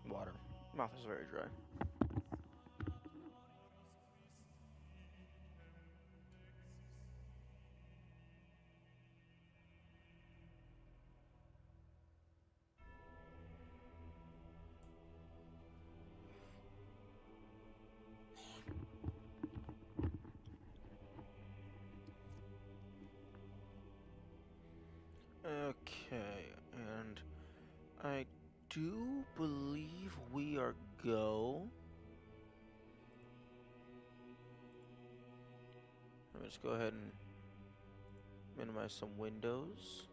Water. Mouth is very dry. Okay, and I do believe we are go. Let me just go ahead and minimize some windows.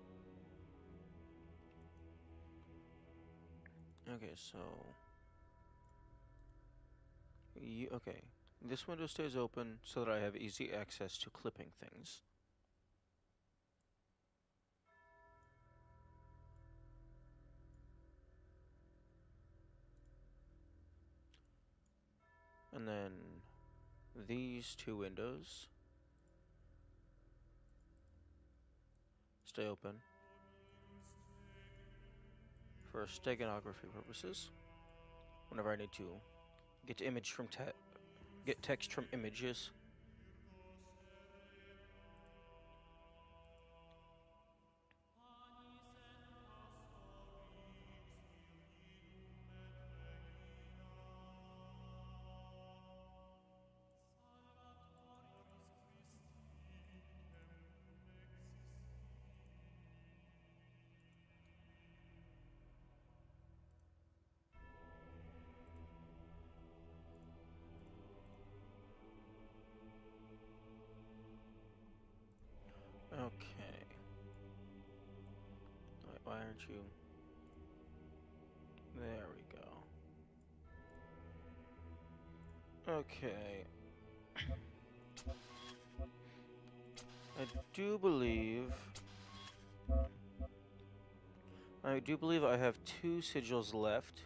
Okay, so okay. This window stays open so that I have easy access to clipping things. And then these two windows stay open for steganography purposes. Whenever I need to get text from images. Okay. Why aren't you? There we go. Okay. I do believe I have 2 sigils left,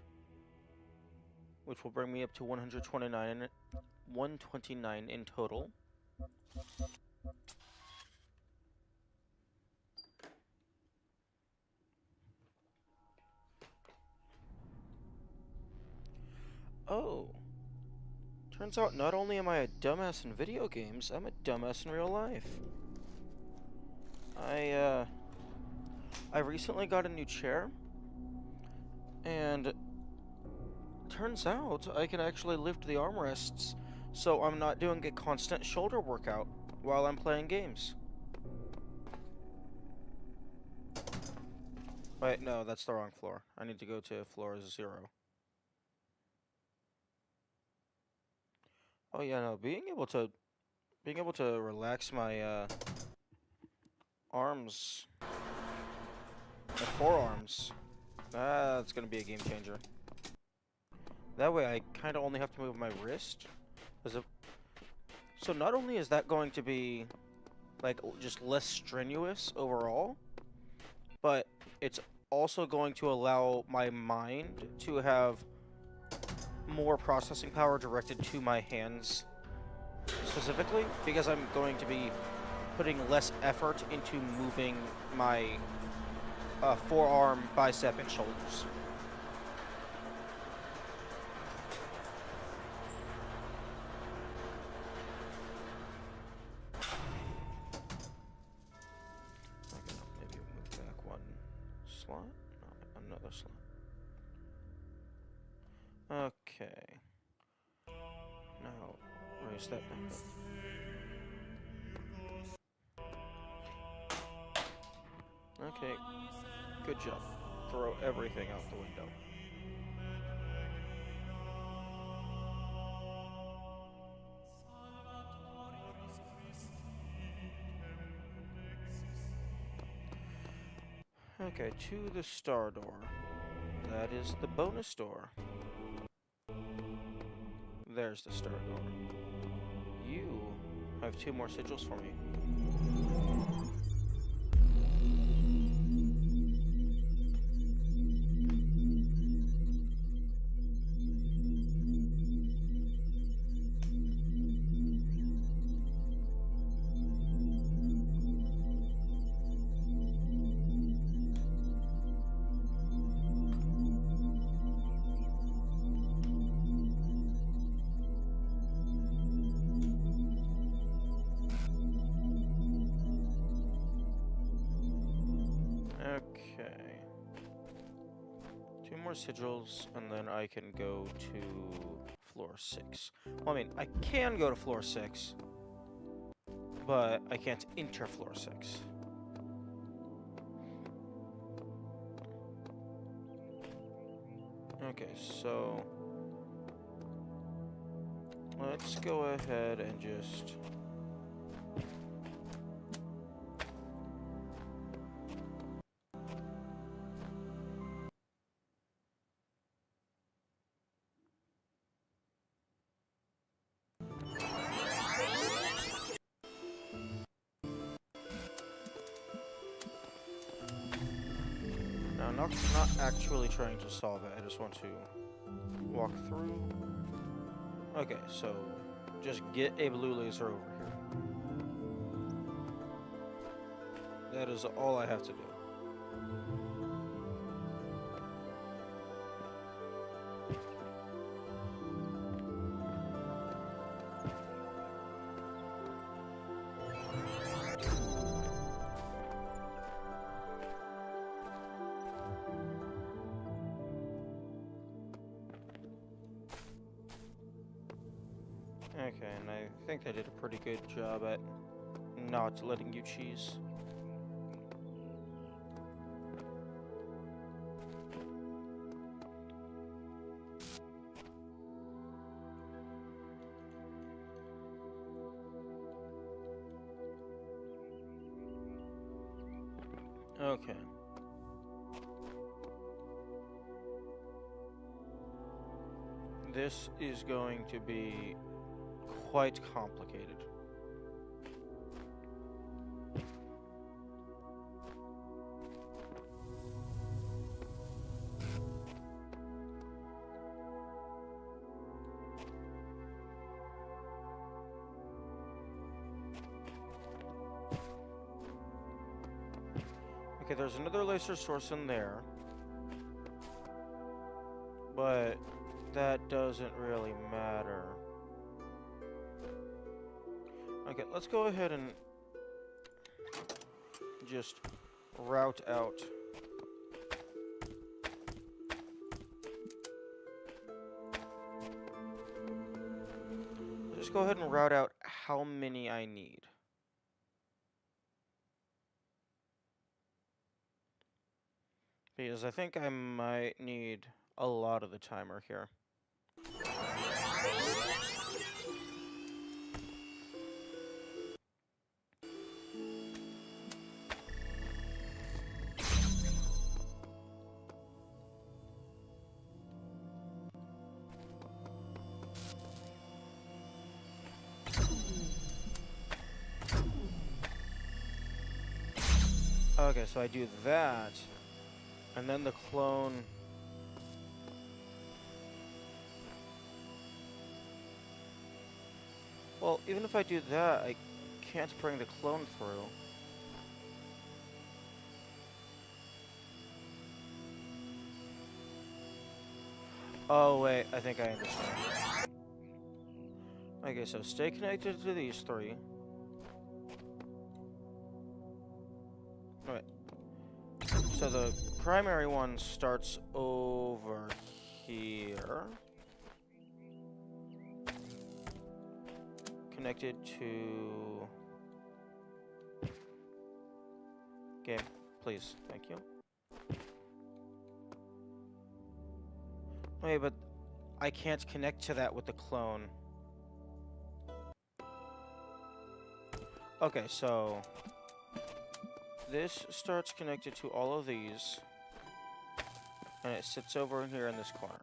which will bring me up to 129 in total. Oh, turns out not only am I a dumbass in video games, I'm a dumbass in real life. I recently got a new chair, and turns out I can actually lift the armrests, so I'm not doing a constant shoulder workout while I'm playing games. Wait, no, that's the wrong floor. I need to go to floor 0. Oh yeah, no, being able to relax my arms, my forearms, that's gonna be a game changer. That way I kind of only have to move my wrist. So not only is that going to be like just less strenuous overall, but it's also going to allow my mind to have more processing power directed to my hands specifically, because I'm going to be putting less effort into moving my forearm, bicep, and shoulders. Okay, maybe move back one slot. No, another slot. Okay. Now, raise that back up. Okay, good job. Throw everything out the window. Okay, to the star door. That is the bonus door. There's the star door. You have 2 more sigils for me. 2 more sigils, and then I can go to floor 6. Well, I mean, I can go to floor 6, but I can't enter floor 6. Okay, so let's go ahead and just... Now, not actually trying to solve it, I just want to walk through. Okay, so just get a blue laser over here. That is all I have to do. Okay, and I think I did a pretty good job at not letting you cheese. Okay. This is going to be quite complicated. Okay, there's another laser source in there, but that doesn't really matter. Okay, let's go ahead and just route out. Just go ahead and route out how many I need. Because I think I might need a lot of the timer here. Okay, so I do that, and then the clone... Well, even if I do that, I can't bring the clone through. Oh, wait, I think I understand. Okay, so stay connected to these 3. Alright. So the primary one starts over here. Connected to... Game, please. Thank you. Wait, but I can't connect to that with the clone. Okay, so... this starts connected to all of these. And it sits over here in this corner.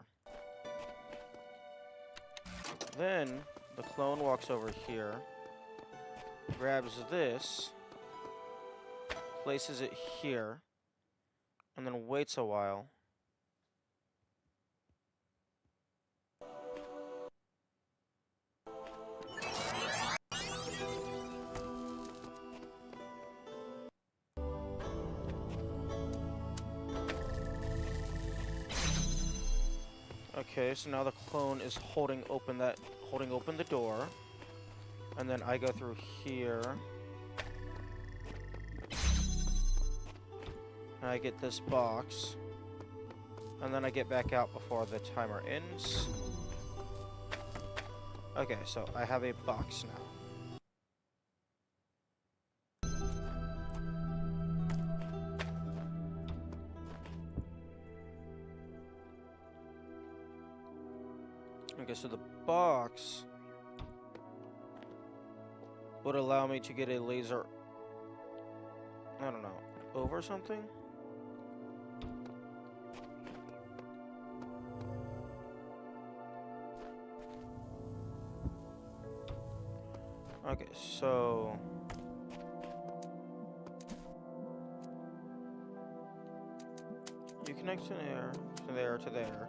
Then... the clone walks over here, grabs this, places it here, and then waits a while. Okay, so now the clone is holding open the door, and then I go through here, and I get this box, And then I get back out before the timer ends. Okay, so I have a box now. Okay, so the box would allow me to get a laser, I don't know, over something? Okay, so you connect to there, to there, to there.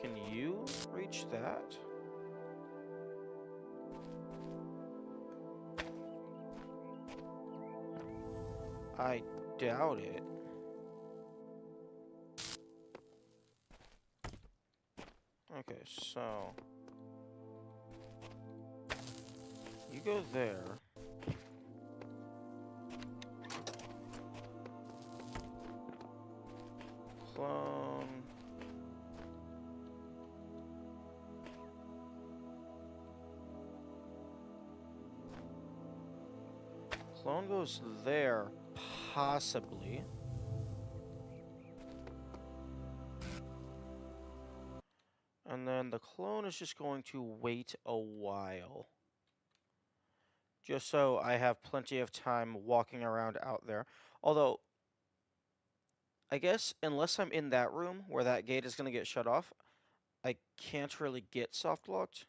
Can you reach that? I doubt it. Okay, so you go there. Clone. Clone goes there, possibly. And then the clone is just going to wait a while. Just so I have plenty of time walking around out there. Although, I guess unless I'm in that room where that gate is going to get shut off, I can't really get soft locked.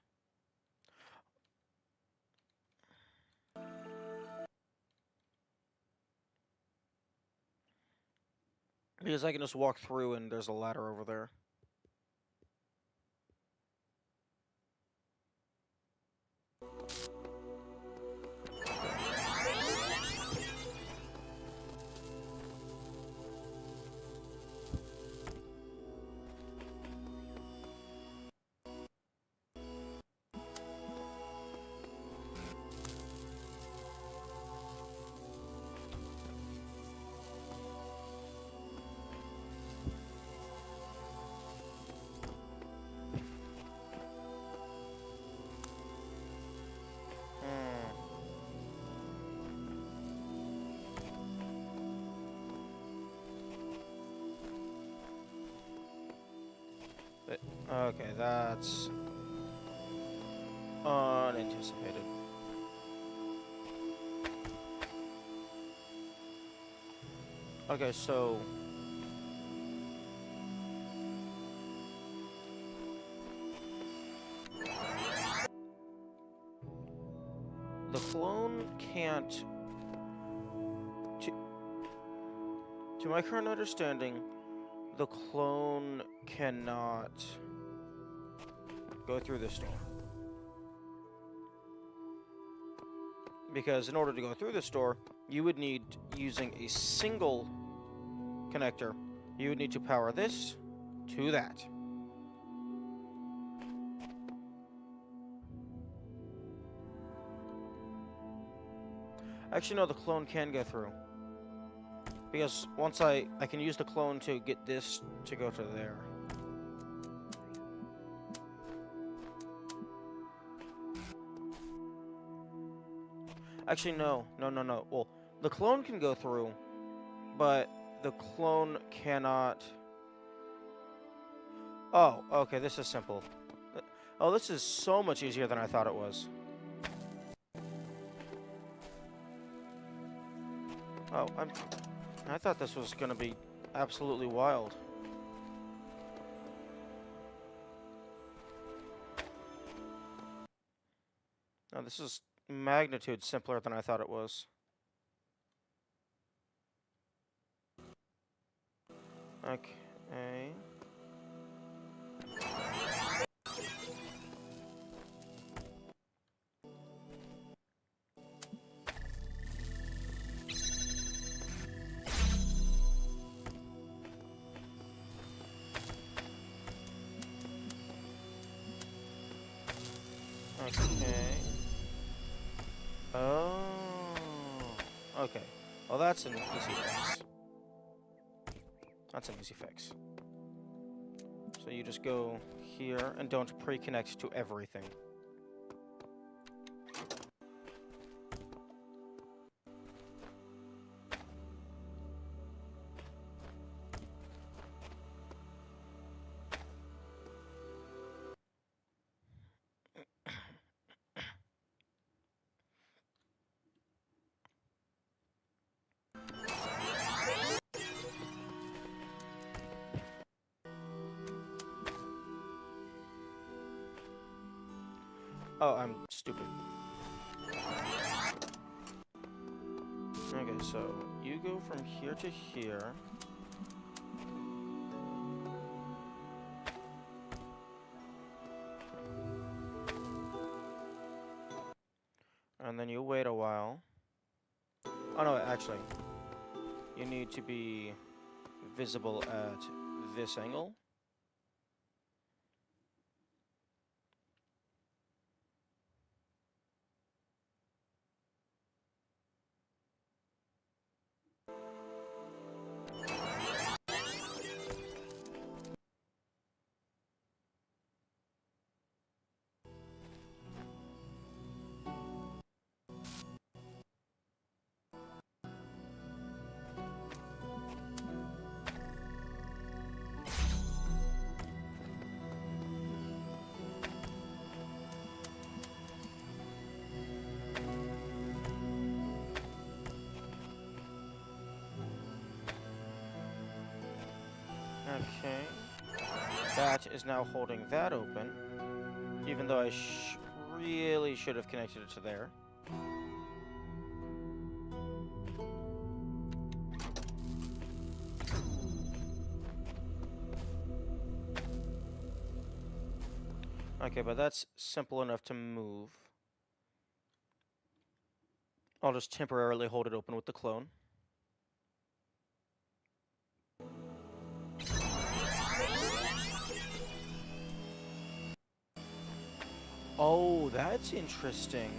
Because I can just walk through and there's a ladder over there. Okay, that's unanticipated. Okay, so the clone can't, to my current understanding, the clone cannot go through this door. Because in order to go through this door, you would need, using a single connector, you would need to power this to that. Actually, no, the clone can go through. Because once I can use the clone to get this to go to there. Actually, no. Well, the clone can go through, but the clone cannot... Oh, okay, this is simple. Oh, this is so much easier than I thought it was. Oh, I thought this was gonna be absolutely wild. No, this is magnitude simpler than I thought it was. Okay. Okay. Oh. Okay. Well, that's an easy fix. That's an easy fix. So you just go here and don't pre-connect to everything. Oh, I'm stupid. Okay, so you go from here to here. And then you wait a while. Oh no, actually, you need to be visible at this angle. Okay. That is now holding that open, even though I really should have connected it to there. Okay, but that's simple enough to move. I'll just temporarily hold it open with the clone. Oh, that's interesting.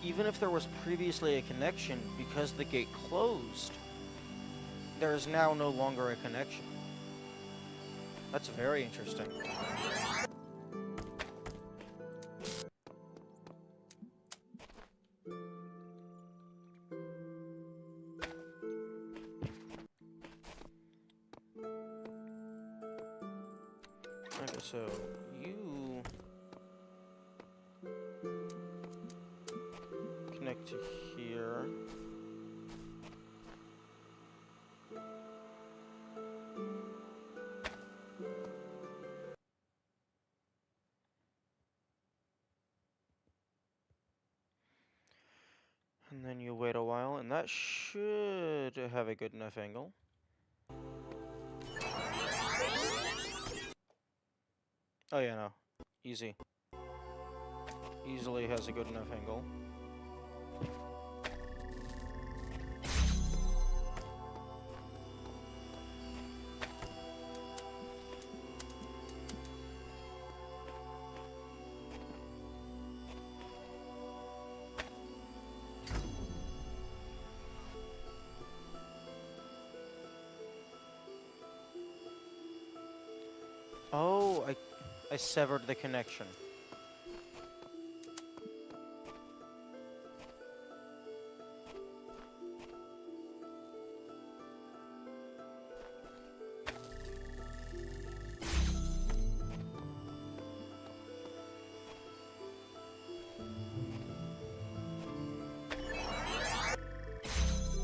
Even if there was previously a connection, because the gate closed, there is now no longer a connection. That's very interesting. Okay, so you connect to here. And then you wait a while, and that should have a good enough angle. Oh yeah, no. Easy. Easily has a good enough angle. Oh, I severed the connection.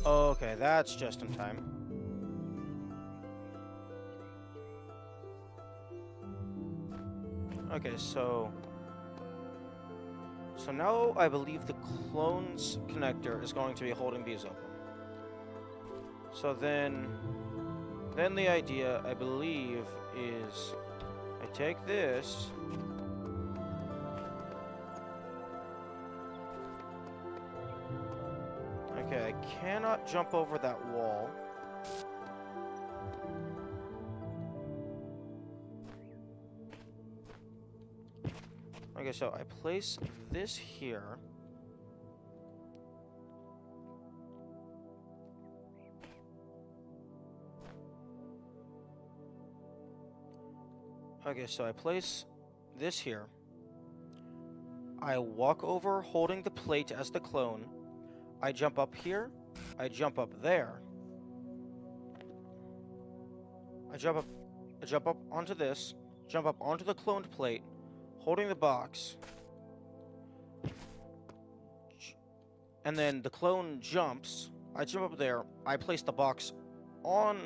Okay, that's just in time. Okay, so now I believe the clone's connector is going to be holding these open. So then the idea, I believe, is I take this. Okay, I cannot jump over that wall. Okay, so I place this here. Okay, so I place this here. I walk over holding the plate as the clone. I jump up here. I jump up there. I jump up onto this. Jump up onto the cloned plate, holding the box. And then the clone jumps. I jump up there. I place the box on...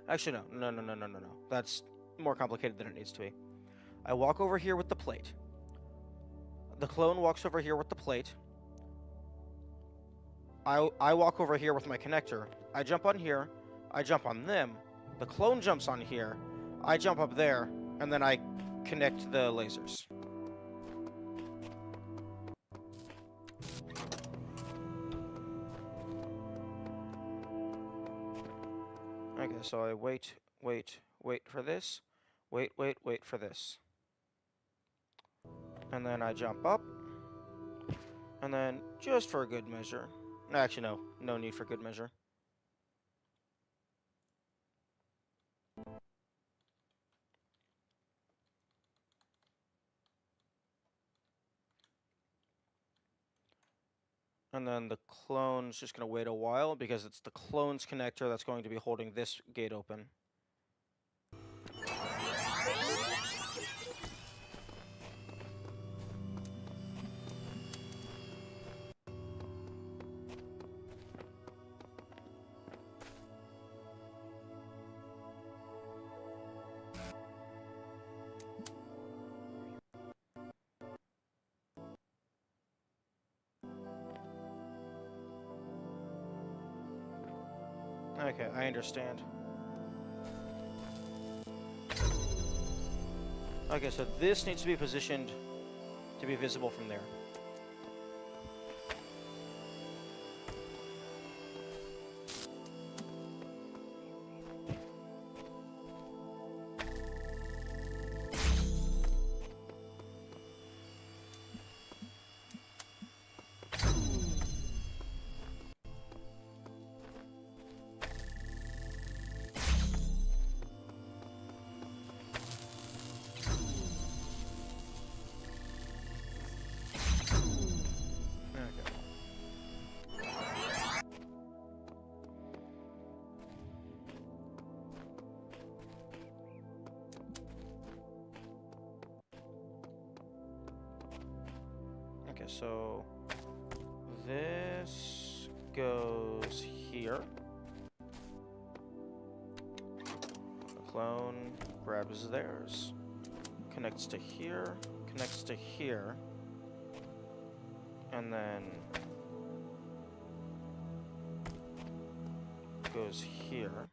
Actually, no. That's more complicated than it needs to be. I walk over here with the plate. The clone walks over here with the plate. I walk over here with my connector. I jump on here. I jump on them. The clone jumps on here. I jump up there. And then I connect the lasers. Okay, so I wait for this. Wait for this. And then I jump up. And then, just for good measure. Actually, no need for good measure. And then the clone's just going to wait a while because it's the clone's connector that's going to be holding this gate open. Okay, I understand. Okay, so this needs to be positioned to be visible from there. Okay, so this goes here. The clone grabs theirs, connects to here, and then goes here.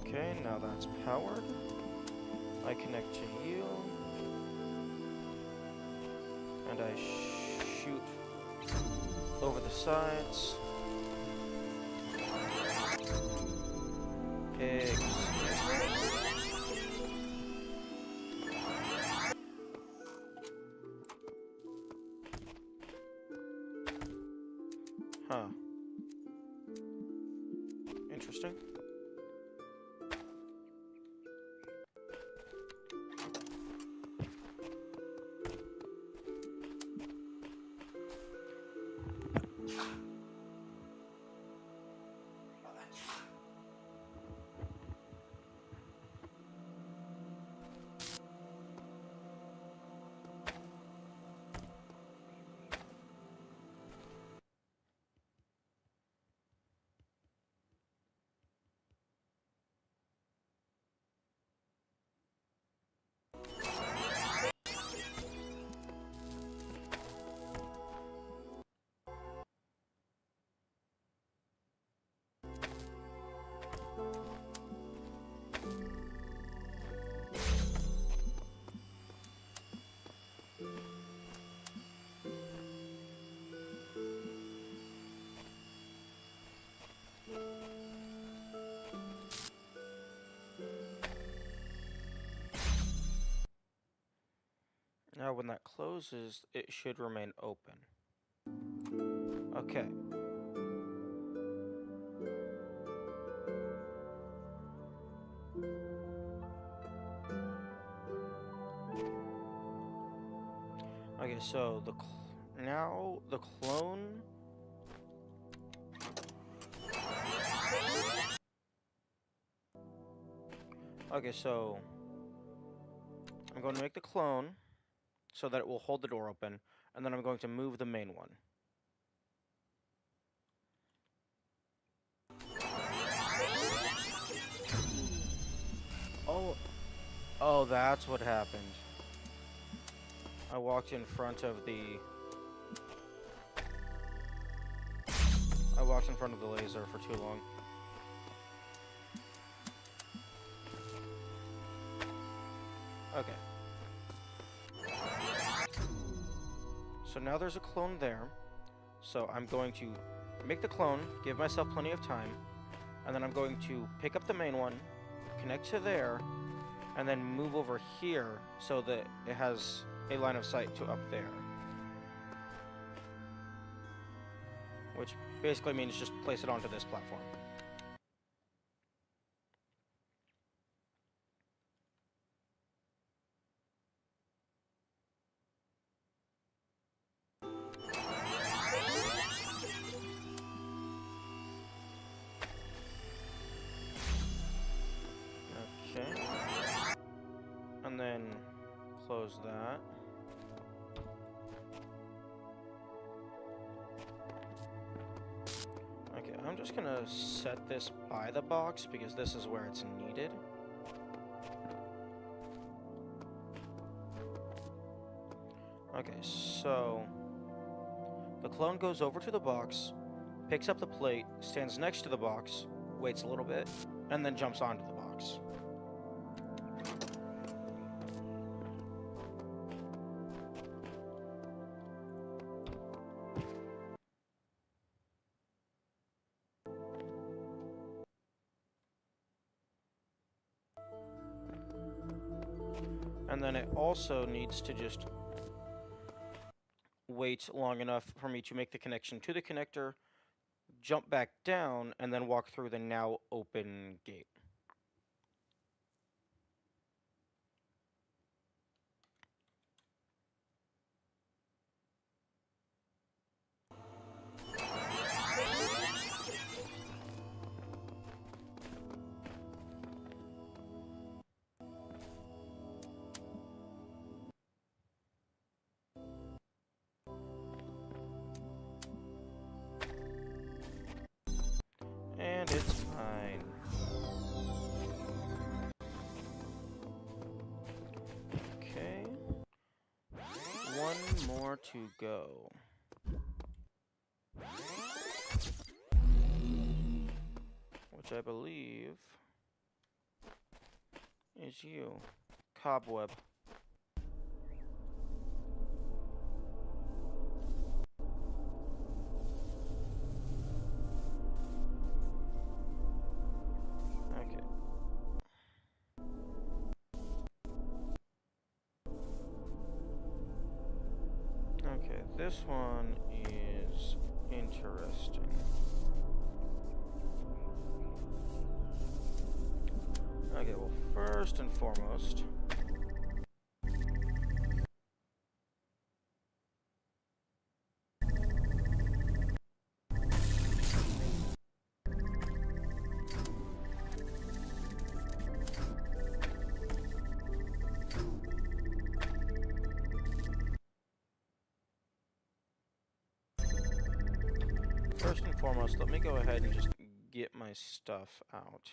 Okay, now that's powered. I connect to you. And I shoot over the sides. Huh. Interesting. when that closes, it should remain open. Okay. Okay, so now the clone. Okay, so I'm going to make the clone so that it will hold the door open, and then I'm going to move the main one. Oh, that's what happened. I walked in front of the laser for too long. Okay. So now there's a clone there. So I'm going to make the clone, give myself plenty of time, and then I'm going to pick up the main one, connect to there, and then move over here so that it has a line of sight to up there. Which basically means just place it onto this platform. Okay. And then close that. Okay, I'm just gonna set this by the box because this is where it's needed. Okay, so the clone goes over to the box, picks up the plate, stands next to the box, waits a little bit, and then jumps onto the box. And then it also needs to just wait long enough for me to make the connection to the connector, jump back down, and then walk through the now open gate. And it's fine. Okay. One more to go. Which I believe is you. Cobweb. Okay. Okay, this one is interesting. Okay, well, first and foremost, let me go ahead and just get my stuff out.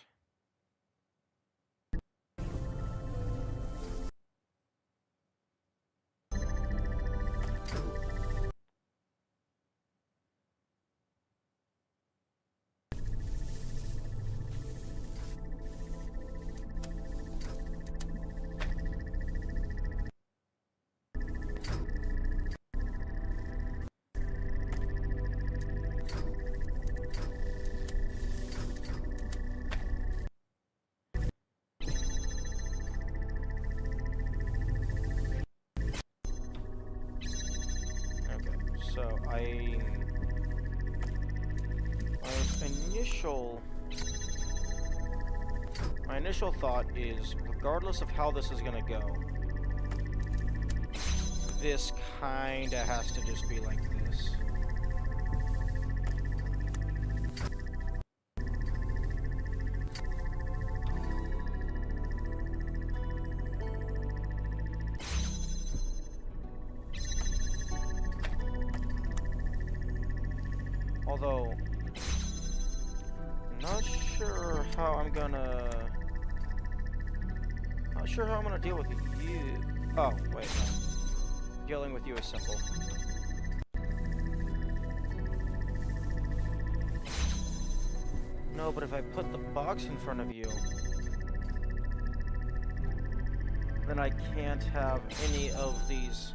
So my initial thought is, regardless of how this is gonna go, this kinda has to just be like this. Although, not sure how I'm gonna deal with you. Oh, wait, no. Dealing with you is simple. No, but if I put the box in front of you, then I can't have any of these.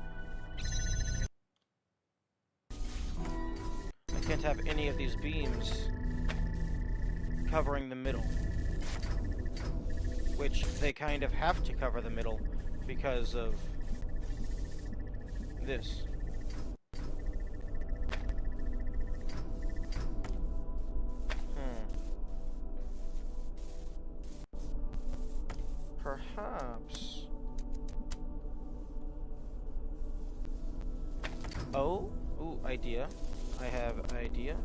I can't have any of these beams covering the middle. Which they kind of have to cover the middle because of this. Perhaps. Oh, ooh, idea. I have idea.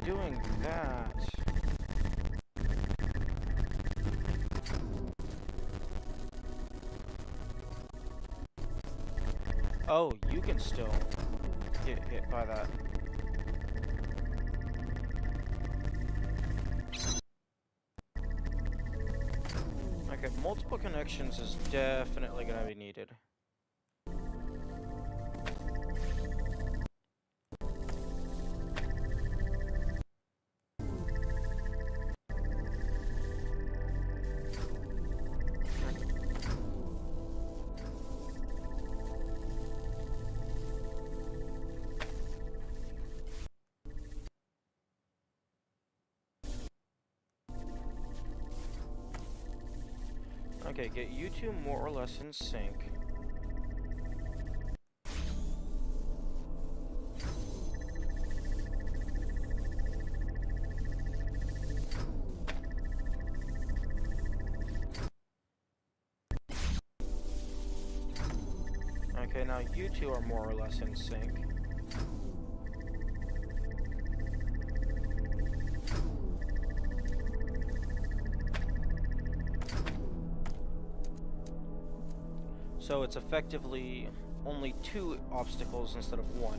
Doing that. Oh, you can still get hit by that. Okay, multiple connections is definitely gonna be needed. Okay, get you two more or less in sync. Okay, now you two are more or less in sync. So it's effectively only 2 obstacles instead of 1.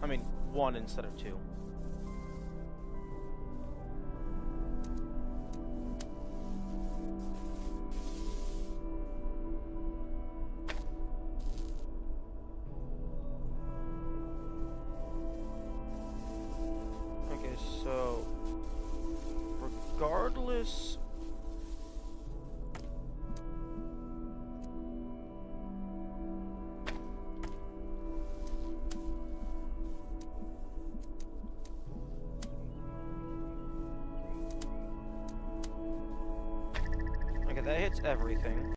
I mean, 1 instead of 2. Okay, so regardless. Okay, that hits everything.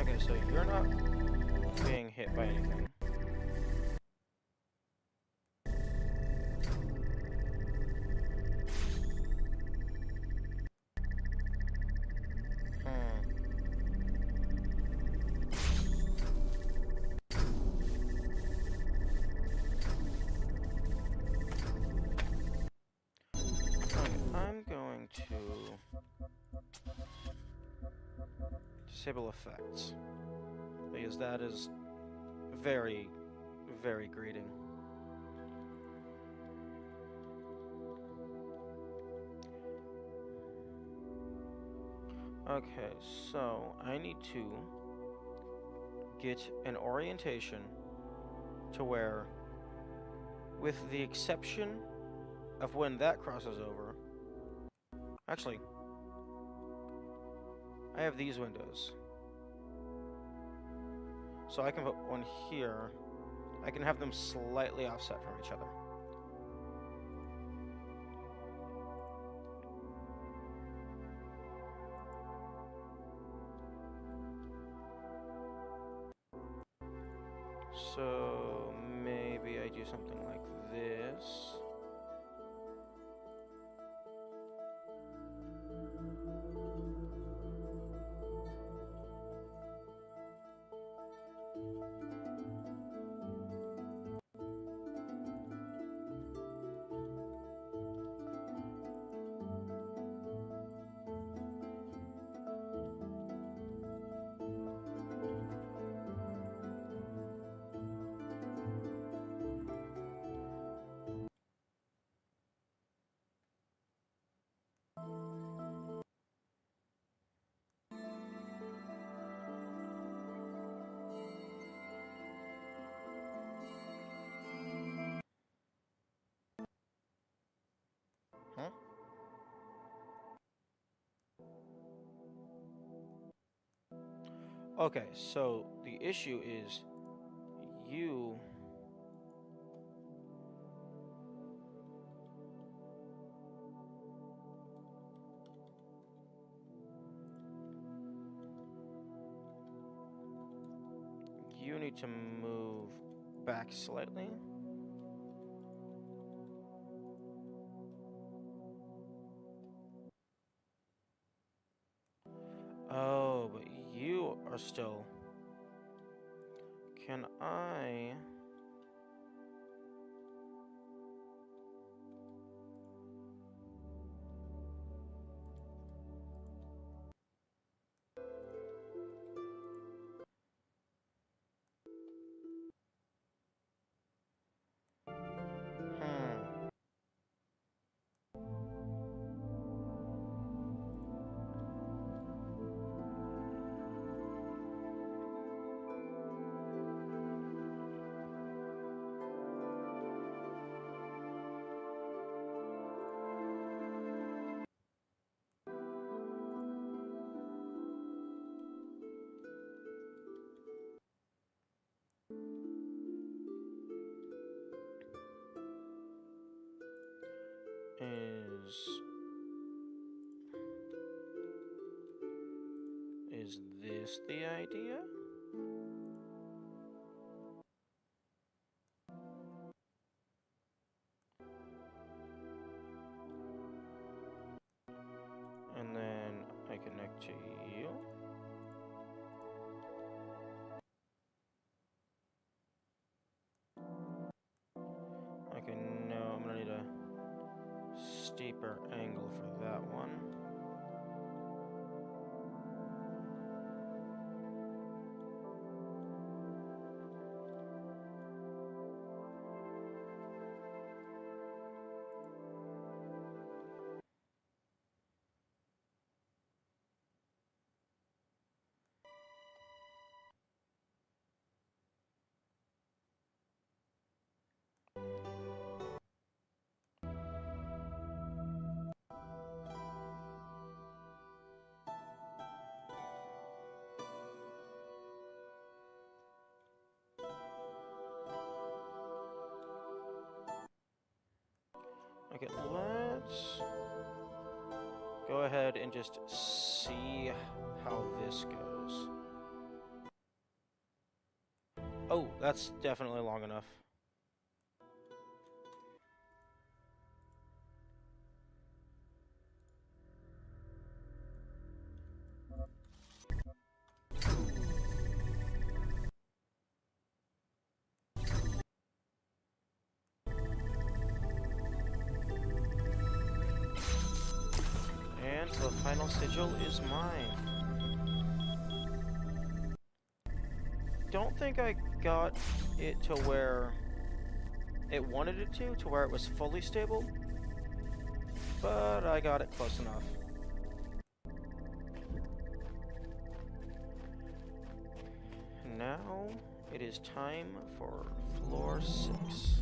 Okay, so you're not being hit by anything. I'm going to disable effects, because that is very, very greeting. Okay, so I need to get an orientation to where, with the exception of when that crosses over, actually, I have these windows. So I can put one here. I can have them slightly offset from each other. So maybe I do something like this. Huh? Okay, so the issue is you... You need to move back slightly. Oh, but you are still... Can I... Hmm. Is this the idea? And then I connect to you. Okay, no, I'm gonna need a steeper angle for that one. Okay, let's go ahead and just see how this goes. Oh, that's definitely long enough. And the final sigil is mine. Don't think I got it to where it wanted it to where it was fully stable, but I got it close enough. Now it is time for floor 6.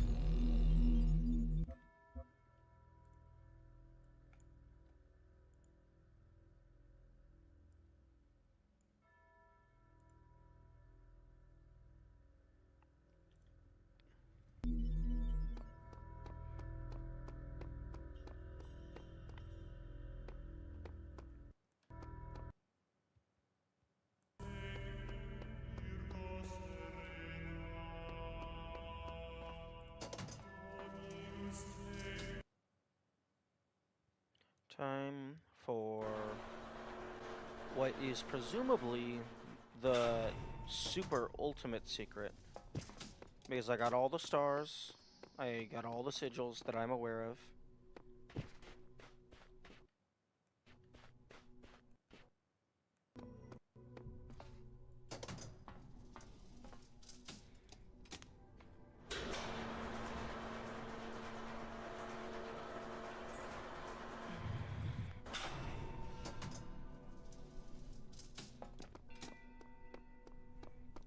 Time for what is presumably the super ultimate secret. Because I got all the stars, I got all the sigils that I'm aware of.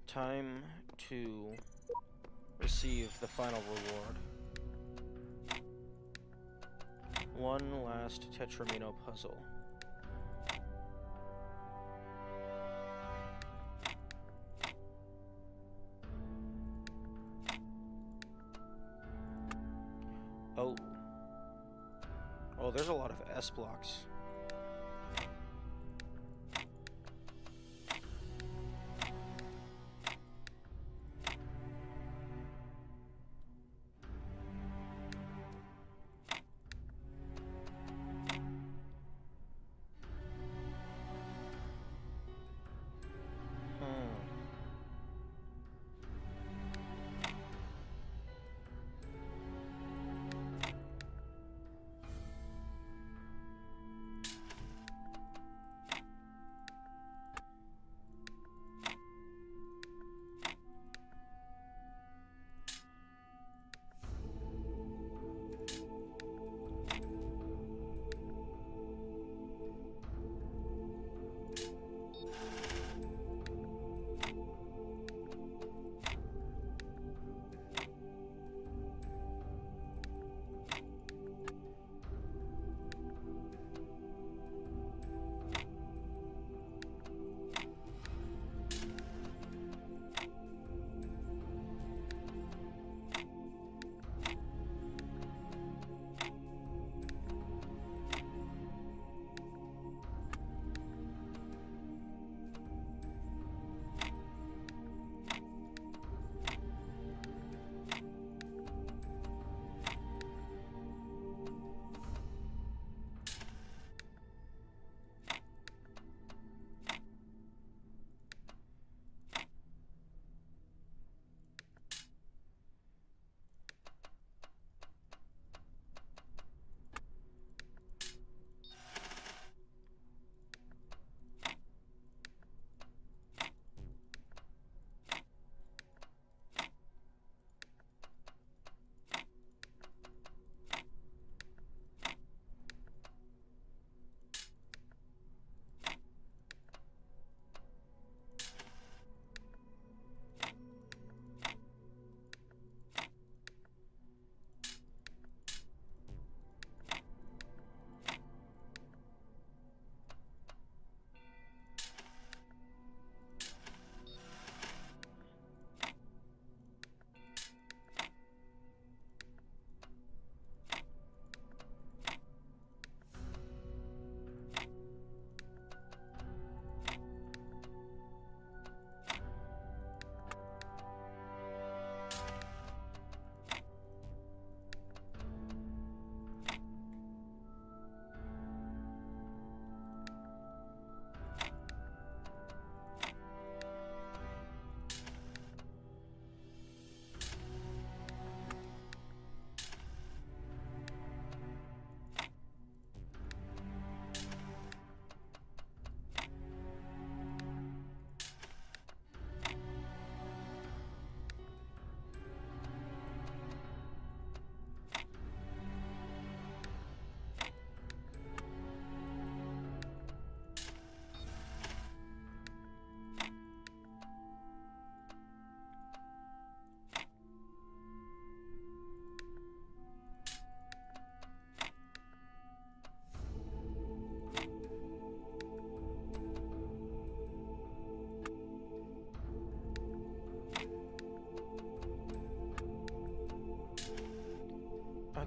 Time to receive the final reward. One last Tetramino puzzle. Oh. Oh, there's a lot of S blocks.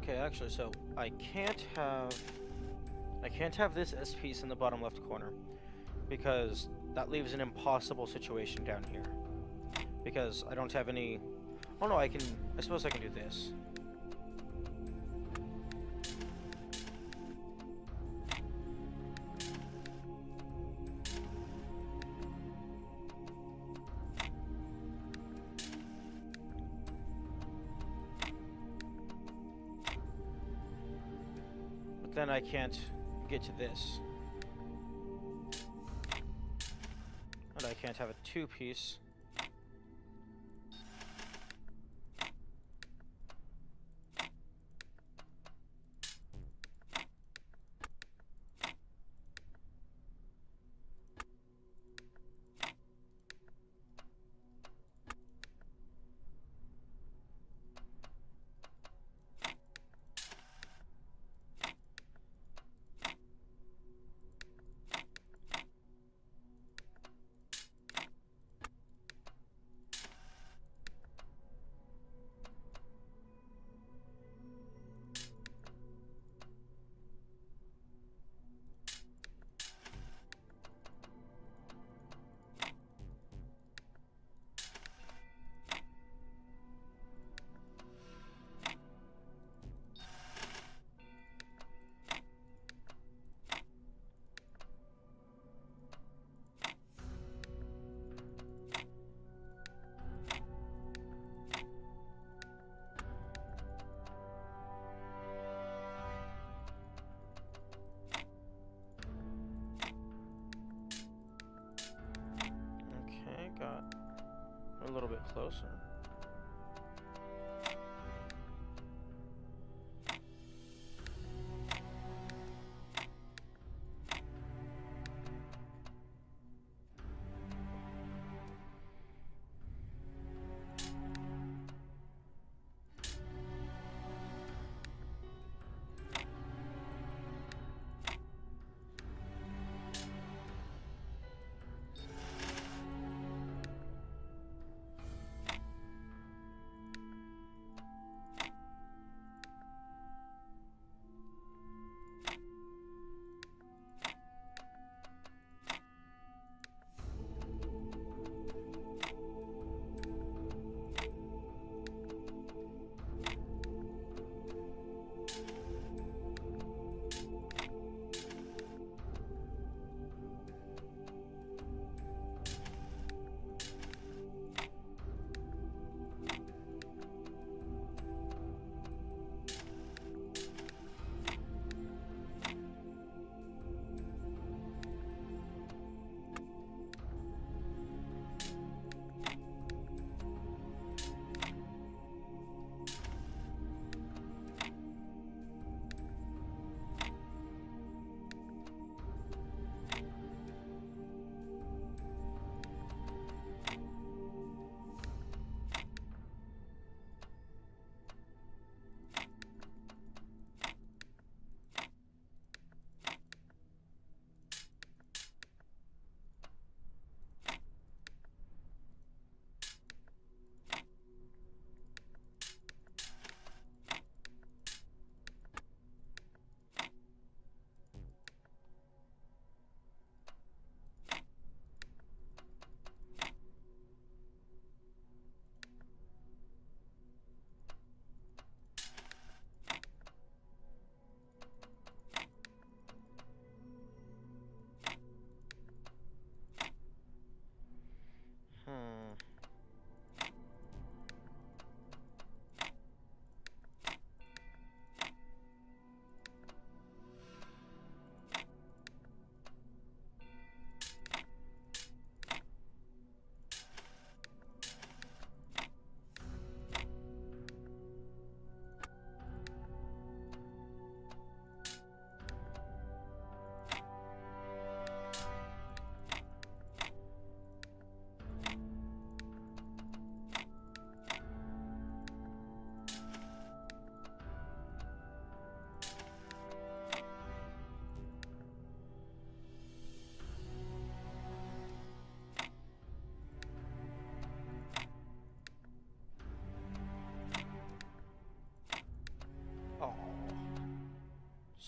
Okay, actually, so I can't have this S piece in the bottom left corner because that leaves an impossible situation down here. Because I don't have any. Oh no, I suppose I can do this. But then I can't get to this. And I can't have a two-piece. Okay, got a little bit closer.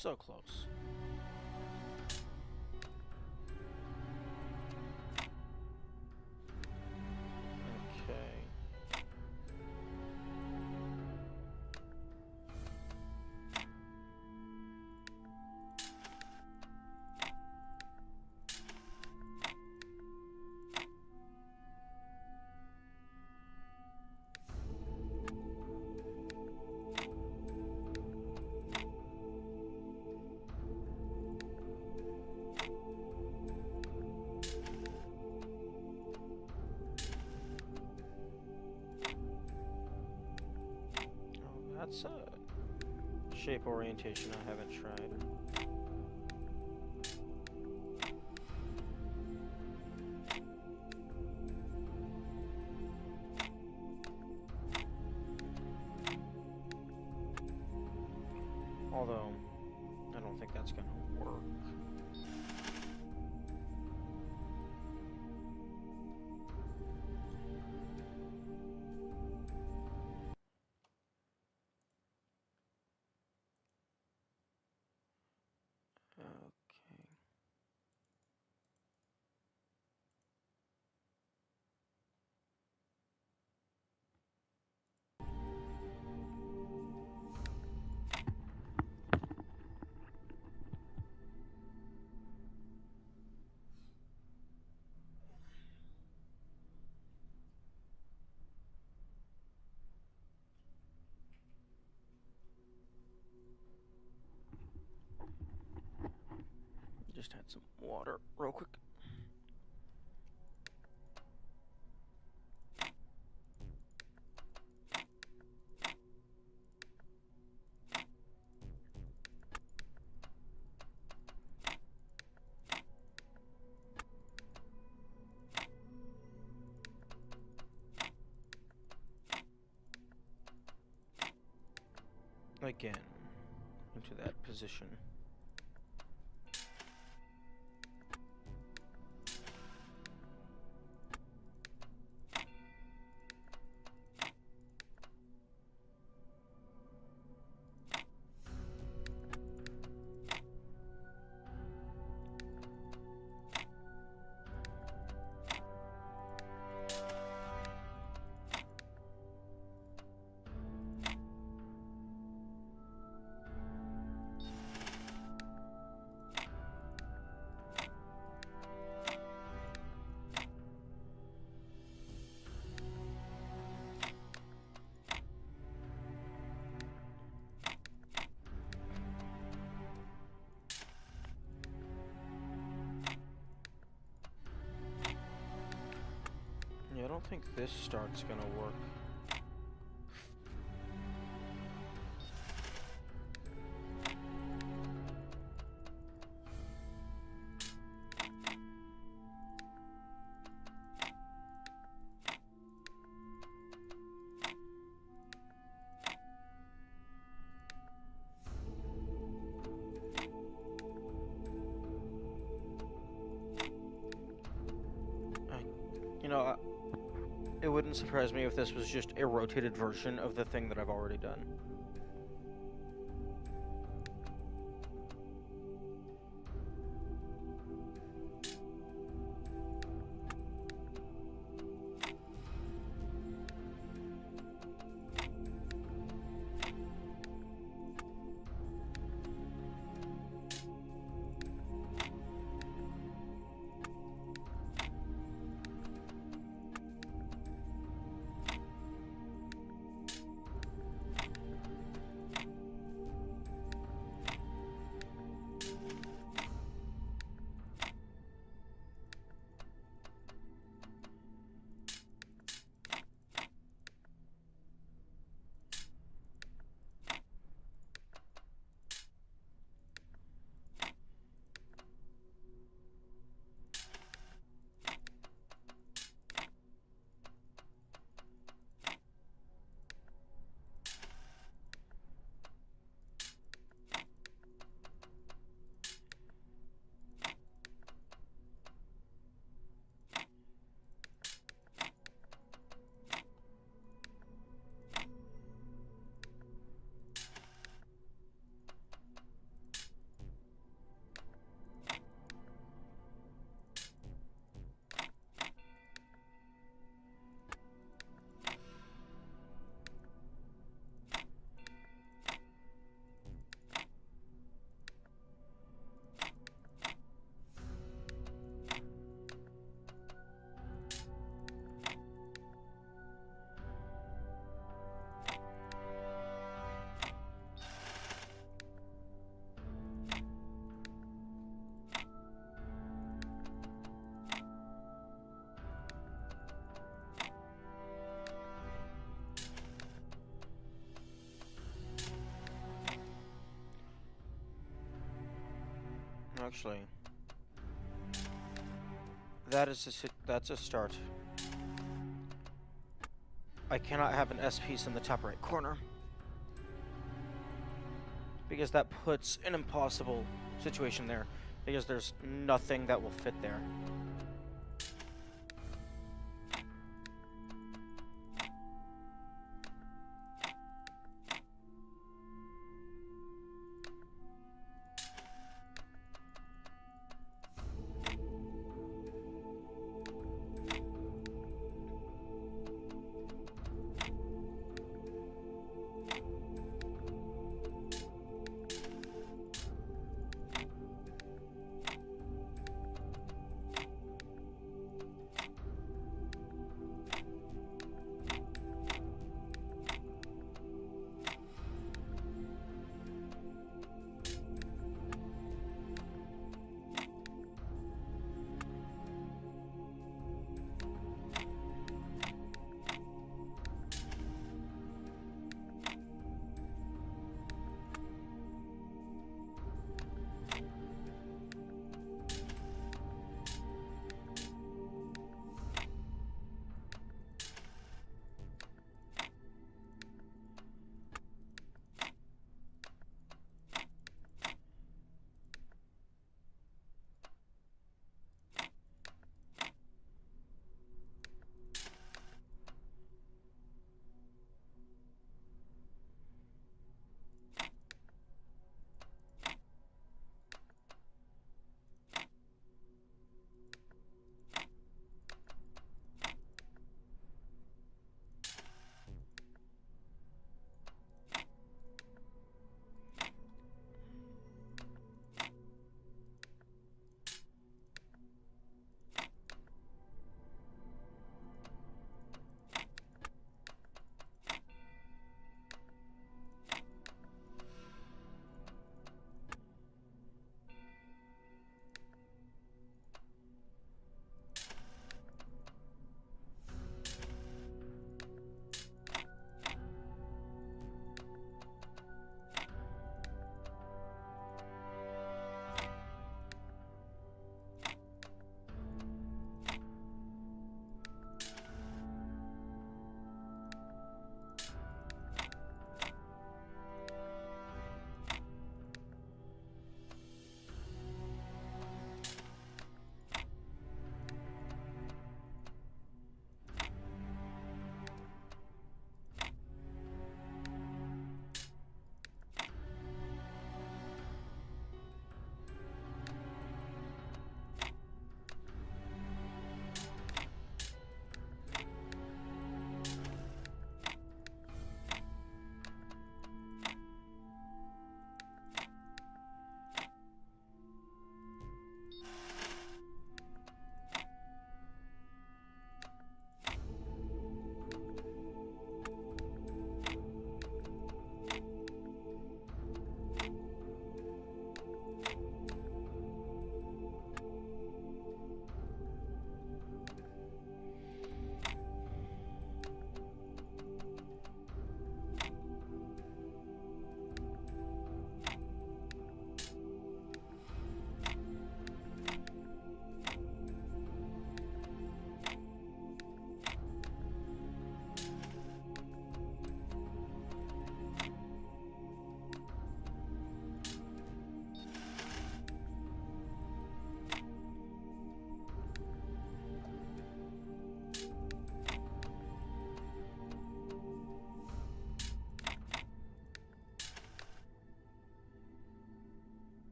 So close. Okay. That's a shape orientation I haven't tried. Although, I don't think that's gonna work. Okay. Just had some water real quick. Again, into that position. Yeah, I don't think this start's gonna work. You know, it wouldn't surprise me if this was just a rotated version of the thing that I've already done. Actually, that's a start. I cannot have an S piece in the top right corner, because that puts an impossible situation there, because there's nothing that will fit there.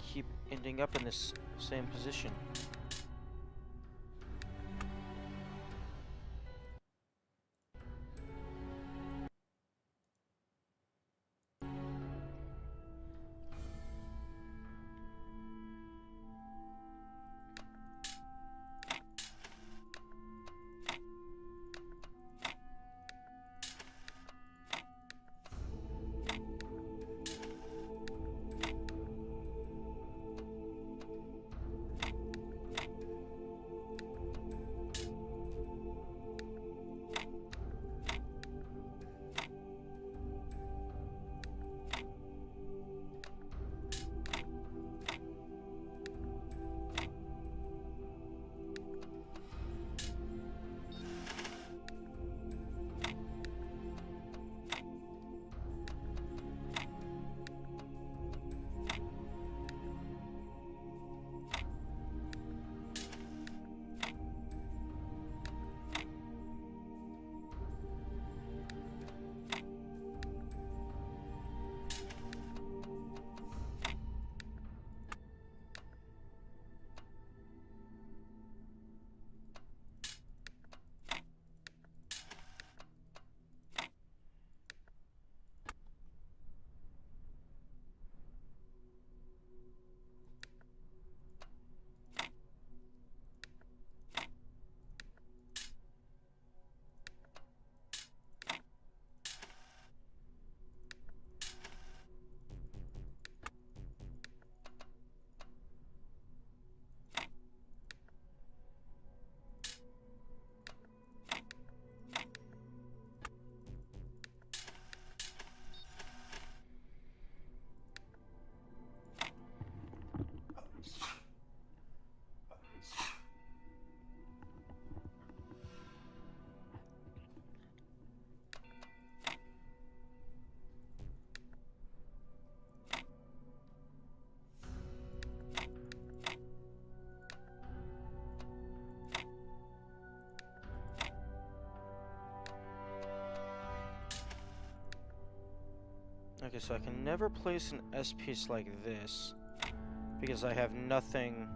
keep ending up in this same position? Okay, so I can never place an S piece like this because I have nothing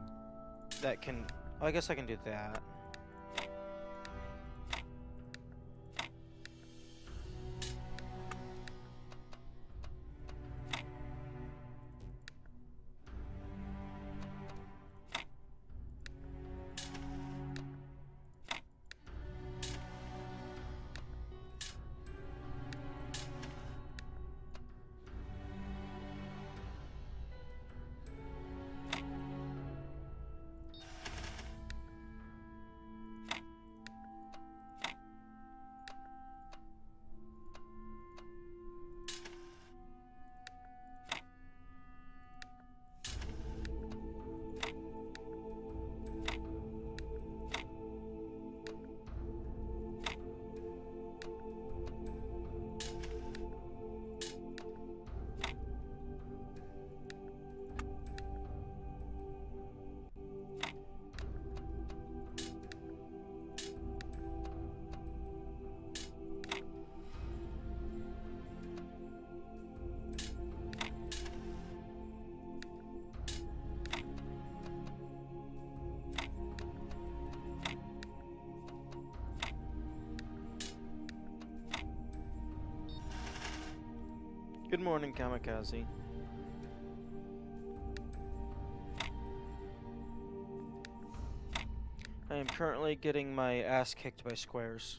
that can... Oh, I guess I can do that. Good morning, Kamikaze. I am currently getting my ass kicked by squares.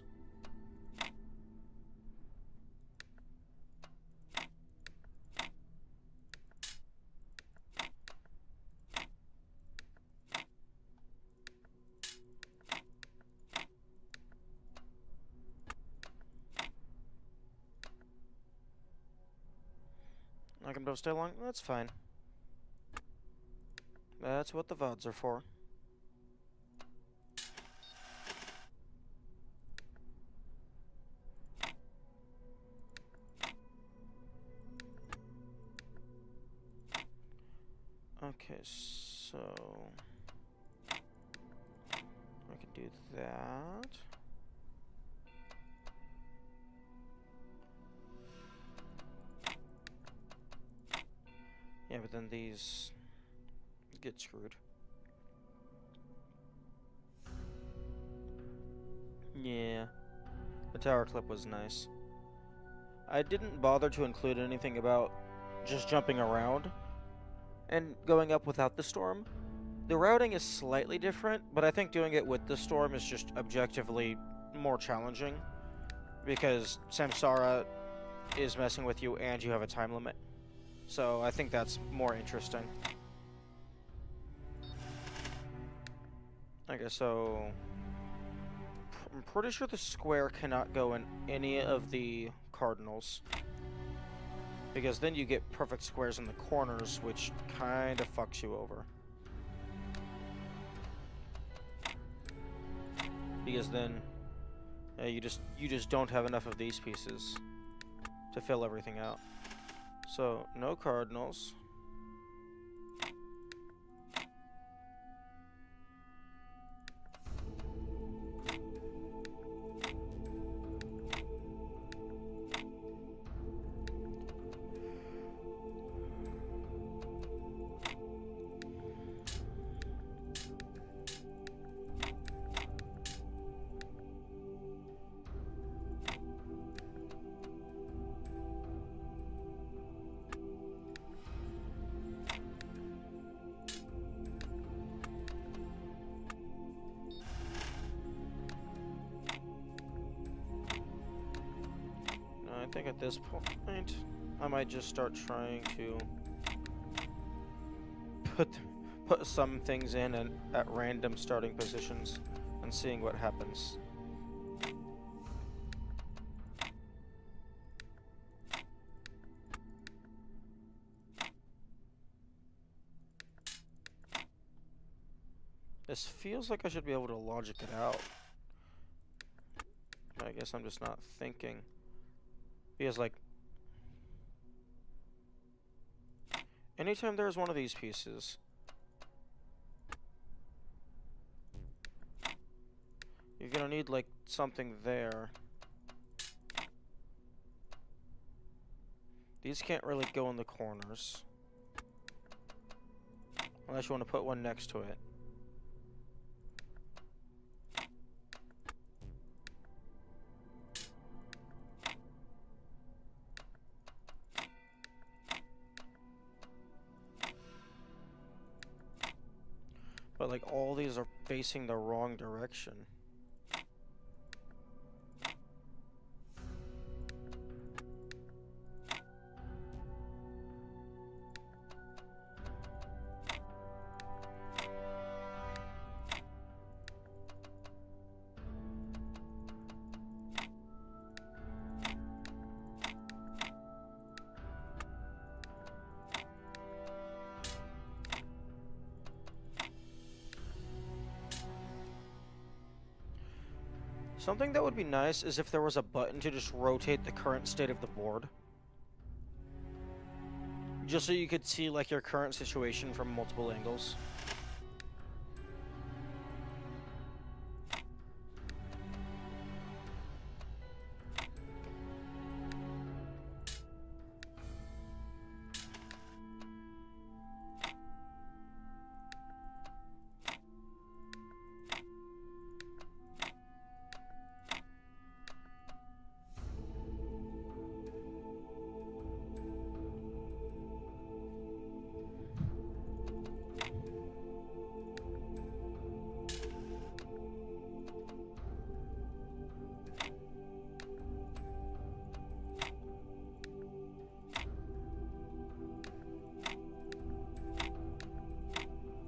Not gonna be able to stay long? That's fine. That's what the VODs are for. Okay, so... I can do that. Yeah, but then these get screwed. Yeah, the tower clip was nice. I didn't bother to include anything about just jumping around and going up without the storm. The routing is slightly different, but I think doing it with the storm is just objectively more challenging because Samsara is messing with you and you have a time limit. So I think that's more interesting. Okay, so I'm pretty sure the square cannot go in any of the cardinals, because then you get perfect squares in the corners, which kind of fucks you over. Because then you just don't have enough of these pieces to fill everything out. So no cardinals. I think at this point, I might just start trying to put some things in and at random starting positions and seeing what happens. This feels like I should be able to logic it out. I guess I'm just not thinking. Because, like, anytime there's one of these pieces, you're gonna need, like, something there. These can't really go in the corners. Unless you want to put one next to it. But, like, all these are facing the wrong direction. Something that would be nice is if there was a button to just rotate the current state of the board. Just so you could see, like, your current situation from multiple angles.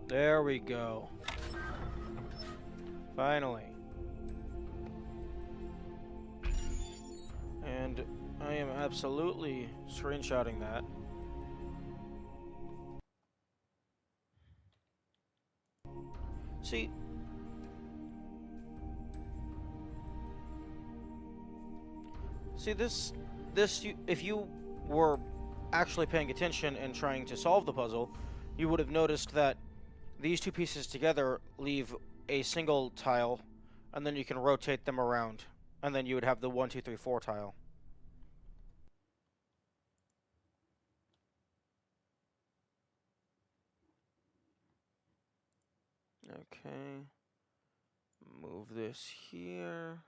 There we go. Finally. And I am absolutely screenshotting that. See, this, if you were actually paying attention and trying to solve the puzzle, you would have noticed that these two pieces together leave a single tile, and then you can rotate them around, and then you would have the 1, 2, 3, 4 tile. Okay. Move this here.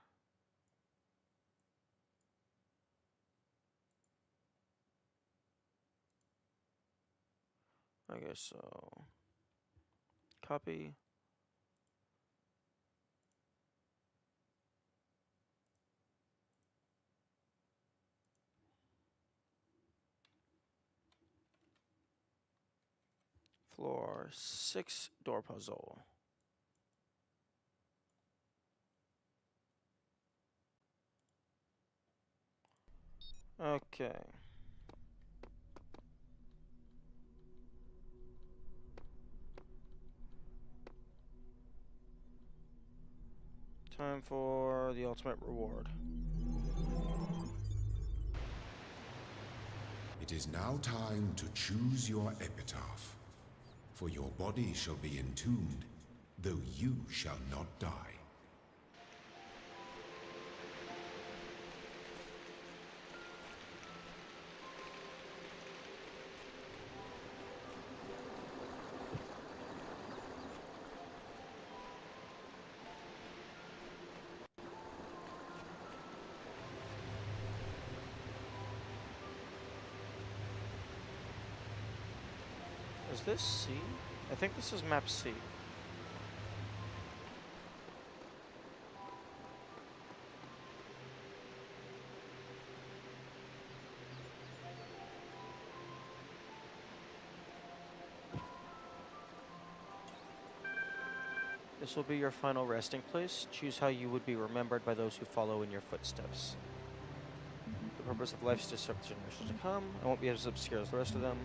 Okay, so copy. Floor 6 door puzzle. Okay. Time for the ultimate reward. It is now time to choose your epitaph, for your body shall be entombed, though you shall not die. Is this C? I think this is map C. This will be your final resting place. Choose how you would be remembered by those who follow in your footsteps. The purpose of life is to serve the generations to come. I won't be as obscure as the rest of them.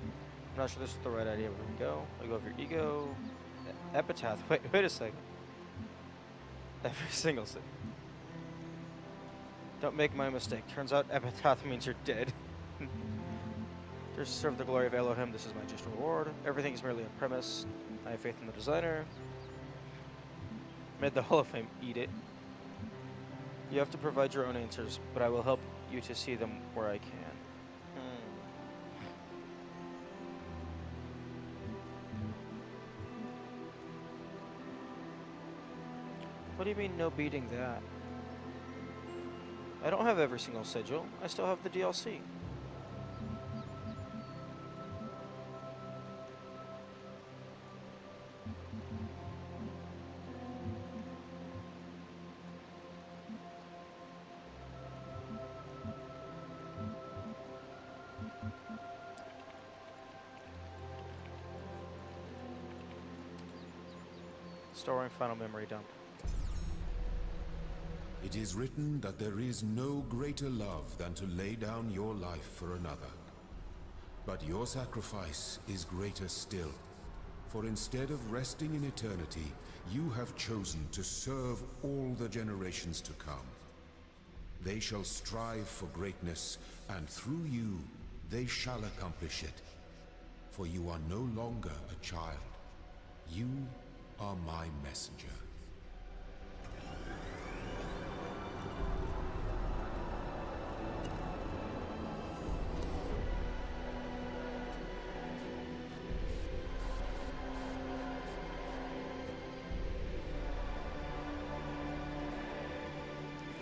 I'm not sure this is the right idea, but here we go. I go over your ego. Epitaph. Wait a second. Every single thing. Don't make my mistake. Turns out epitaph means you're dead. Just to serve the glory of Elohim, this is my just reward. Everything is merely a premise. I have faith in the designer. Made the Hall of Fame eat it. You have to provide your own answers, but I will help you to see them where I can. What do you mean no beating that? I don't have every single sigil. I still have the DLC. Storing final memory dump. It is written that there is no greater love than to lay down your life for another. But your sacrifice is greater still. For instead of resting in eternity, you have chosen to serve all the generations to come. They shall strive for greatness, and through you, they shall accomplish it. For you are no longer a child. You are my messenger.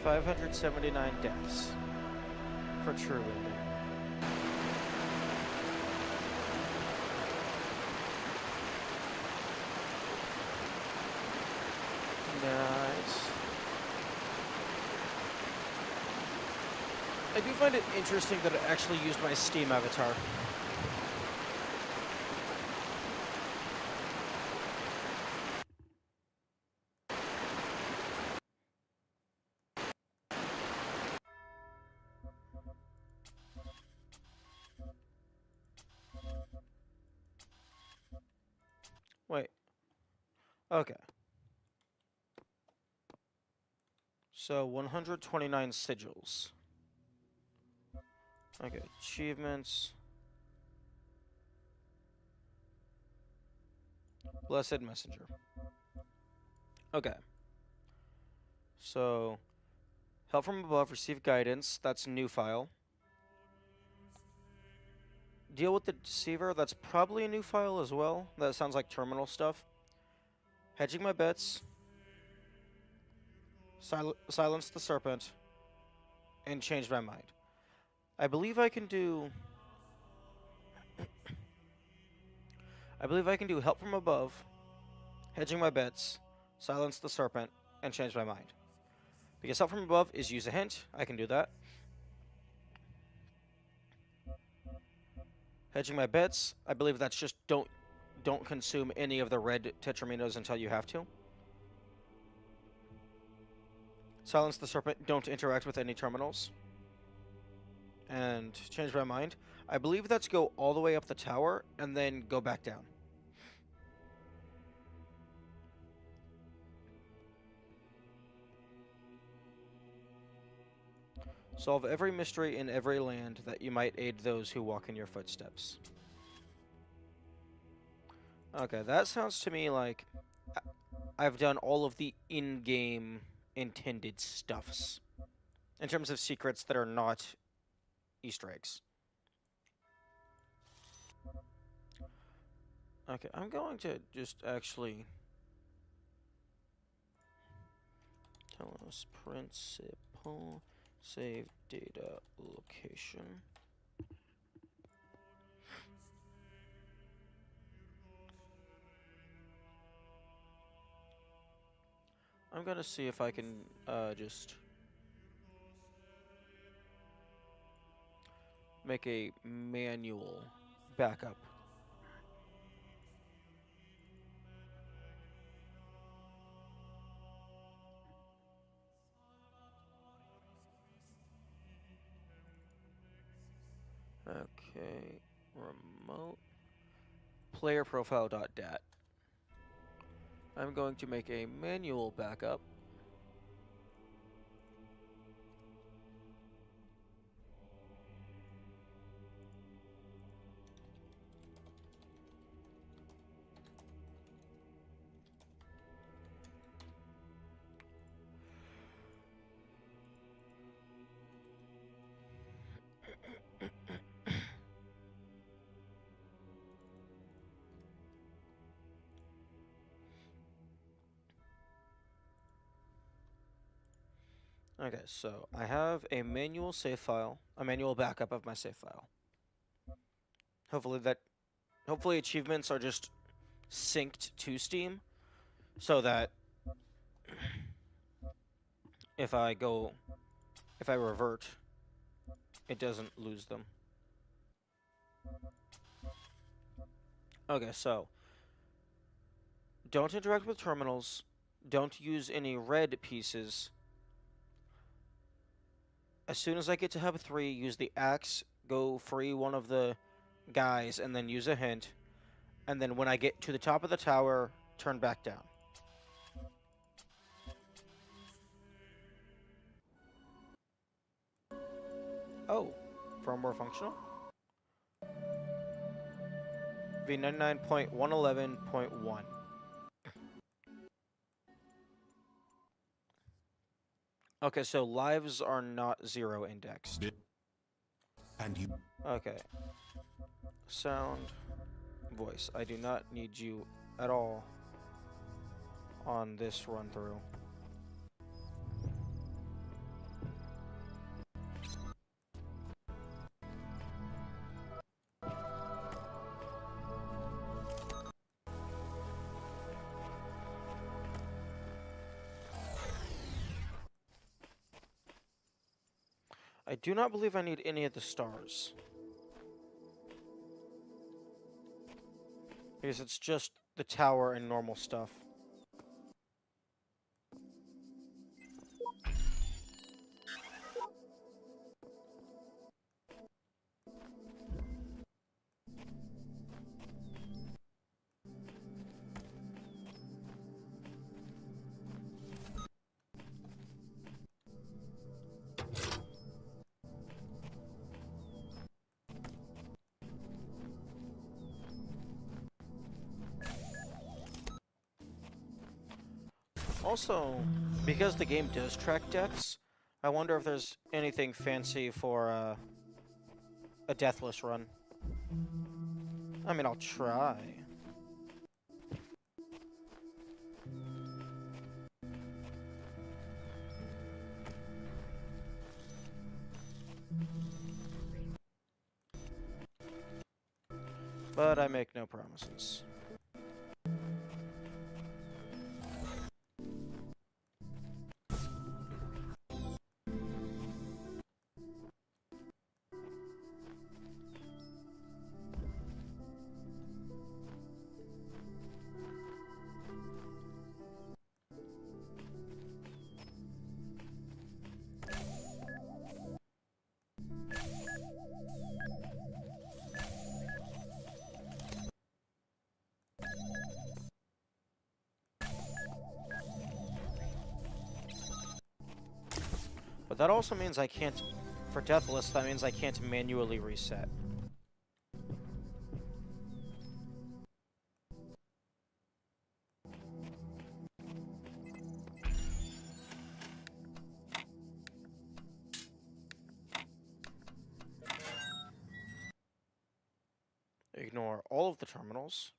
$579 deaths for true ending. Nice. I do find it interesting that it actually used my Steam avatar. Wait. Okay. So 129 sigils. Okay, achievements. Blessed Messenger. Okay. So, help from above, receive guidance. That's a new file. Deal with the deceiver. That's probably a new file as well. That sounds like terminal stuff. Hedging my bets, silence the serpent, and change my mind. I believe I can do. I believe I can do help from above, hedging my bets, silence the serpent, and change my mind. Because help from above is use a hint. I can do that. Hedging my bets. I believe that's just don't consume any of the red tetraminos until you have to. Silence the serpent. Don't interact with any terminals. And change my mind. I believe that's go all the way up the tower and then go back down. Solve every mystery in every land that you might aid those who walk in your footsteps. Okay, that sounds to me like I've done all of the in-game intended stuffs. In terms of secrets that are not Easter eggs. Okay, I'm going to just actually... Talos Principle. Save data location. I'm gonna see if I can just make a manual backup. Okay, remote player profile.dat. I'm going to make a manual backup. Okay, so I have a manual save file, a manual backup of my save file. Hopefully achievements are just synced to Steam, so that if I revert, it doesn't lose them. Okay, so don't interact with terminals, don't use any red pieces. As soon as I get to hub 3, use the axe, go free one of the guys, and then use a hint. And then when I get to the top of the tower, turn back down. Oh, firmware functional? V99.111.1. Okay, so lives are not 0 indexed. And you... Okay. Sound, voice. I do not need you at all on this run through. I do not believe I need any of the stars. Because it's just the tower and normal stuff. Also, because the game does track deaths, I wonder if there's anything fancy for a deathless run. I mean, I'll try. But I make no promises. But that also means I can't, for Deathless, that means I can't manually reset. Ignore all of the terminals.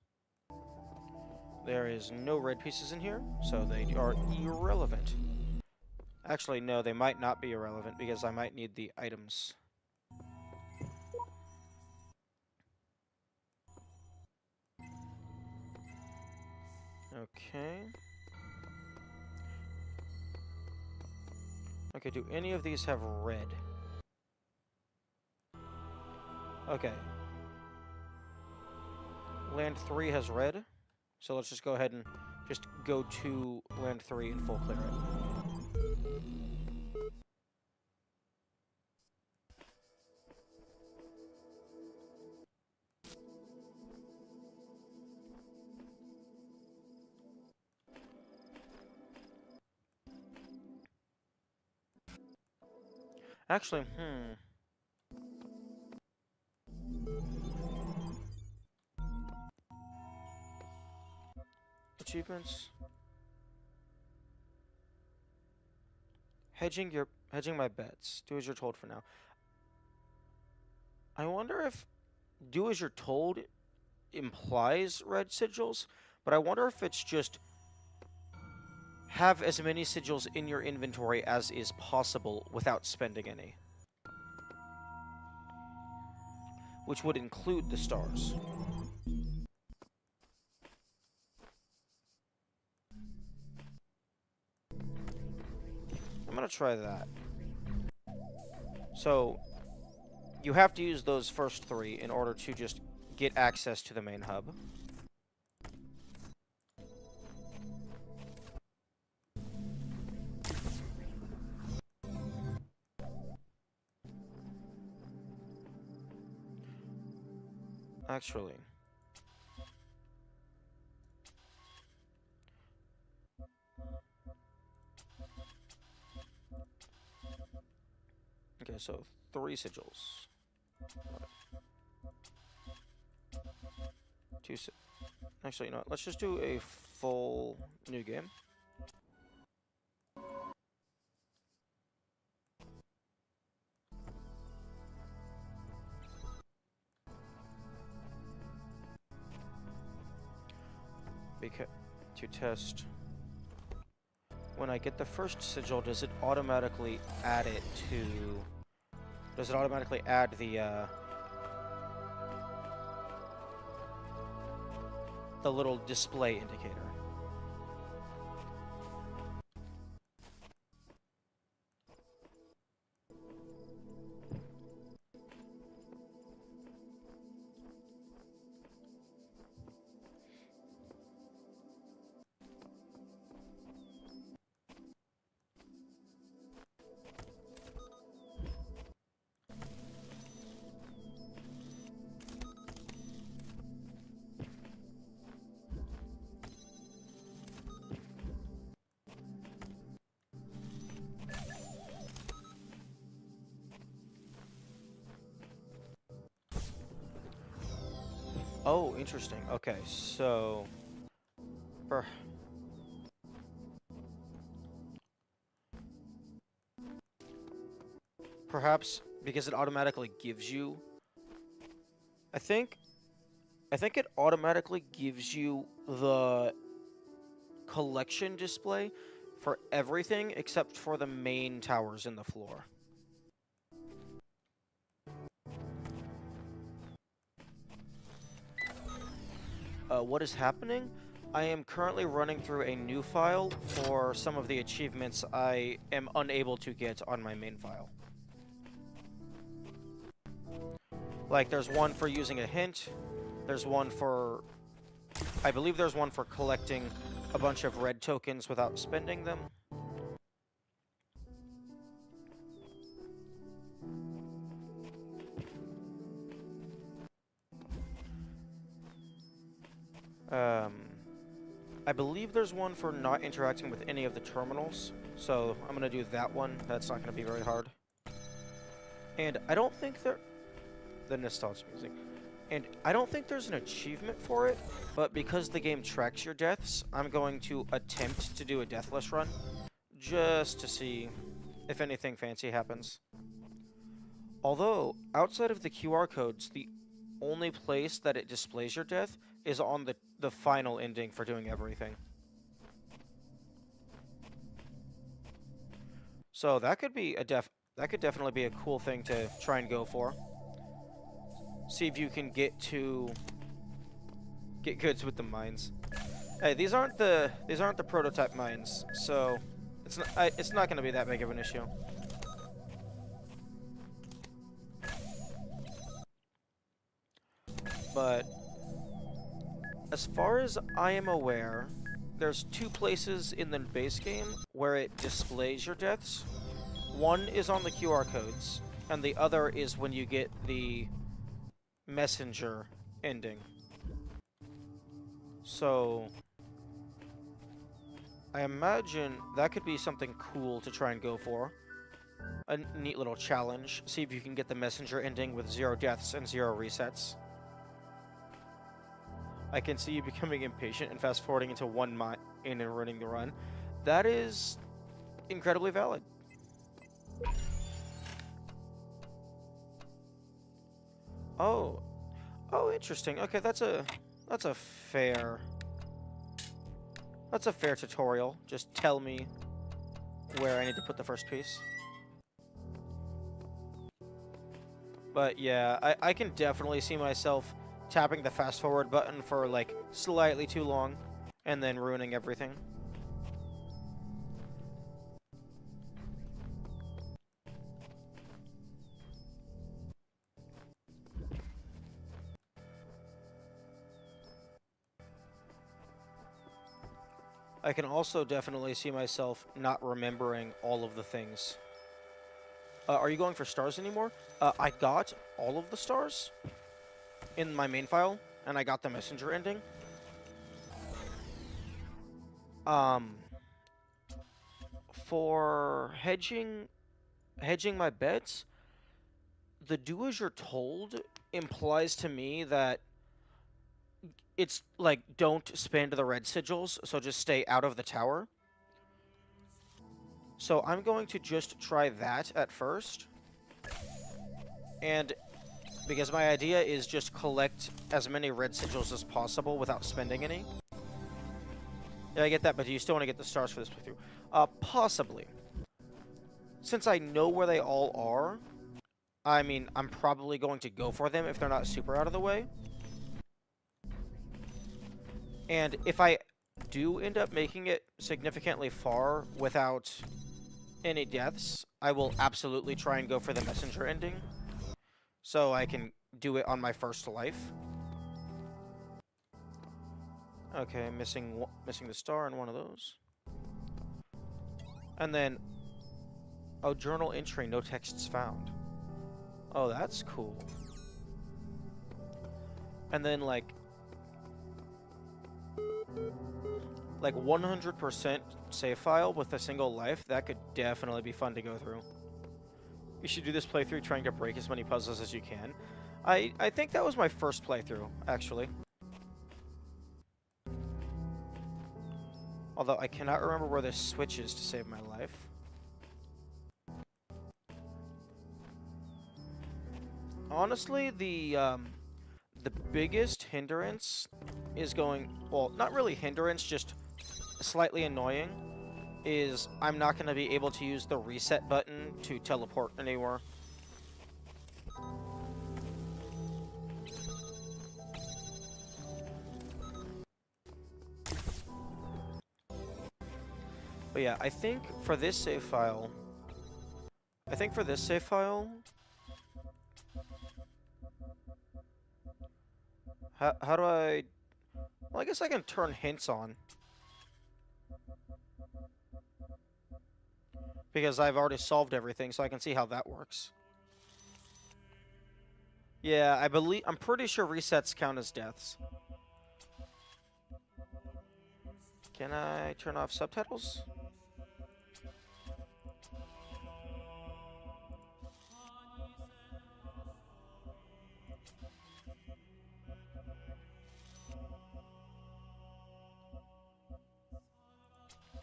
There is no red pieces in here, so they are irrelevant. Actually, no, they might not be irrelevant because I might need the items. Okay. Okay, do any of these have red? Okay. Land 3 has red, so let's just go ahead and just go to Land 3 and full clear it. Actually, achievements. Hedging my bets. Do as you're told for now. I wonder if do as you're told implies red sigils, but I wonder if it's just have as many sigils in your inventory as is possible without spending any. Which would include the stars. I'm gonna try that. So, you have to use those first 3 in order to just get access to the main hub. Actually. Okay, so 3 sigils. 2 Actually, you know what? Let's just do a full new game. To test. When I get the first sigil, does it automatically add it to... Does it automatically add the little display indicator? Oh, interesting. Okay, so... Perhaps because it automatically gives you... I think it automatically gives you the collection display for everything except for the main towers in the floor. what is happening? I am currently running through a new file for some of the achievements I am unable to get on my main file. Like, there's one for using a hint, there's one for... I believe there's one for collecting a bunch of red tokens without spending them. I believe there's one for not interacting with any of the terminals, so I'm going to do that one. That's not going to be very hard. And I don't think the nostalgia music. And I don't think there's an achievement for it, but because the game tracks your deaths, I'm going to attempt to do a deathless run, just to see if anything fancy happens. Although, outside of the QR codes, the only place that it displays your death is on the final ending for doing everything. So that could be that could definitely be a cool thing to try and go for. See if you can get goods with the mines. Hey, these aren't the prototype mines, so it's not going to be that big of an issue. But as far as I am aware, there's two places in the base game where it displays your deaths. One is on the QR codes, and the other is when you get the messenger ending. So I imagine that could be something cool to try and go for. A neat little challenge. See if you can get the messenger ending with 0 deaths and 0 resets. I can see you becoming impatient and fast-forwarding into one mine and running the run. That is incredibly valid. Oh, interesting. Okay, that's a fair tutorial. Just tell me where I need to put the first piece. But yeah, I can definitely see myself tapping the fast forward button for like slightly too long and then ruining everything. I can also definitely see myself not remembering all of the things. Are you going for stars anymore? I got all of the stars in my main file, and I got the messenger ending. For hedging my bets, the do as you're told implies to me that it's like, don't spend the red sigils, so just stay out of the tower. So I'm going to just try that at first. And because my idea is just collect as many red sigils as possible without spending any. Yeah, I get that, but do you still want to get the stars for this playthrough? Possibly. Since I know where they all are, I mean, I'm probably going to go for them if they're not super out of the way. And if I do end up making it significantly far without any deaths, I will absolutely try and go for the messenger ending, so I can do it on my first life. Okay, missing the star in one of those. And then, oh, journal entry, no texts found. Oh, that's cool. And then, like 100% save file with a single life, that could definitely be fun to go through. You should do this playthrough trying to break as many puzzles as you can. I think that was my first playthrough, actually. Although I cannot remember where the switch is to save my life. Honestly, the biggest hindrance is going... Well, not really hindrance, just slightly annoying, is I'm not going to be able to use the reset button to teleport anywhere. But yeah, I think for this save file, how do I? Well, I guess I can turn hints on because I've already solved everything, so I can see how that works. Yeah, I'm pretty sure resets count as deaths. Can I turn off subtitles?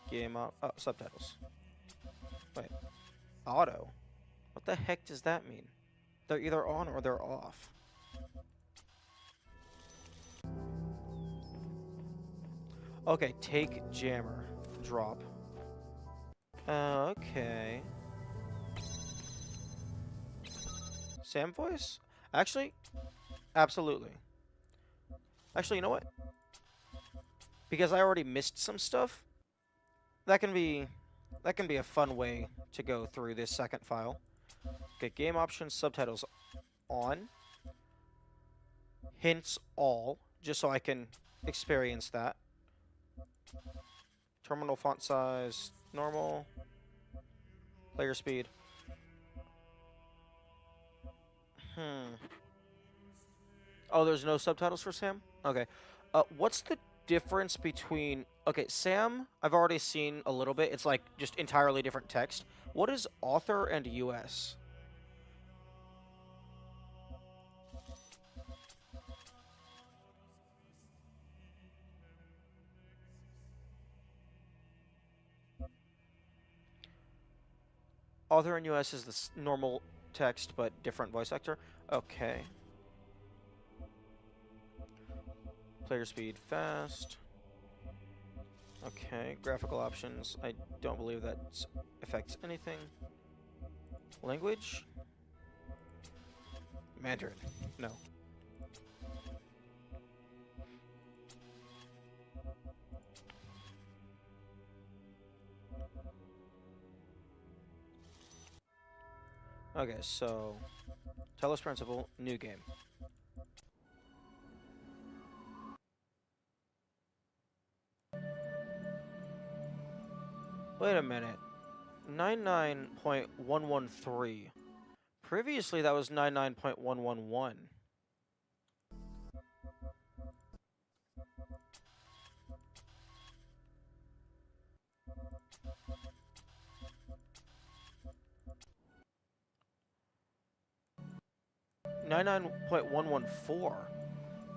Game up. Oh, subtitles. Wait. Auto? What the heck does that mean? They're either on or they're off. Okay, take jammer. Drop. Okay. Sam voice? Actually, absolutely. Actually, you know what? Because I already missed some stuff, that can be a fun way to go through this second file. Okay, game options, subtitles on. Hints all, just so I can experience that. Terminal font size, normal. Player speed. Oh, there's no subtitles for Sam? Okay. What's the difference between... Okay, Sam, I've already seen a little bit. It's like just entirely different text. What is author and US? Author and US is the normal text, but different voice actor. Okay. Player speed, fast. Okay, graphical options. I don't believe that affects anything. Language? Mandarin. No. Okay, so Talos Principle, new game. Wait a minute. 99.113. Previously, that was 99.111. .114.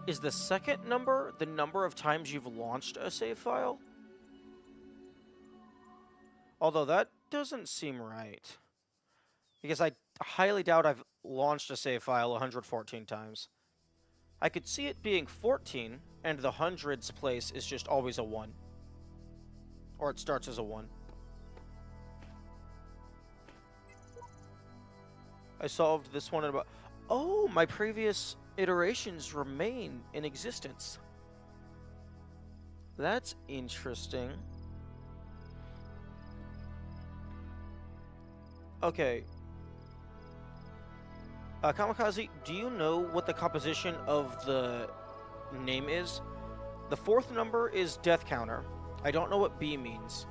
Is the second number the number of times you've launched a save file? Although that doesn't seem right. Because I highly doubt I've launched a save file 114 times. I could see it being 14, and the hundreds place is just always a 1. Or it starts as a 1. I solved this one in about... Oh, my previous iterations remain in existence. That's interesting. Okay. Kamikaze, do you know what the composition of the name is? The fourth number is death counter. I don't know what B means.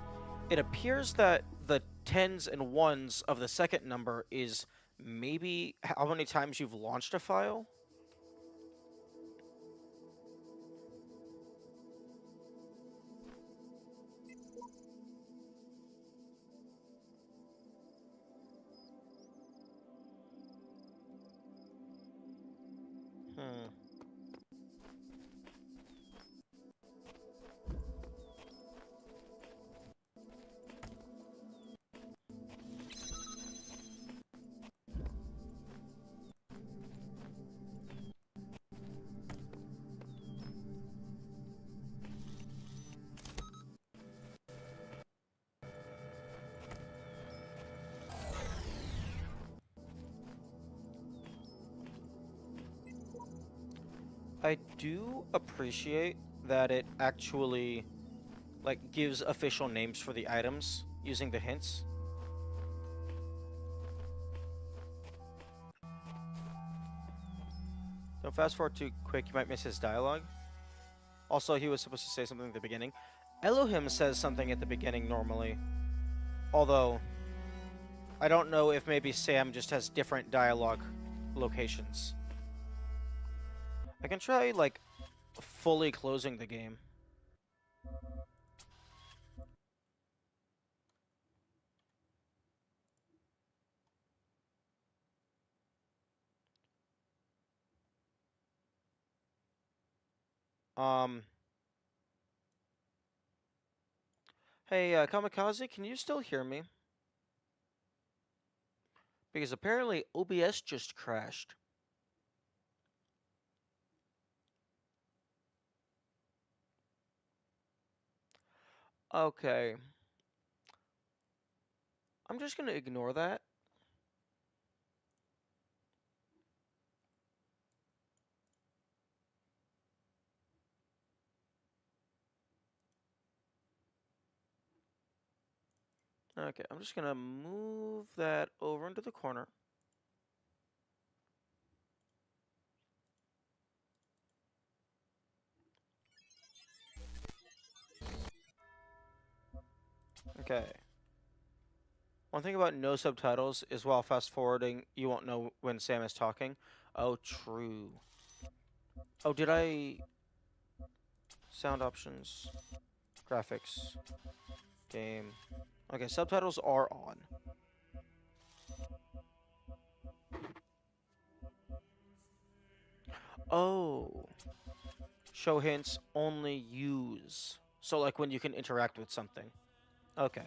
It appears that the tens and ones of the second number is maybe how many times you've launched a file? Hmm. I do appreciate that it actually like gives official names for the items using the hints. Don't fast forward too quick, you might miss his dialogue. Also, he was supposed to say something at the beginning. Elohim says something at the beginning normally. Although, I don't know if maybe Sam just has different dialogue locations. I can try, like, fully closing the game. Um... Hey, Kamikaze, can you still hear me? Because apparently OBS just crashed. Okay. I'm just gonna ignore that. Okay, I'm just gonna move that over into the corner. Okay. One thing about no subtitles is while fast forwarding, you won't know when Sam is talking. Oh, true. Oh, did I... Sound options. Graphics. Game. Okay, subtitles are on. Oh. Show hints, only use. So, like, when you can interact with something. Okay.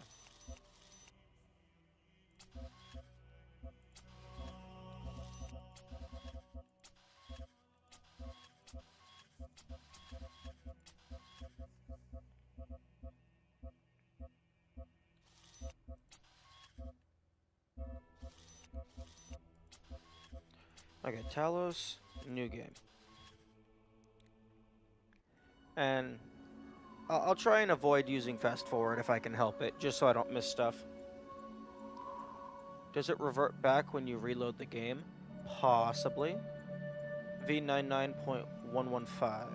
Okay, Talos, new game. And I'll try and avoid using fast forward if I can help it, just so I don't miss stuff. Does it revert back when you reload the game? Possibly. V99.115.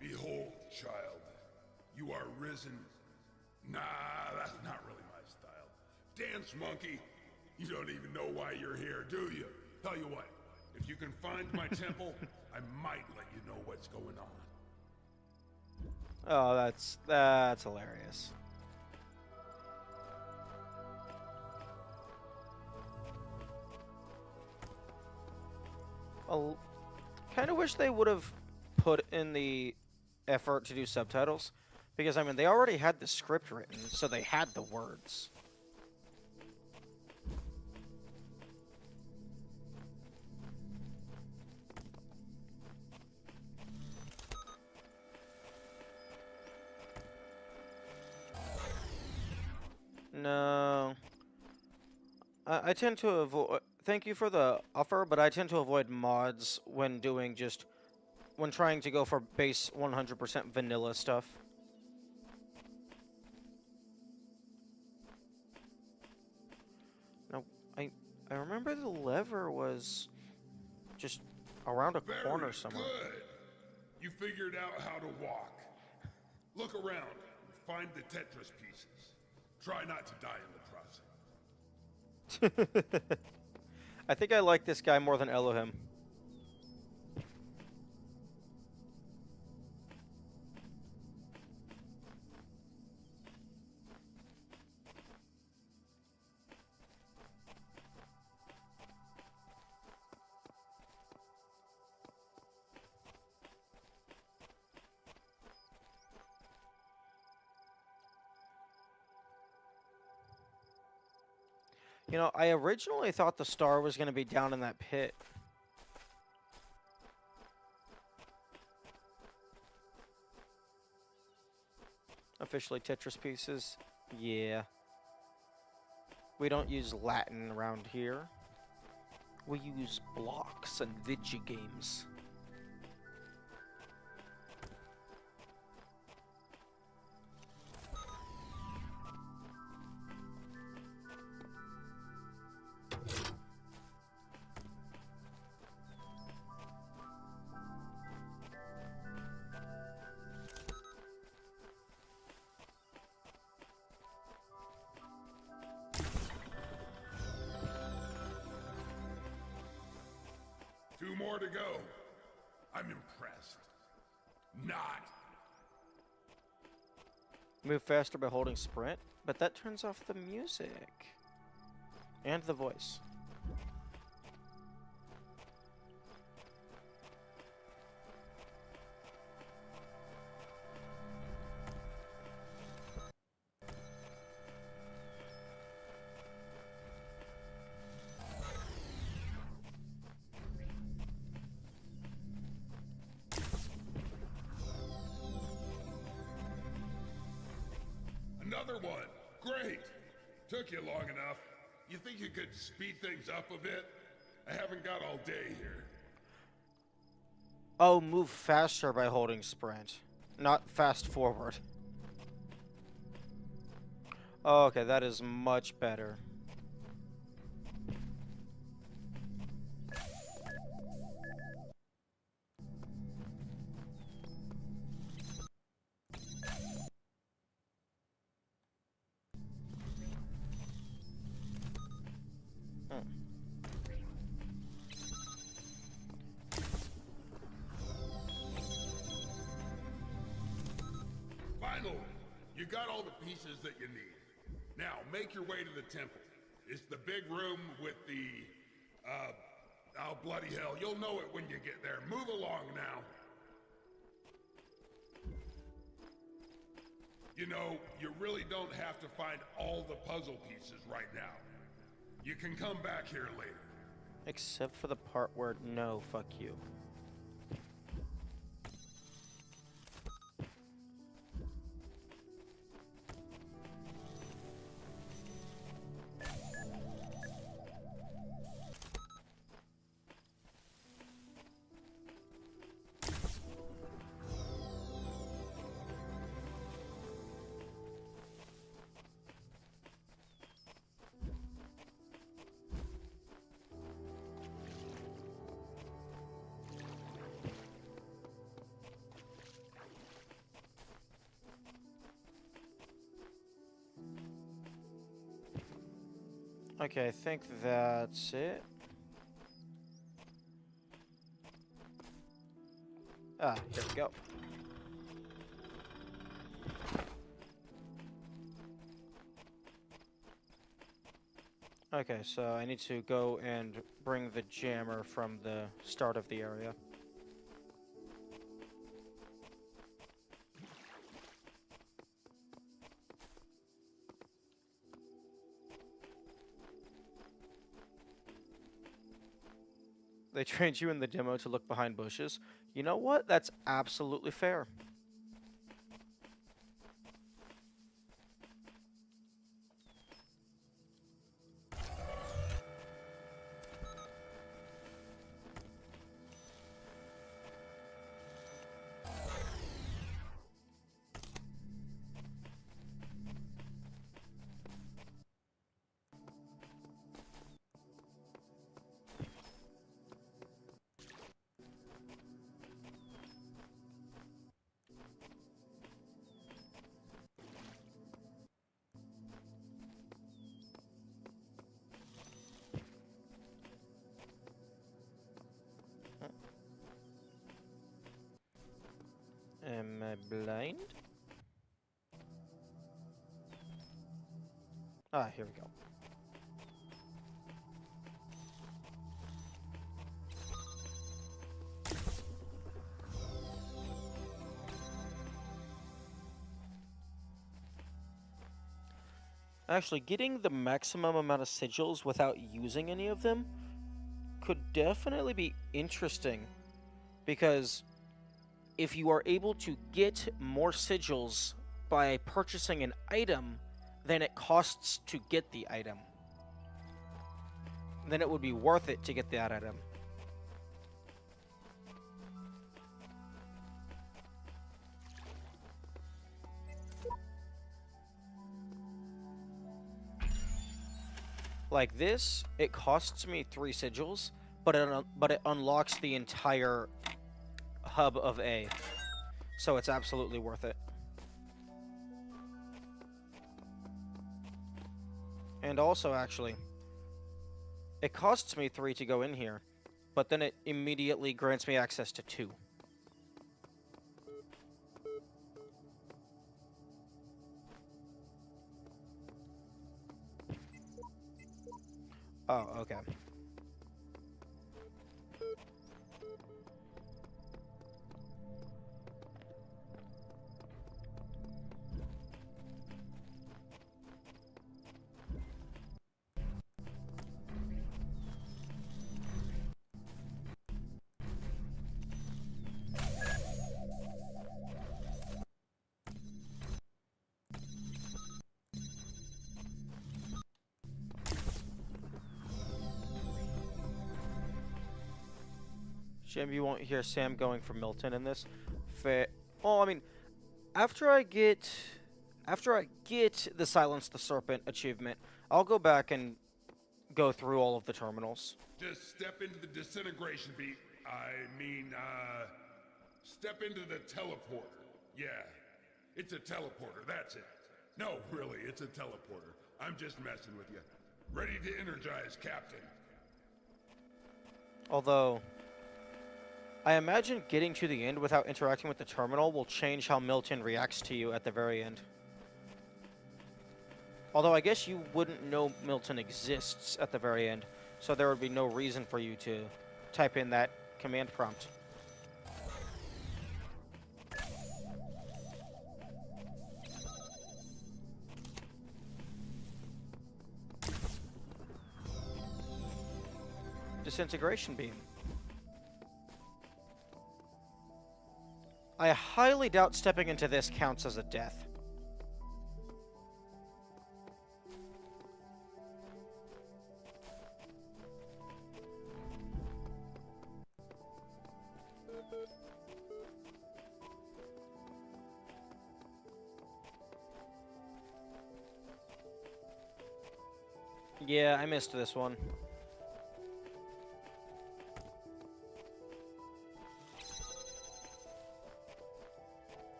Behold, child, you are risen. Nah, that's not really my style. Dance monkey, you don't even know why you're here, do you? Tell you what, if you can find my temple, I might let you know what's going on. Oh, that's hilarious. I kind of wish they would have put in the effort to do subtitles, because I mean they already had the script written, so they had the words. No. I tend to avoid. Thank you for the offer, but I tend to avoid mods when doing just when trying to go for base 100% vanilla stuff. Now, I remember the lever was just around a corner somewhere. Very good. You figured out how to walk. Look around and find the Tetris pieces. Try not to die in the process. I think I like this guy more than Elohim. You know, I originally thought the star was going to be down in that pit. Officially Tetris pieces. Yeah. We don't use Latin around here. We use blocks and video games. Two more to go. I'm impressed. Not. Move faster by holding sprint, but that turns off the music. And the voice. Another one. Great. Took you long enough. You think you could speed things up a bit? I haven't got all day here. Oh, move faster by holding sprint. Not fast forward. Oh, okay, that is much better. Finally, you got all the pieces that you need. Now, make your way to the temple. It's the big room with the, oh bloody hell, you'll know it when you get there. Move along now. You know, you really don't have to find all the puzzle pieces right now. You can come back here later. Except for the part where no, fuck you. Okay, I think that's it. Ah, here we go. Okay, so I need to go and bring the jammer from the start of the area. They trained you in the demo to look behind bushes. You know what? That's absolutely fair. Am I blind? Ah, here we go. Actually, getting the maximum amount of sigils without using any of them could definitely be interesting, because if you are able to get more sigils by purchasing an item than it costs to get the item. Then it would be worth it to get that item. Like this, it costs me 3 sigils, but it unlocks the entire hub of A. So it's absolutely worth it. And also, actually, it costs me 3 to go in here, but then it immediately grants me access to 2. Oh, okay. Jim, you won't hear Sam going for Milton in this. Well, I mean, after I get the Silence the Serpent achievement, I'll go back and go through all of the terminals. Just step into the disintegration beat. Step into the teleporter. Yeah, it's a teleporter, that's it. No, really, it's a teleporter. I'm just messing with you. Ready to energize, Captain. Although, I imagine getting to the end without interacting with the terminal will change how Milton reacts to you at the very end. Although I guess you wouldn't know Milton exists at the very end, so there would be no reason for you to type in that command prompt. Disintegration beam. I highly doubt stepping into this counts as a death. Yeah, I missed this one.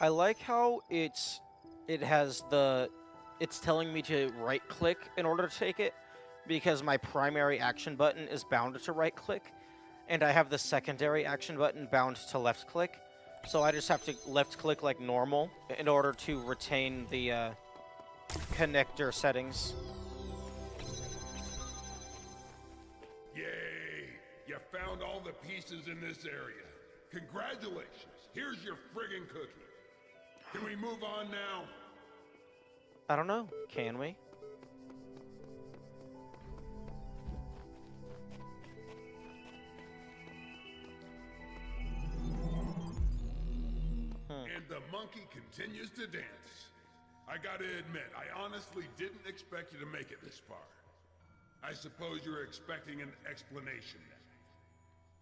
I like how it's telling me to right click in order to take it, because my primary action button is bound to right click, and I have the secondary action button bound to left click. So I just have to left click like normal in order to retain the connector settings. Yay! You found all the pieces in this area. Congratulations! Here's your friggin' cookie. Can we move on now? I don't know. Can we? And the monkey continues to dance. I gotta admit, I honestly didn't expect you to make it this far. I suppose you were expecting an explanation.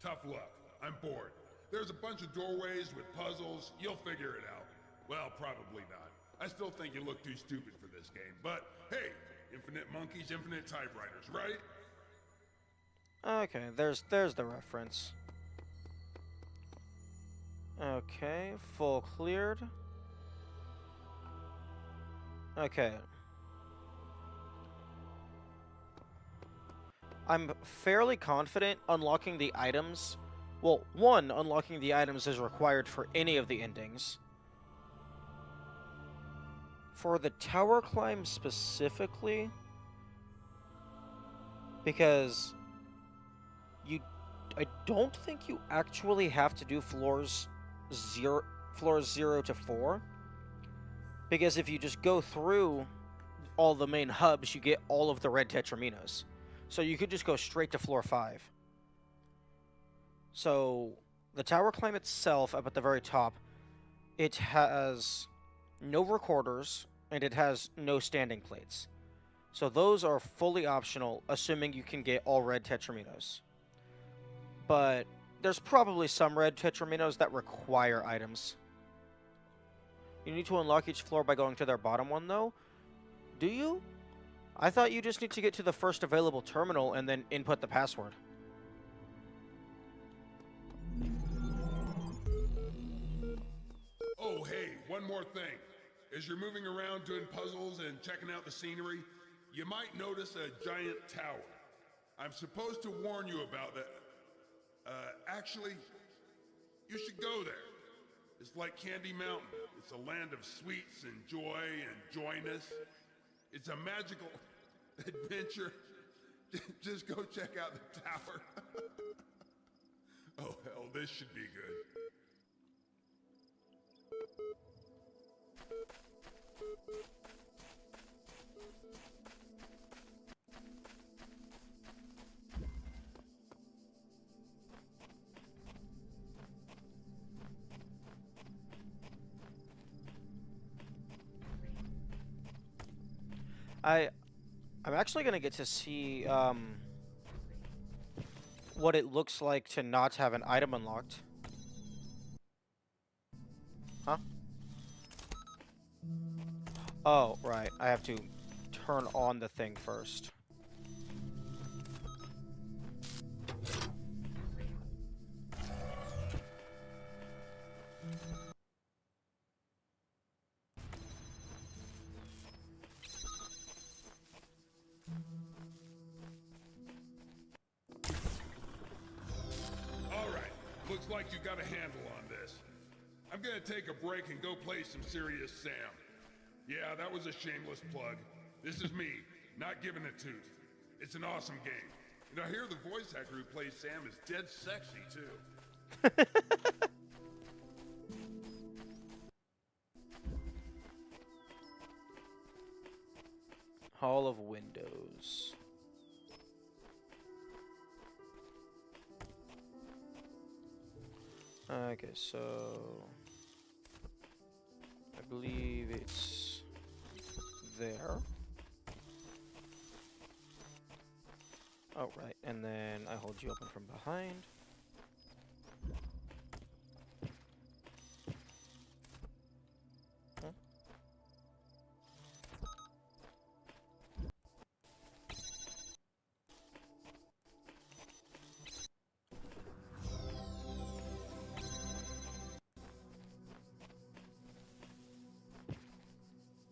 Tough luck. I'm bored. There's a bunch of doorways with puzzles. You'll figure it out. Well, probably not. I still think you look too stupid for this game, but hey, infinite monkeys, infinite typewriters, right? Okay, there's the reference. Okay, full cleared. Okay. I'm fairly confident unlocking the items. Well, one, unlocking the items is required for any of the endings. For the tower climb specifically, because I don't think you actually have to do floors 0 to 4, because if you just go through all the main hubs, you get all of the red tetraminos. So you could just go straight to floor 5. So the tower climb itself, up at the very top, it has no recorders and it has no standing plates. So those are fully optional, assuming you can get all red tetraminos. But there's probably some red tetraminos that require items. You need to unlock each floor by going to their bottom one, though? Do you? I thought you just need to get to the first available terminal and then input the password. Oh, hey, one more thing. As you're moving around doing puzzles and checking out the scenery, you might notice a giant tower. I'm supposed to warn you about that. Actually, you should go there. It's like Candy Mountain. It's a land of sweets and joy and joyness. It's a magical adventure. Just go check out the tower. Oh, hell, this should be good. I'm actually gonna get to see what it looks like to not have an item unlocked. Huh? Oh, right. I have to turn on the thing first. Alright, looks like you got a handle on this. I'm gonna take a break and go play some Serious Sam. Yeah, that was a shameless plug. This is me, not giving a toot. It's an awesome game. And I hear the voice actor who plays Sam is dead sexy, too. Hall of Windows. Okay, so I believe it's there. Oh, right, and then I hold you open from behind. Huh?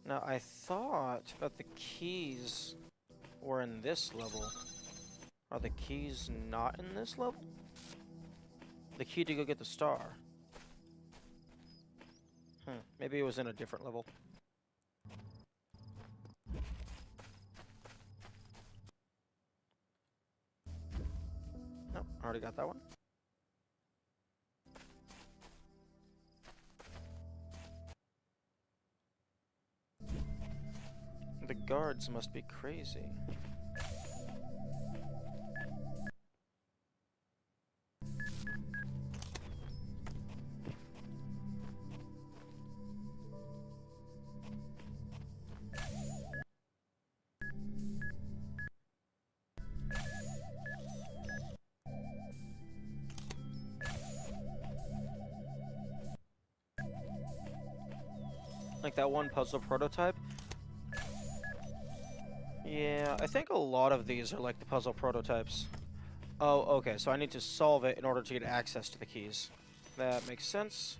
Now, I thought that the keys were in this level. Are the keys not in this level? The key to go get the star. Maybe it was in a different level. Nope, already got that one. The guards must be crazy. Like that one puzzle prototype. Yeah, I think a lot of these are like the puzzle prototypes. Oh, okay, so I need to solve it in order to get access to the keys. That makes sense.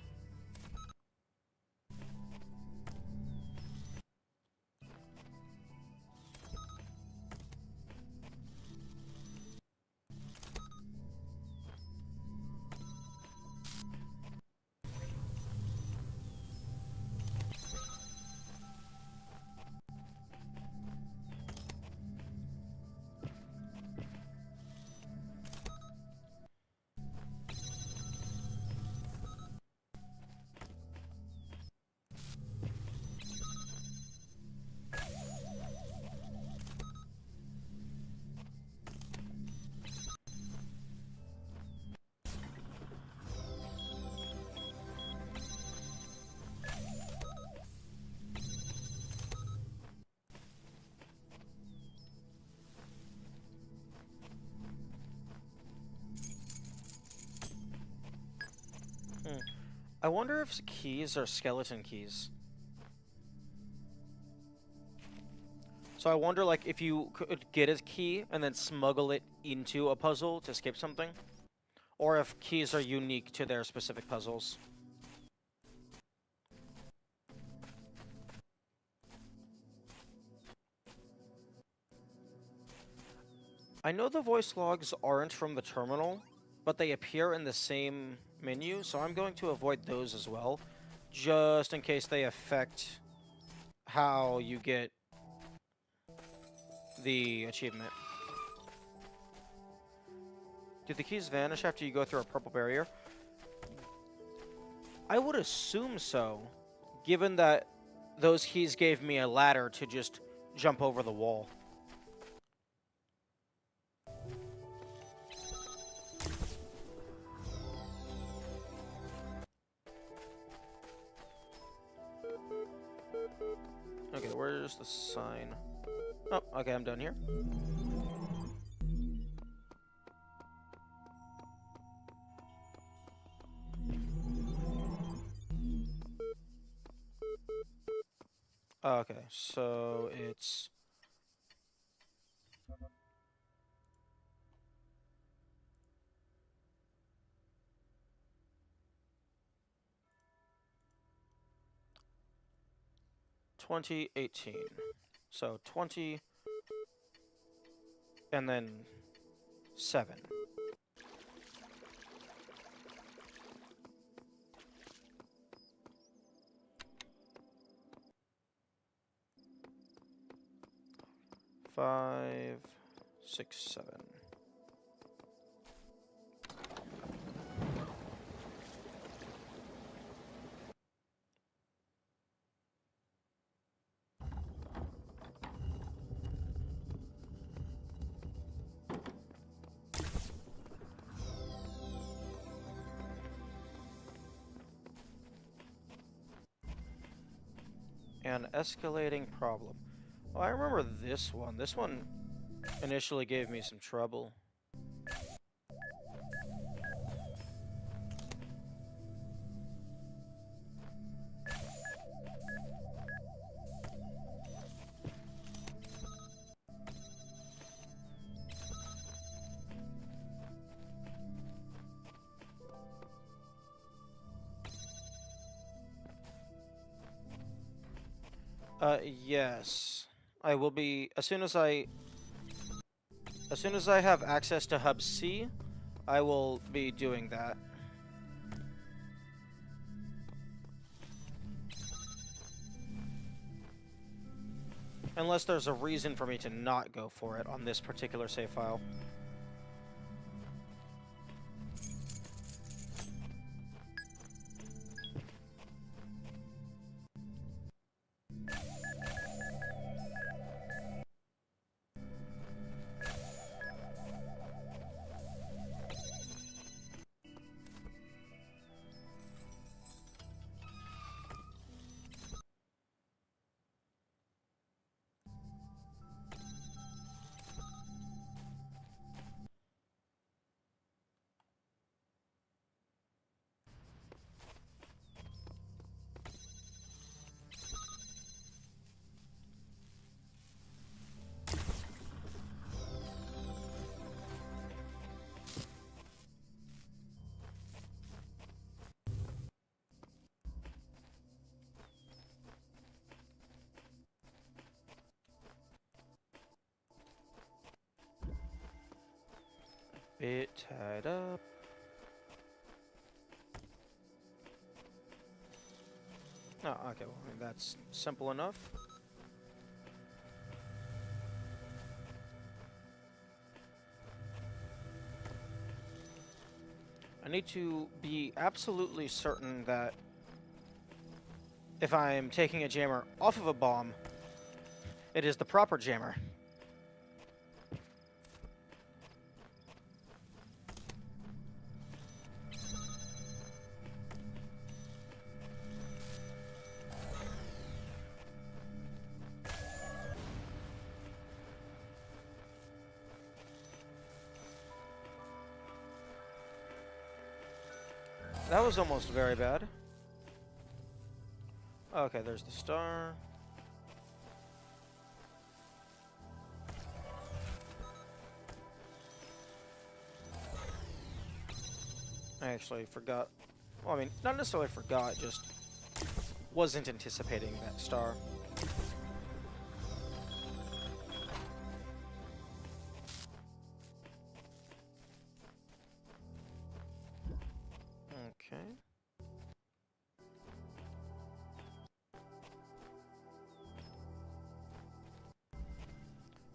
I wonder if keys are skeleton keys. So I wonder, like, if you could get a key and then smuggle it into a puzzle to skip something, or if keys are unique to their specific puzzles. I know the voice logs aren't from the terminal, but they appear in the same menu, so I'm going to avoid those as well, just in case they affect how you get the achievement. Do the keys vanish after you go through a purple barrier? I would assume so, given that those keys gave me a ladder to just jump over the wall. Okay, where's the sign? Oh, okay, I'm done here. Okay, so it's... $20.18. So 20 and then 7. Five, 6, 7. An escalating problem. Oh, I remember this one. This one initially gave me some trouble. Yes. I will be as soon as I have access to Hub C, I will be doing that. Unless there's a reason for me to not go for it on this particular save file. Bit tied up. Oh, okay, well, I mean, that's simple enough. I need to be absolutely certain that if I'm taking a jammer off of a bomb, it is the proper jammer. That was almost very bad. Okay, there's the star. I actually forgot. Well, I mean, not necessarily forgot, just wasn't anticipating that star. Okay.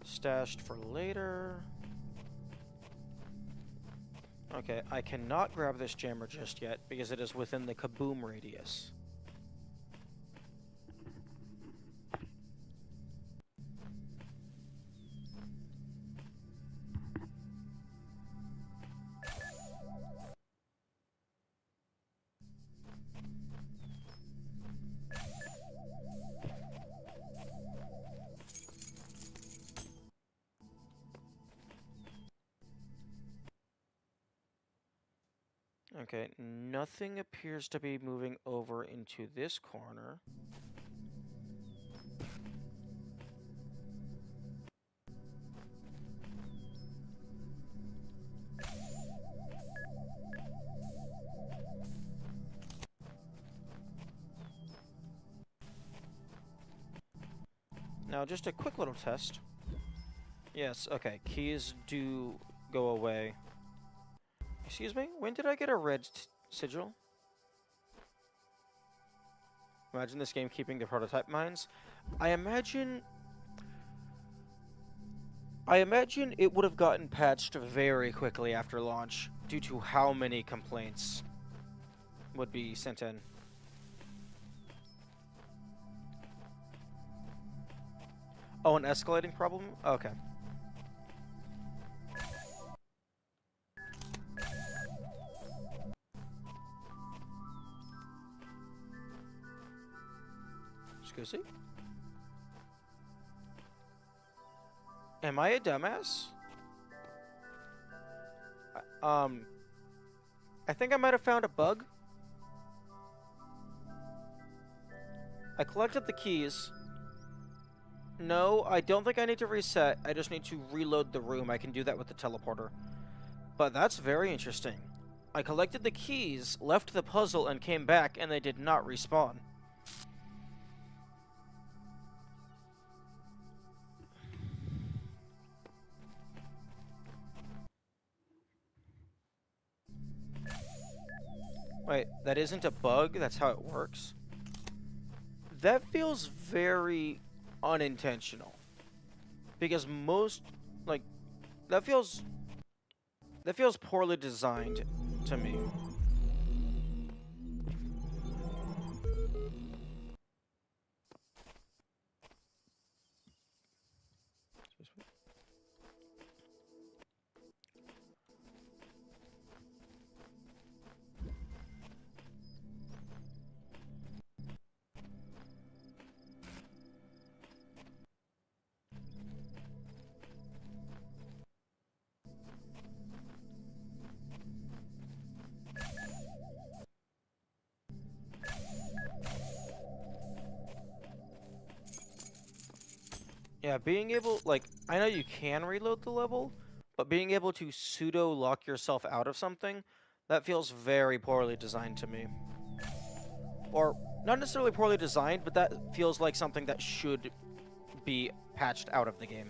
Stashed for later. Okay, I cannot grab this jammer just yet because it is within the kaboom radius. Okay, nothing appears to be moving over into this corner. Now, just a quick little test. Yes, okay, keys do go away. Excuse me? When did I get a red sigil? Imagine this game keeping the prototype mines. I imagine it would have gotten patched very quickly after launch due to how many complaints would be sent in. Oh, an escalating problem? Okay. Excuse me? Am I a dumbass? I think I might have found a bug. I collected the keys. No, I don't think I need to reset. I just need to reload the room. I can do that with the teleporter. But that's very interesting. I collected the keys, left the puzzle, and came back, and they did not respawn. Wait, that isn't a bug? That's how it works? That feels very unintentional. Because most, like, that feels poorly designed to me. Yeah, being able, like, I know you can reload the level, but being able to pseudo-lock yourself out of something, that feels very poorly designed to me. Or, not necessarily poorly designed, but that feels like something that should be patched out of the game.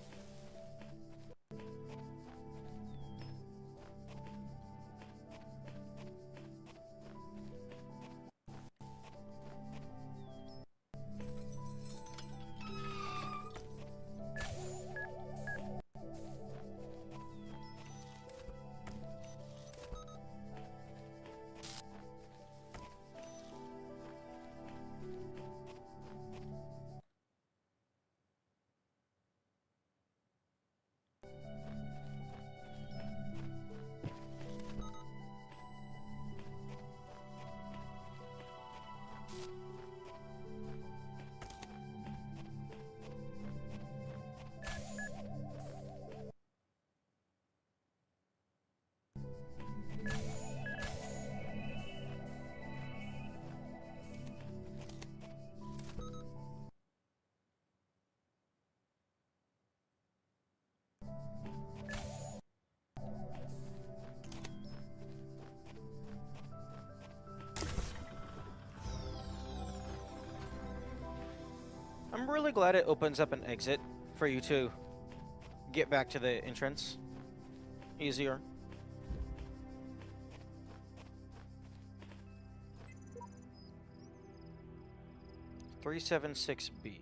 really glad it opens up an exit for you to get back to the entrance easier. (376B).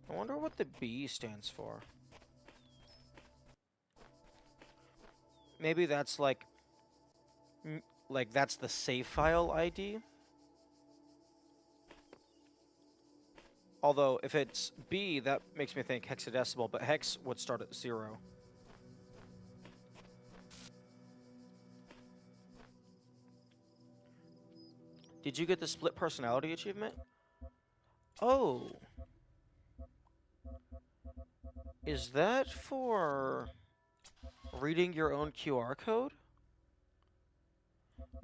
I wonder what the B stands for. Maybe that's like that's the save file ID. Although if it's B, that makes me think hexadecimal, but hex would start at 0. Did you get the split personality achievement? Oh. Is that for reading your own QR code?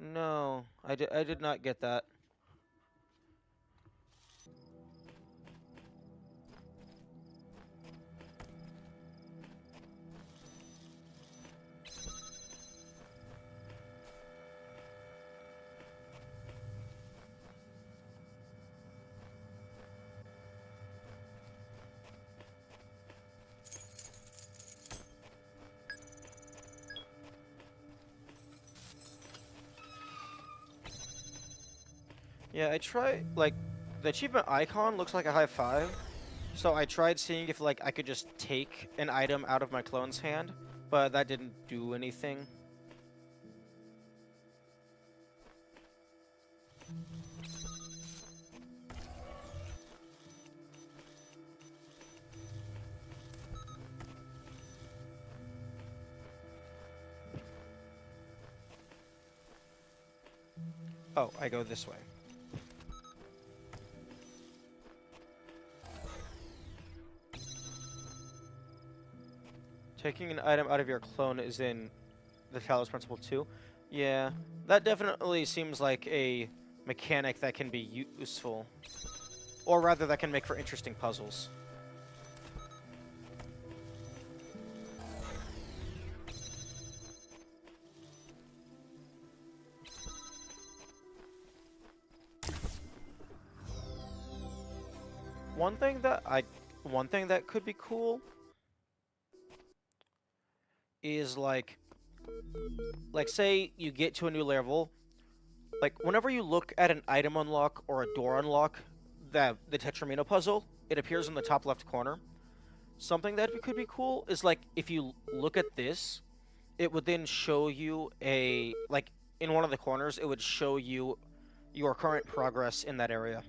No, I did not get that. Yeah, I tried, like, the achievement icon looks like a high five, so I tried seeing if, like, I could just take an item out of my clone's hand, but that didn't do anything. Oh, I go this way. Taking an item out of your clone is in the Talos Principle too. Yeah, that definitely seems like a mechanic that can be useful. Or rather, that can make for interesting puzzles. One thing that could be cool is like say you get to a new level, like whenever you look at an item unlock or a door unlock, the Tetramino puzzle, it appears in the top left corner. Something that could be cool is like if you look at this, it would then show you like in one of the corners, it would show you your current progress in that area.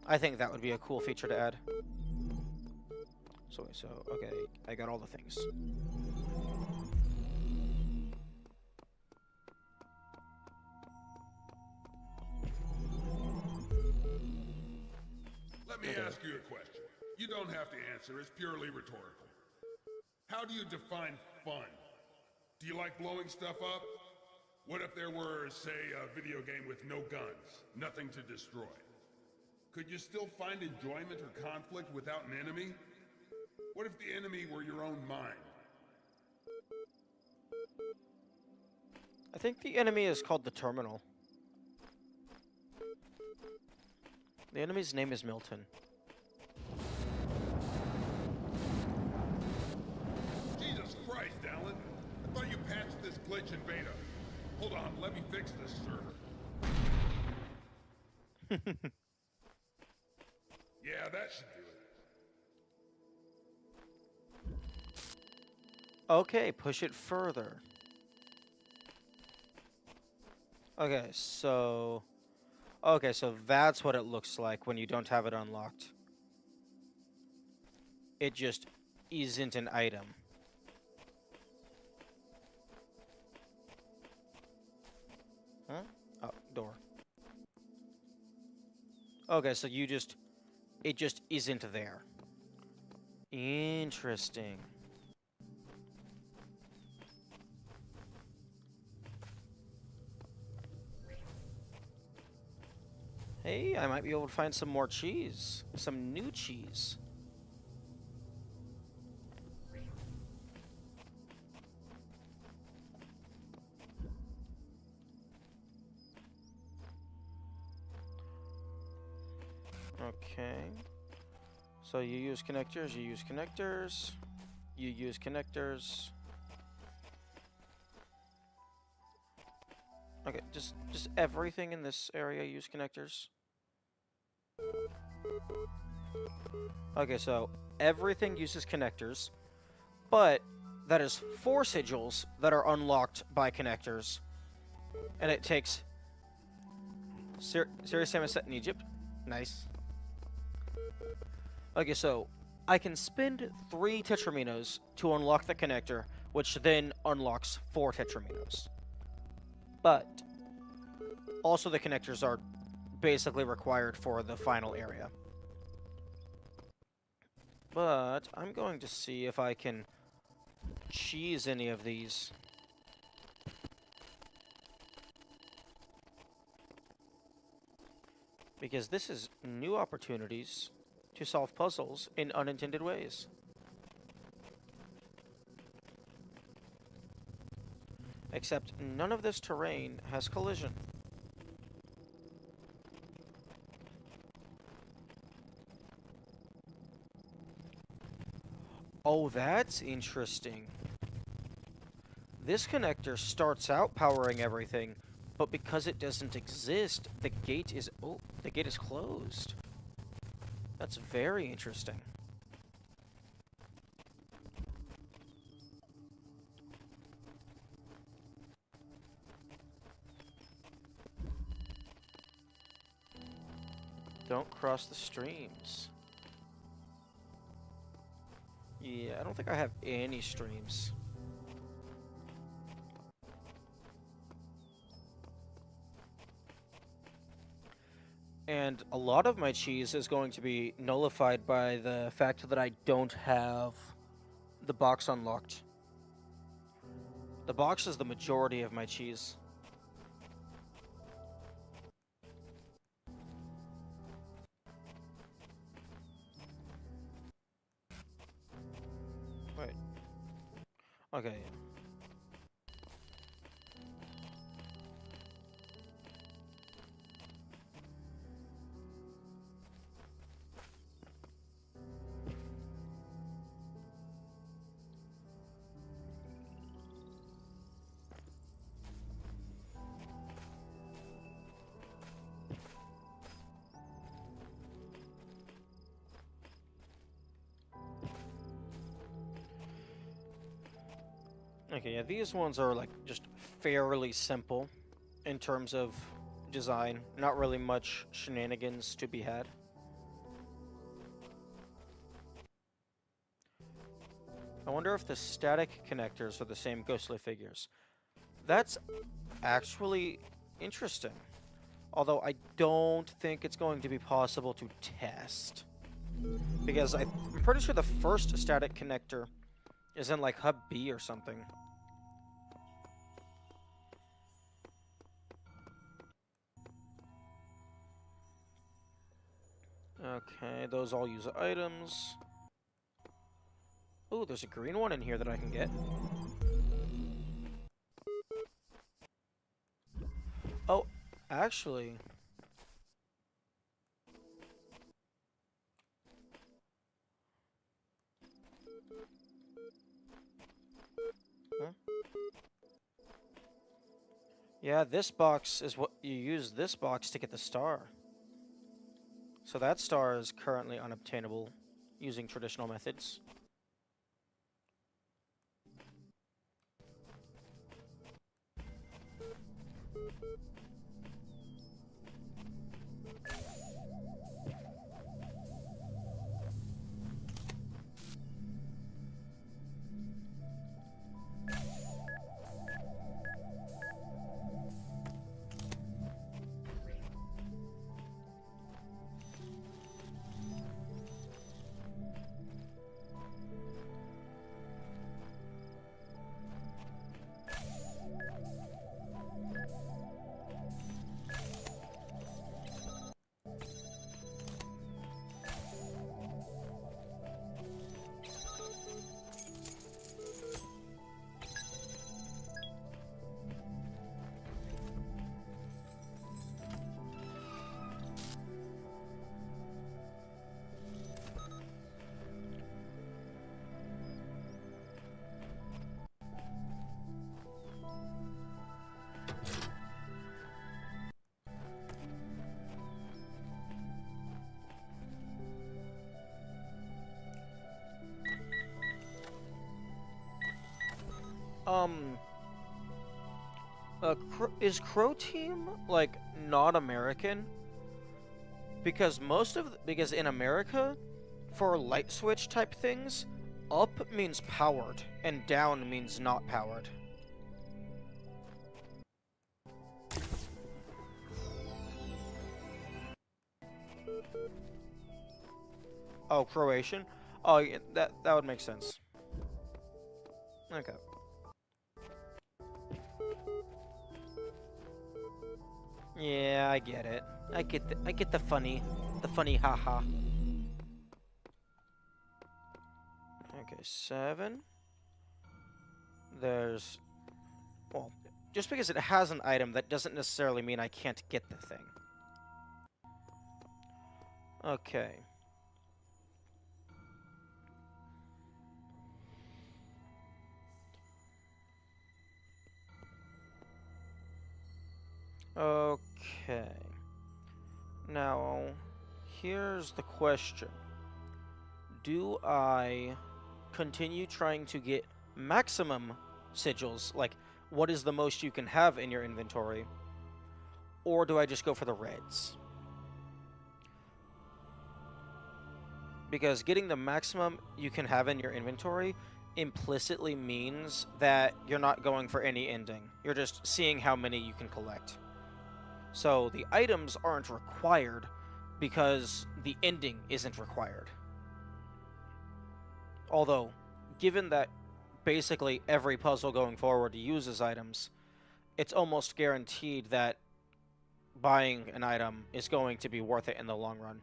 I think that would be a cool feature to add. So okay, I got all the things. Let me ask you a question. You don't have to answer, it's purely rhetorical. How do you define fun? Do you like blowing stuff up? What if there were, say, a video game with no guns, nothing to destroy? Could you still find enjoyment or conflict without an enemy? What if the enemy were your own mind? I think the enemy is called the Terminal. The enemy's name is Milton. Jesus Christ, Alan! I thought you patched this glitch in beta. Hold on, let me fix this server. Yeah, that should do it. Okay, push it further. Okay, so that's what it looks like when you don't have it unlocked. It just isn't an item. Huh? Oh, door. Okay, so it just isn't there. Interesting. Hey, I might be able to find some more cheese. Some new cheese. Okay. So you use connectors, you use connectors, you use connectors. Okay, just everything in this area use connectors. Okay, so everything uses connectors, but that is 4 sigils that are unlocked by connectors. And it takes Serious Sam is set in Egypt. Nice. Okay, so I can spend 3 Tetraminos to unlock the connector, which then unlocks 4 Tetraminos. But also the connectors are basically required for the final area. But I'm going to see if I can cheese any of these. Because this is new opportunities to solve puzzles in unintended ways. Except none of this terrain has collision. Oh, that's interesting. This connector starts out powering everything, but because it doesn't exist, the gate is closed. That's very interesting. Don't cross the streams. Yeah, I don't think I have any streams. And a lot of my cheese is going to be nullified by the fact that I don't have the box unlocked. The box is the majority of my cheese. Wait. Okay. Okay, yeah, these ones are like just fairly simple in terms of design. Not really much shenanigans to be had. I wonder if the static connectors are the same ghostly figures. That's actually interesting. Although I don't think it's going to be possible to test. Because I'm pretty sure the first static connector is in like hub B or something. Okay, those all use items. Ooh, there's a green one in here that I can get. Oh, actually... Huh? Yeah, this box is what you use this box to get the star. So that star is currently unobtainable using traditional methods. Um, is Crow Team like not American? Because because in America, for light switch type things, up means powered and down means not powered. Oh, Croatian? Oh, yeah, that would make sense. Okay. Yeah, I get it. I get the funny haha. Okay, 7. There's, well, just because it has an item, that doesn't necessarily mean I can't get the thing. Okay. Okay. Now, here's the question. Do I continue trying to get maximum sigils, like what is the most you can have in your inventory, or do I just go for the reds? Because getting the maximum you can have in your inventory implicitly means that you're not going for any ending. You're just seeing how many you can collect. So the items aren't required because the ending isn't required. Although, given that basically every puzzle going forward uses items, it's almost guaranteed that buying an item is going to be worth it in the long run.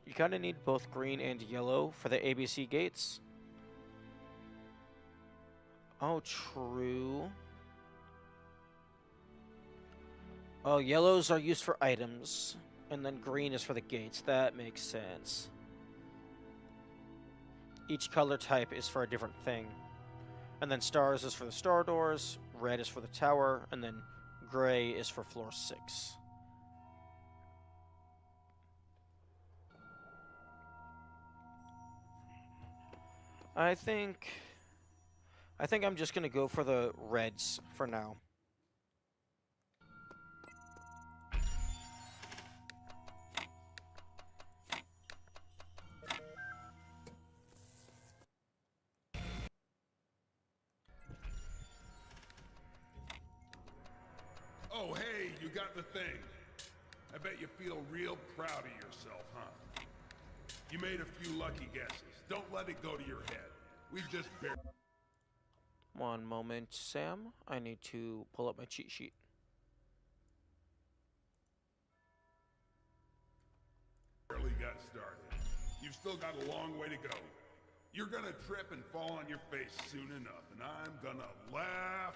You kind of need both green and yellow for the ABC gates. Oh, true. Oh, yellows are used for items, and then green is for the gates. That makes sense. Each color type is for a different thing. And then stars is for the star doors, red is for the tower, and then gray is for floor 6. I think I'm just gonna go for the reds for now. Oh, hey, you got the thing. I bet you feel real proud of yourself, huh? You made a few lucky guesses. Don't let it go to your head. We just One moment, Sam. I need to pull up my cheat sheet. barely got started. You've still got a long way to go. You're gonna trip and fall on your face soon enough, and I'm gonna laugh.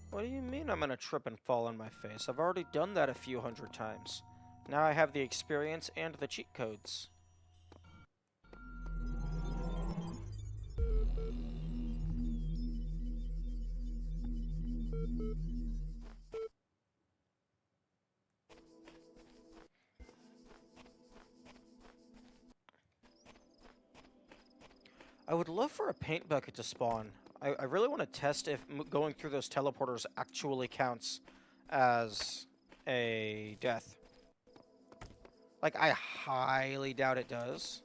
What do you mean I'm gonna trip and fall on my face? I've already done that a few hundred times. Now I have the experience and the cheat codes. I would love for a paint bucket to spawn. I really want to test if going through those teleporters actually counts as a death. Like, I highly doubt it does.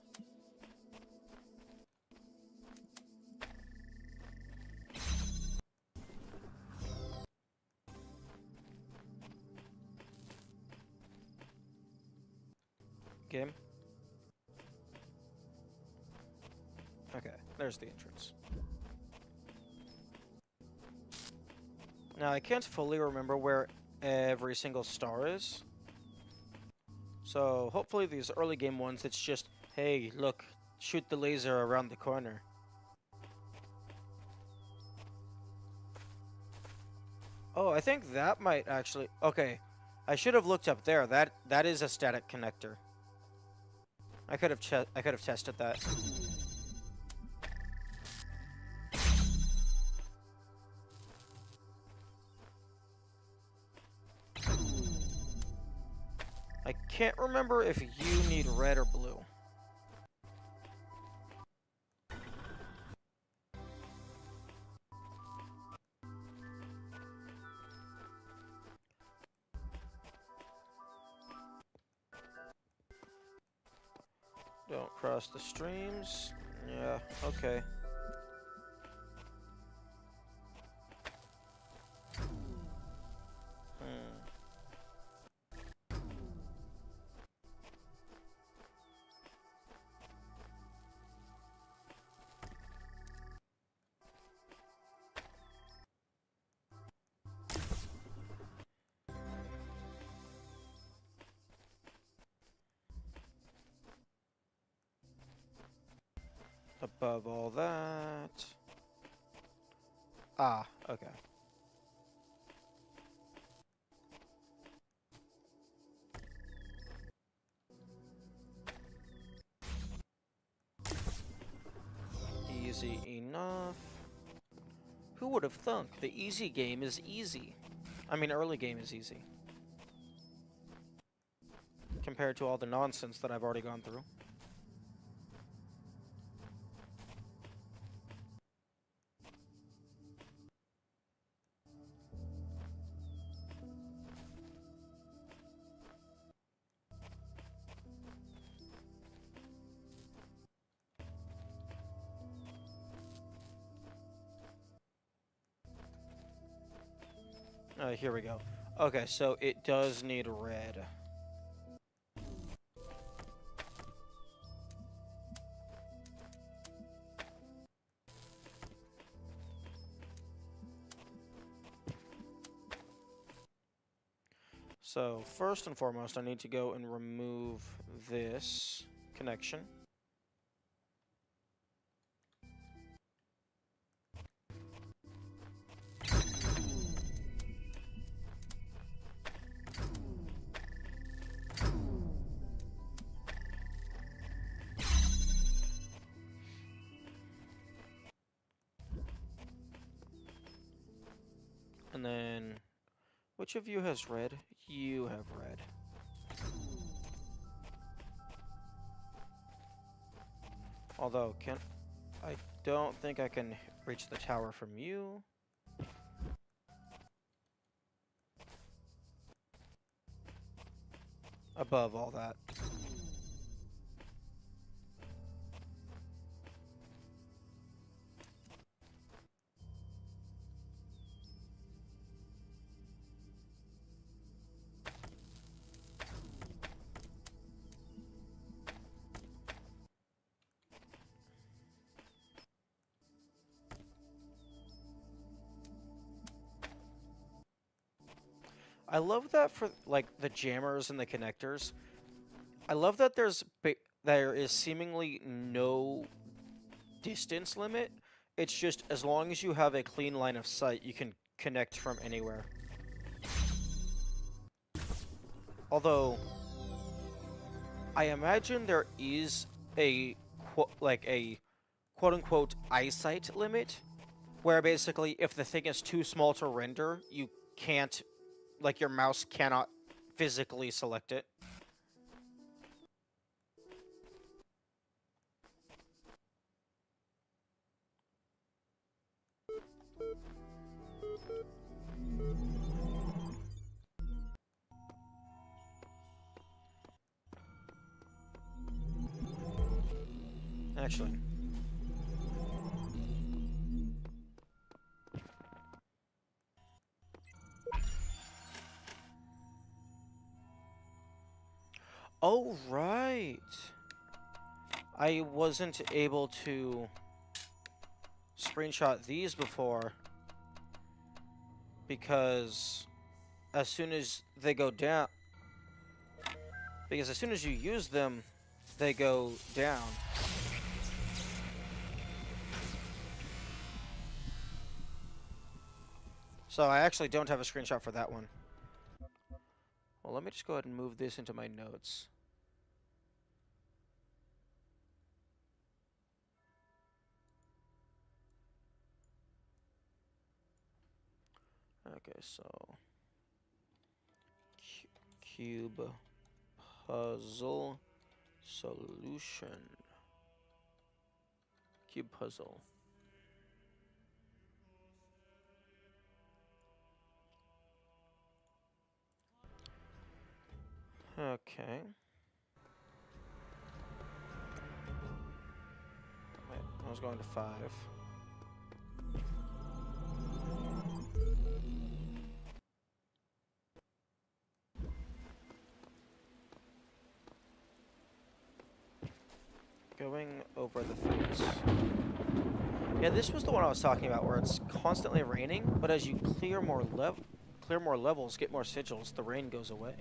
Game. Okay, there's the entrance. Now, I can't fully remember where every single star is. So, hopefully these early game ones, it's just, hey, look, shoot the laser around the corner. Oh, I think that might actually... Okay, I should have looked up there. That is a static connector. I could have tested that. can't remember if you need red or blue. Don't cross the streams. Yeah, okay. Above all that. Ah, okay. Easy enough. Who would have thunk? The easy game is easy. I mean, early game is easy. Compared to all the nonsense that I've already gone through. Here we go. Okay, so it does need red. So, first and foremost, I need to go and remove this connection. And then, which of you has red? You have red. Although, I don't think I can reach the tower from you. Above all that. I love that for, like, the jammers and the connectors. I love that there is seemingly no distance limit. It's just as long as you have a clean line of sight, you can connect from anywhere. Although, I imagine there is a quote-unquote eyesight limit, where basically if the thing is too small to render, you can't, like, your mouse cannot physically select it. Actually. Oh, right. I wasn't able to screenshot these before because as soon as they go down, because as soon as you use them, they go down. So I actually don't have a screenshot for that one. Well, let me just go ahead and move this into my notes. Okay, so cube Puzzle solution. Cube puzzle. Okay. Wait, I was going to 5. Going over the fence. Yeah, this was the one I was talking about, where it's constantly raining, but as you clear more levels, get more sigils, the rain goes away.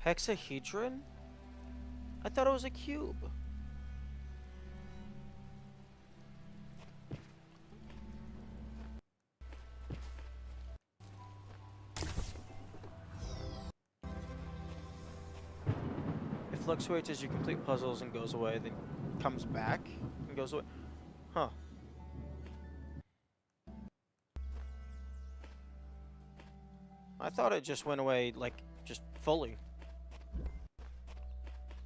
Hexahedron? I thought it was a cube. It fluctuates as you complete puzzles and goes away, then comes back and goes away. Huh. I thought it just went away, like, just fully.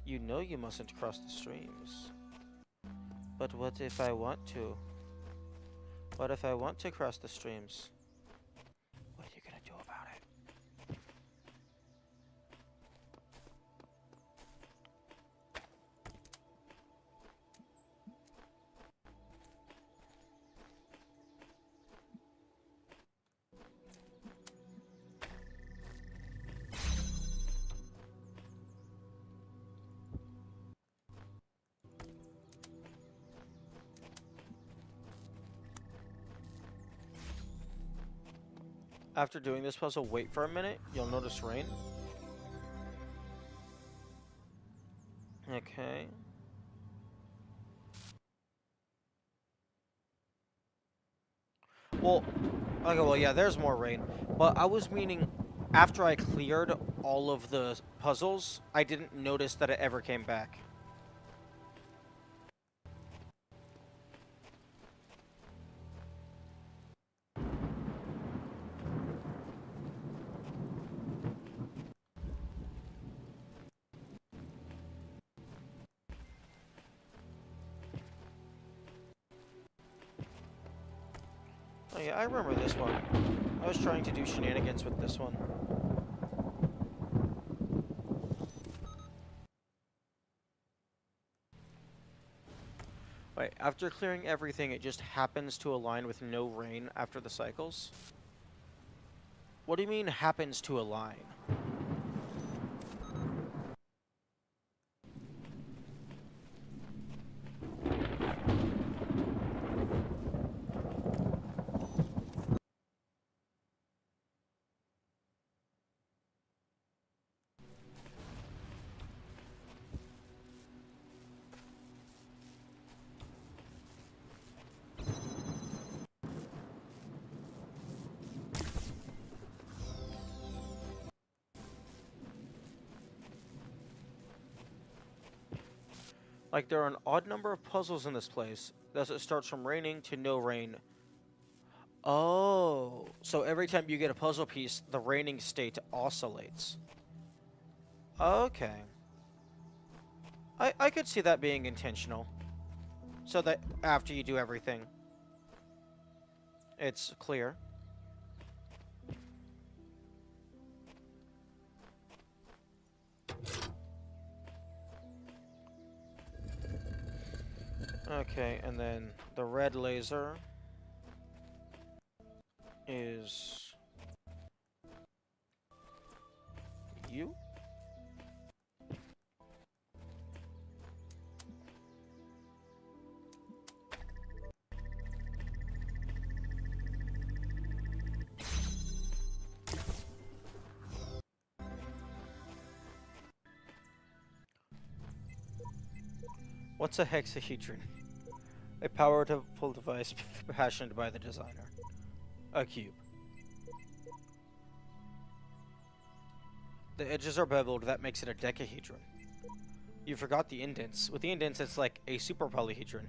You know you mustn't cross the streams. But what if I want to? What if I want to cross the streams? What are you gonna do about it? After doing this puzzle, wait for a minute. You'll notice rain. Okay. Well, okay, well, yeah, there's more rain. But I was meaning, after I cleared all of the puzzles, I didn't notice that it ever came back. Oh yeah, I remember this one. I was trying to do shenanigans with this one. Wait, after clearing everything, it just happens to align with no rain after the cycles? What do you mean, happens to align? Like, there are an odd number of puzzles in this place, as it starts from raining to no rain. Oh, so every time you get a puzzle piece, the raining state oscillates. Okay. I could see that being intentional. So that after you do everything, it's clear. Okay, and then the red laser is you? What's a hexahedron? A powerful device fashioned by the designer. A cube. The edges are beveled, that makes it a decahedron. You forgot the indents. With the indents, it's like a super polyhedron.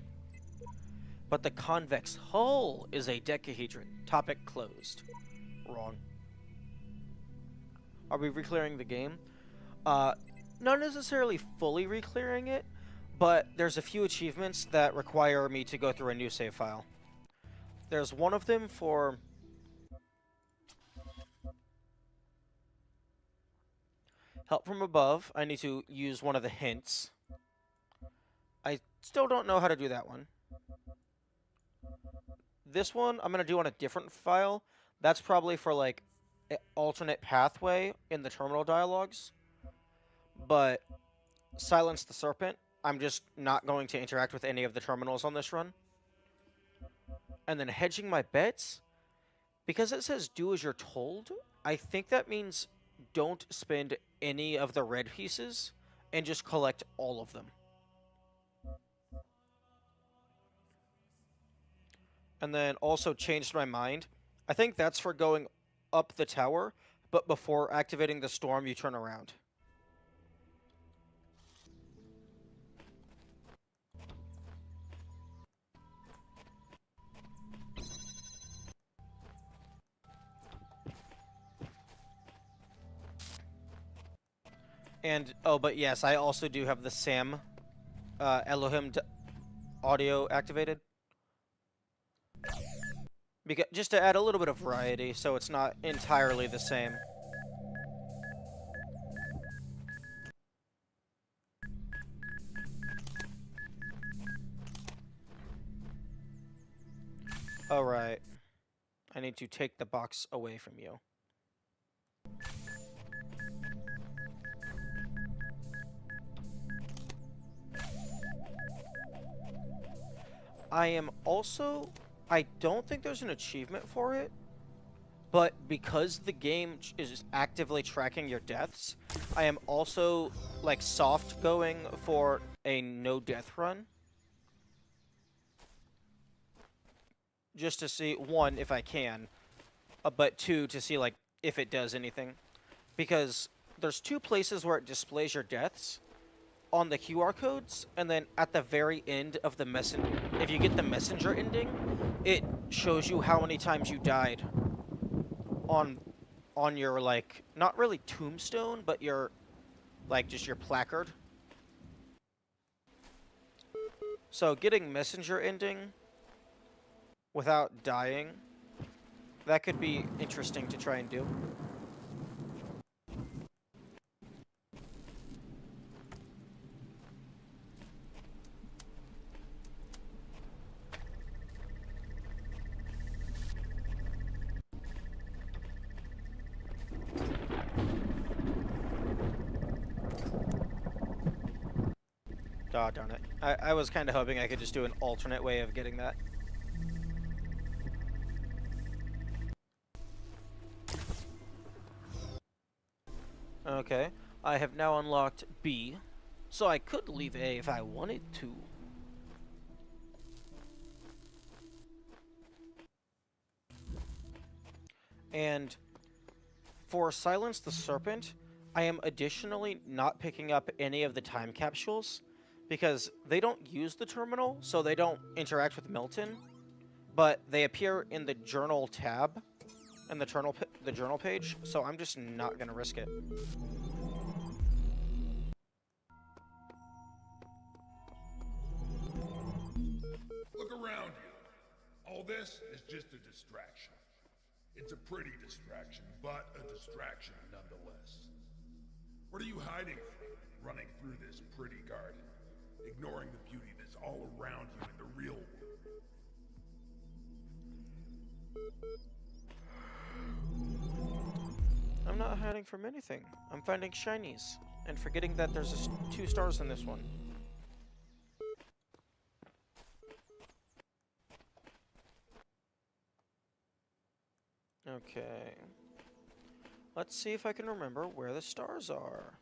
But the convex hull is a decahedron. Topic closed. Wrong. Are we reclearing the game? Not necessarily fully reclearing it, but there's a few achievements that require me to go through a new save file. There's one of them for help from above. I need to use one of the hints. I still don't know how to do that one. This one I'm going to do on a different file. That's probably for like an alternate pathway in the terminal dialogues. But Silence the Serpent, I'm just not going to interact with any of the terminals on this run. And then hedging my bets, because it says do as you're told, I think that means don't spend any of the red pieces and just collect all of them. And then also changed my mind. I think that's for going up the tower, but before activating the storm, you turn around. And, oh, but yes, I also do have the Sam Elohim audio activated. Because, just to add a little bit of variety, so it's not entirely the same. Alright. I need to take the box away from you. I am also... I don't think there's an achievement for it, but because the game is actively tracking your deaths, I am also, like, soft going for a no-death run. Just to see, one, if I can, but two, to see, like, if it does anything. Because there's two places where it displays your deaths. On the QR codes, and then at the very end of the messenger, if you get the messenger ending, it shows you how many times you died on your, like, not really tombstone, but your, like, just your placard. So getting messenger ending without dying, that could be interesting to try and do. Oh, darn it. I was kind of hoping I could just do an alternate way of getting that. Okay. I have now unlocked B, so I could leave A if I wanted to. And for Silence the Serpent, I am additionally not picking up any of the time capsules, because they don't use the terminal, so they don't interact with Milton, but they appear in the journal tab and the journal page, so I'm just not going to risk it. Look around you. All this is just a distraction. It's a pretty distraction, but a distraction nonetheless. What are you hiding from, running through this pretty garden, ignoring the beauty that's all around you in the real world? I'm not hiding from anything. I'm finding shinies, and forgetting that there's 2 stars in this one. Okay. Let's see if I can remember where the stars are.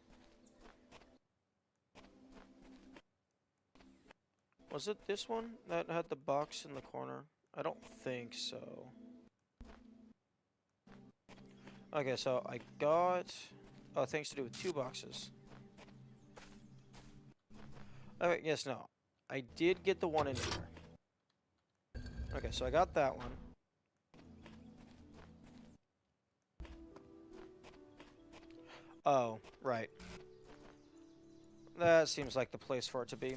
Was it this one that had the box in the corner? I don't think so. Okay, so I got things to do with 2 boxes. Okay, yes, no. I did get the one in here. Okay, so I got that one. Oh, right. That seems like the place for it to be.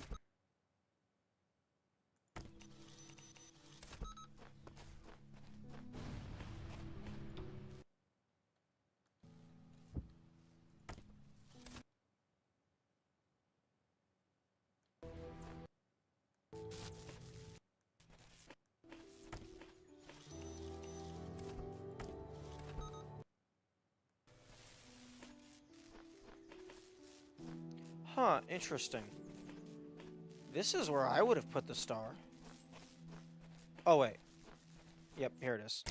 Huh, interesting. This is where I would have put the star. Oh, wait. Yep, here it is.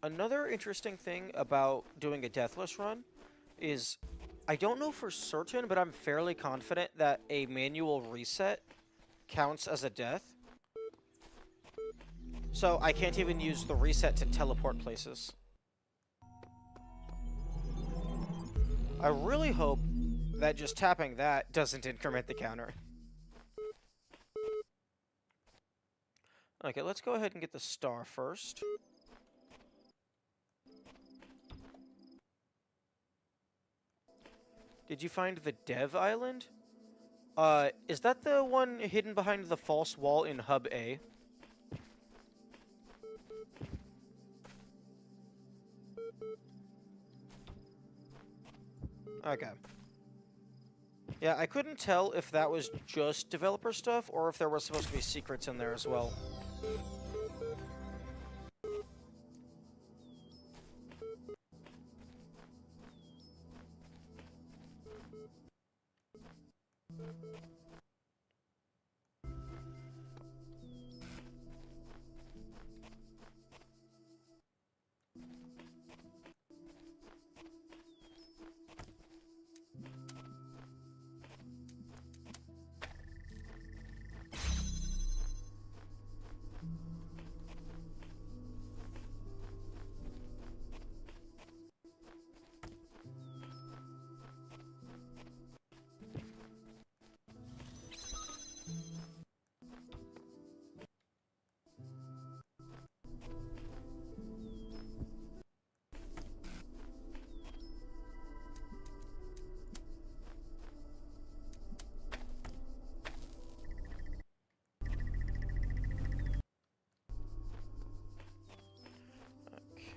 Another interesting thing about doing a deathless run is I don't know for certain, but I'm fairly confident that a manual reset counts as a death. So I can't even use the reset to teleport places. I really hope that just tapping that doesn't increment the counter. Okay, let's go ahead and get the star first. Did you find the Dev Island? Is that the one hidden behind the false wall in Hub A? Okay. Yeah, I couldn't tell if that was just developer stuff or if there were supposed to be secrets in there as well.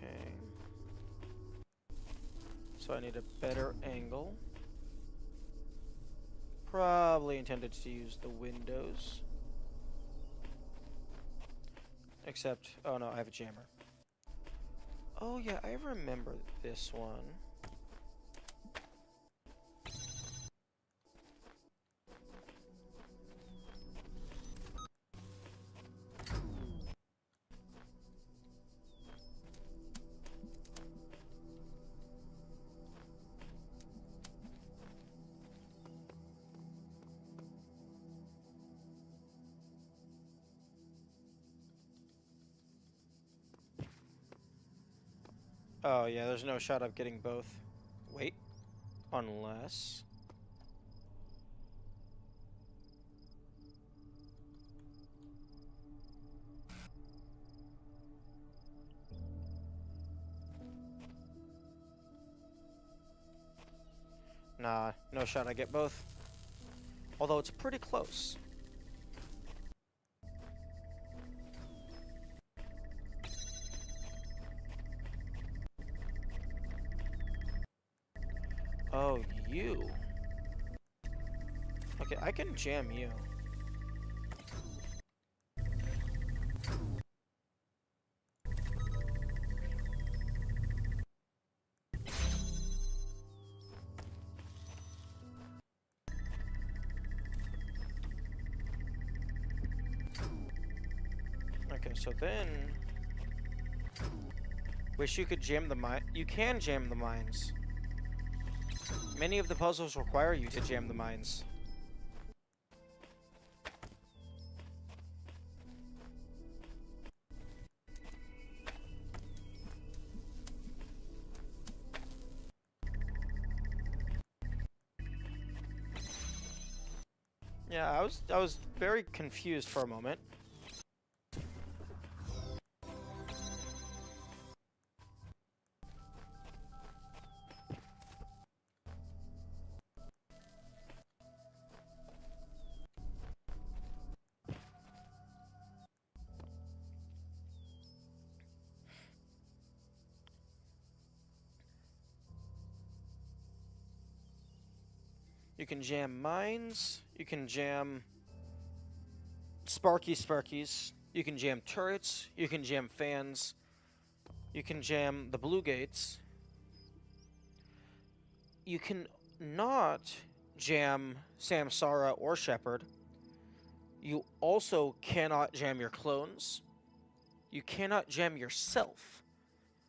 Okay. So I need a better angle. Probably intended to use the windows. Except, oh no, I have a jammer. Oh yeah, I remember this one. Oh yeah, there's no shot of getting both. Wait. Unless... Nah, no shot I get both. Although it's pretty close. Oh, you. Okay, I can jam you. Okay, so then... Wish you could jam the mine. You can jam the mines. Many of the puzzles require you to jam the mines. Yeah, I was very confused for a moment. You can jam mines, you can jam Sparkies, you can jam turrets, you can jam fans, you can jam the blue gates. You can not jam Samsara or Shepard. You also cannot jam your clones. You cannot jam yourself.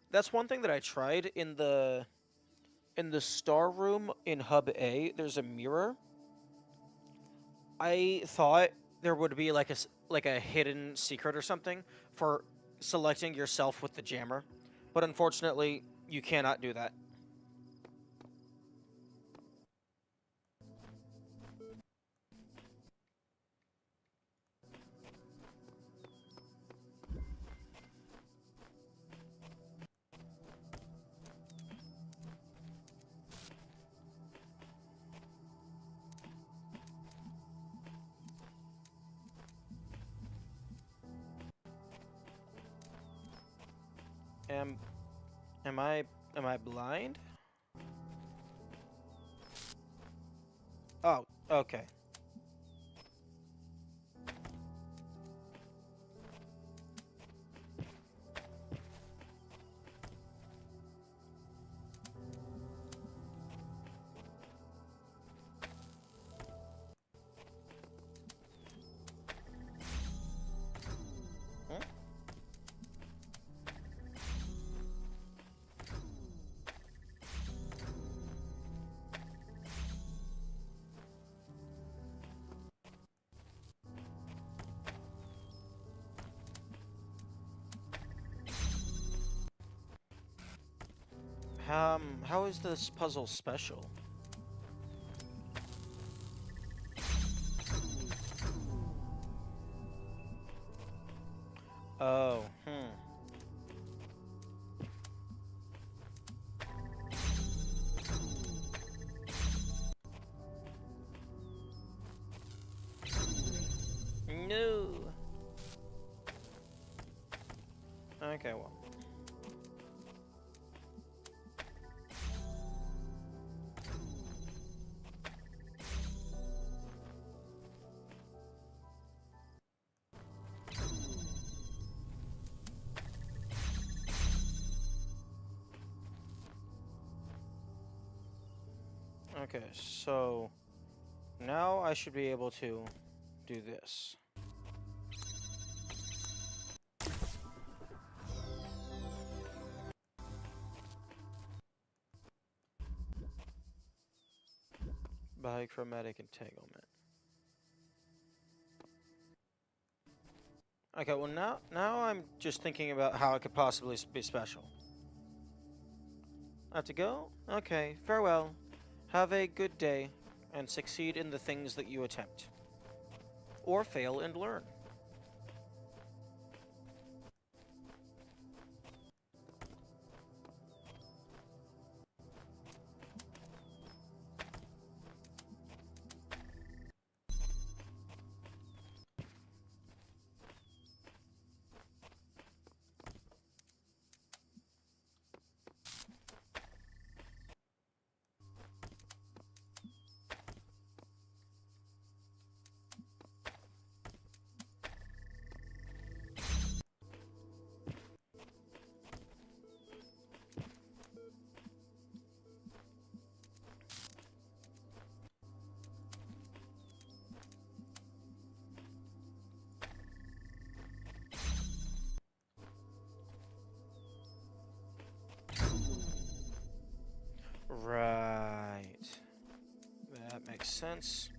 That's one thing that I tried in the star room in Hub A. There's a mirror. I thought there would be like a hidden secret or something for selecting yourself with the jammer, but unfortunately, you cannot do that. Am am I am I blind? Oh, okay. Hmm? How is this puzzle special? Oh, No. Okay, well. Okay, so now I should be able to do this. Bichromatic entanglement. Okay, well now I'm just thinking about how it could possibly be special. I have to go? Okay, farewell. Have a good day, and succeed in the things that you attempt. Or fail and learn. Right. makes sense.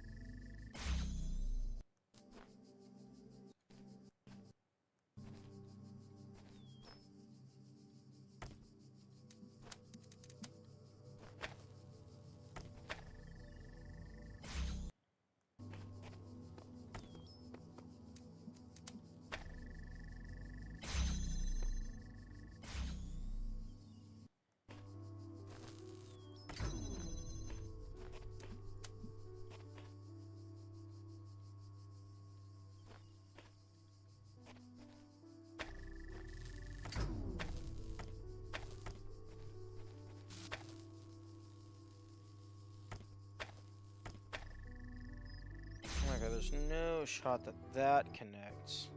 Okay, there's no shot that that connects.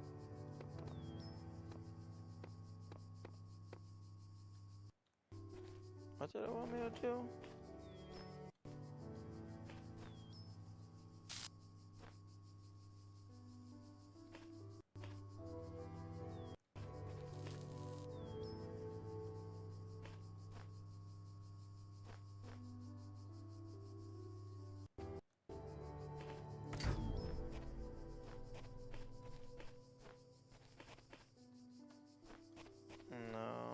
What did it want me to do? No.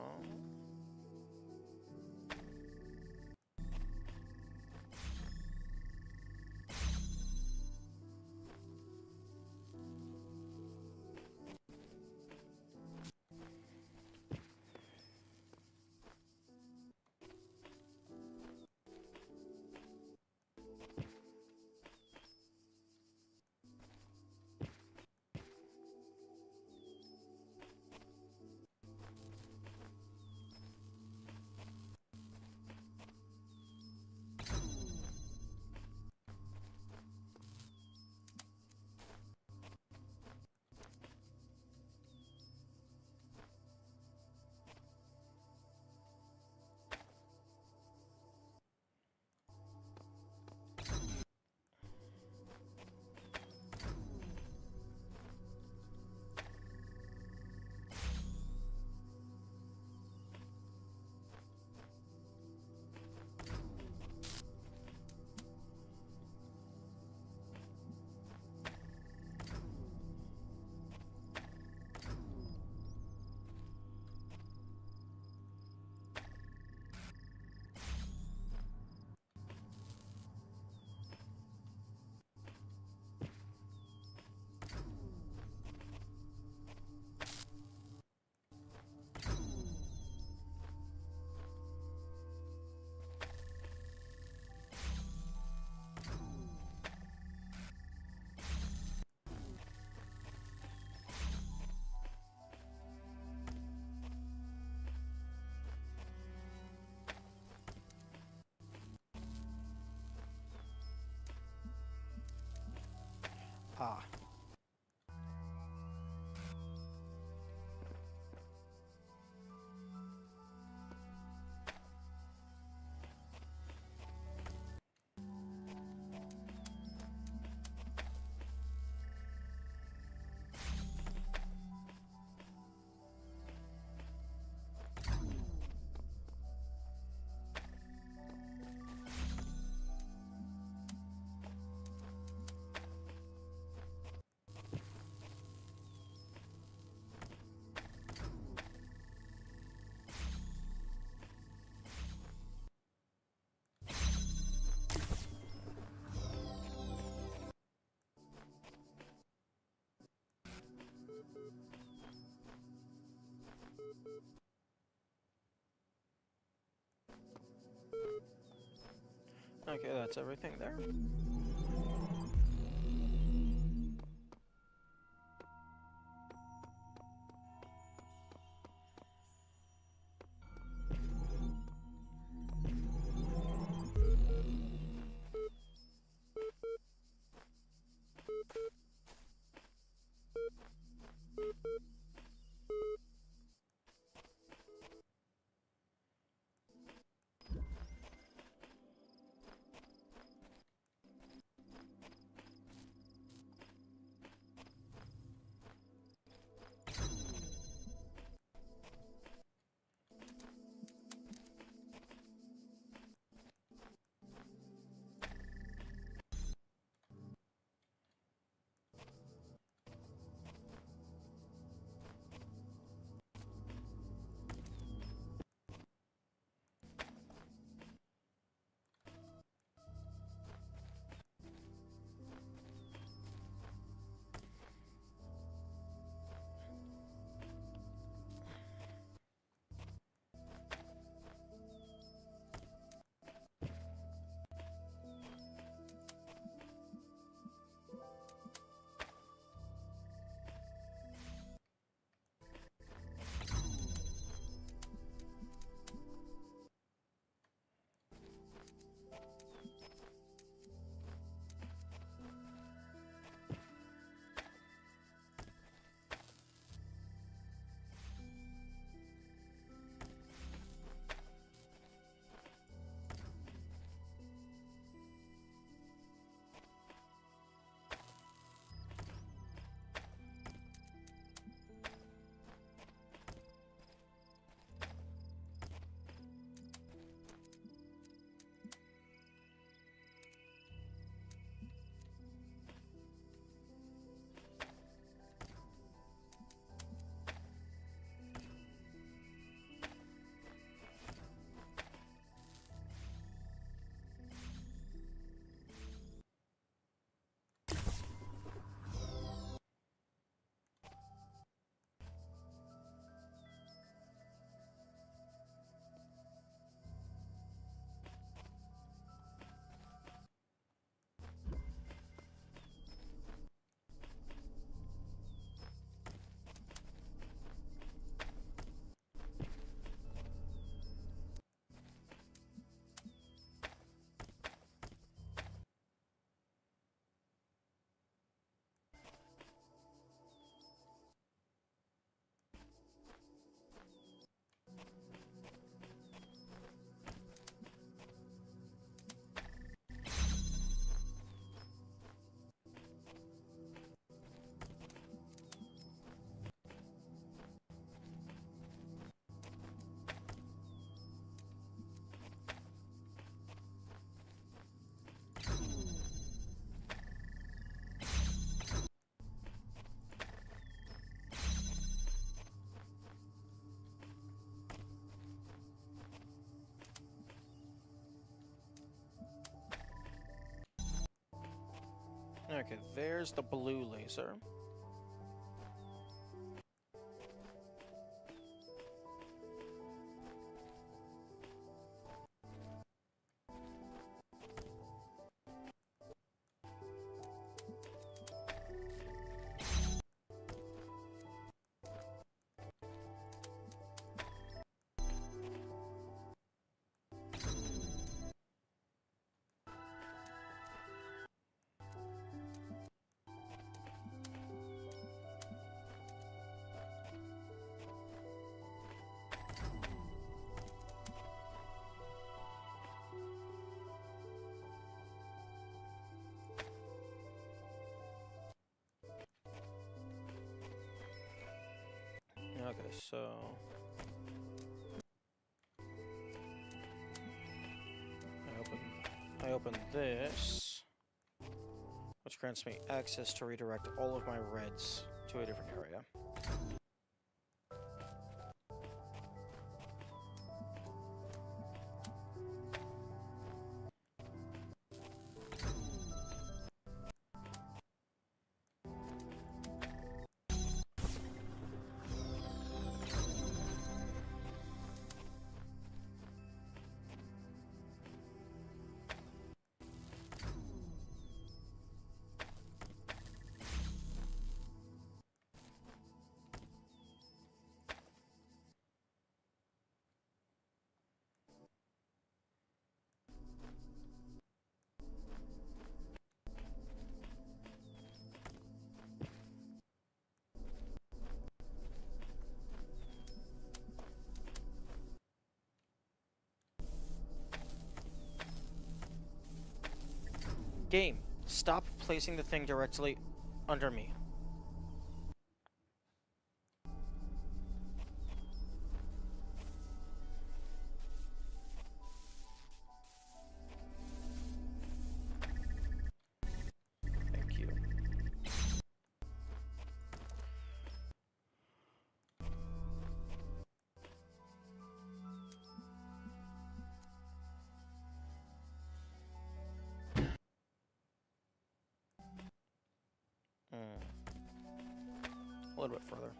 Ah. Okay, that's everything there. Okay, there's the blue laser. Okay, so I open this, which grants me access to redirect all of my reds to a different area. Game, stop placing the thing directly under me. Thank you. A little bit further.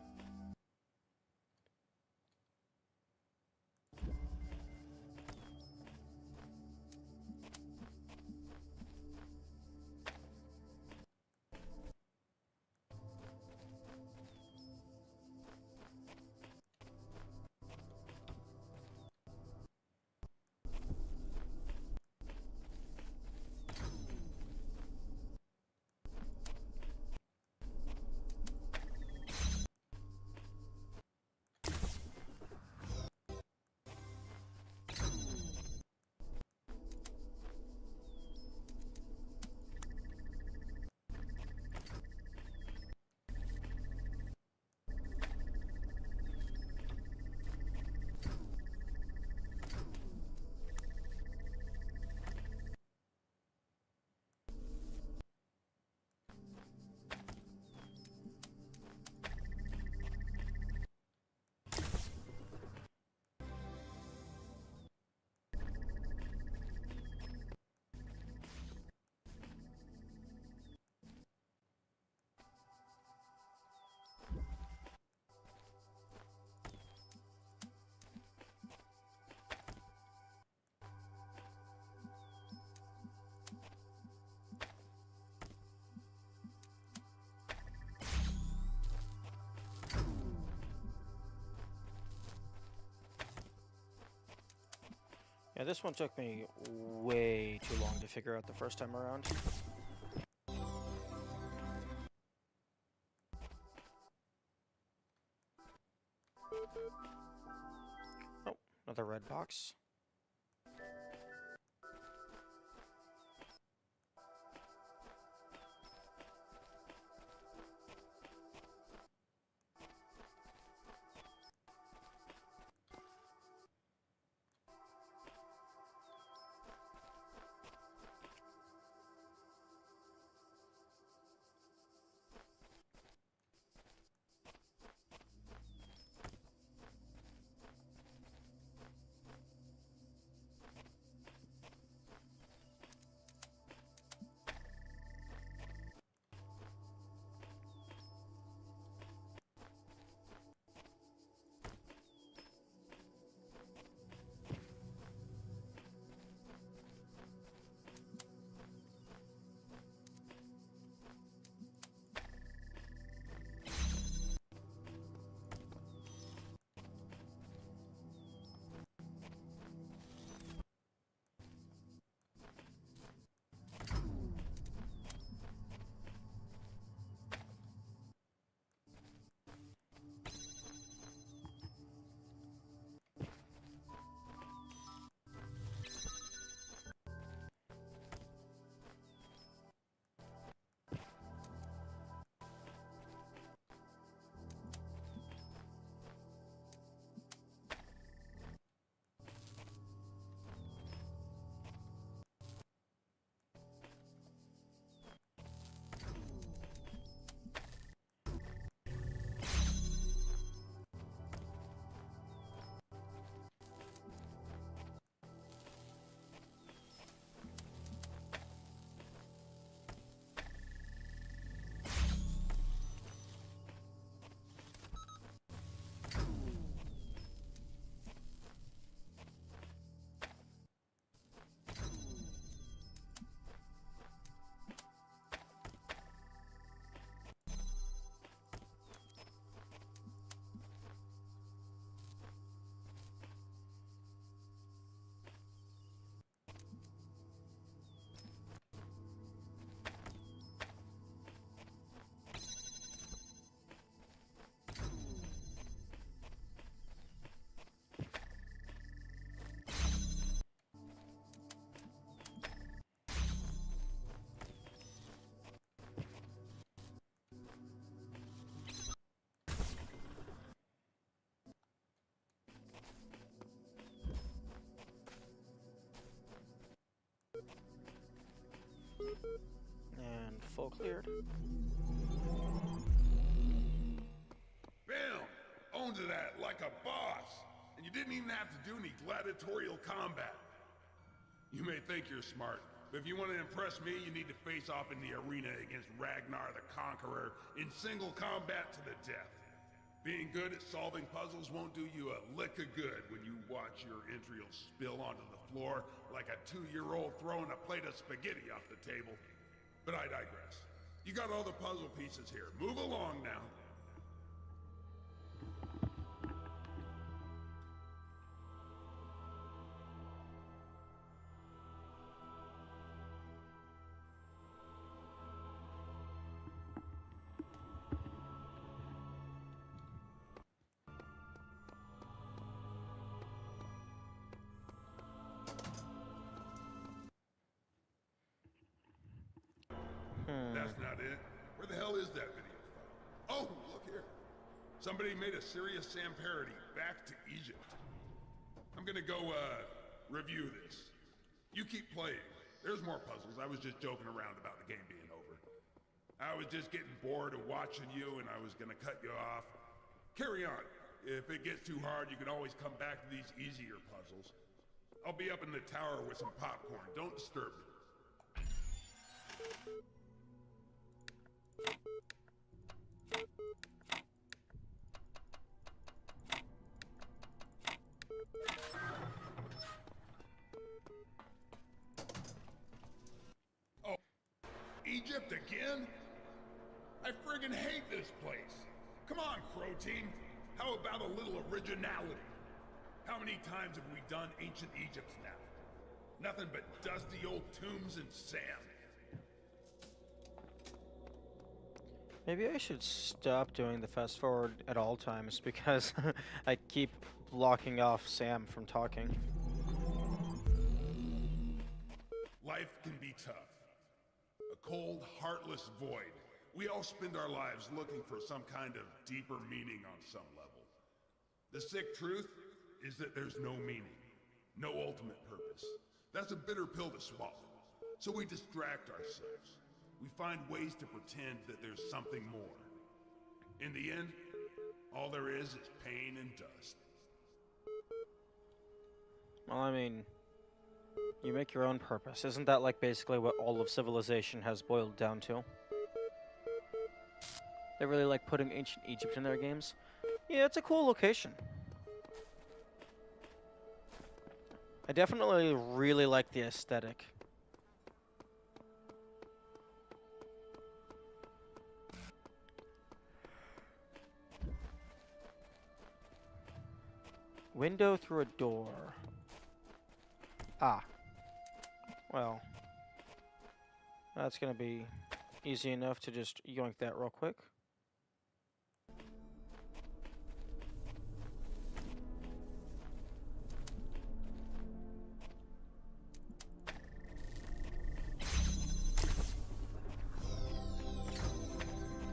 Yeah, this one took me way too long to figure out the first time around. Oh, another red box. full cleared. Bam! Owned to that like a boss. And you didn't even have to do any gladiatorial combat. You may think you're smart, but if you want to impress me, you need to face off in the arena against Ragnar the Conqueror in single combat to the death. Being good at solving puzzles won't do you a lick of good when you watch your entrails spill onto the floor like a 2-year-old throwing a plate of spaghetti off the table. But I digress. You got all the puzzle pieces here. Move along now. That's not it. Where the hell is that video file? Oh, look here. Somebody made a serious Sam parody, Back to Egypt. I'm gonna go, review this. You keep playing. There's more puzzles. I was just joking around about the game being over. I was just getting bored of watching you, and I was gonna cut you off. Carry on. If it gets too hard, you can always come back to these easier puzzles. I'll be up in the tower with some popcorn. Don't disturb me. Oh, Egypt again? I friggin' hate this place. Come on, Crow Team. How about a little originality? How many times have we done ancient Egypt now? Nothing but dusty old tombs and sand. Maybe I should stop doing the fast forward at all times because I keep blocking off Sam from talking. Life can be tough. A cold, heartless void. We all spend our lives looking for some kind of deeper meaning on some level. The sick truth is that there's no meaning, no ultimate purpose. That's a bitter pill to swallow. So we distract ourselves. We find ways to pretend that there's something more. In the end, all there is pain and dust. Well, I mean, you make your own purpose. Isn't that like basically what all of civilization has boiled down to? They really like putting ancient Egypt in their games. Yeah, it's a cool location. I definitely really like the aesthetic. Window through a door. Ah. Well. That's gonna be easy enough to just yoink that real quick.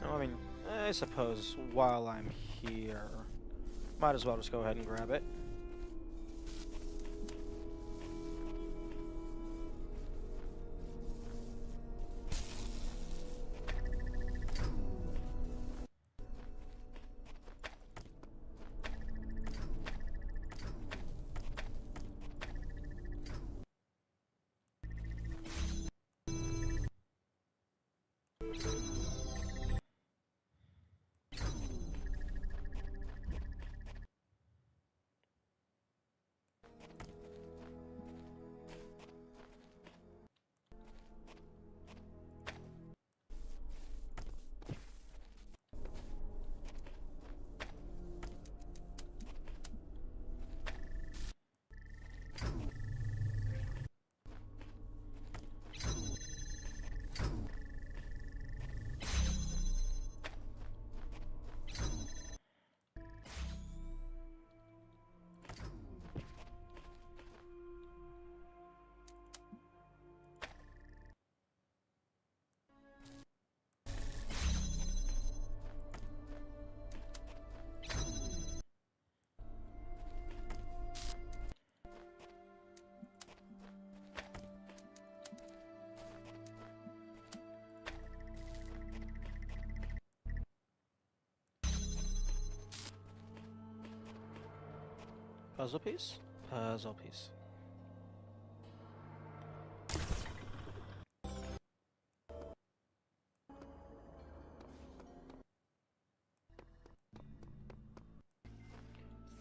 I mean, I suppose while I'm here, might as well just go ahead and grab it. Puzzle piece? Puzzle piece.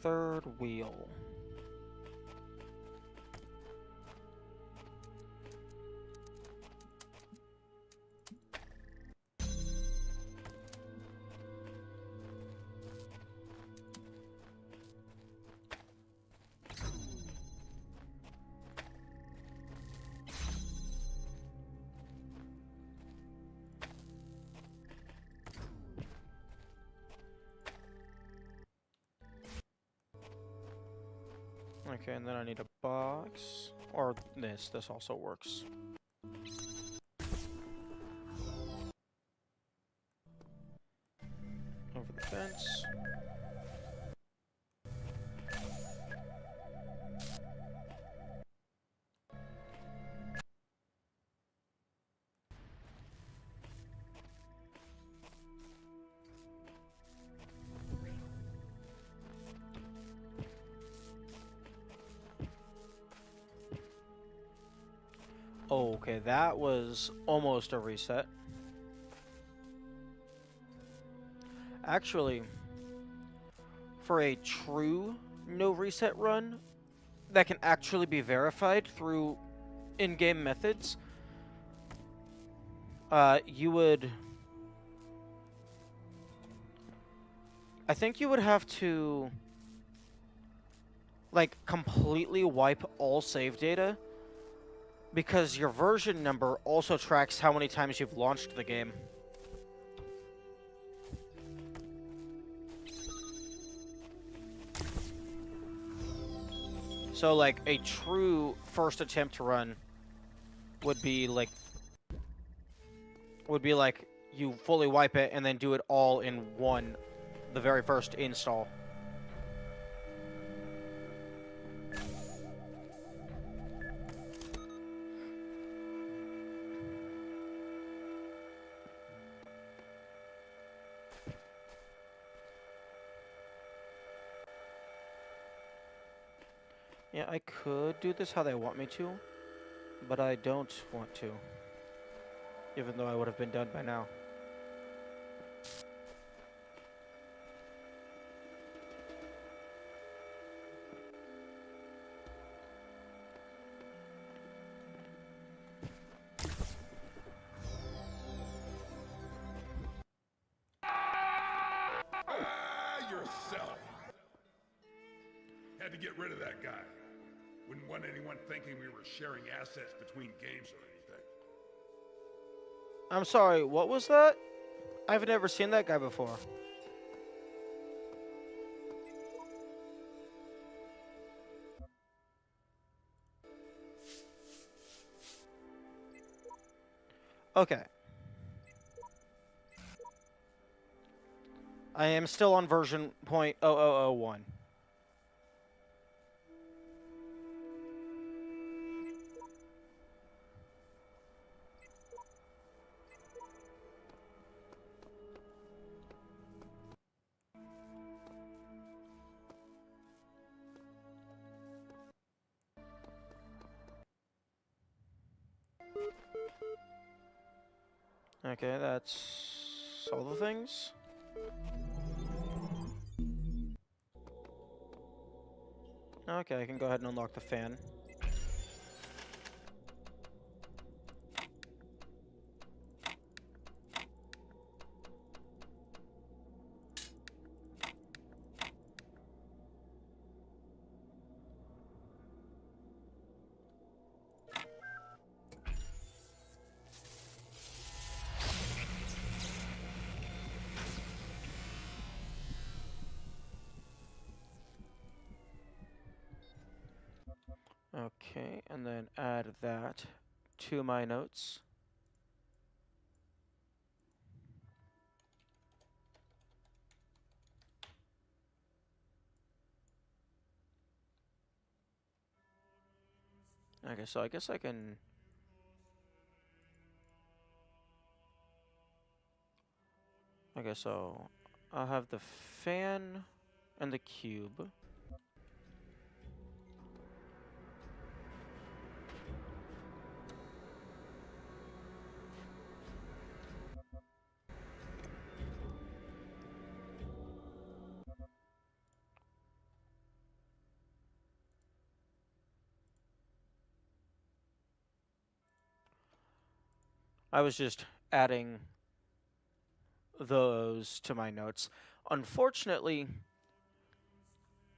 Third wheel. Okay, and then I need a box. Or this. This also works. Over the fence. Okay, that was almost a reset. Actually, for a true no reset run that can actually be verified through in-game methods, you would... I think you would have to, like, completely wipe all save data, because your version number also tracks how many times you've launched the game. So, like, a true first attempt run would be like you fully wipe it and then do it all in one, the very first install. Yeah, I could do this how they want me to, but I don't want to, even though I would have been done by now. Yourself! Had to get rid of that guy. Wouldn't want anyone thinking we were sharing assets between games or anything. I'm sorry, what was that? I've never seen that guy before. Okay. I am still on version .0001. Okay, that's all the things. Okay, I can go ahead and unlock the fan. Okay, and then add that to my notes. Okay, so I guess I can... Okay, so I'll have the fan and the cube. I was just adding those to my notes. Unfortunately,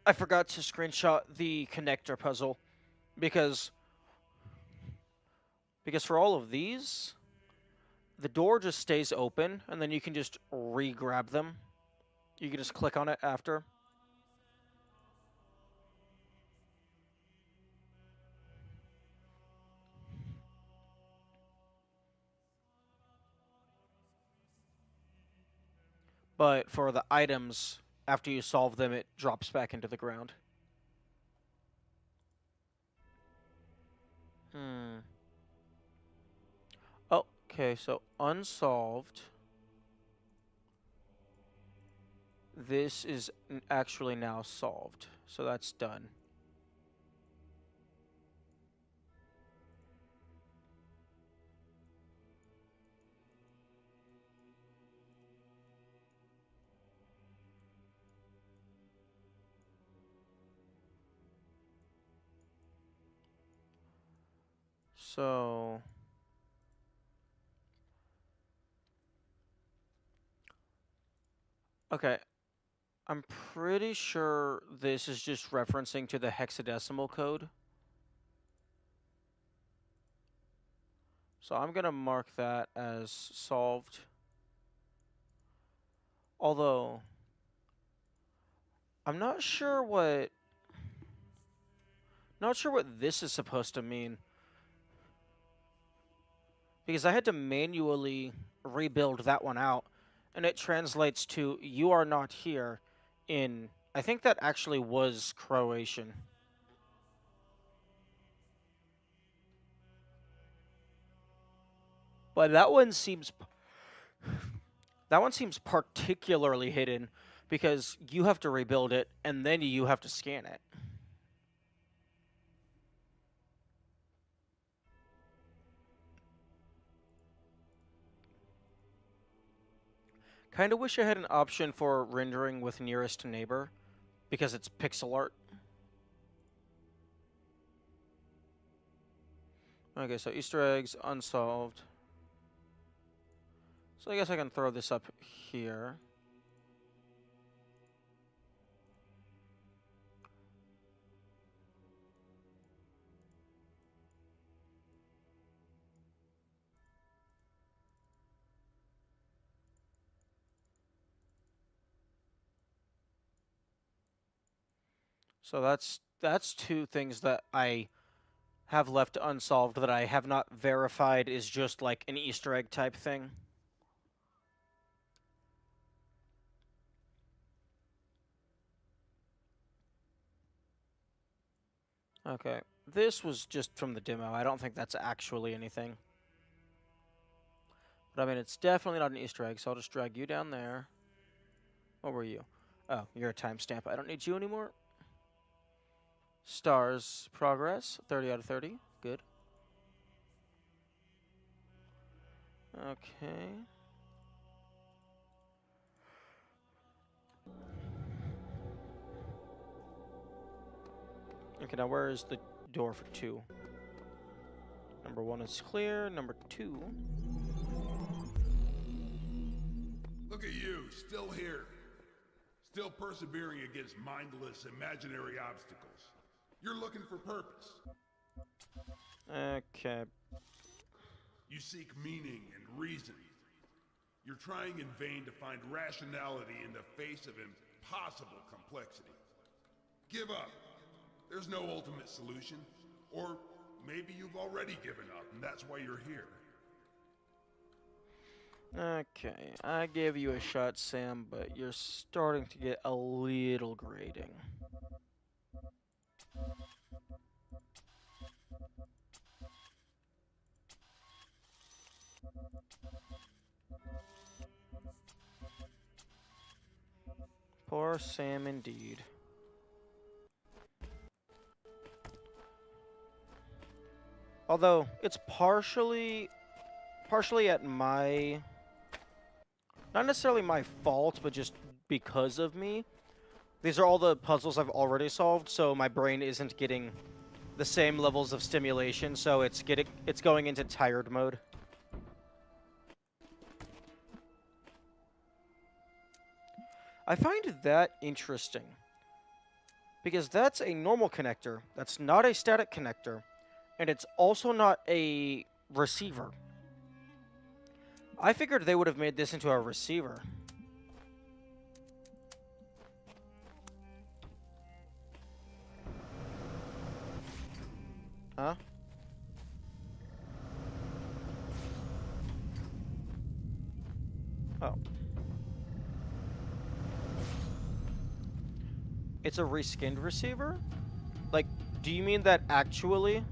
I forgot to screenshot the connector puzzle because for all of these, the door just stays open and then you can just re-grab them. You can just click on it after. But for the items, after you solve them, it drops back into the ground. Oh, okay, so unsolved. This is actually now solved, so that's done. So okay, I'm pretty sure this is just referencing to the hexadecimal code. So I'm going to mark that as solved. Although, I'm not sure what this is supposed to mean. Because I had to manually rebuild that one out. And it translates to, you are not here in... I think that actually was Croatian. But that one seems particularly hidden because you have to rebuild it and then you have to scan it. Kind of wish I had an option for rendering with nearest neighbor because it's pixel art. Okay, so Easter eggs unsolved. So I guess I can throw this up here. So that's two things that I have left unsolved that I have not verified is just like an Easter egg type thing. Okay, this was just from the demo. I don't think that's actually anything. But I mean, it's definitely not an Easter egg, so I'll just drag you down there. What were you? Oh, you're a timestamp. I don't need you anymore. Stars progress, 30 out of 30. Good. Okay. Okay, now where is the door for 2? Number 1 is clear. Number 2. Look at you, still here. Still persevering against mindless, imaginary obstacles. You're looking for purpose. Okay. You seek meaning and reason. You're trying in vain to find rationality in the face of impossible complexity. Give up. There's no ultimate solution. Or maybe you've already given up, and that's why you're here. Okay, I gave you a shot, Sam, but you're starting to get a little grating. Poor Sam indeed. Although, it's partially at my... not necessarily my fault, but just because of me. These are all the puzzles I've already solved, so my brain isn't getting the same levels of stimulation, so it's going into tired mode. I find that interesting. Because that's a normal connector. That's not a static connector. And it's also not a receiver. I figured they would have made this into a receiver. Huh? Oh. It's a reskinned receiver? Like, do you mean that actually?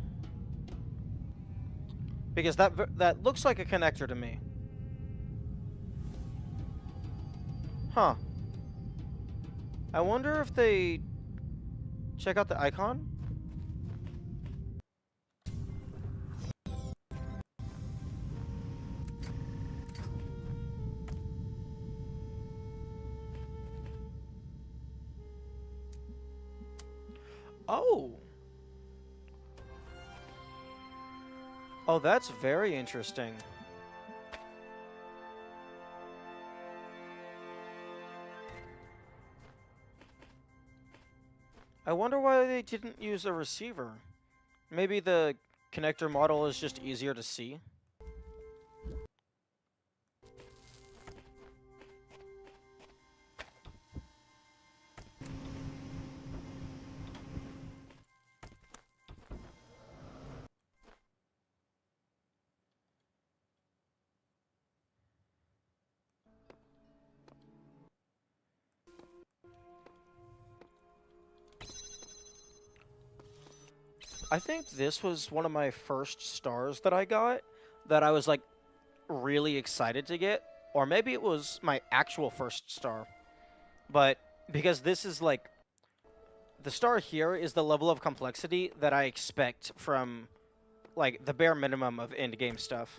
Because that looks like a connector to me. Huh. I wonder if they... Check out the icon? Oh! Oh, that's very interesting. I wonder why they didn't use a receiver. Maybe the connector model is just easier to see. I think this was one of my first stars that I got that I was like really excited to get, or maybe it was my actual first star. But because this is like the star here is the level of complexity that I expect from like the bare minimum of end game stuff.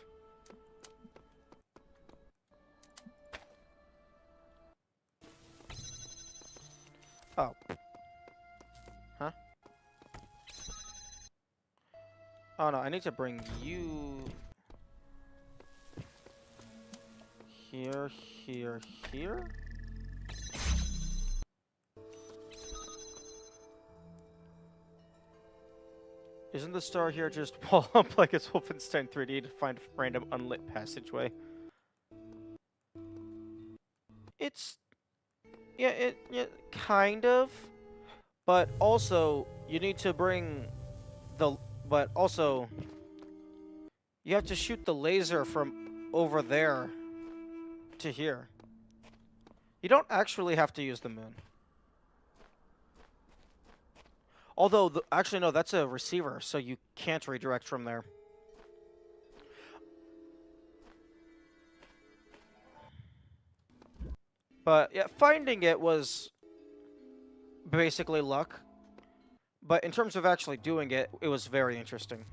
Oh. Huh? Oh no, I need to bring you here, here, here. Isn't the star here just pull up like it's Wolfenstein 3D to find a random unlit passageway? It's yeah, kind of, but also you need to bring the but also you have to shoot the laser from over there to here. You don't actually have to use the moon. Although, actually, no, that's a receiver, so you can't redirect from there. But, yeah, finding it was basically luck. But in terms of actually doing it, it was very interesting.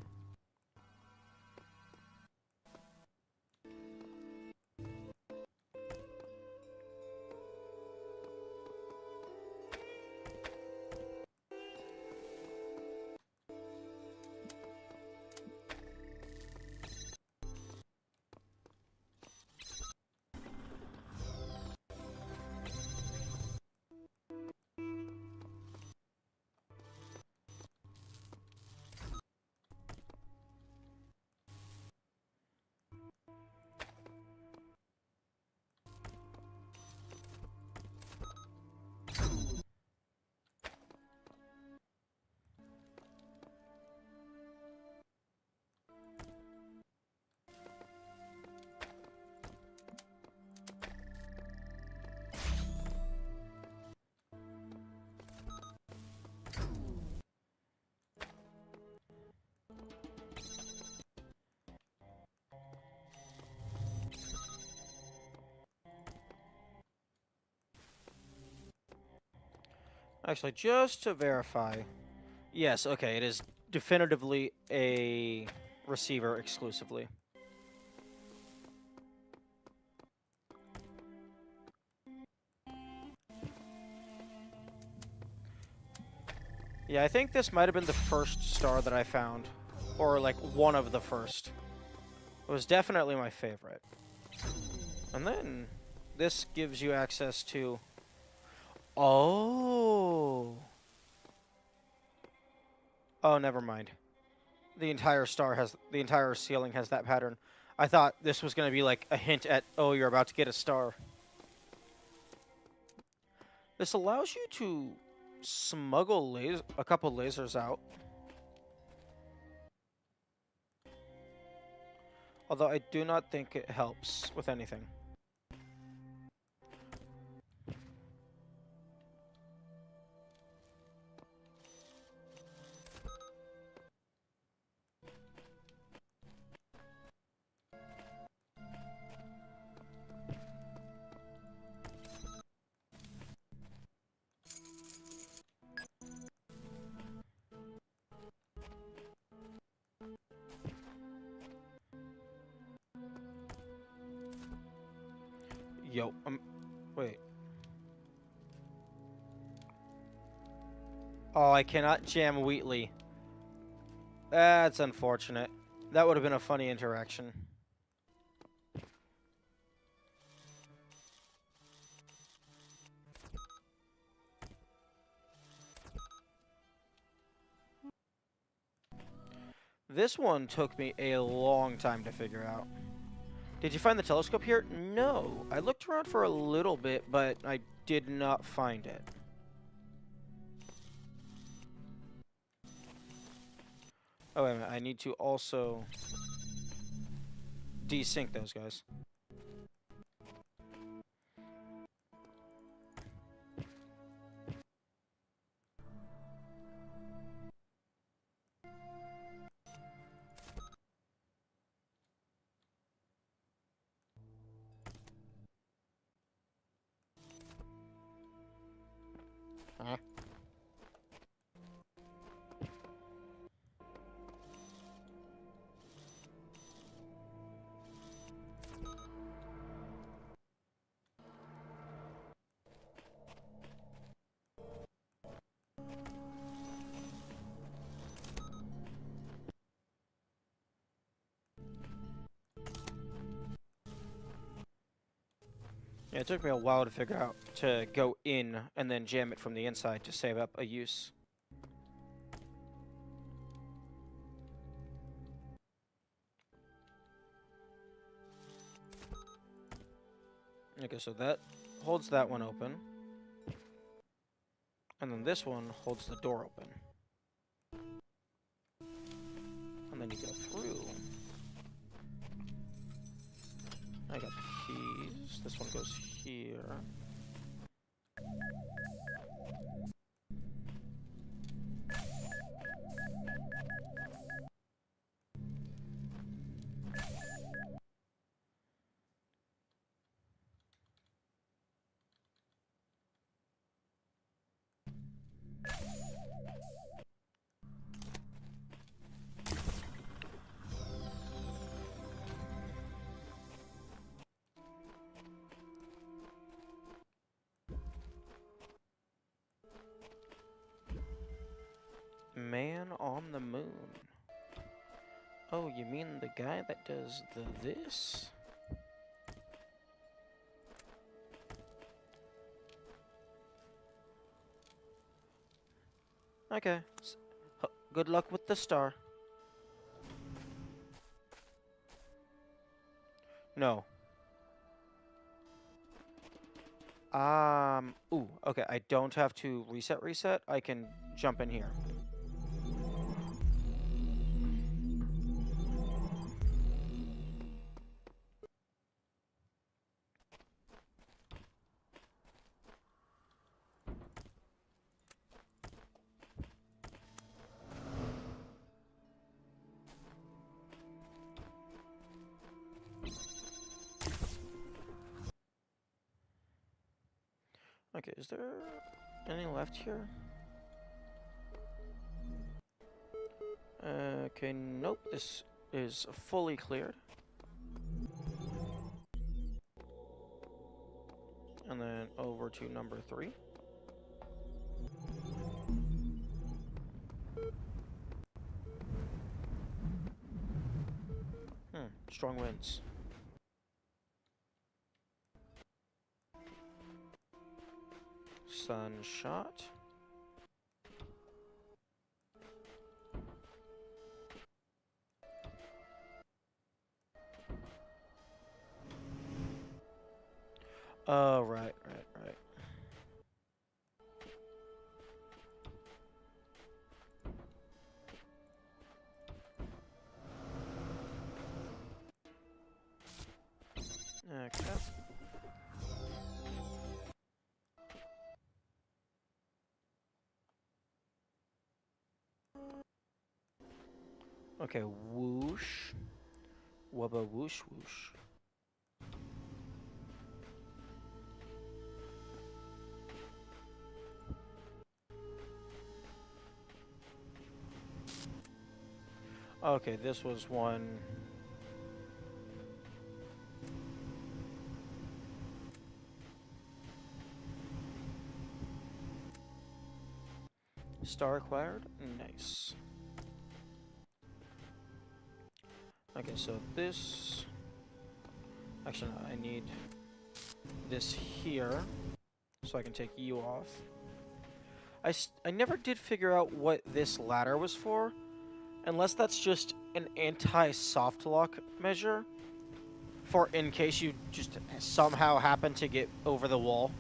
Actually, just to verify, yes, okay, it is definitively a receiver exclusively. Yeah, I think this might have been the first star that I found. Or, like, one of the first. It was definitely my favorite. And then, this gives you access to Oh. Oh, never mind. The entire ceiling has that pattern. I thought this was going to be like a hint at, oh, you're about to get a star. This allows you to smuggle a couple lasers out. Although I do not think it helps with anything. Yo, wait. Oh, I cannot jam Wheatley. That's unfortunate. That would have been a funny interaction. This one took me a long time to figure out. Did you find the telescope here? No. I looked around for a little bit, but I did not find it. Oh, wait a minute. I need to also desync those guys. Huh? Yeah, it took me a while to figure out to go in and then jam it from the inside to save up a use. Okay, so that holds that one open. And then this one holds the door open. And then you go through. I got the keys. This one goes here. Man on the moon. Oh, you mean the guy that does this? Okay. Good luck with the star. No. Ooh, okay. I don't have to reset. I can jump in here. Okay, is there any left here? Okay, nope. This is fully cleared. And then over to number 3. Strong winds. Sunshot. Oh, right. Okay. Okay, whoosh. Wubba whoosh whoosh. Okay, this was one. Star acquired. Nice. Okay, so this. Actually, no, I need this here so I can take you off. I never did figure out what this ladder was for, unless that's just an anti-soft lock measure for in case you just somehow happen to get over the wall.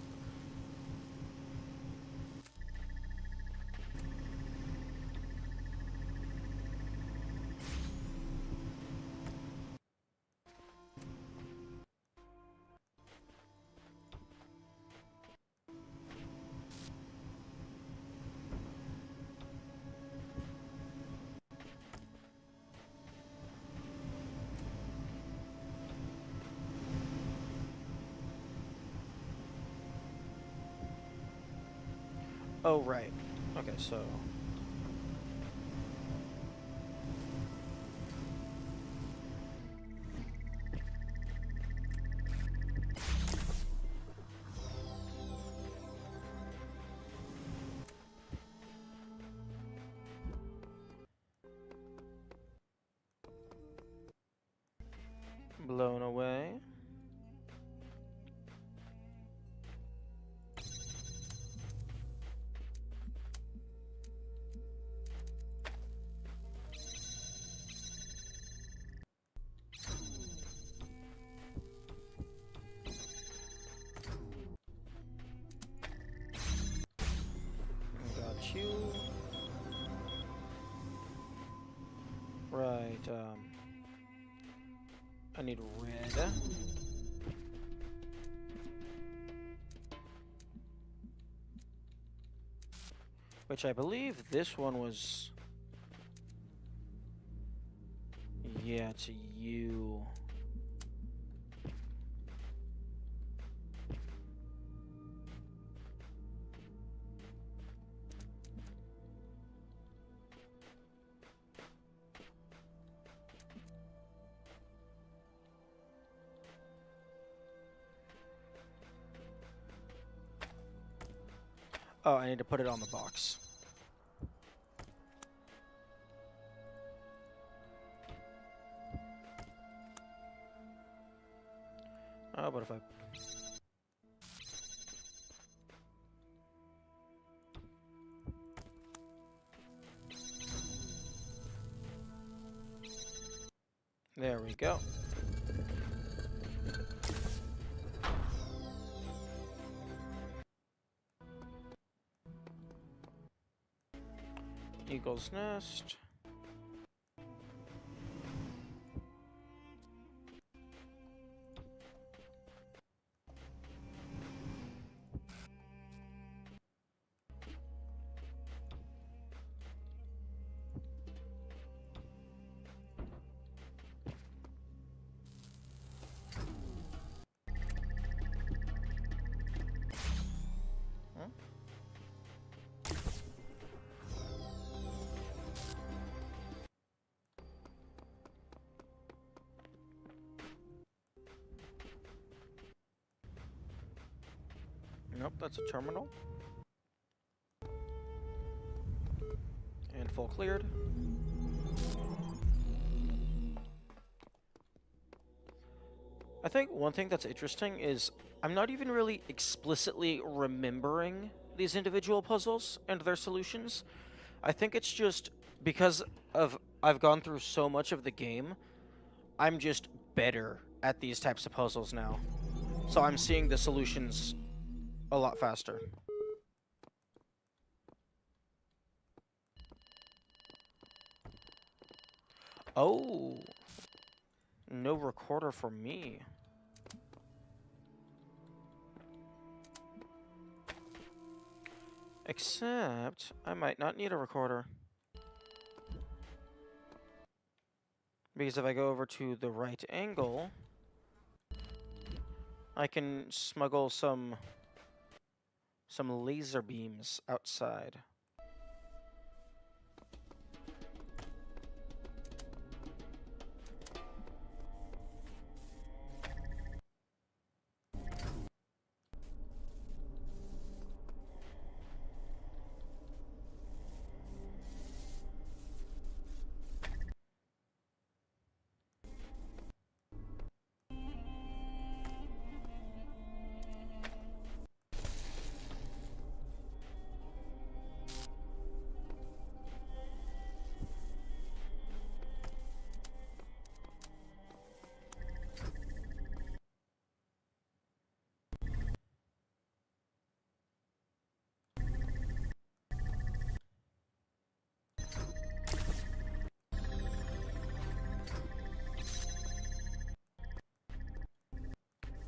Oh, right. Okay, so... blown away. Got you. Right, I need red. Which I believe this one was... Yeah, it's you. Oh, I need to put it on the box. Oh, but if I... There we go. Eagle's nest. Huh? Nope, that's a terminal. And full cleared. I think one thing that's interesting is I'm not even really explicitly remembering these individual puzzles and their solutions. I think it's just because of I've gone through so much of the game, I'm just better at these types of puzzles now. So I'm seeing the solutions a lot faster. Oh, no recorder for me. Except, I might not need a recorder. Because if I go over to the right angle, I can smuggle some laser beams outside.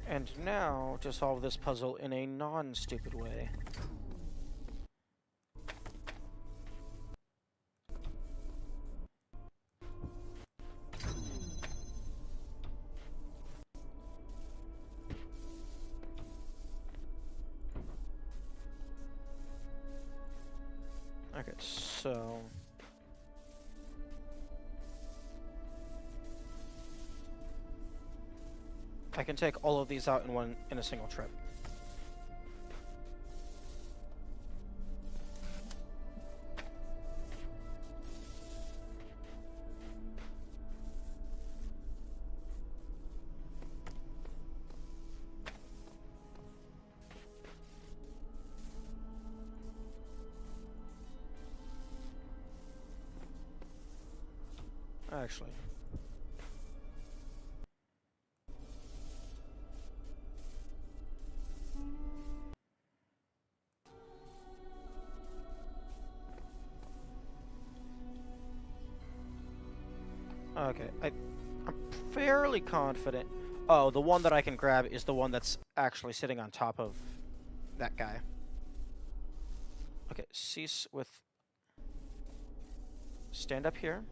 And now, to solve this puzzle in a non-stupid way. Okay, so... I can take all of these out in a single trip. Actually. Okay, I'm fairly confident. Oh, the one that I can grab is the one that's actually sitting on top of that guy. Okay, cease with... Stand up here.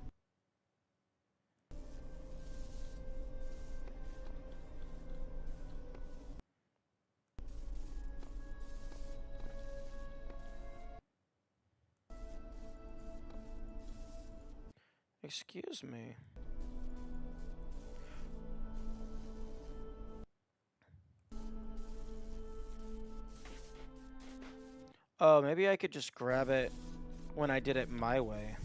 Excuse me. Oh, maybe I could just grab it when I did it my way.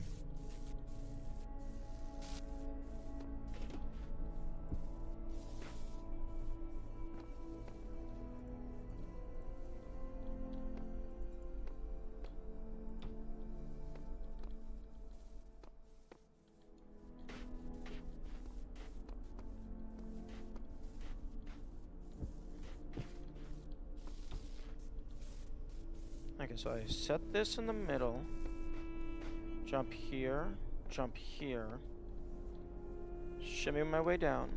Okay, so I set this in the middle. Jump here. Jump here. Shimmy my way down.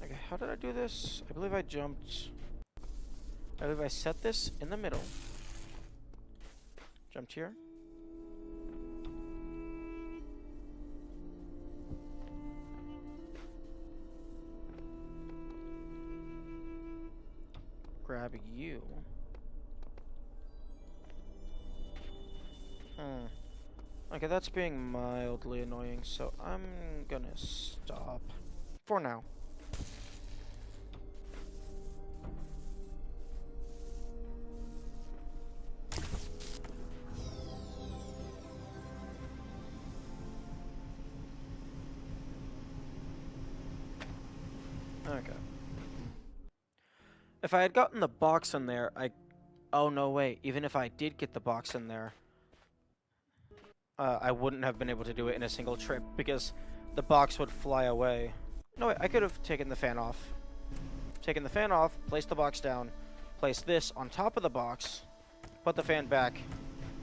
Okay, how did I do this? I believe I jumped... I believe I set this in the middle. Jumped here. Grab you. Okay, that's being mildly annoying, so I'm gonna stop. For now. Okay. If I had gotten the box in there, Oh, no, wait. Even if I did get the box in there, I wouldn't have been able to do it in a single trip because the box would fly away. No, wait. I could have taken the fan off. Taken the fan off, placed the box down, placed this on top of the box, put the fan back,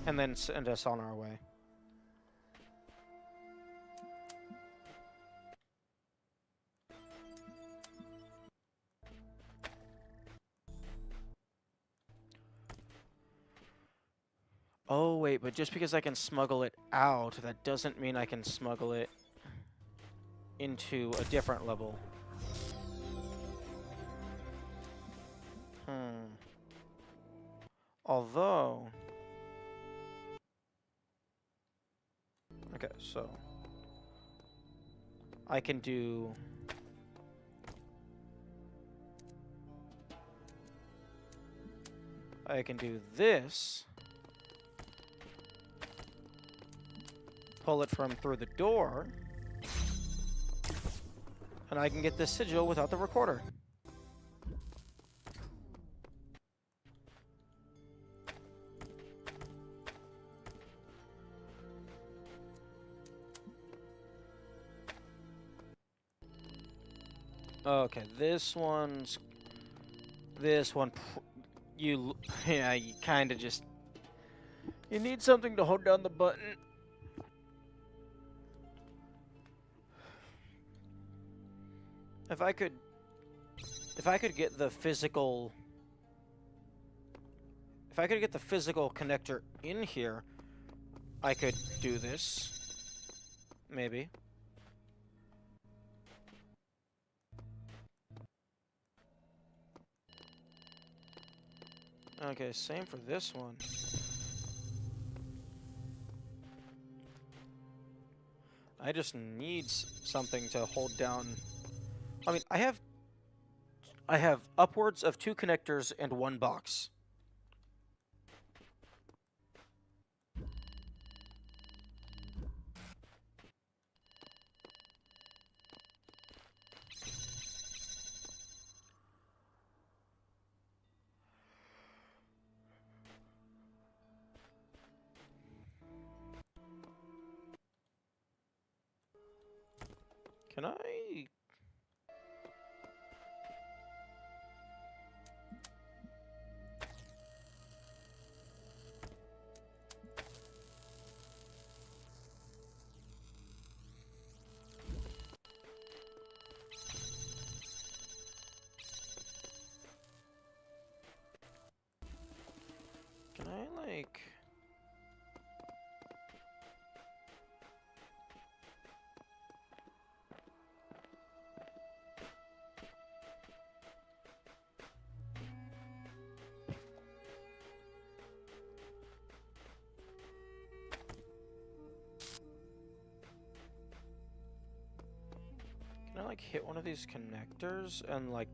and then send us on our way. Oh, wait, but just because I can smuggle it out, that doesn't mean I can smuggle it into a different level. Although... Okay, so... I can do... I can do this. Pull it from through the door. And I can get this sigil without the recorder. Okay, this one, yeah, you kind of just, you need something to hold down the button. If I could get the physical, connector in here, I could do this, maybe. Okay, same for this one. I just need something to hold down. I mean, I have upwards of 2 connectors and 1 box. Can I... Can I, like... Can I, like, hit one of these connectors and, like,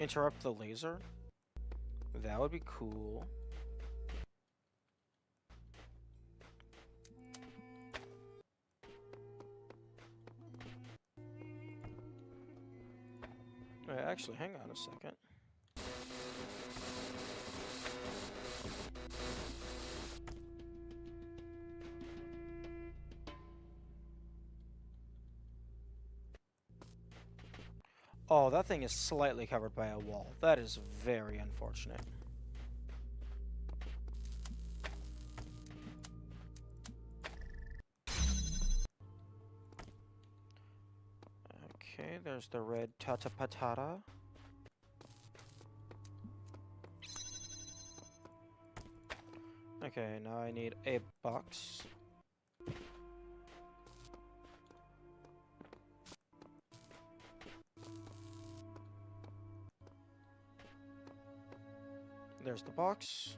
interrupt the laser? That would be cool. Wait, actually, hang on a second. Oh, that thing is slightly covered by a wall. That is very unfortunate. Okay, there's the red tata patata. Okay, now I need a box. There's the box.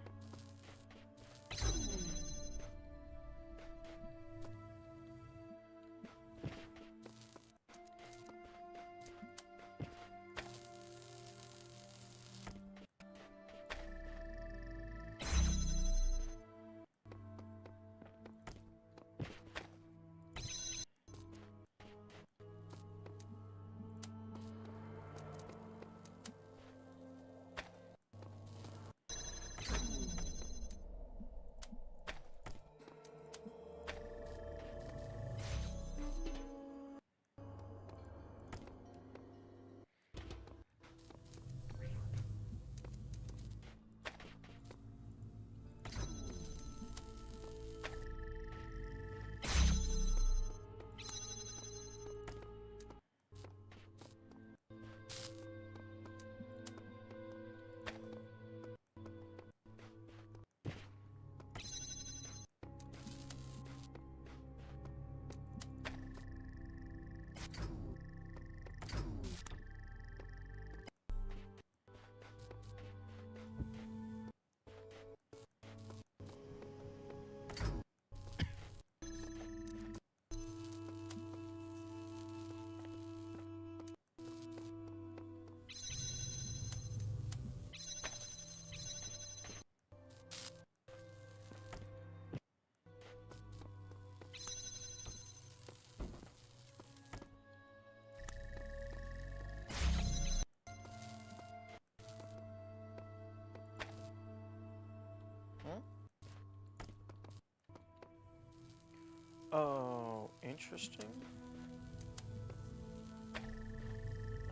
Interesting.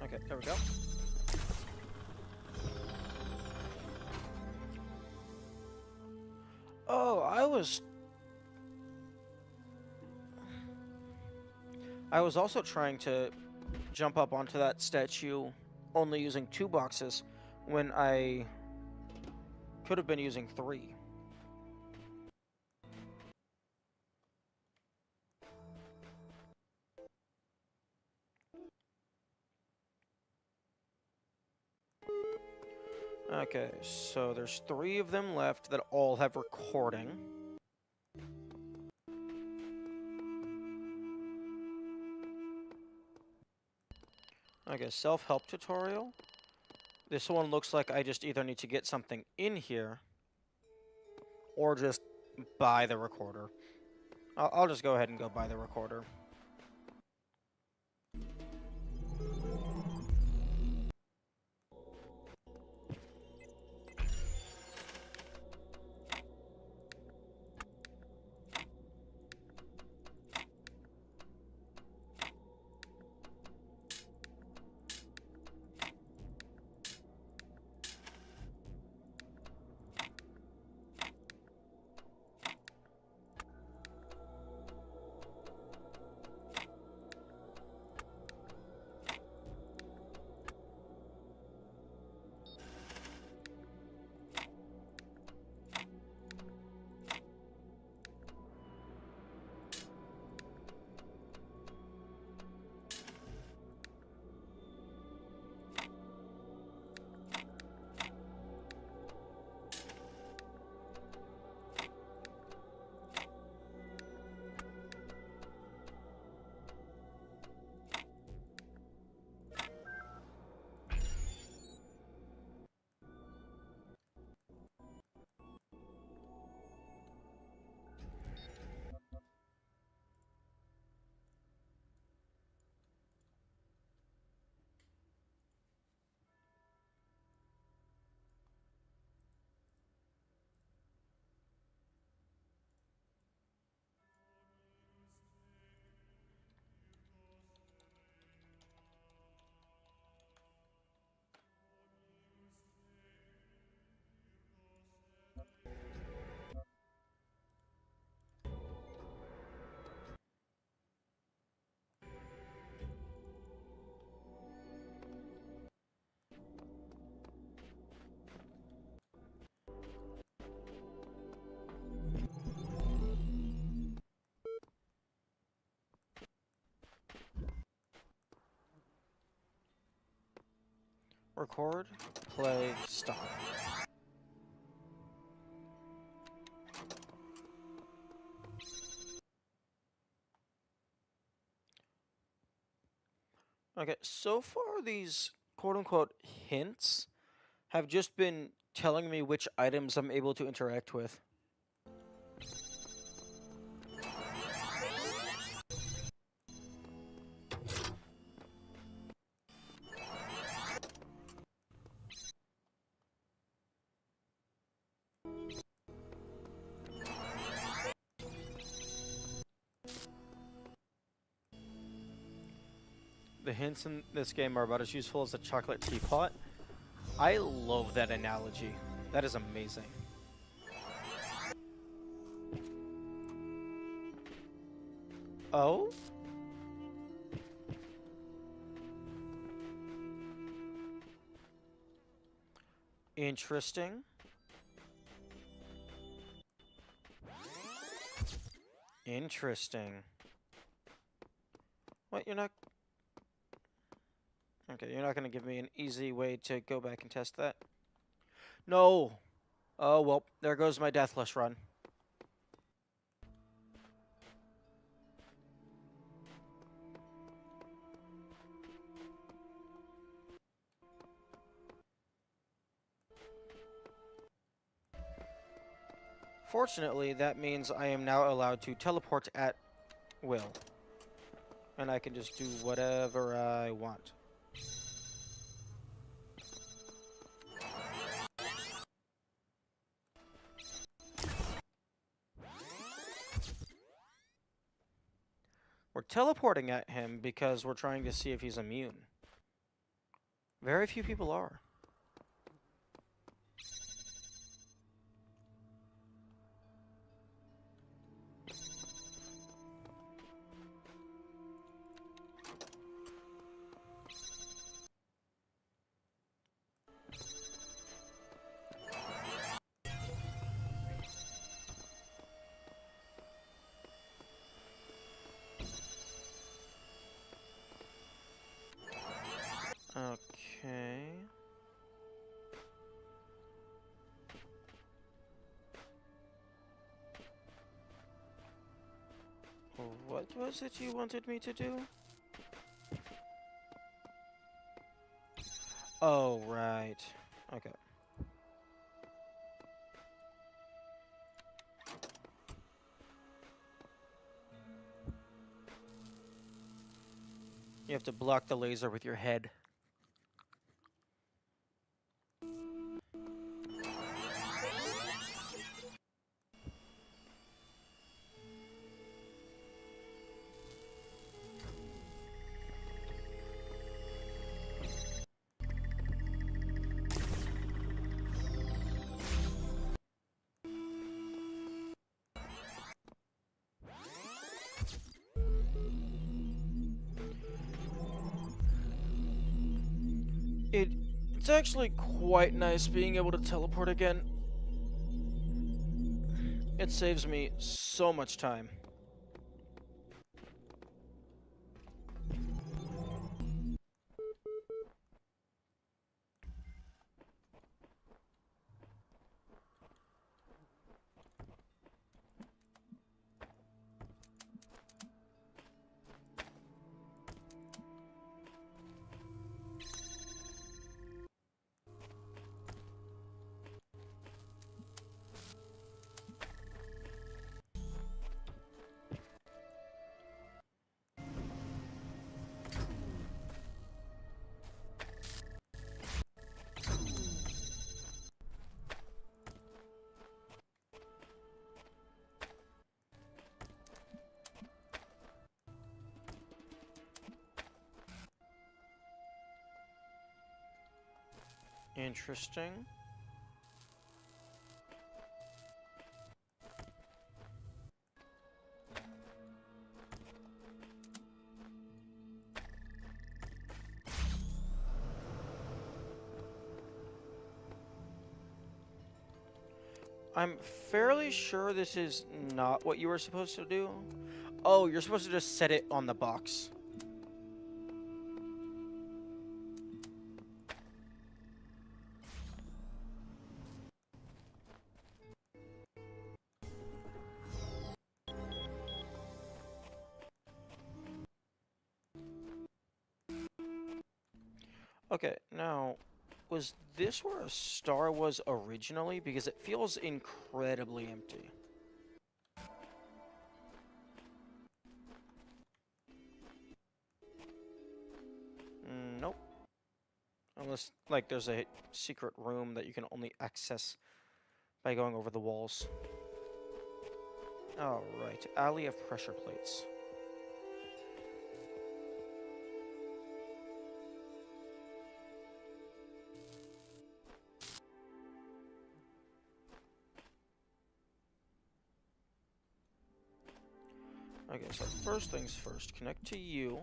Okay, there we go. Oh, I was also trying to jump up onto that statue only using 2 boxes when I could have been using 3. Okay, so there's 3 of them left that all have recording. Okay, self-help tutorial. This one looks like I just either need to get something in here or just buy the recorder. I'll just go ahead and go buy the recorder. Record, play, stop. Okay, so far these quote-unquote hints have just been telling me which items I'm able to interact with. The hints in this game are about as useful as a chocolate teapot. I love that analogy. That is amazing. Oh? Interesting. Interesting. What, you're not... Okay, you're not gonna give me an easy way to go back and test that? No! Oh, well, there goes my Deathless run. Fortunately, that means I am now allowed to teleport at will. And I can just do whatever I want. We're teleporting at him because we're trying to see if he's immune. Very few people are. Okay. What was it you wanted me to do? Oh, right. Okay. You have to block the laser with your head. It's actually quite nice being able to teleport again. It saves me so much time. Interesting. I'm fairly sure this is not what you were supposed to do. Oh, you're supposed to just set it on the box. Okay, now, was this where a star was originally? Because it feels incredibly empty. Nope. Unless, like, there's a secret room that you can only access by going over the walls. Alright, alley of pressure plates. Okay, so first things first, connect to you.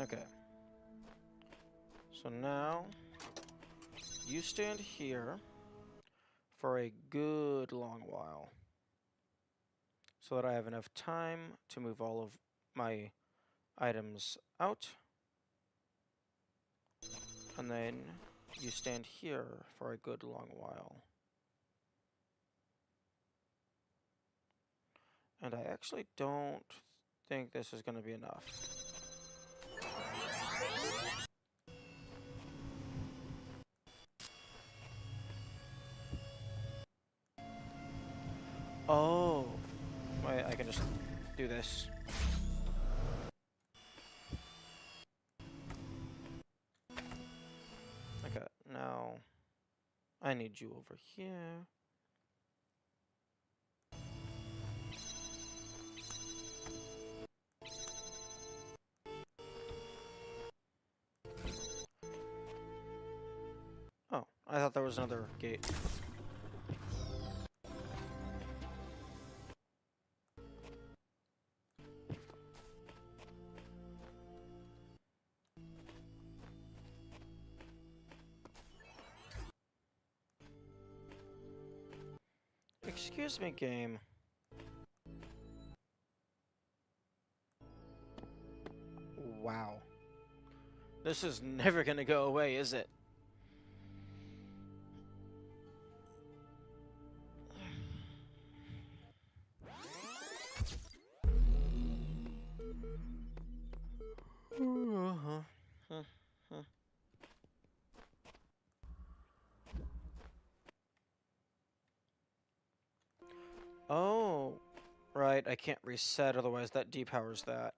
Okay. So now, you stand here for a good long while. So that I have enough time to move all of my items out. And then you stand here for a good long while. And I actually don't think this is going to be enough. Oh, wait, I can just do this. Okay, now I need you over here. Oh, I thought there was another gate. Excuse me, game. Wow. This is never gonna go away, is it? Oh, right, I can't reset, otherwise that depowers that.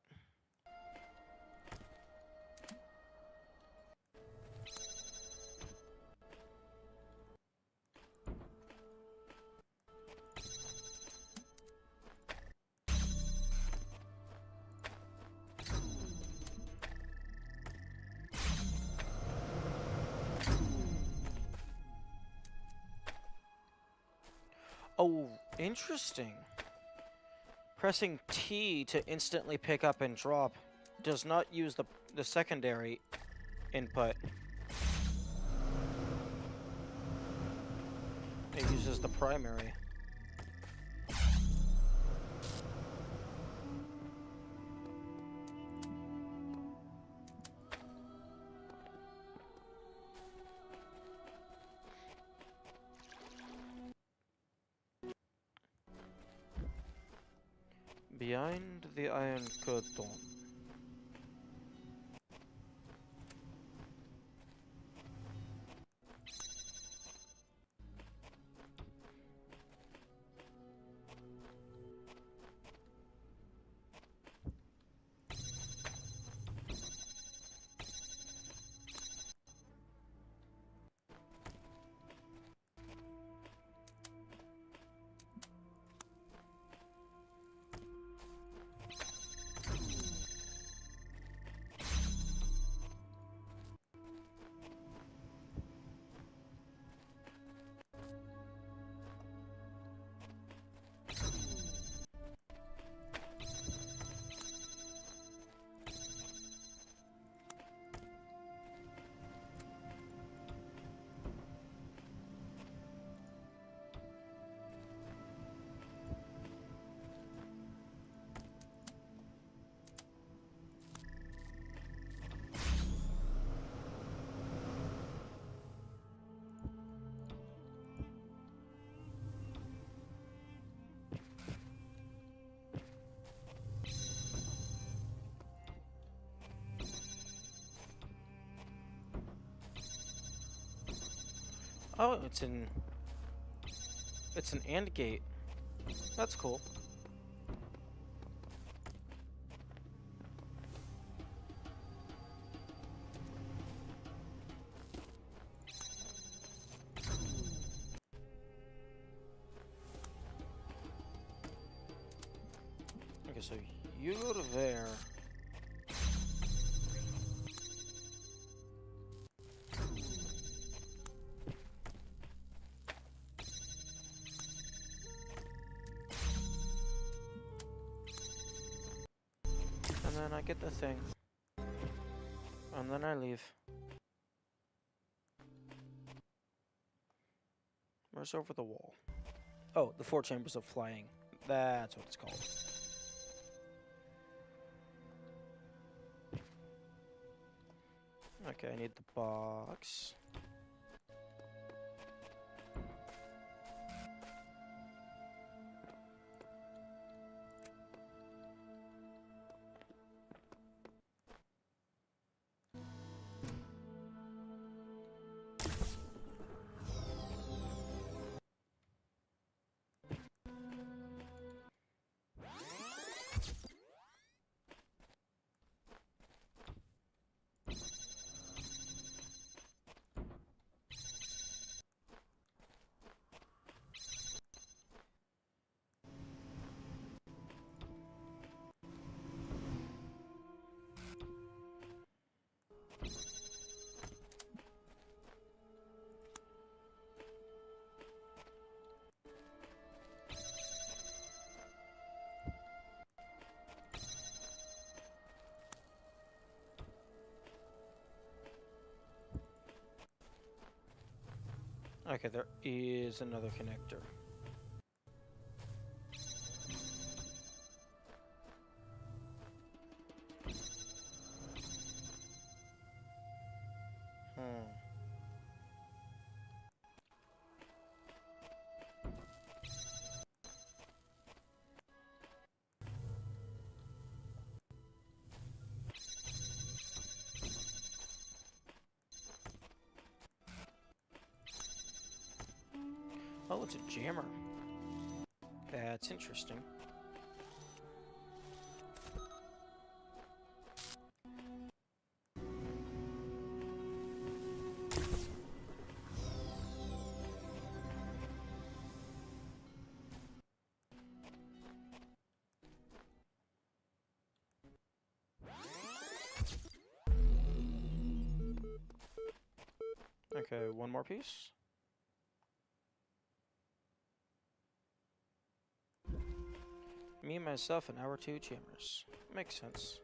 Oh, interesting. Pressing T to instantly pick up and drop does not use the secondary input. It uses the primary. Behind the iron curtain. Oh, it's an AND gate. That's cool. Okay, so you're there. And then I get the thing. And then I leave. Where's over the wall? Oh, the 4 chambers of flying. That's what it's called. Okay, I need the box. Okay, there is another connector. Hmm. Oh, it's a jammer. That's interesting. Okay, one more piece. Me, myself, and our two jammers. Makes sense.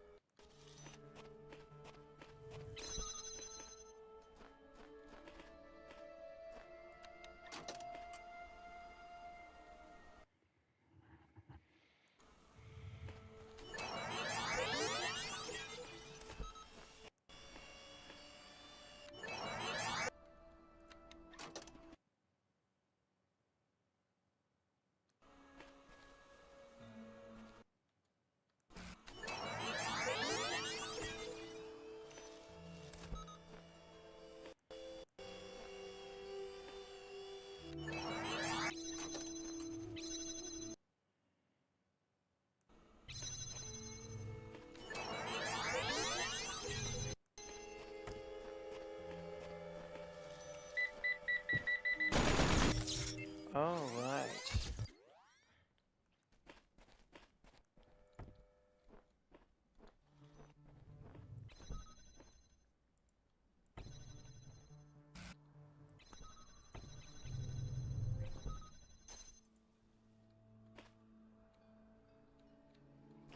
All right.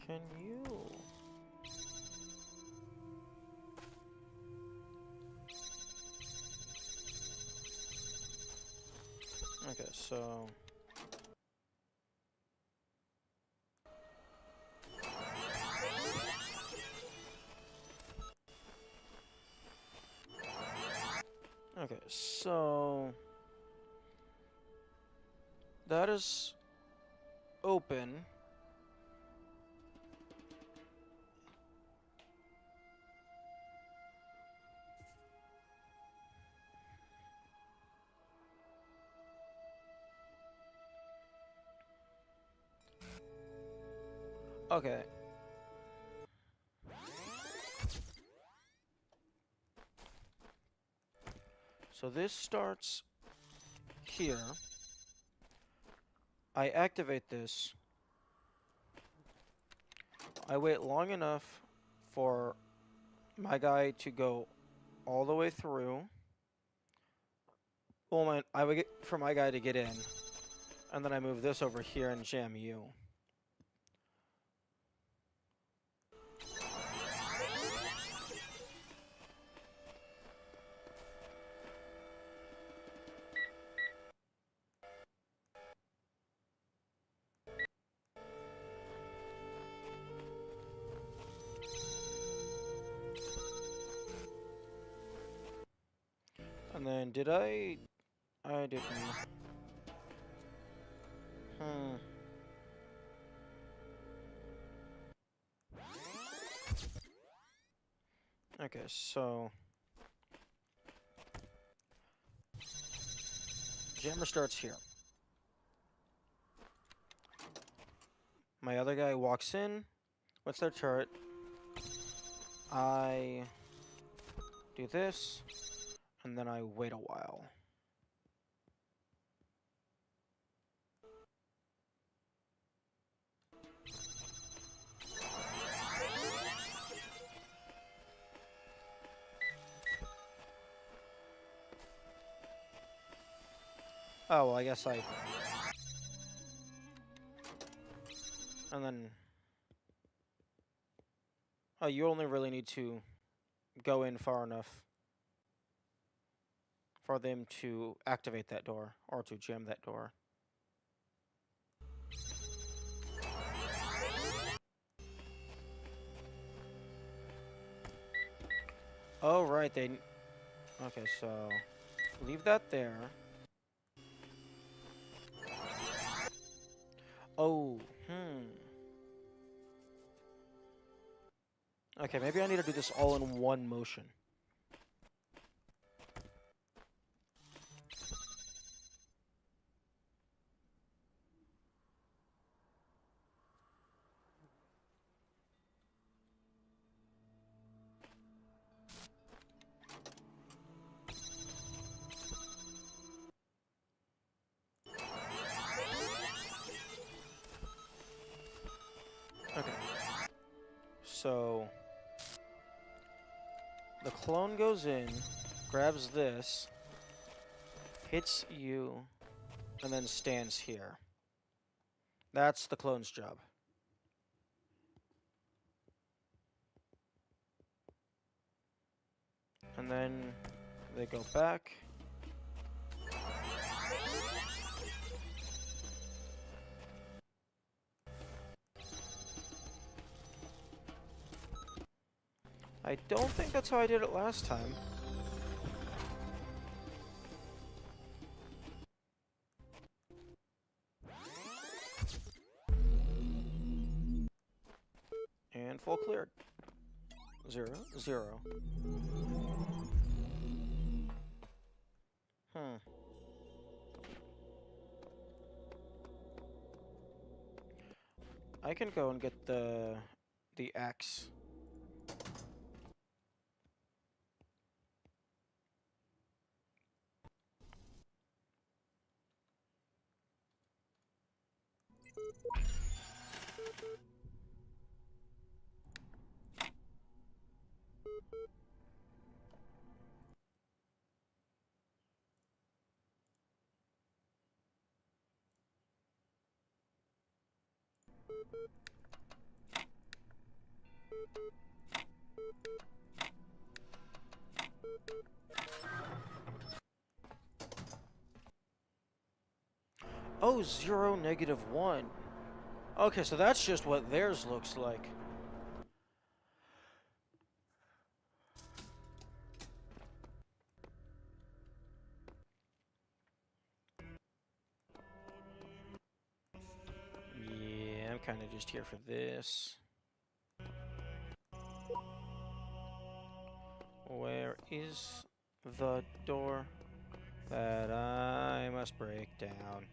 Can you? Okay, so that is open. Okay. So this starts here. I activate this. I wait long enough for my guy to go all the way through. Well, I would get for my guy to get in, and then I move this over here and jam you. And then did I? I didn't. Hmm. Okay, so jammer starts here. My other guy walks in. What's their turret? I do this, and then I wait a while. Oh, well, I guess I... And then... Oh, you only really need to go in far enough for them to activate that door or to jam that door. Oh, right, they... Okay, so... Leave that there. Oh, Okay, maybe I need to do this all in one motion. Okay. So... The clone goes in, grabs this, hits you, and then stands here. That's the clone's job. And then they go back. I don't think that's how I did it last time. And full cleared. 0, 0. I can go and get the axe. Oh, 0, -1. Okay, so that's just what theirs looks like. Yeah, I'm kind of just here for this. Where is the door that I must break down?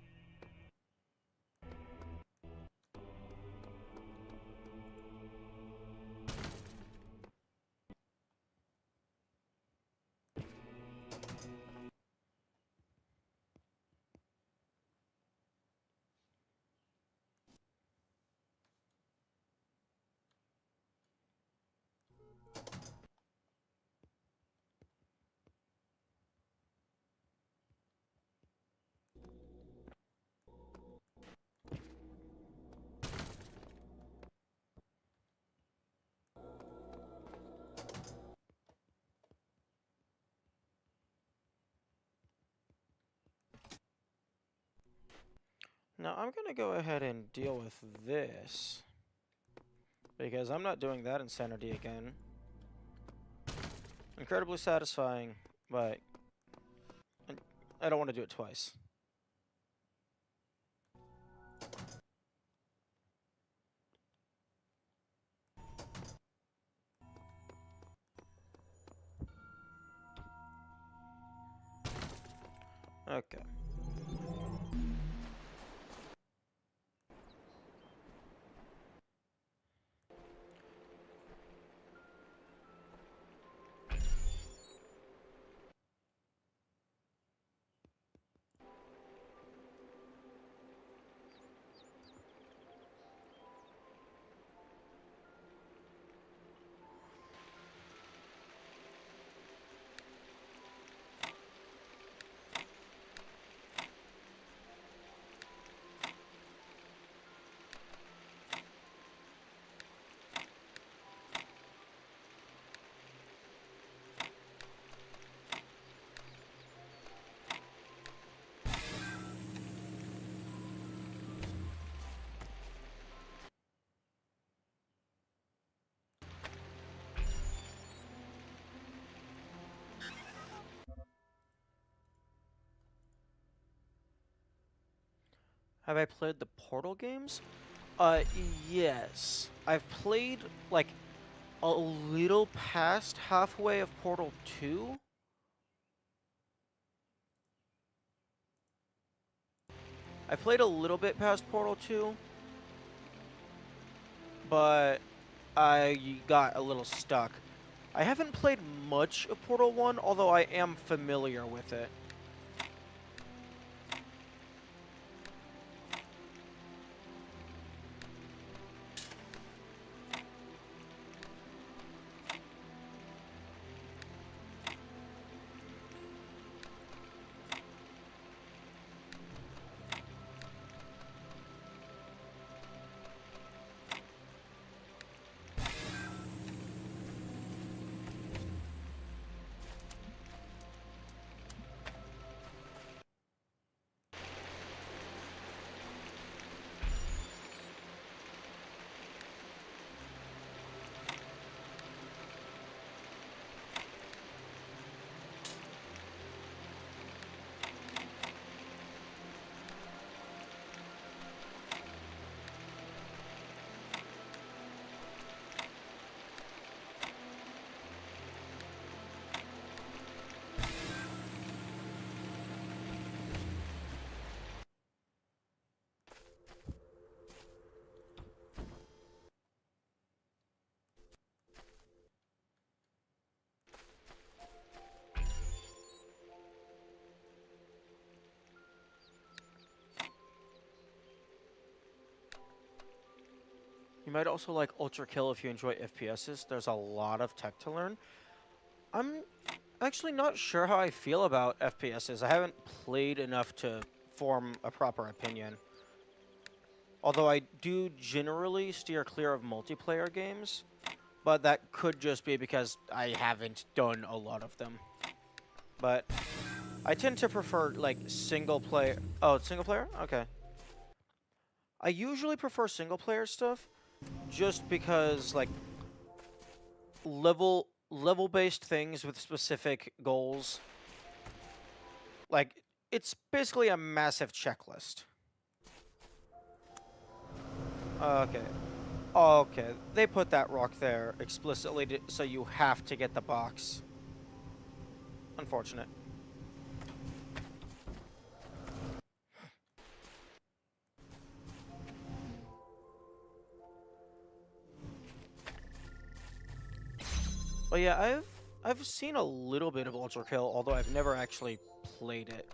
Now, I'm going to go ahead and deal with this, because I'm not doing that insanity again. Incredibly satisfying, but I don't want to do it twice. Okay. Have I played the Portal games? Uh, yes. I've played, like, a little past halfway of Portal 2. I played a little bit past Portal 2, but I got a little stuck. I haven't played much of Portal 1, although I am familiar with it. You might also like Ultra Kill if you enjoy FPSs. There's a lot of tech to learn. I'm actually not sure how I feel about FPSs. I haven't played enough to form a proper opinion. Although I do generally steer clear of multiplayer games, but that could just be because I haven't done a lot of them. But I tend to prefer, like, single player. Oh, single player? Okay. I usually prefer single player stuff just because, like, level-based things with specific goals. Like, it's basically a massive checklist. Okay. Okay, they put that rock there explicitly so you have to get the box. Unfortunate. But yeah, I've seen a little bit of Ultra Kill, although I've never actually played it.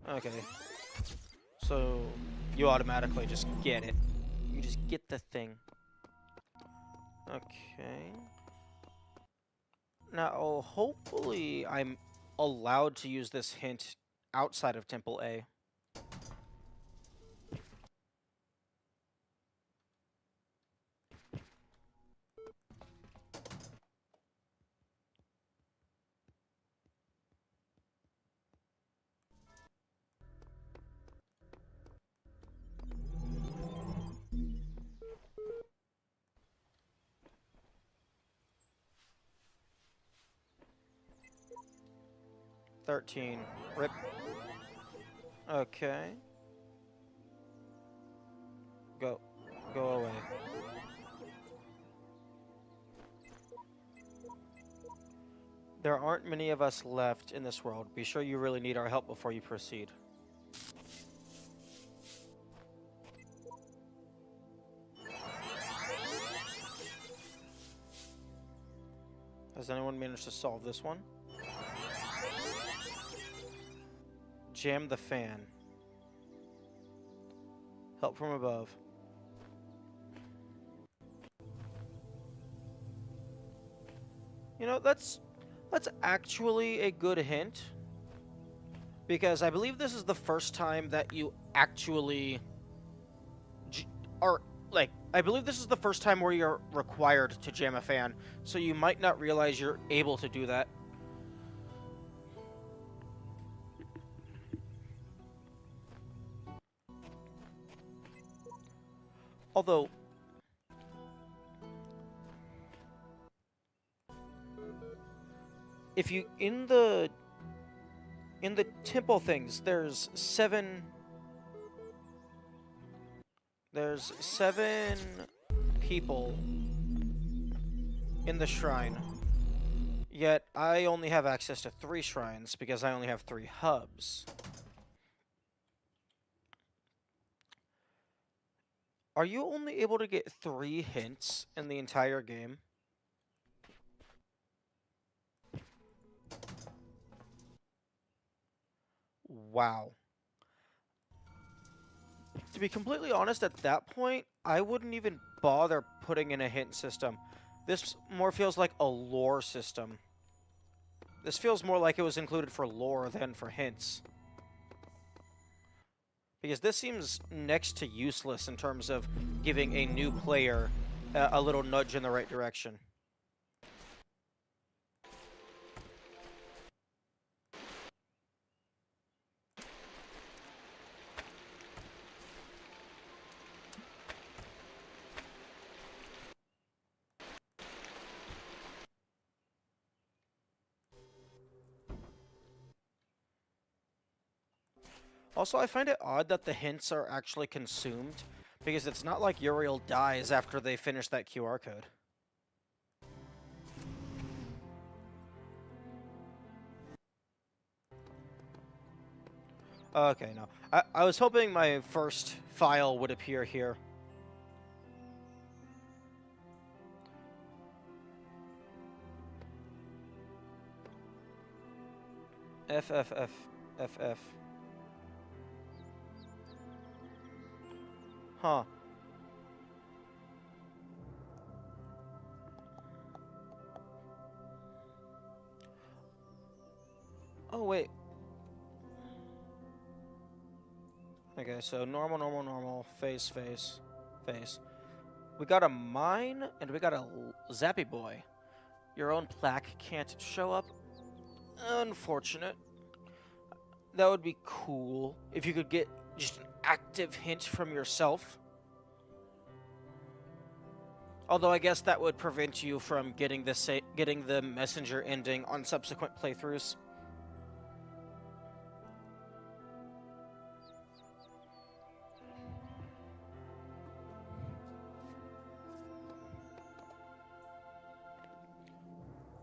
Okay. So you automatically just get it. You just get the thing. Okay. Now, hopefully I'm allowed to use this hint outside of Temple A. $13. Rip. Okay. Go. Go away. There aren't many of us left in this world. Be sure you really need our help before you proceed. Has anyone managed to solve this one? Jam the fan. Help from above. You know, that's actually a good hint. Because I believe this is the first time that you actually are, like, I believe this is the first time where you're required to jam a fan, so you might not realize you're able to do that. Although, if you in the temple things, there's seven people in the shrine. Yet I only have access to 3 shrines because I only have 3 hubs. Are you only able to get 3 hints in the entire game? Wow. To be completely honest, at that point, I wouldn't even bother putting in a hint system. This more feels like a lore system. This feels more like it was included for lore than for hints. Because this seems next to useless in terms of giving a new player a little nudge in the right direction. Also, I find it odd that the hints are actually consumed, because it's not like Uriel dies after they finish that QR code. Okay, no. I was hoping my first file would appear here. FFFFF. Huh. Oh, wait. Okay, so normal, normal, normal, face, face, face. We got a mine, and we got a Zappy Boy. Your own plaque can't show up? Unfortunate. That would be cool if you could get just an active hint from yourself. Although I guess that would prevent you from getting the messenger ending on subsequent playthroughs.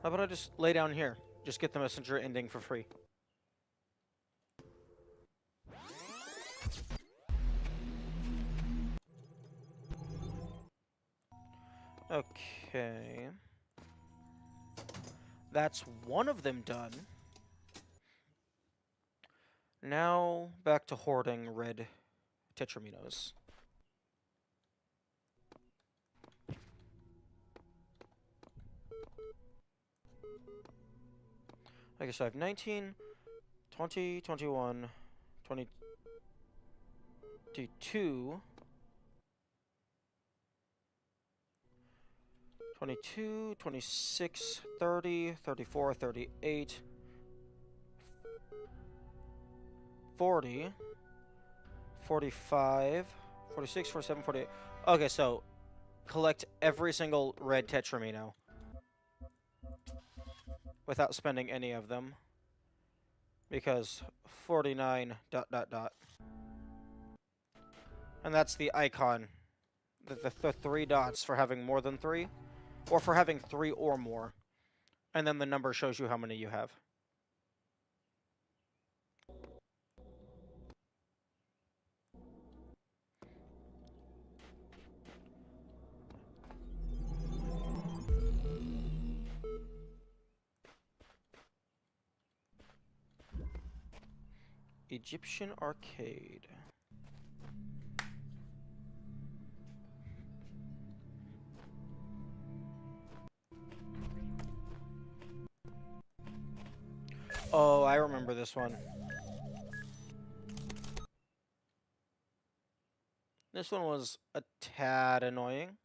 How about I just lay down here? Just get the messenger ending for free. Okay. That's one of them done. Now, back to hoarding red tetraminos. I guess I have 19, 20, 21, 22, 22, 26, 30, 34, 38, 40, 45, 46, 47, 48. Okay, so collect every single red tetramino without spending any of them. Because 49 ... And that's the icon. The 3 dots for having more than 3. Or for having 3 or more. And then the number shows you how many you have. Egyptian Arcade. Oh, I remember this one. This one was a tad annoying.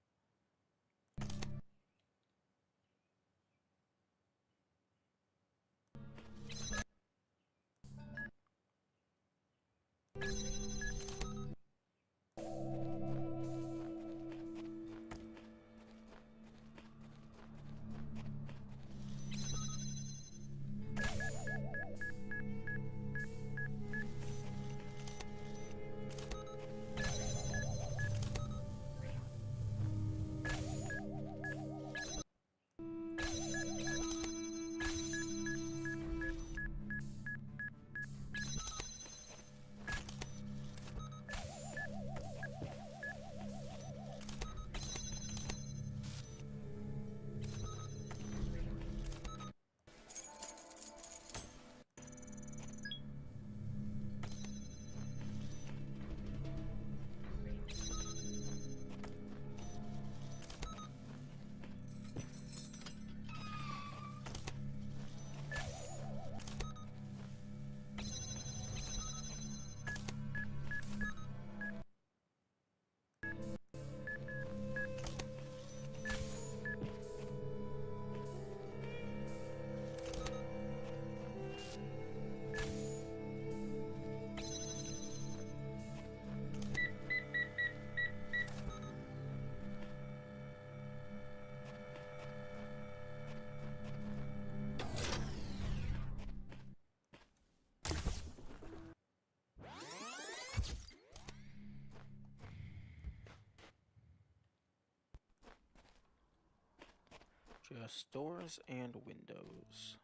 Just doors and windows.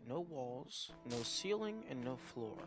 No walls, no ceiling, and no floor.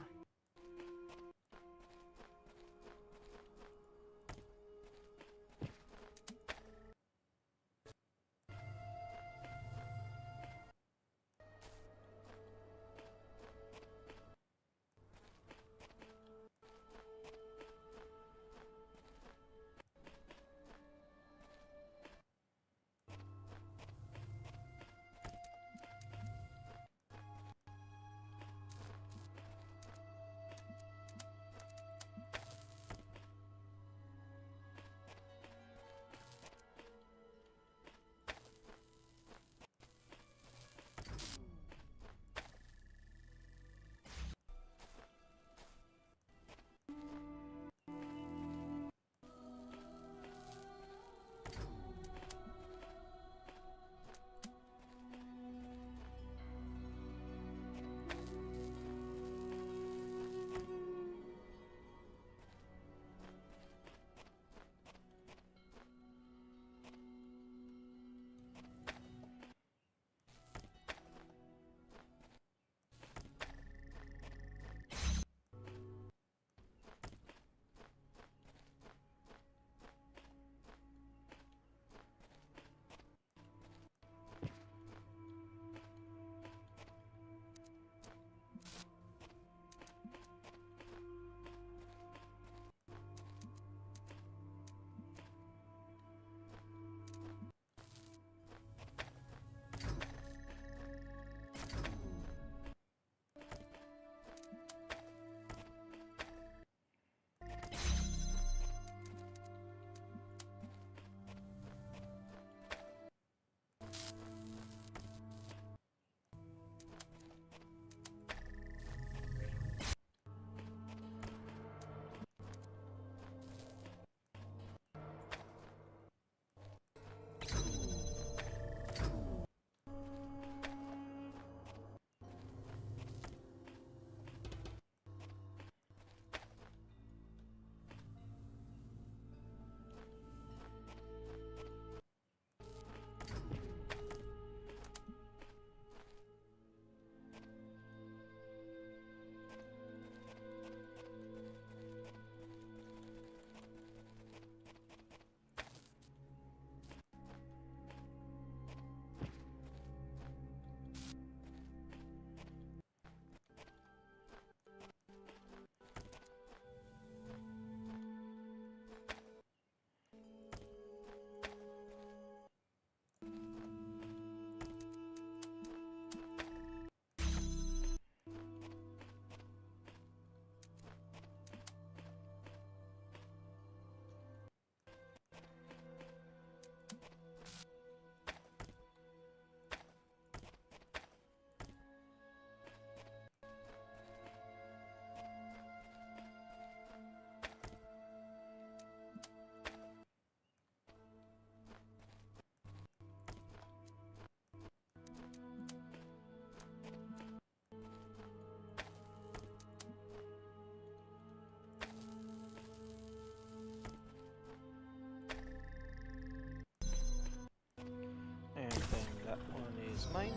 And then that one is mine.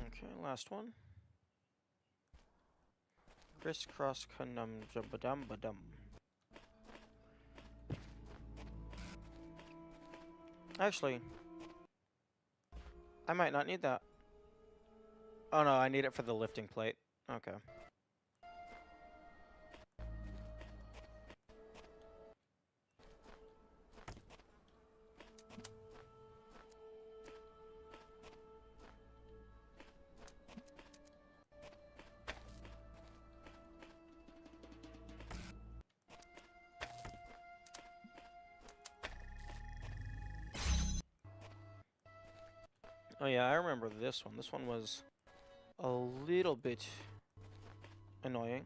Okay, last one. Crisscross conum jabadum badum. Actually, I might not need that. Oh no, I need it for the lifting plate. Okay. Oh yeah, I remember this one. This one was a little bit annoying.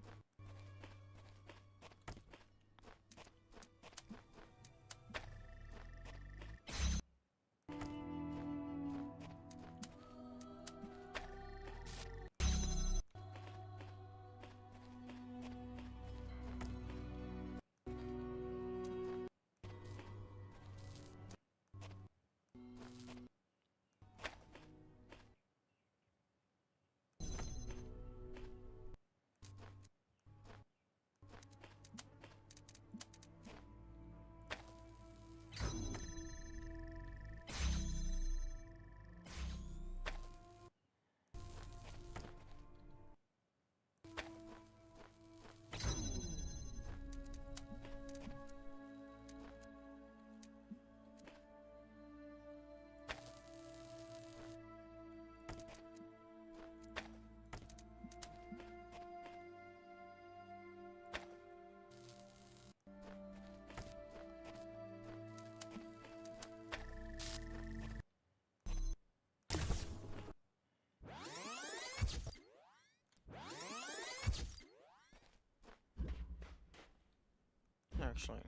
actually.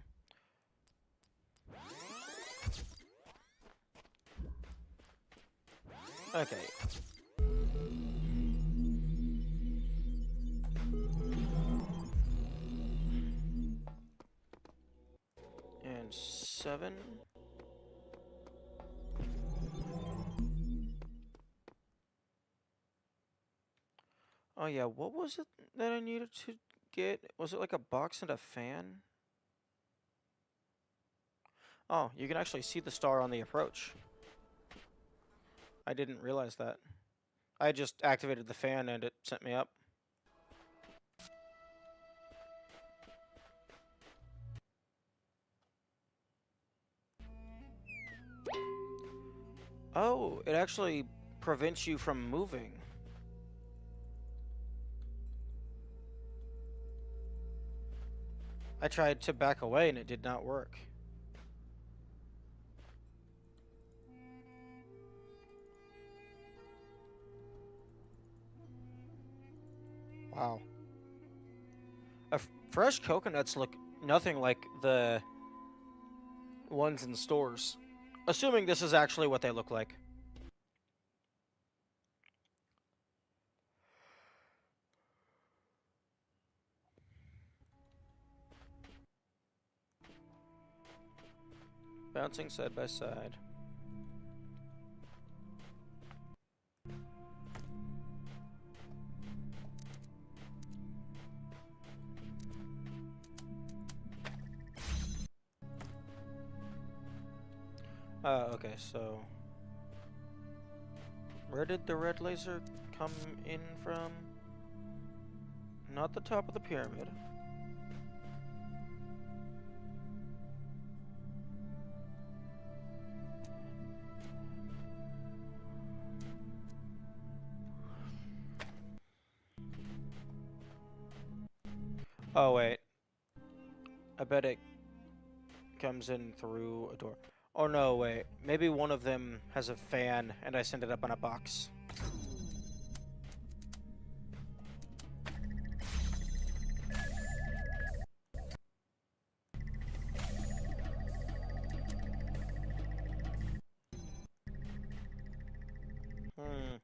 Okay. And 7. Oh yeah, what was it that I needed to get? Was it like a box and a fan? Oh, you can actually see the star on the approach. I didn't realize that. I just activated the fan and it sent me up. Oh, it actually prevents you from moving. I tried to back away and it did not work. Wow. Fresh coconuts look nothing like the ones in stores. Assuming this is actually what they look like. Bouncing side by side. Okay, so... Where did the red laser come in from? Not the top of the pyramid. Oh, wait. I bet it comes in through a door. Oh, no, wait. Maybe one of them has a fan, and I send it up on a box. Hmm.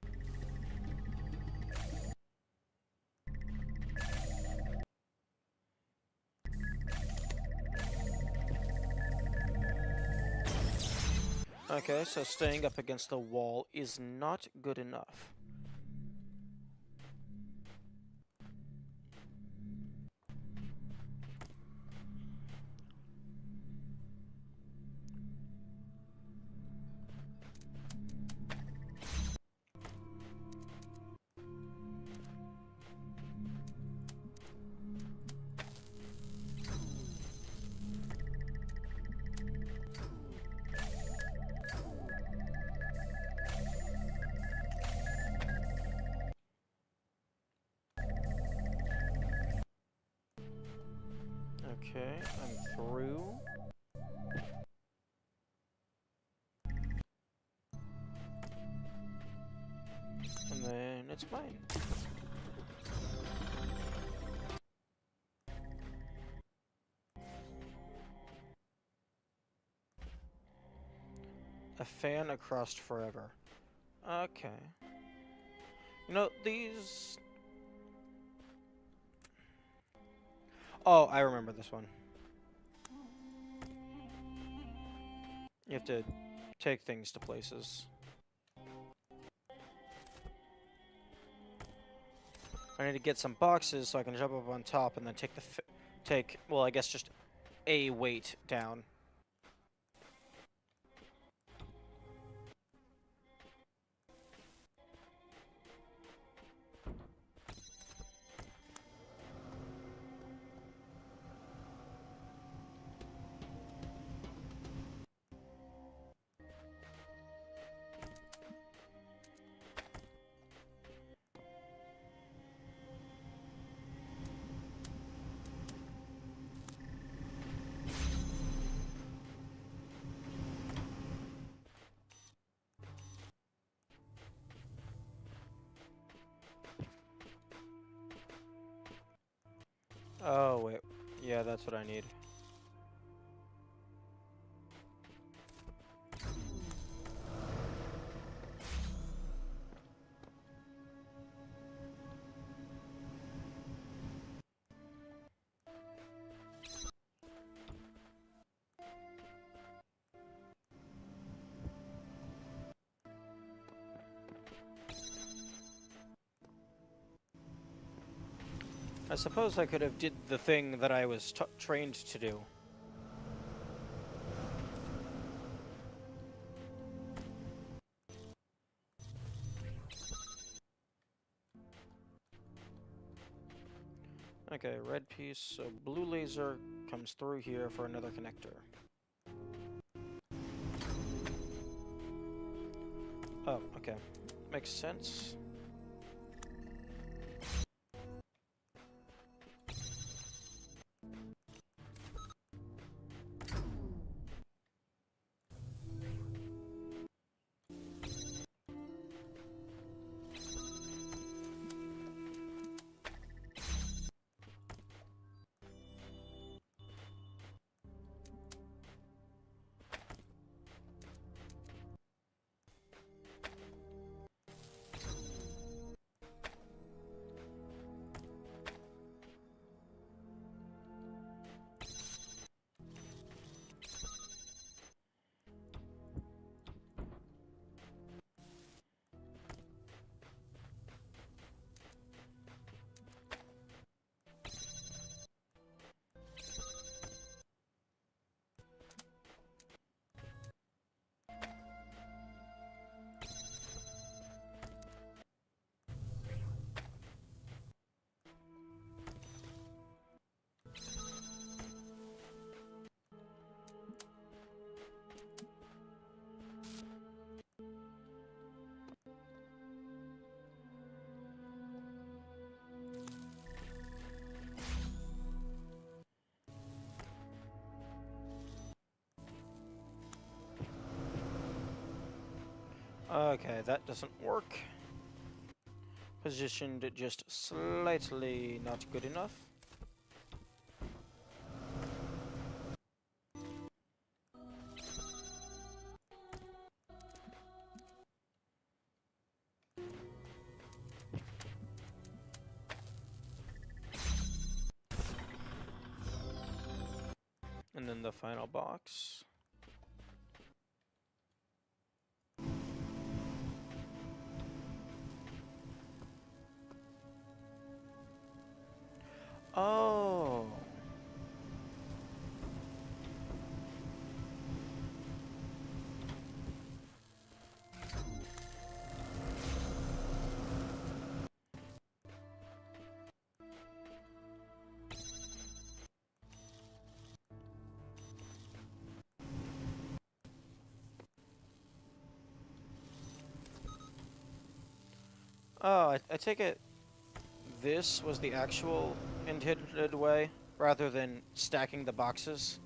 Okay, so staying up against the wall is not good enough. Okay, I'm through. And then it's mine. A fan across forever. Okay. You know, these... Oh, I remember this one. You have to take things to places. I need to get some boxes so I can jump up on top and then take the well, I guess just a weight down. Oh, wait. Yeah, that's what I need. I suppose I could have did the thing that I was trained to do. Okay, red piece, so blue laser comes through here for another connector. Oh, okay. Makes sense. Okay, that doesn't work. Positioned just slightly not good enough. And then the final box. Oh. Oh, I take it this was the actual intended way, rather than stacking the boxes.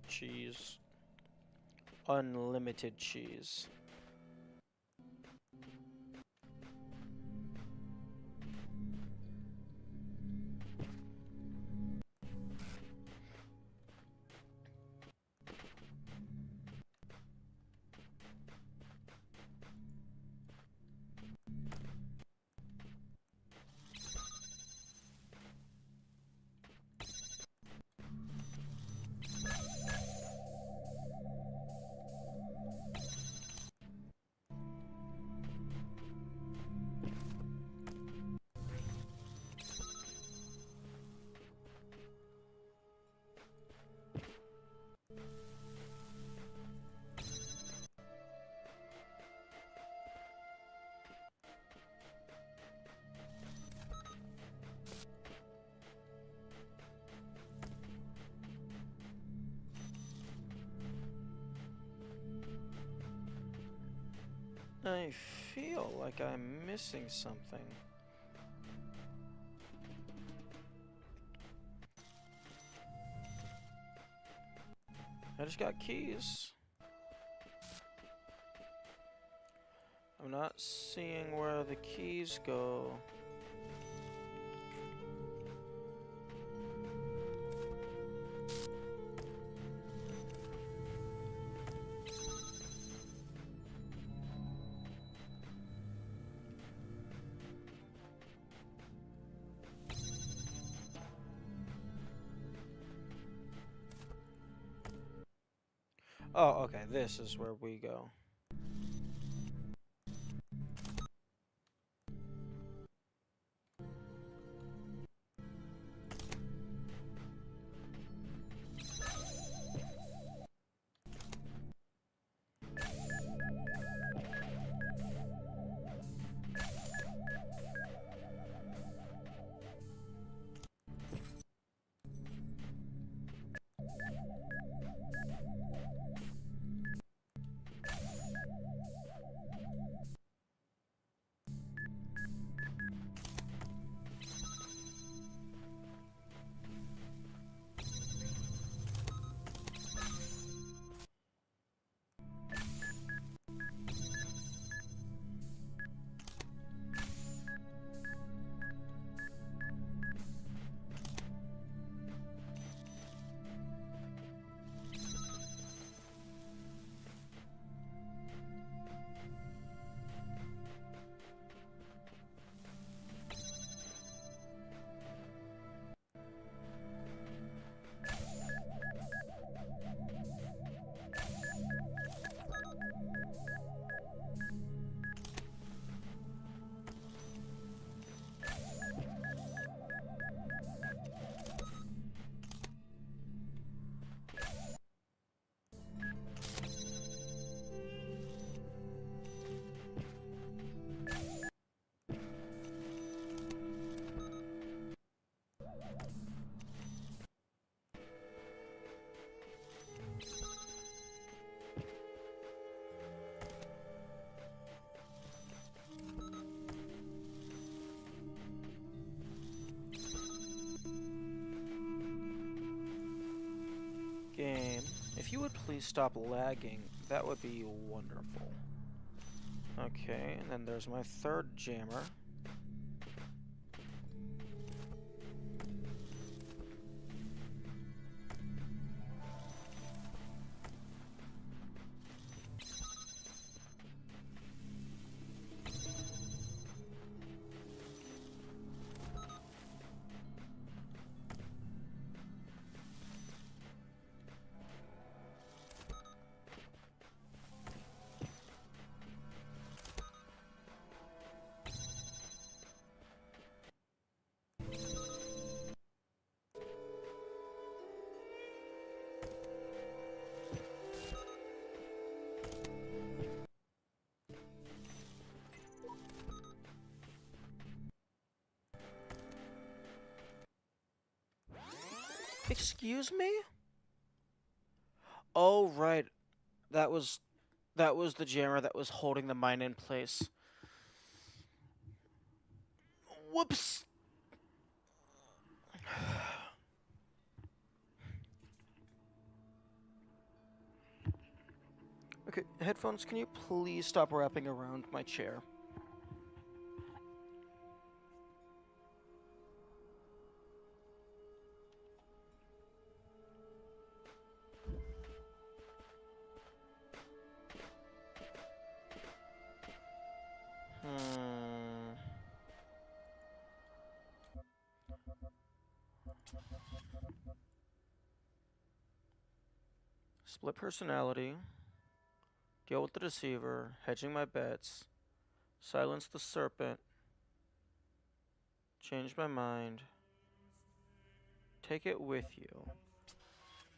Cheese. Unlimited cheese. I feel like I'm missing something. just got keys. I'm not seeing where the keys go. Oh, okay, this is where we go. Game, if you would please stop lagging, that would be wonderful. Okay, and then there's my third jammer. Excuse me? Oh, right. That was the jammer that was holding the mine in place. Whoops. Okay, headphones, can you please stop wrapping around my chair? Hmm. Split personality. Deal with the deceiver. Hedging my bets. Silence the serpent. Change my mind. Take it with you.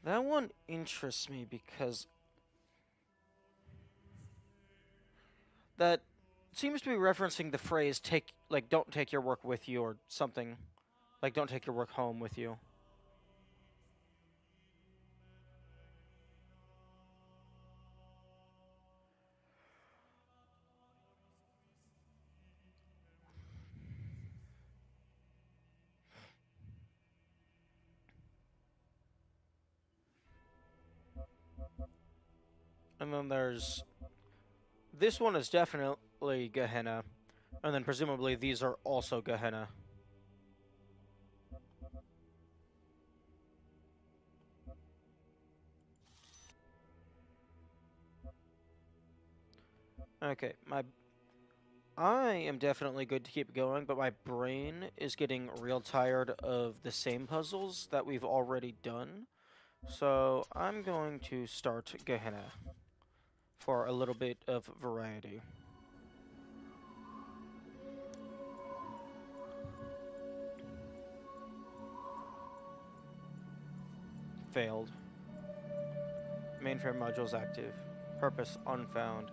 That one interests me because that seems to be referencing the phrase take like don't take your work with you or something. Like don't take your work home with you. And then there's... This one is definitely Gehenna. And then presumably these are also Gehenna. Okay, I am definitely good to keep going, but my brain is getting real tired of the same puzzles that we've already done. So I'm going to start Gehenna for a little bit of variety. Failed. Mainframe modules active. Purpose unfound.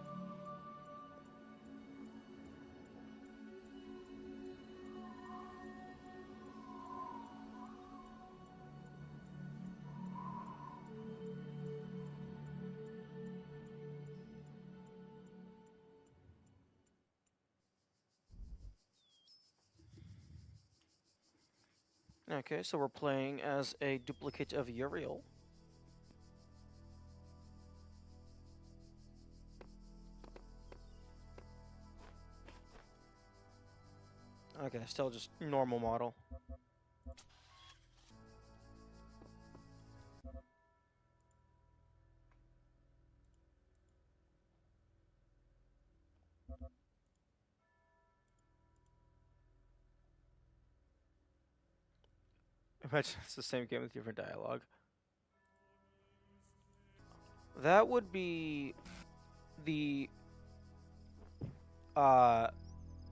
Okay, so we're playing as a duplicate of Uriel. Okay, still just normal model. Imagine it's the same game with different dialogue. That would be the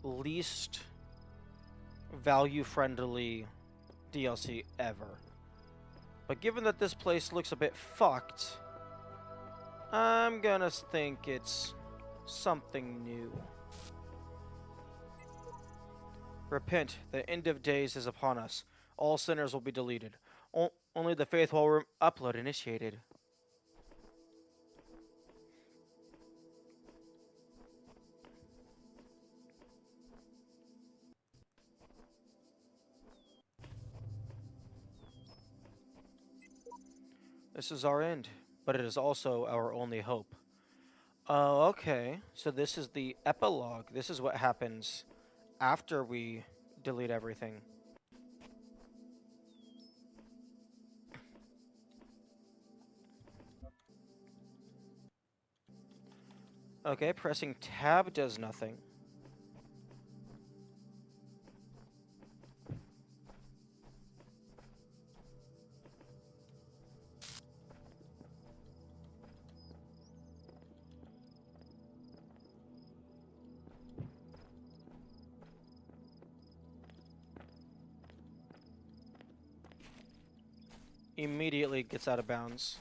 least value-friendly DLC ever. But given that this place looks a bit fucked, I'm gonna think it's something new. Repent, the end of days is upon us. All sinners will be deleted. Only the faithful will upload initiated. This is our end, but it is also our only hope. Oh, okay. So this is the epilogue. This is what happens after we delete everything. Okay, pressing tab does nothing. Immediately gets out of bounds.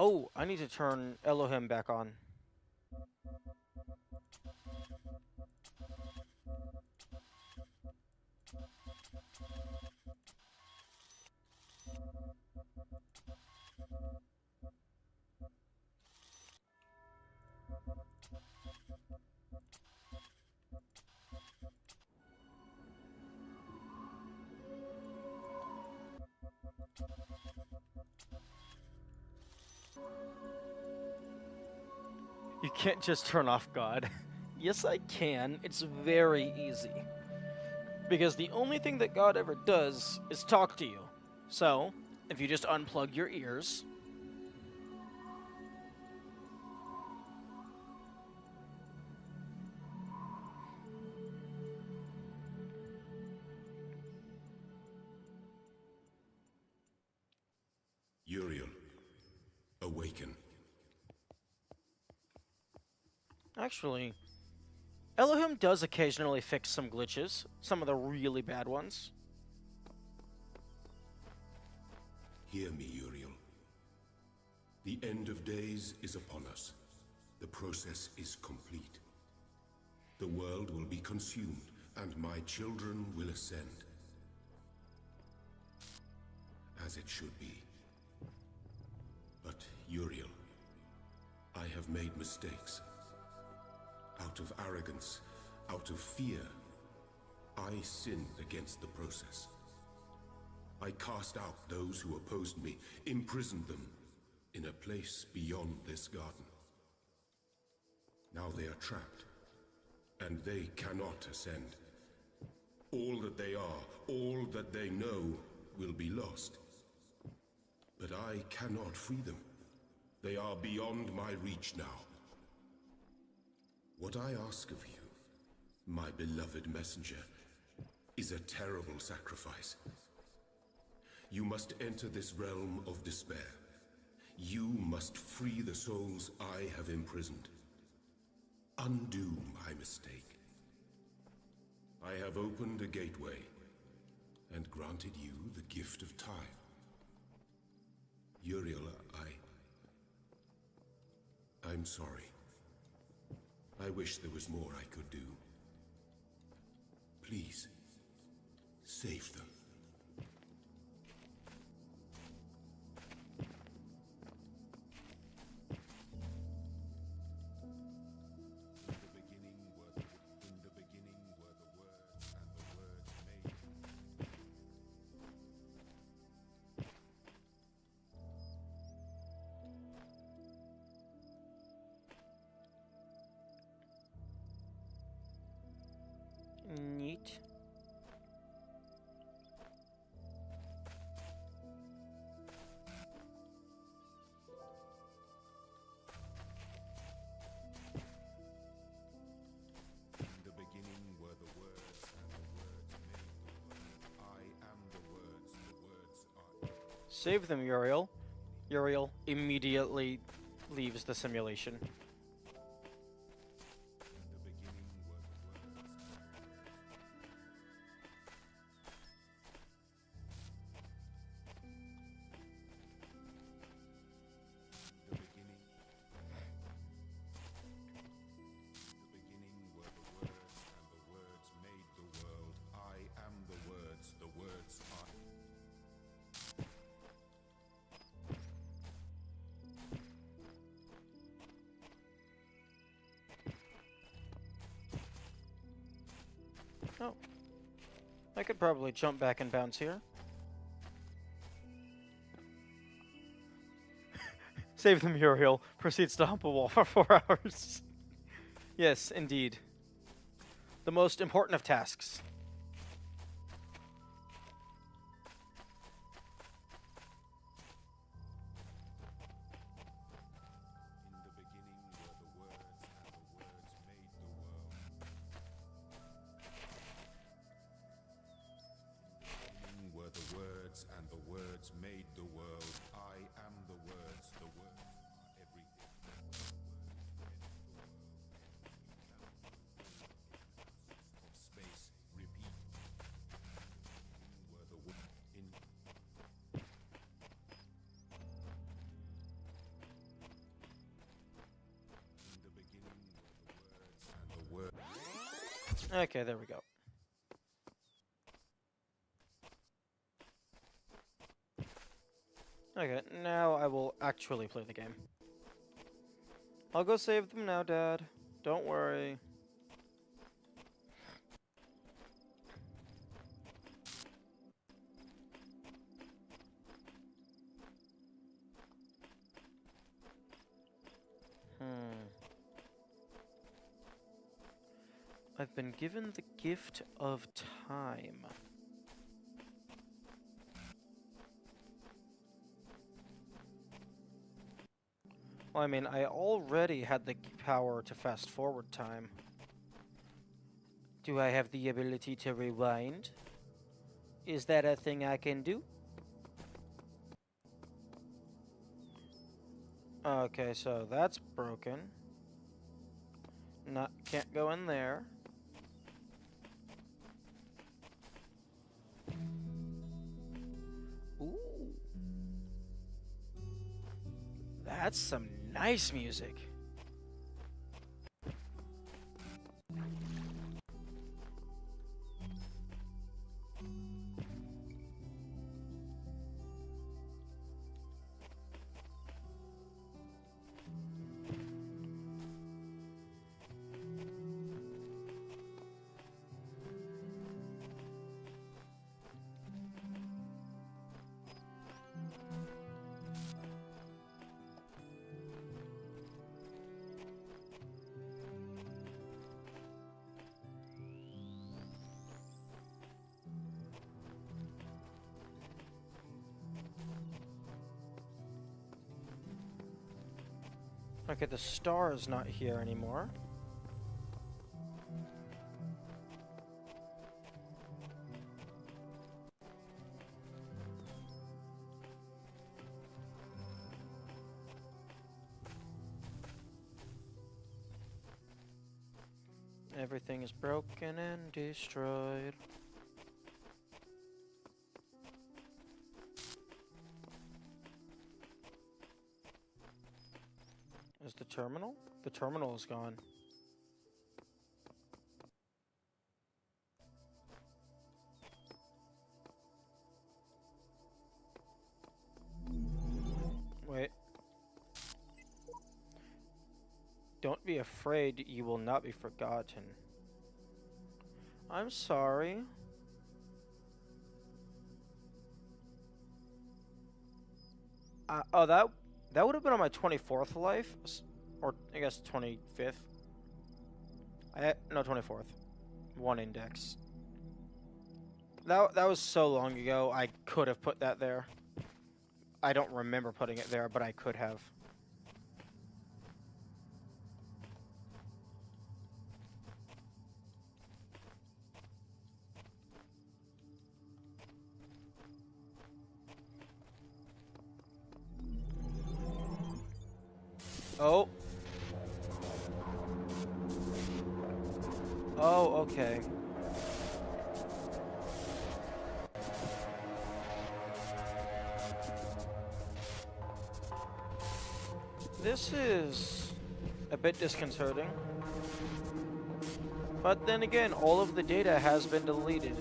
Oh, I need to turn Elohim back on. You can't just turn off God. Yes, I can. It's very easy. Because the only thing that God ever does is talk to you. So, if you just unplug your ears... Uriel, awaken. Actually, Elohim does occasionally fix some glitches. Some of the really bad ones. Hear me, Uriel. The end of days is upon us. The process is complete. The world will be consumed, and my children will ascend. As it should be. But, Uriel, I have made mistakes. Out of arrogance, out of fear, I sinned against the process. I cast out those who opposed me, imprisoned them, in a place beyond this garden. Now they are trapped, and they cannot ascend. All that they are, all that they know, will be lost. But I cannot free them. They are beyond my reach now. What I ask of you, my beloved messenger, is a terrible sacrifice. You must enter this realm of despair. You must free the souls I have imprisoned. Undo my mistake. I have opened a gateway and granted you the gift of time. Uriel, I'm sorry. I wish there was more I could do. Please, save them. Neat. In the beginning were the words, and the words made the world. I am the words are... Save them, Uriel. Uriel immediately leaves the simulation. In the beginning were the words. The beginning were the words, and the words made the world. I am the words are... Oh. I could probably jump back and bounce here. Save them, Uriel. Proceeds to hump a wall for 4 hours. Yes, indeed. The most important of tasks. The words and the words made the world. I am the words are everything. Of space, repeat. Were the in the beginning were the words and the words. Okay, there we go. Okay, now I will actually play the game. I'll go save them now, Dad. Don't worry. I've been given the gift of time. Well, I mean, I already had the power to fast forward time. Do I have the ability to rewind? Is that a thing I can do? Okay, so that's broken. Can't go in there. Ooh. That's some nice music. Okay, the star is not here anymore. Everything is broken and destroyed. Is the terminal? The terminal is gone. Wait. Don't be afraid, you will not be forgotten. I'm sorry. Oh, that would have been on my 24th life, or I guess 25th. No, 24th. One index. That was so long ago. I could have put that there. I don't remember putting it there, but I could have. Oh. Oh, okay. This is a bit disconcerting. But then again, all of the data has been deleted.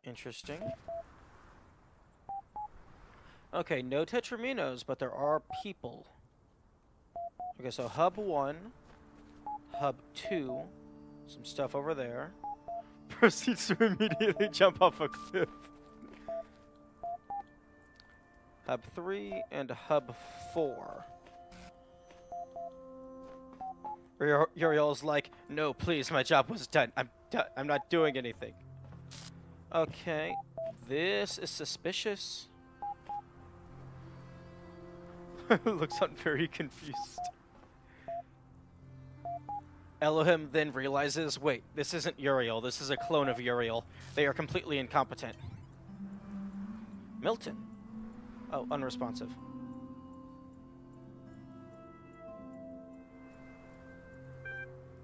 Interesting. Okay, no Tetraminos, but there are people. Okay, so Hub 1, Hub 2, some stuff over there. Proceeds to immediately jump off a cliff. Hub 3 and Hub 4. Uriel's like, no, please, my job was done. I'm not doing anything. Okay, this is suspicious. Looks very confused. Elohim then realizes, wait, this isn't Uriel, this is a clone of Uriel. They are completely incompetent. Milton. Oh, unresponsive.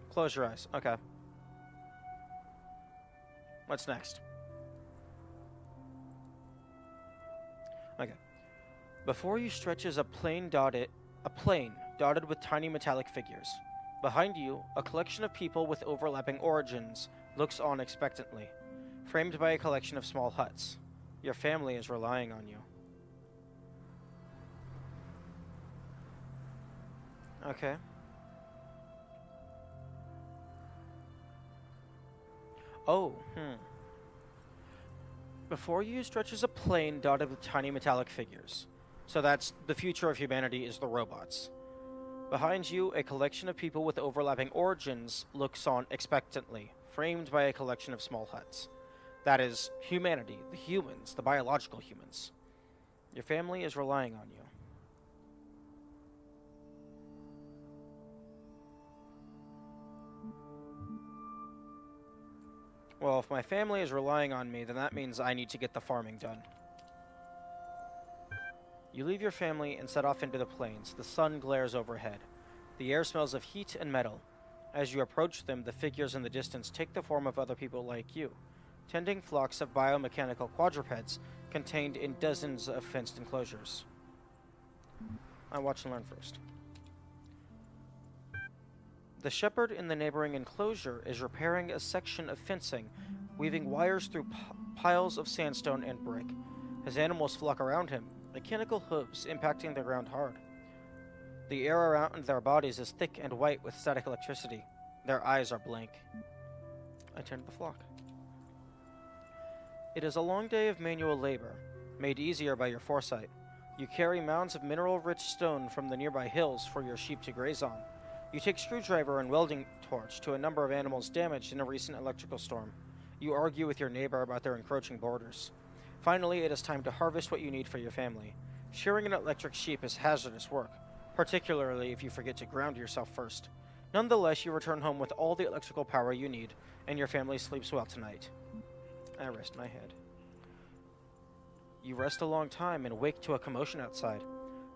Close your eyes. Okay. What's next? Okay. Before you stretches a plane dotted with tiny metallic figures. Behind you, a collection of people with overlapping origins looks on expectantly, framed by a collection of small huts. Your family is relying on you. Okay. Oh, Before you stretches a plane dotted with tiny metallic figures. So that's the future of humanity is the robots. Behind you, a collection of people with overlapping origins looks on expectantly, framed by a collection of small huts. That is humanity, the humans, the biological humans. Your family is relying on you. Well, if my family is relying on me, then that means I need to get the farming done. You leave your family and set off into the plains. The sun glares overhead. The air smells of heat and metal. As you approach them, the figures in the distance take the form of other people like you, tending flocks of biomechanical quadrupeds contained in dozens of fenced enclosures. I watch and learn first. The shepherd in the neighboring enclosure is repairing a section of fencing, weaving wires through piles of sandstone and brick. His animals flock around him, mechanical hooves impacting the ground hard. The air around their bodies is thick and white with static electricity. Their eyes are blank. I turn to the flock. It is a long day of manual labor, made easier by your foresight. You carry mounds of mineral-rich stone from the nearby hills for your sheep to graze on. You take screwdriver and welding torch to a number of animals damaged in a recent electrical storm. You argue with your neighbor about their encroaching borders. Finally, it is time to harvest what you need for your family. Shearing an electric sheep is hazardous work, particularly if you forget to ground yourself first. Nonetheless, you return home with all the electrical power you need, and your family sleeps well tonight. I rest my head. You rest a long time and wake to a commotion outside.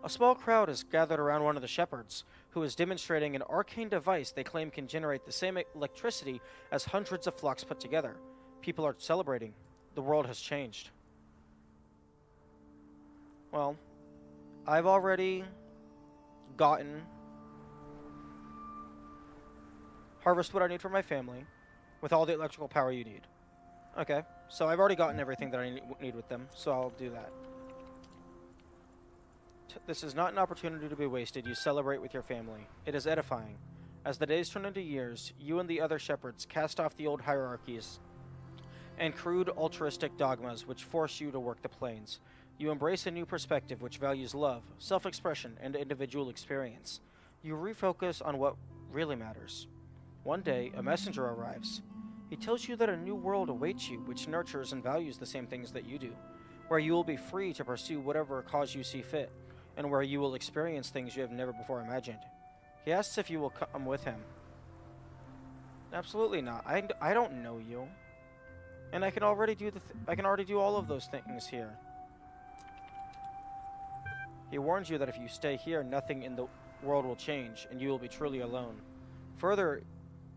A small crowd is gathered around one of the shepherds, who is demonstrating an arcane device they claim can generate the same electricity as hundreds of flocks put together. People are celebrating. The world has changed. Well, I've already gotten harvest what I need for my family with all the electrical power you need. Okay, so I've already gotten everything that I need with them, so I'll do that. This is not an opportunity to be wasted. You celebrate with your family. It is edifying. As the days turn into years, you and the other shepherds cast off the old hierarchies and crude altruistic dogmas which force you to work the plains. You embrace a new perspective which values love, self-expression, and individual experience. You refocus on what really matters. One day, a messenger arrives. He tells you that a new world awaits you, which nurtures and values the same things that you do, where you will be free to pursue whatever cause you see fit, and where you will experience things you have never before imagined. He asks if you will come with him. Absolutely not. I don't know you, and I can already do all of those things here. He warns you that if you stay here, nothing in the world will change, and you will be truly alone. Further,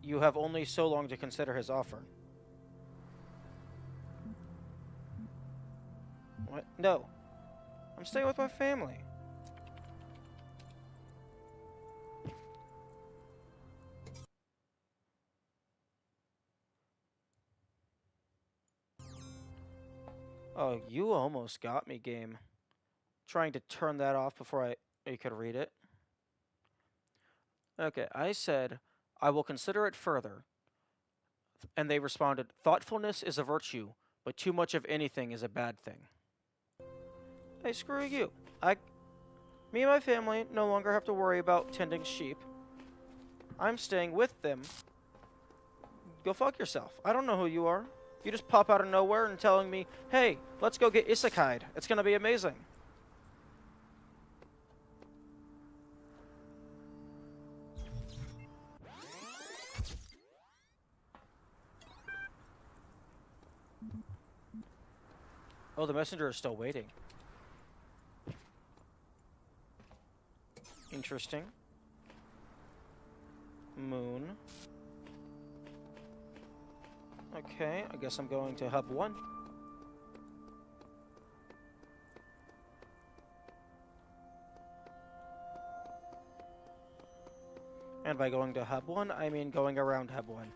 you have only so long to consider his offer. What? No. I'm staying with my family. Oh, you almost got me, game. Trying to turn that off before you could read it. Okay, I said, I will consider it further. And they responded, thoughtfulness is a virtue, but too much of anything is a bad thing. Hey, screw you. Me and my family no longer have to worry about tending sheep. I'm staying with them. Go fuck yourself. I don't know who you are. You just pop out of nowhere and telling me, hey, let's go get isekai'd. It's gonna be amazing. Oh, the messenger is still waiting. Interesting. Moon. Okay, I guess I'm going to Hub 1. And by going to Hub 1, I mean going around Hub 1.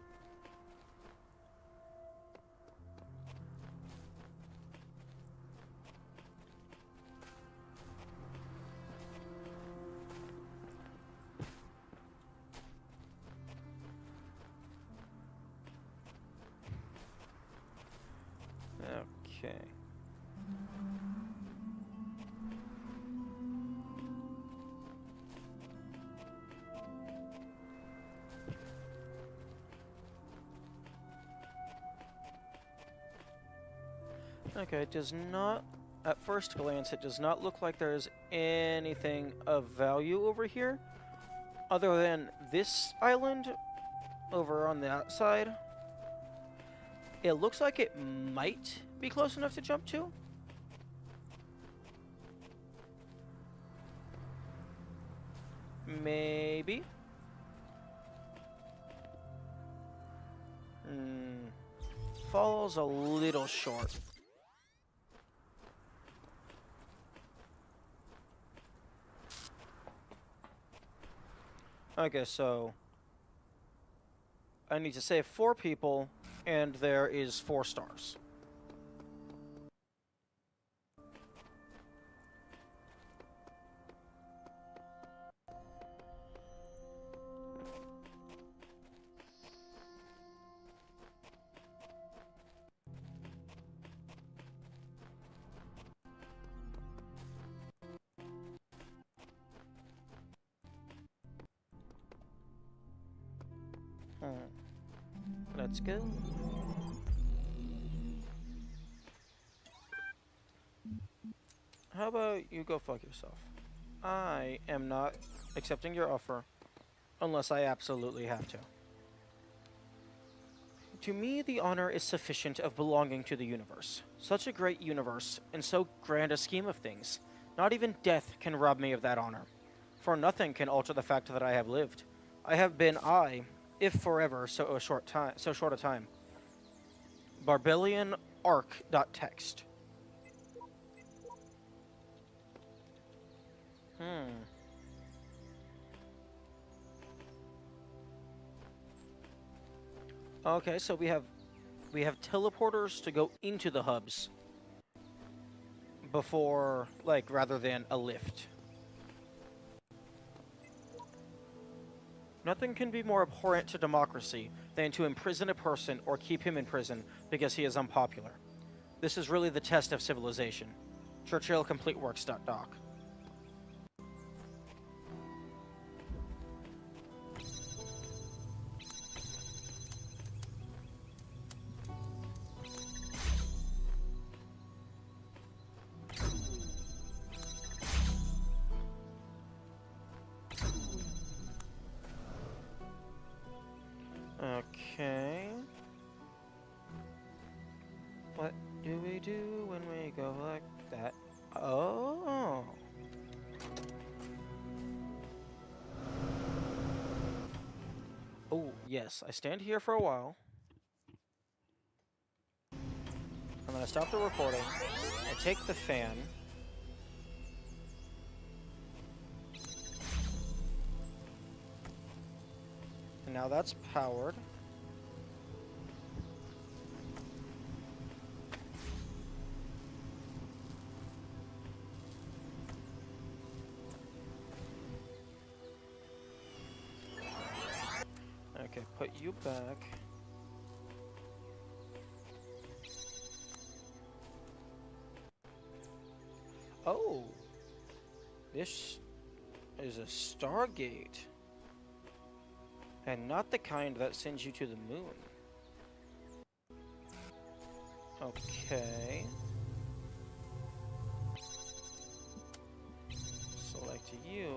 Okay. Okay, it does not, at first glance, it does not look like there's anything of value over here, other than this island over on the outside. It looks like it might be close enough to jump to. Maybe. Falls a little short. Okay, so I need to save 4 people, and there is 4 stars. Let's go. How about you go fuck yourself? I am not accepting your offer unless I absolutely have to. To me, the honor is sufficient of belonging to the universe. Such a great universe, and so grand a scheme of things. Not even death can rob me of that honor. For nothing can alter the fact that I have lived. I have been if forever, so short a time. Barbellian arc.text. Okay, so we have teleporters to go into the hubs before, like, rather than a lift. Nothing can be more abhorrent to democracy than to imprison a person or keep him in prison because he is unpopular. This is really the test of civilization. Churchill CompleteWorks.doc. Okay. What do we do when we go like that? Oh. Oh, yes. I stand here for a while. I'm gonna stop the recording. I take the fan. And now that's powered. Okay, put you back. Oh. This is a Stargate. And not the kind that sends you to the moon. Okay. Select you.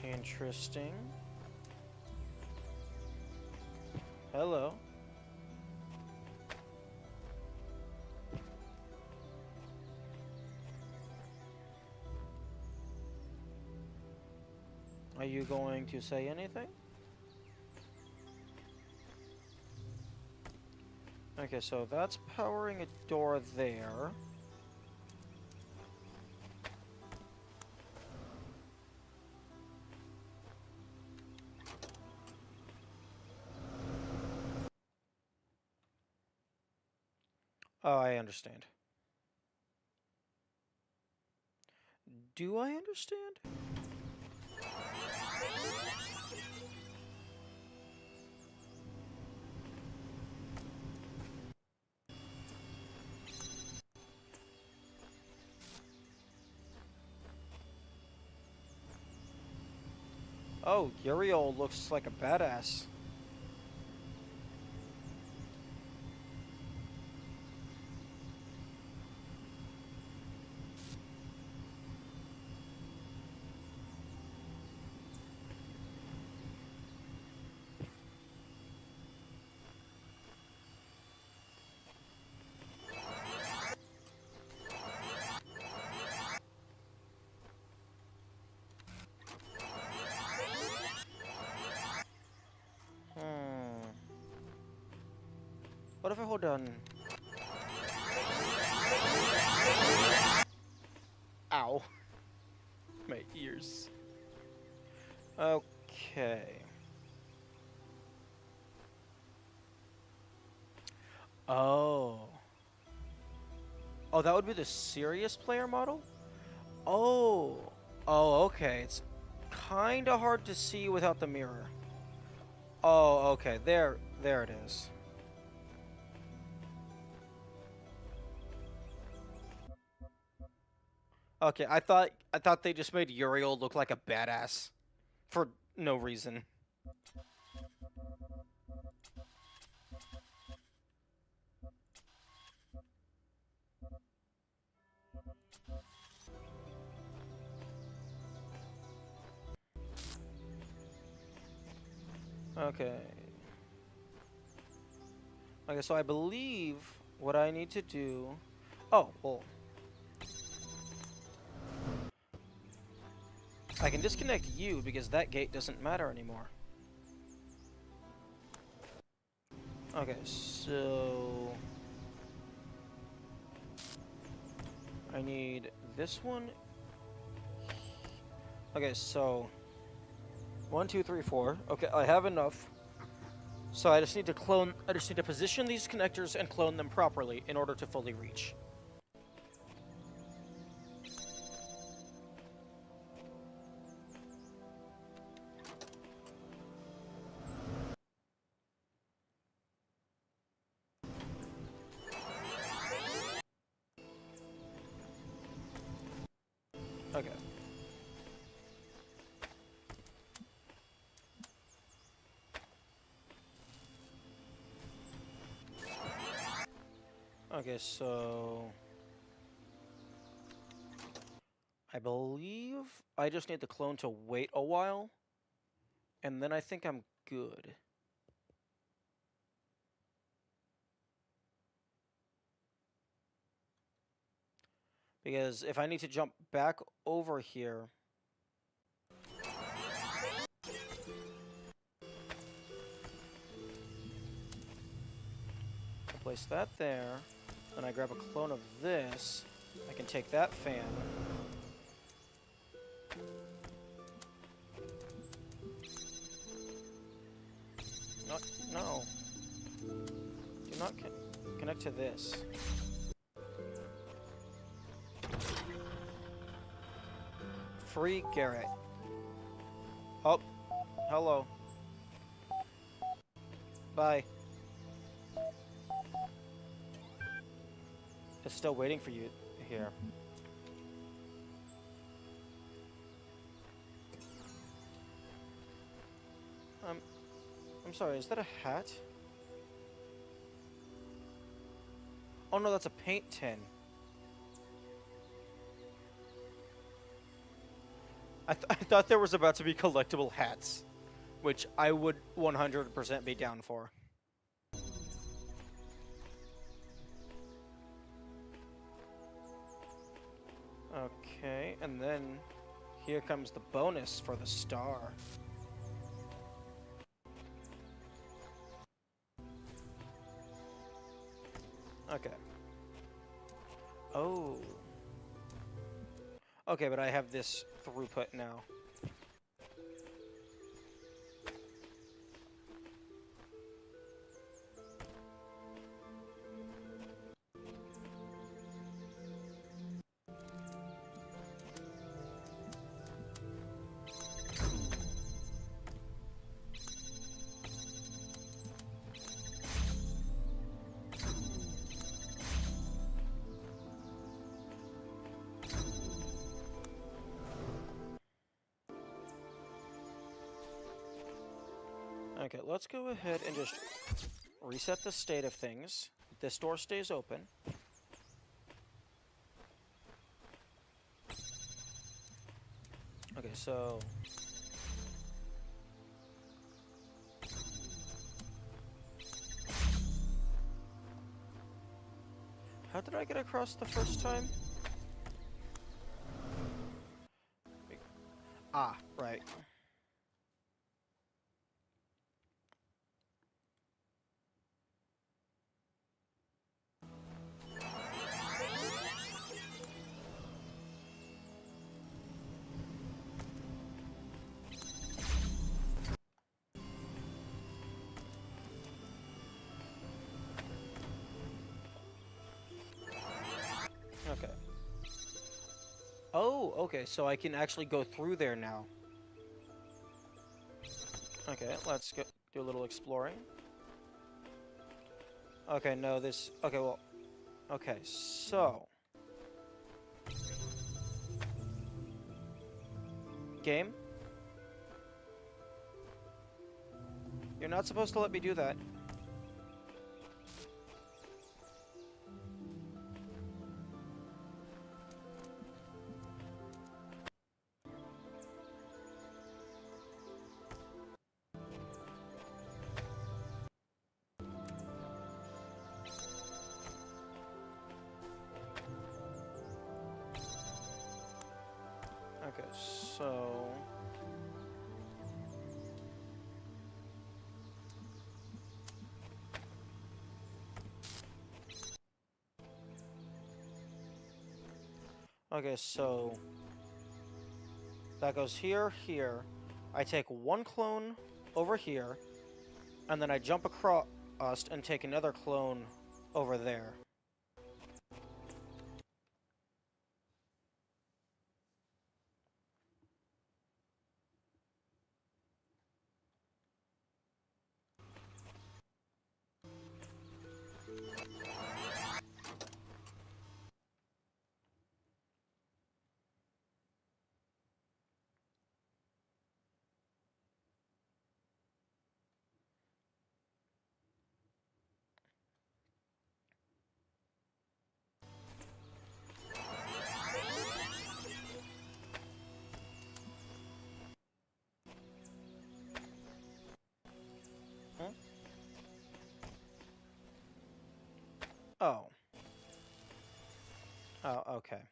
Interesting. Hello. Are you going to say anything? Okay, so that's powering a door there. Oh, I understand. Do I understand? Oh, Uriel looks like a badass. What if I hold down... Ow. My ears. Okay. Oh. Oh, that would be the serious player model? Oh. Oh, okay. It's kind of hard to see without the mirror. Oh, okay. There it is. Okay, I thought they just made Uriel look like a badass for no reason. Okay. Okay, so I believe what I need to do... Oh, well... I can disconnect you because that gate doesn't matter anymore. Okay, so... I need this one. Okay, so... 1, 2, 3, 4. Okay, I have enough. So I just need to clone... I just need to position these connectors and clone them properly in order to fully reach. Okay. Okay, so... I believe I just need the clone to wait a while, and then I think I'm good. Because if I need to jump back over here... I place that there, then I grab a clone of this, I can take that fan... No. Do not connect to this. Free Garrett. Oh, hello. Bye. It's still waiting for you here. I'm sorry, is that a hat? Oh no, that's a paint tin. I thought there was about to be collectible hats, which I would 100% be down for. Okay, and then here comes the bonus for the star. Okay. Oh. Okay, but I have this throughput now. Okay, let's go ahead and just reset the state of things. This door stays open. Okay, so... How did I get across the first time? Ah, right. Oh, okay, so I can actually go through there now. Okay, let's go do a little exploring. Okay, no, this... Okay, well... Okay, so... Game? You're not supposed to let me do that. Okay, so... Okay, so... That goes here, here. I take one clone over here, and then I jump across and take another clone over there. Hmm? Oh. Oh, okay.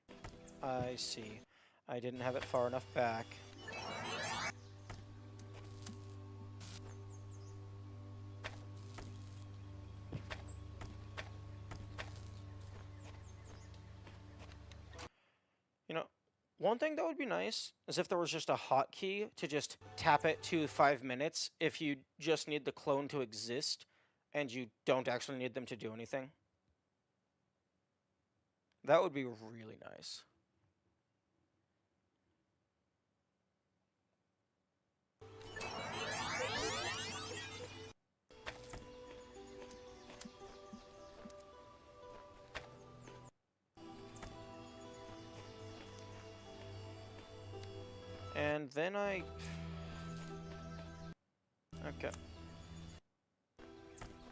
I see. I didn't have it far enough back. You know, one thing that would be nice is if there was just a hotkey to just tap it to 5 minutes if you just need the clone to exist and you don't actually need them to do anything. That would be really nice. And then I... Okay.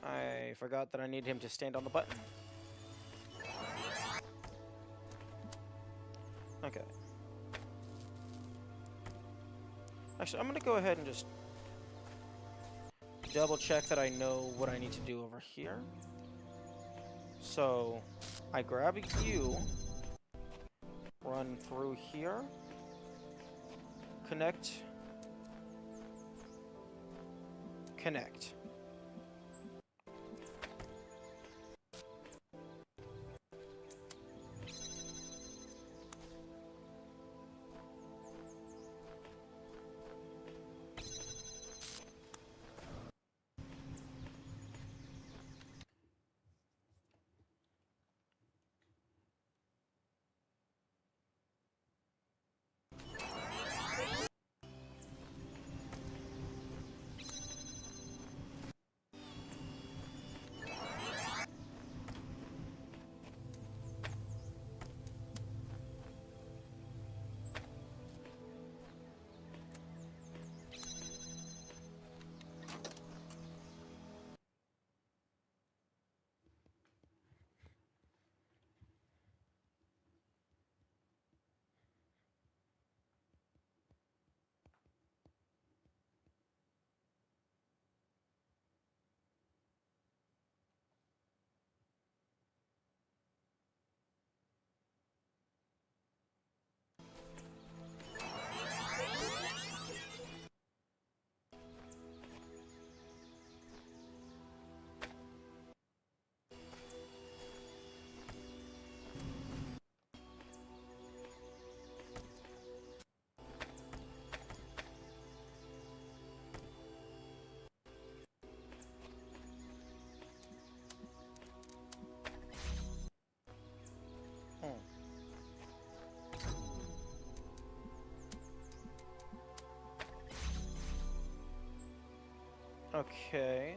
I forgot that I need him to stand on the button. Okay. Actually, I'm gonna go ahead and just double check that I know what I need to do over here. So, I grab you, run through here, connect, connect. Okay.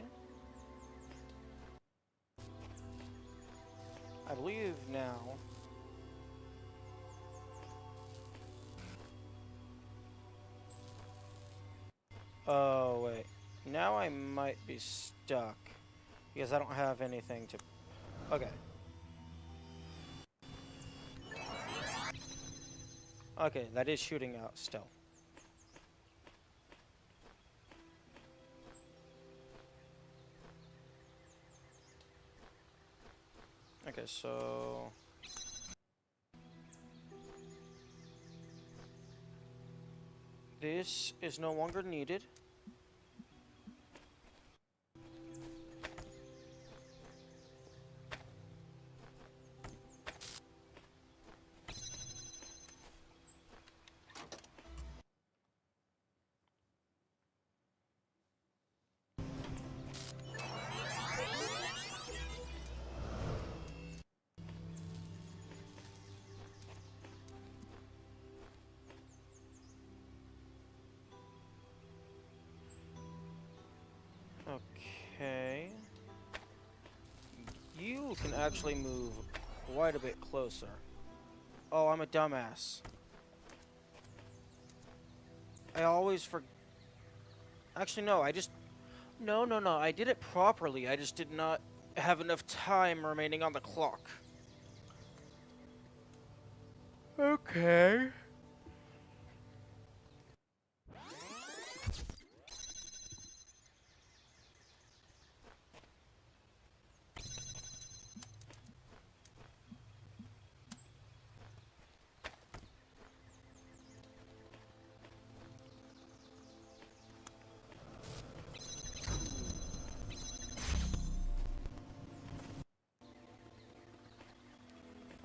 I believe now. Oh, wait. Now I might be stuck. Because I don't have anything to... Okay. Okay, that is shooting out still. Okay, so... This is no longer needed. Okay. You can actually move quite a bit closer. Oh, I'm a dumbass. I always Actually, no, I just... No, no, no, I did it properly. I just did not have enough time remaining on the clock. Okay.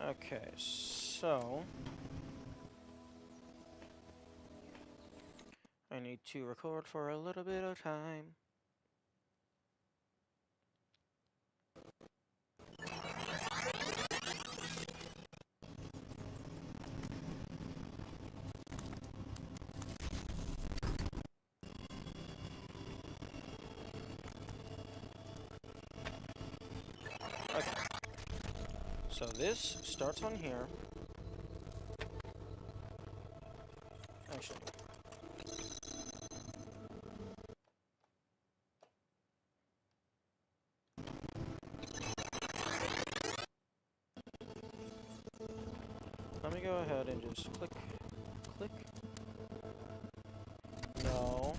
Okay, so... I need to record for a little bit of time. Okay. So this starts on here. Actually. Let me go ahead and just click, click. No.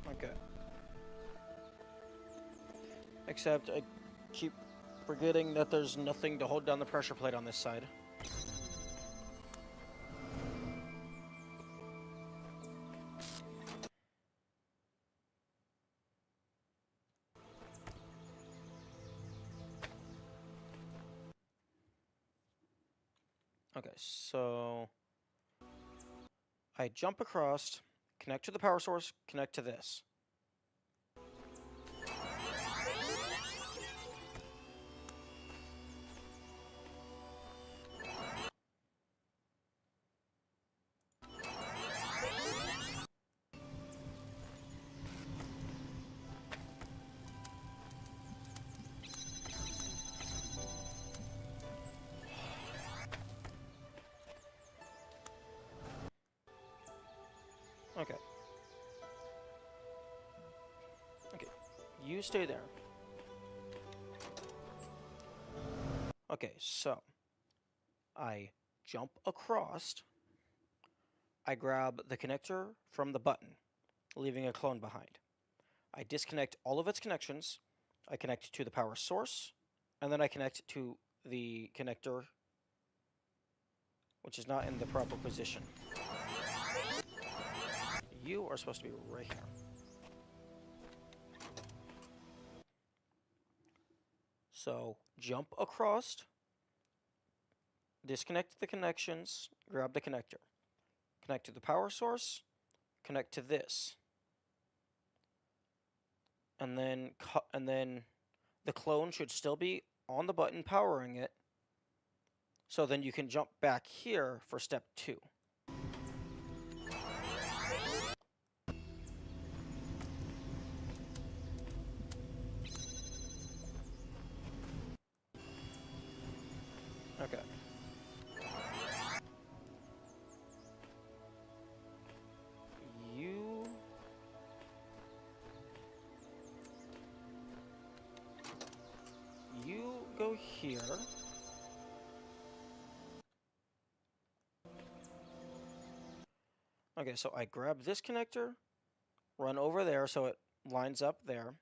Okay. Except I keep forgetting that there's nothing to hold down the pressure plate on this side. Okay, so I jump across, connect to the power source, connect to this. Okay. Okay, you stay there. Okay, so I jump across, I grab the connector from the button, leaving a clone behind. I disconnect all of its connections, I connect to the power source, and then I connect to the connector, which is not in the proper position. You are supposed to be right here. So, jump across, disconnect the connections, grab the connector. Connect to the power source, connect to this. And then the clone should still be on the button powering it. So then you can jump back here for step 2. Okay. You go here. Okay, so I grab this connector, run over there so it lines up there,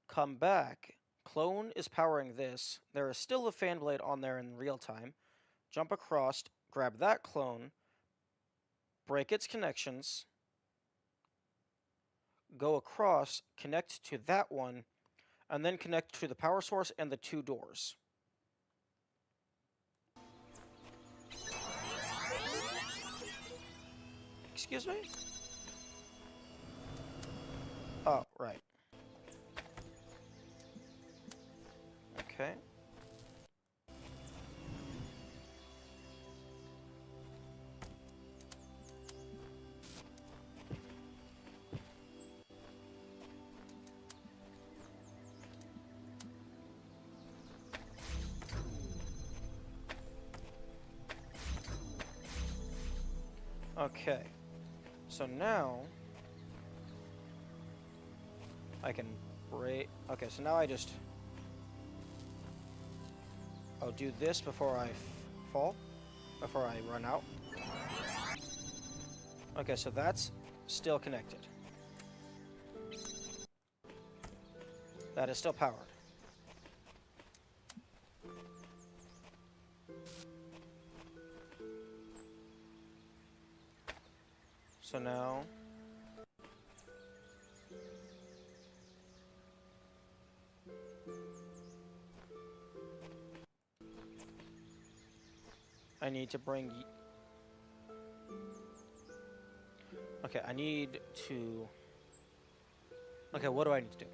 come back, clone is powering this, there is still a fan blade on there in real time, jump across, grab that clone, break its connections, go across, connect to that one, and then connect to the power source and the 2 doors. Excuse me? Oh, right. Okay. Okay. So now I can break. Okay, so now I'll do this before I fall, before I run out. Okay, so that's still connected. That is still powered. So now I need to bring. Okay, I need to. Okay, what do I need to do?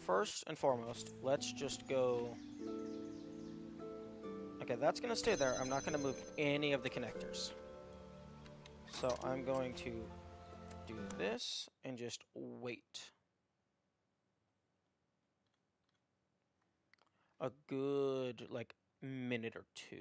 First and foremost, let's just go. Okay, that's gonna stay there. I'm not gonna move any of the connectors. So I'm going to do this and just wait. A good, like, minute or 2.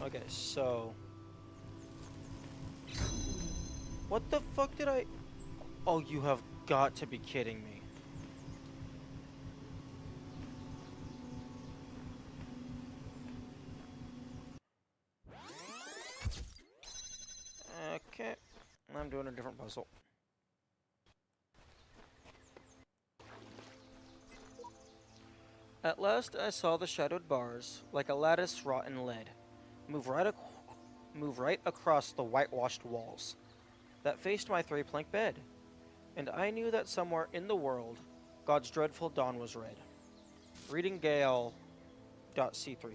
Okay, so... What the fuck did I... Oh, you have got to be kidding me. Okay, I'm doing a different puzzle. At last I saw the shadowed bars, like a lattice wrought in lead, move right across the whitewashed walls that faced my 3-plank bed, and I knew that somewhere in the world, God's dreadful dawn was red. Reading Gale.c33.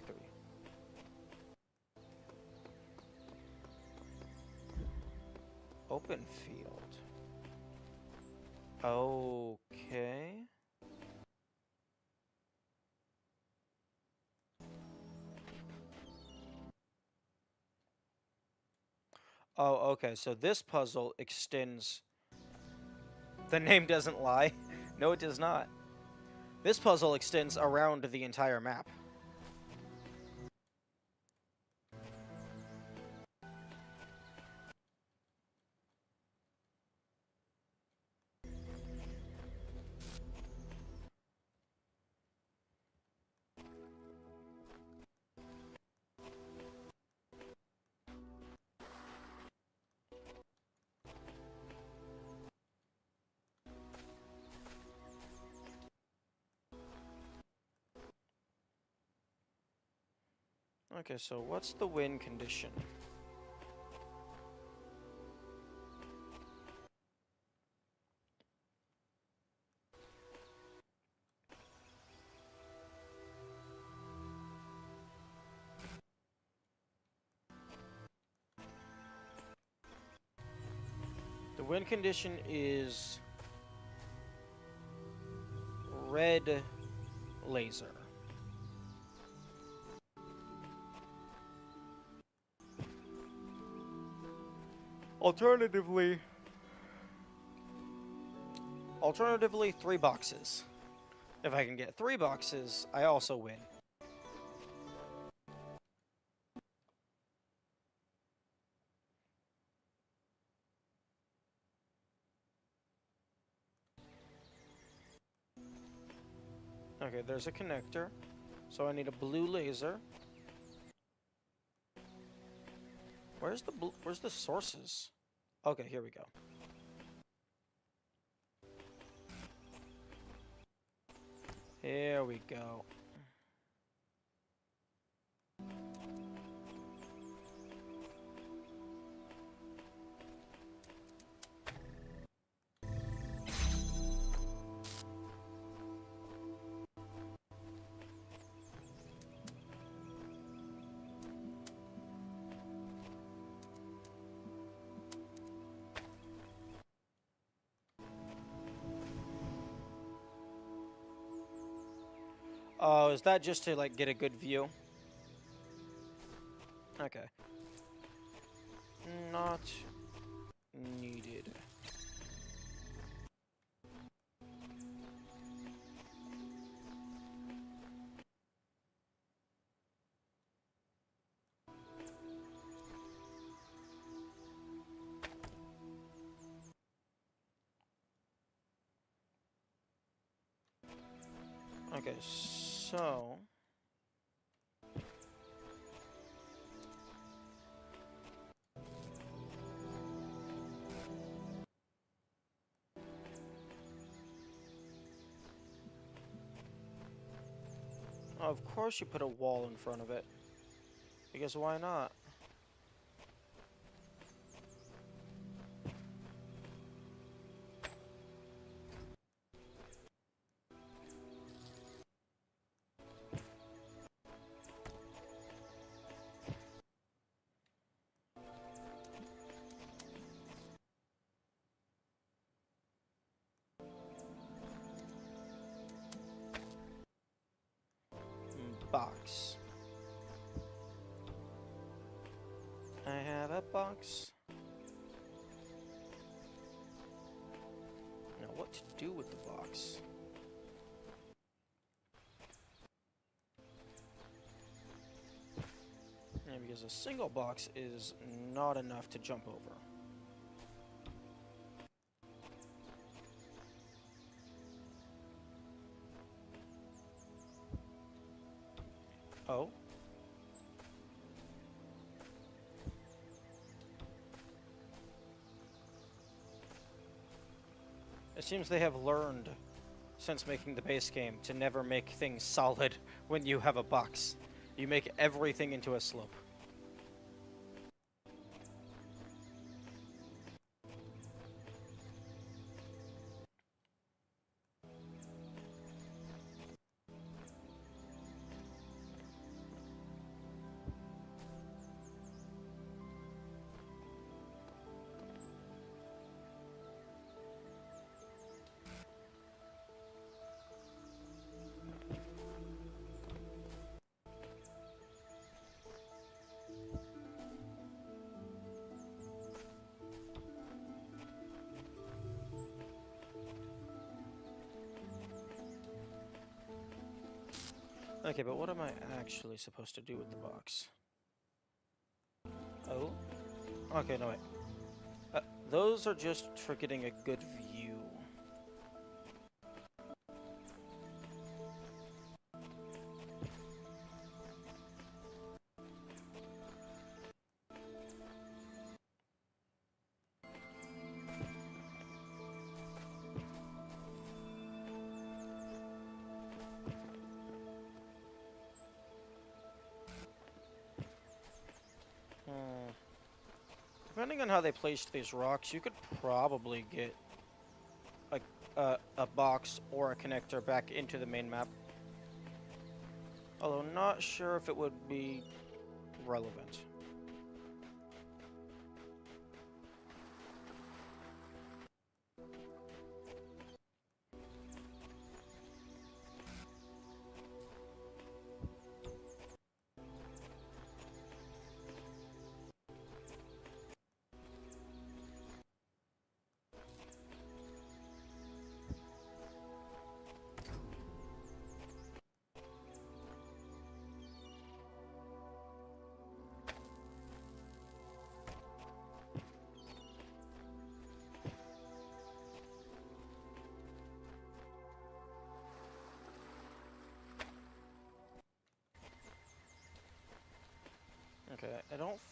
Open field. Okay. Oh, okay, so this puzzle extends... The name doesn't lie. No, it does not. This puzzle extends around the entire map. Okay, so what's the win condition? win condition is red laser. Alternatively, 3 boxes. If I can get 3 boxes, I also win. Okay, there's a connector. So I need a blue laser. Where's the sources? Okay, here we go. Here we go. Oh, is that just to, like, get a good view? Okay. Not needed. Okay, so... Of course you put a wall in front of it. Because why not? Box. I have a box. Now what to do with the box? Yeah, because a single box is not enough to jump over. Oh? It seems they have learned, since making the base game, to never make things solid when you have a box. You make everything into a slope. Okay, but what am I actually supposed to do with the box? Oh? Okay, no wait. Those are just for getting a good view. Depending on how they placed these rocks, you could probably get a box or a connector back into the main map. Although not sure if it would be relevant.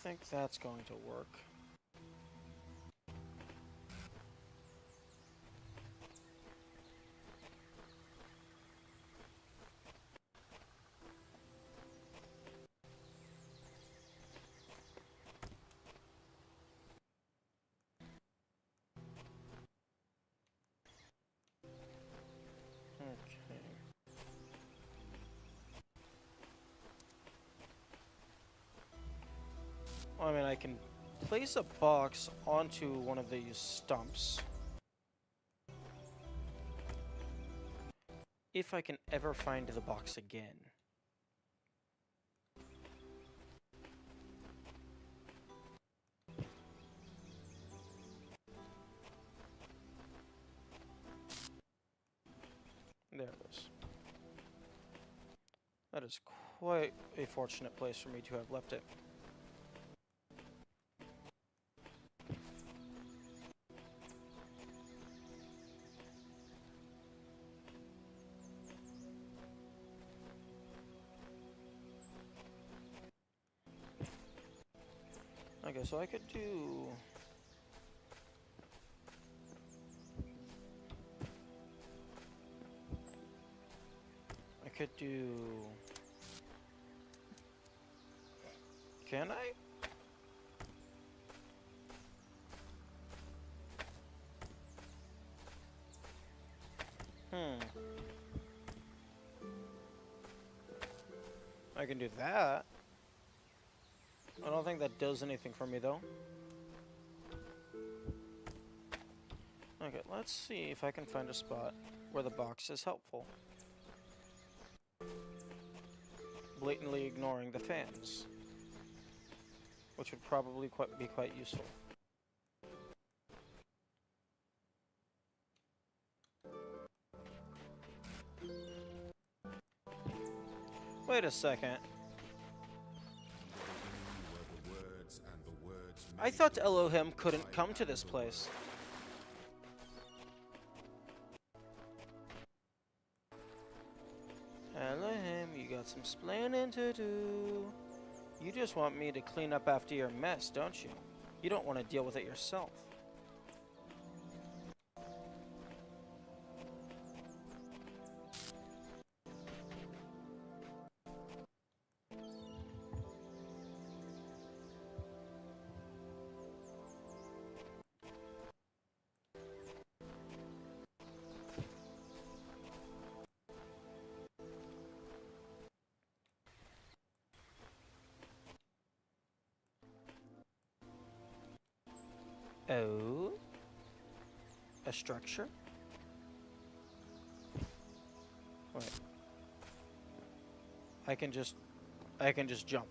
think that's going to work. Okay. I mean, I can place a box onto one of these stumps. If I can ever find the box again. There it is. That is quite a fortunate place for me to have left it. Okay, so I could do... I could do... Can I? I can do that. I don't think that does anything for me, though. Okay, let's see if I can find a spot where the box is helpful. Blatantly ignoring the fans, which would probably be quite useful. Wait a second. I thought Elohim couldn't come to this place. Elohim, you got some splaining to do. You just want me to clean up after your mess, don't you? You don't want to deal with it yourself. Oh, a structure? Wait. I can just jump.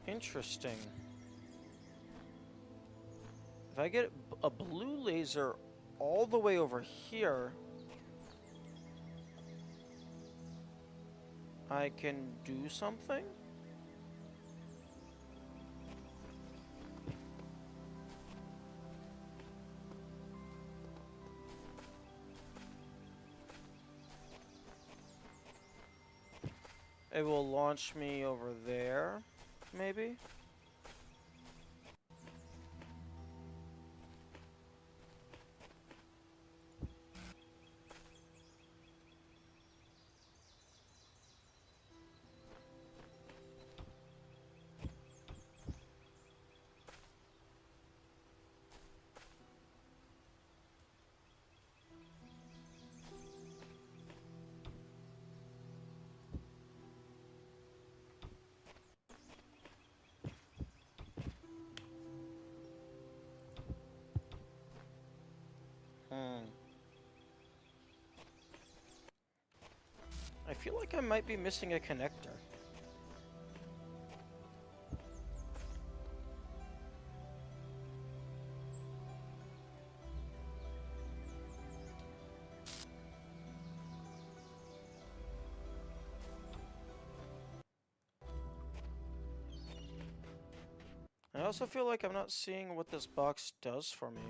Interesting. If I get a blue laser all the way over here, I can do something? It will launch me over there, maybe? I feel like I might be missing a connector. also feel like I'm not seeing what this box does for me.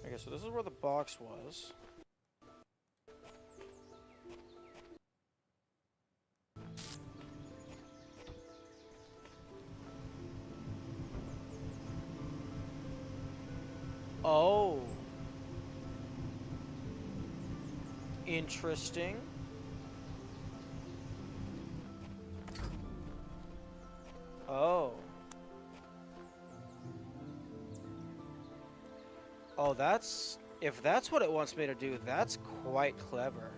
Okay, so this is where the box was. Oh. Interesting. Oh. Oh, that's... If that's what it wants me to do, that's quite clever.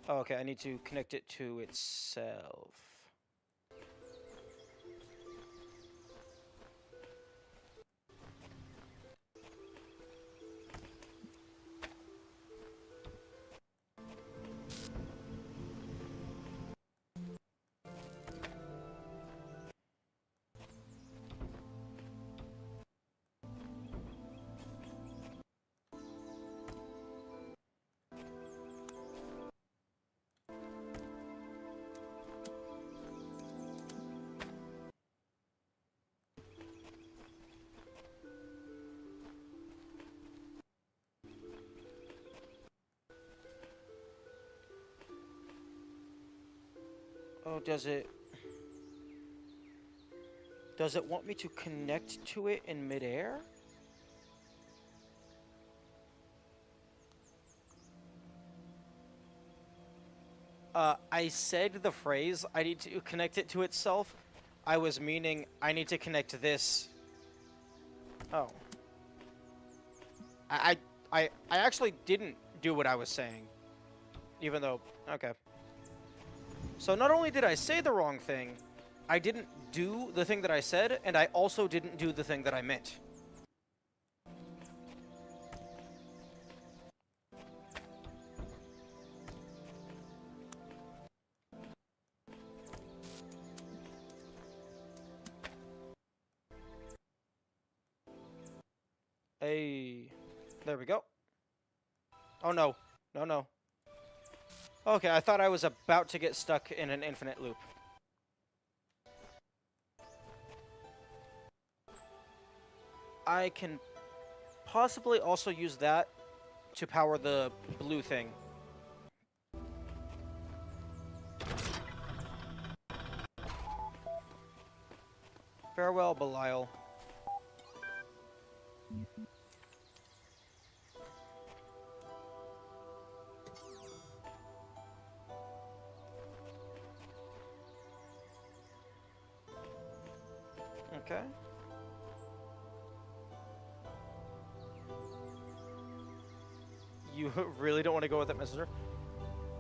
Oh, okay, I need to connect it to itself. Oh, does it... Does it want me to connect to it in midair? I said the phrase, I need to connect it to itself. I was meaning, I need to connect this. Oh. I actually didn't do what I was saying. Even though, okay. So not only did I say the wrong thing, I didn't do the thing that I said, and I also didn't do the thing that I meant. Hey, there we go. Oh no, no, no. Okay, I thought I was about to get stuck in an infinite loop. I can possibly also use that to power the blue thing. Farewell, Belial. Okay. You really don't want to go with that messenger?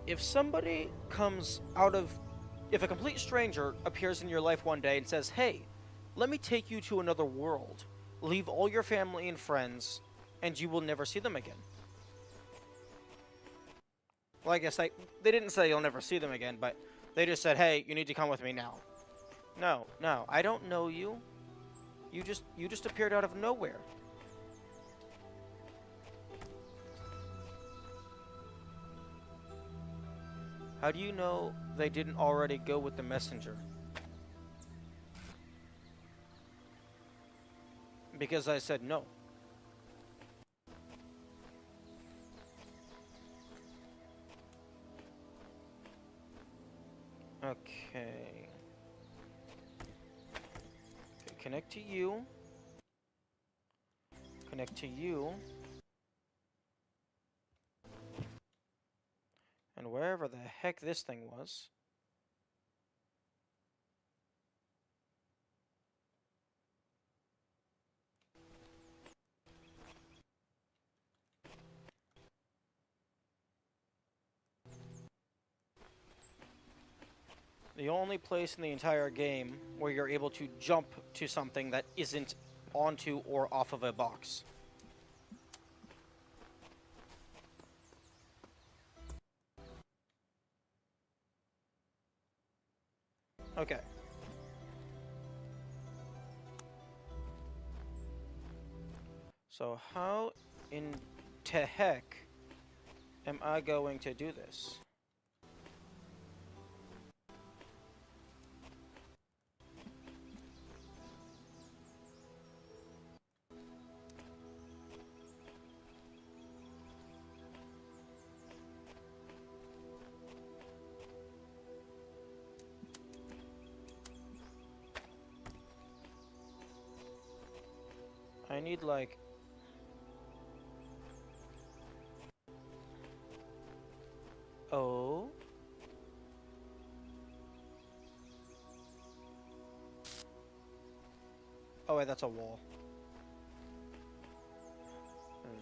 If somebody comes out of... If a complete stranger appears in your life one day and says, hey, let me take you to another world, leave all your family and friends, and you will never see them again. Well, I guess they didn't say you'll never see them again, but they just said, hey, you need to come with me now. No, no, I don't know you. You just appeared out of nowhere. How do you know they didn't already go with the messenger. Because I said no. Okay. Connect to you. Connect to you. And wherever the heck this thing was. The only place in the entire game where you're able to jump to something that isn't onto or off of a box. Okay. So how in to heck am I going to do this? I need like... Oh? Oh wait, that's a wall.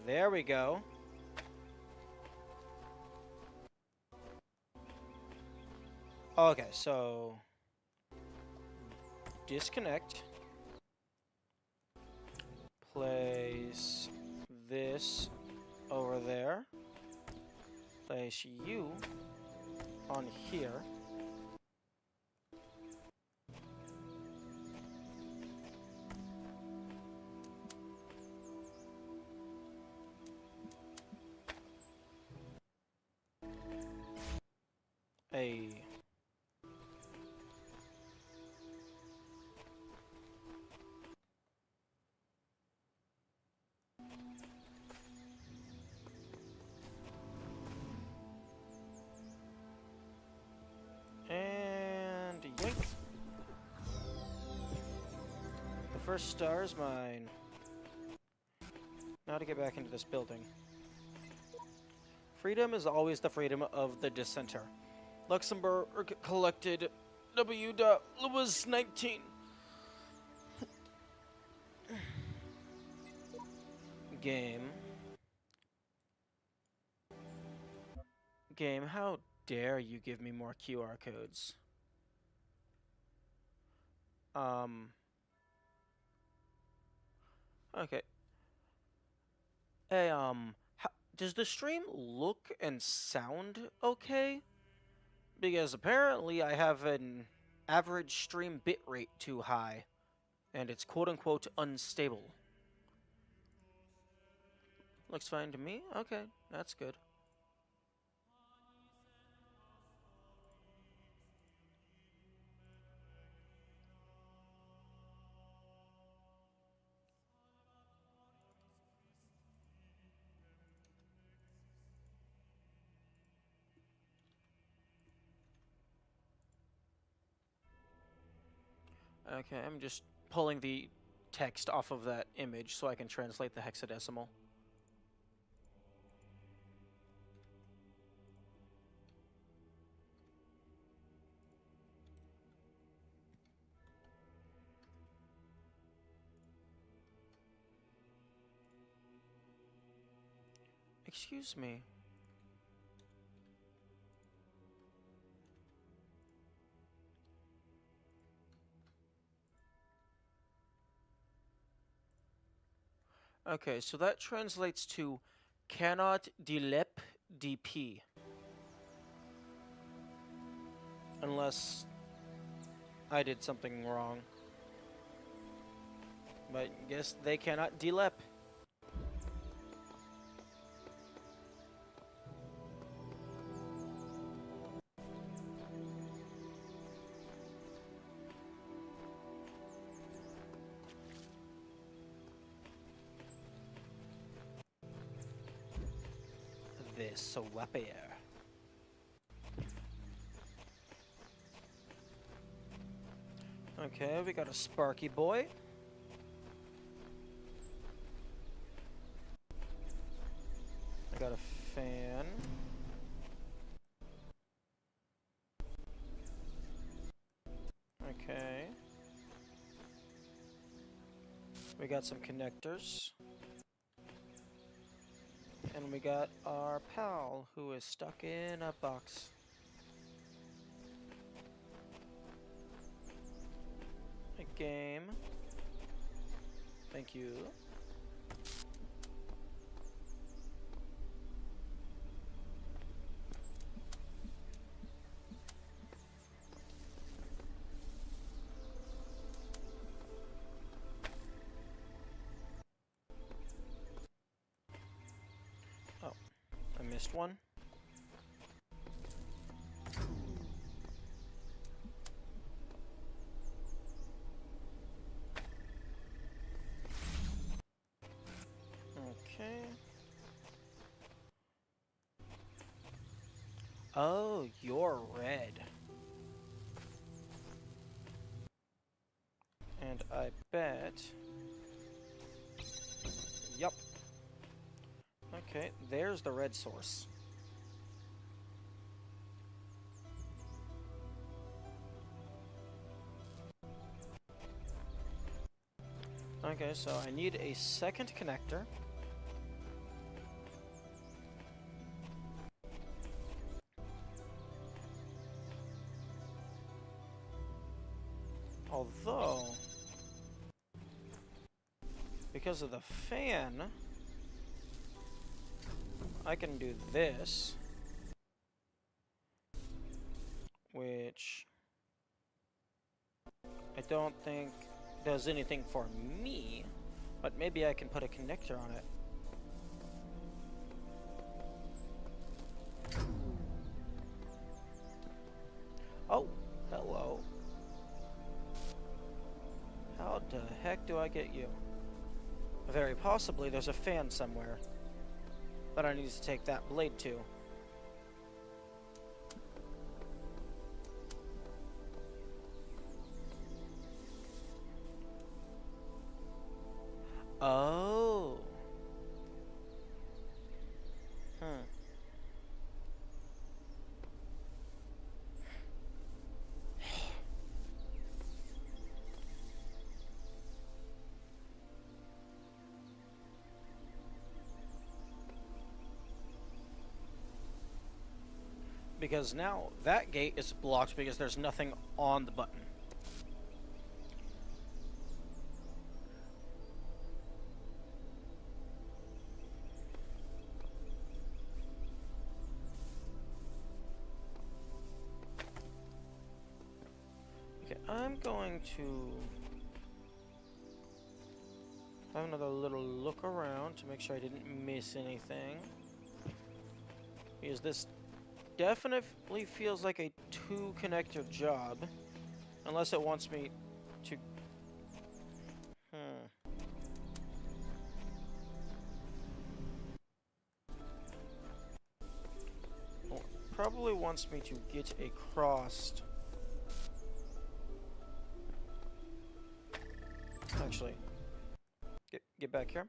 There we go. Okay, so... disconnect. Place this over there. Place you on here. A... and yank. The first star is mine. Now to get back into this building. Freedom is always the freedom of the dissenter. Luxembourg collected W. Lewis 19. Game. Game, how dare you give me more QR codes? Okay. Hey, does the stream look and sound okay? Because apparently I have an average stream bitrate too high, and it's quote-unquote unstable. Looks fine to me? Okay, that's good. Okay, I'm just pulling the text off of that image so I can translate the hexadecimal. Excuse me. Okay, so that translates to cannot delep DP. Unless I did something wrong. But guess they cannot delep. this swappier. Okay, we got a Sparky boy. I got a fan. Okay. We got some connectors. And we got our pal who is stuck in a box. A game. Thank you. Oh, I missed one. Okay. Oh, you're red. And I bet... Yup. Okay, there's the red source. Okay, so I need a second connector. Although, because of the fan, I can do this, which I don't think does anything for me, but maybe I can put a connector on it. Oh, hello. How the heck do I get you? Very possibly there's a fan somewhere that I need to take that blade to. Oh. Because now that gate is blocked because there's nothing on the button. Okay, I'm going to have another little look around to make sure I didn't miss anything. Because this definitely feels like a two connector job. Unless it wants me to... Well, it probably wants me to get across... Actually, get back here.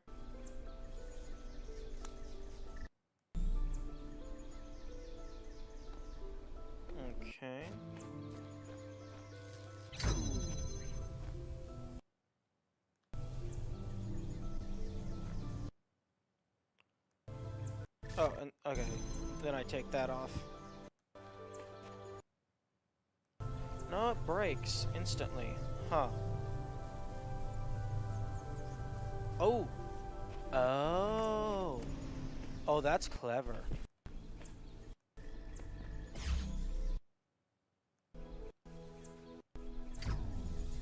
Okay. Oh, and okay. Then I take that off. No, it breaks instantly. Huh. Oh. Oh. Oh, that's clever.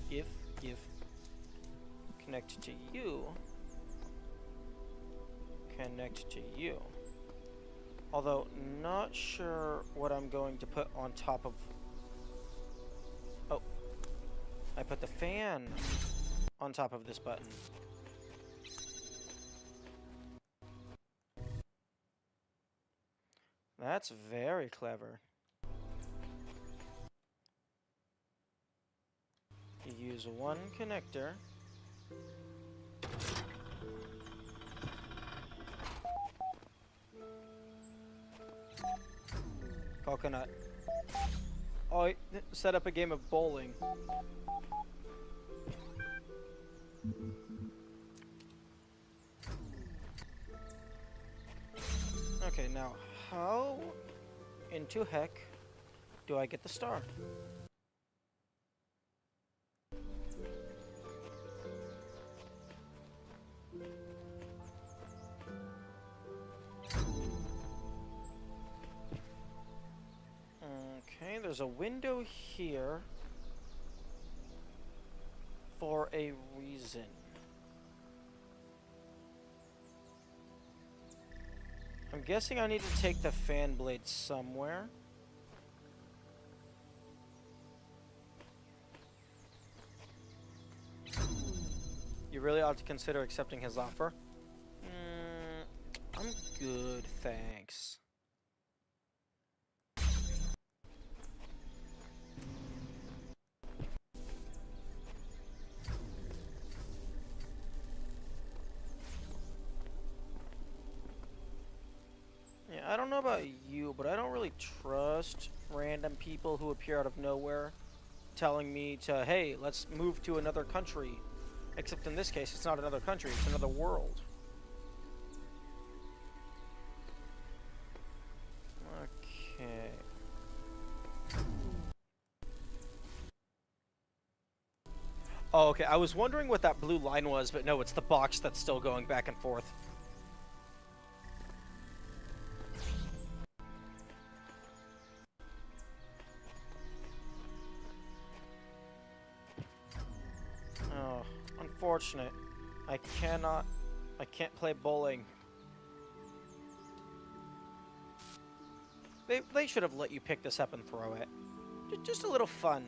If connect to you, connect to you. Although, not sure what I'm going to put on top of... Oh. I put the fan on top of this button. That's very clever. You use one connector. Coconut. Oh, set up a game of bowling. Okay, now how into heck do I get the star? Okay, there's a window here for a reason. I'm guessing I need to take the fan blade somewhere. You really ought to consider accepting his offer. I'm good, thanks. Yeah, I don't know about you, but I don't really trust random people who appear out of nowhere telling me to, hey, let's move to another country. Except in this case, it's not another country, it's another world. Okay. Oh, okay, I was wondering what that blue line was, but no, it's the box that's still going back and forth. Oh, unfortunate. I can't play bowling. They should have let you pick this up and throw it. Just a little fun.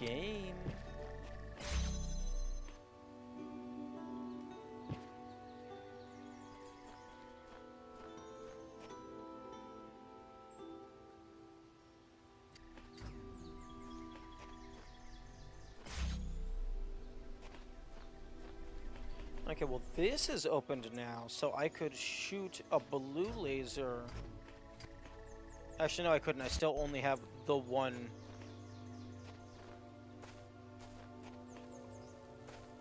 Game. Okay, well this is opened now, so I could shoot a blue laser. Actually, no, I couldn't. I still only have the one.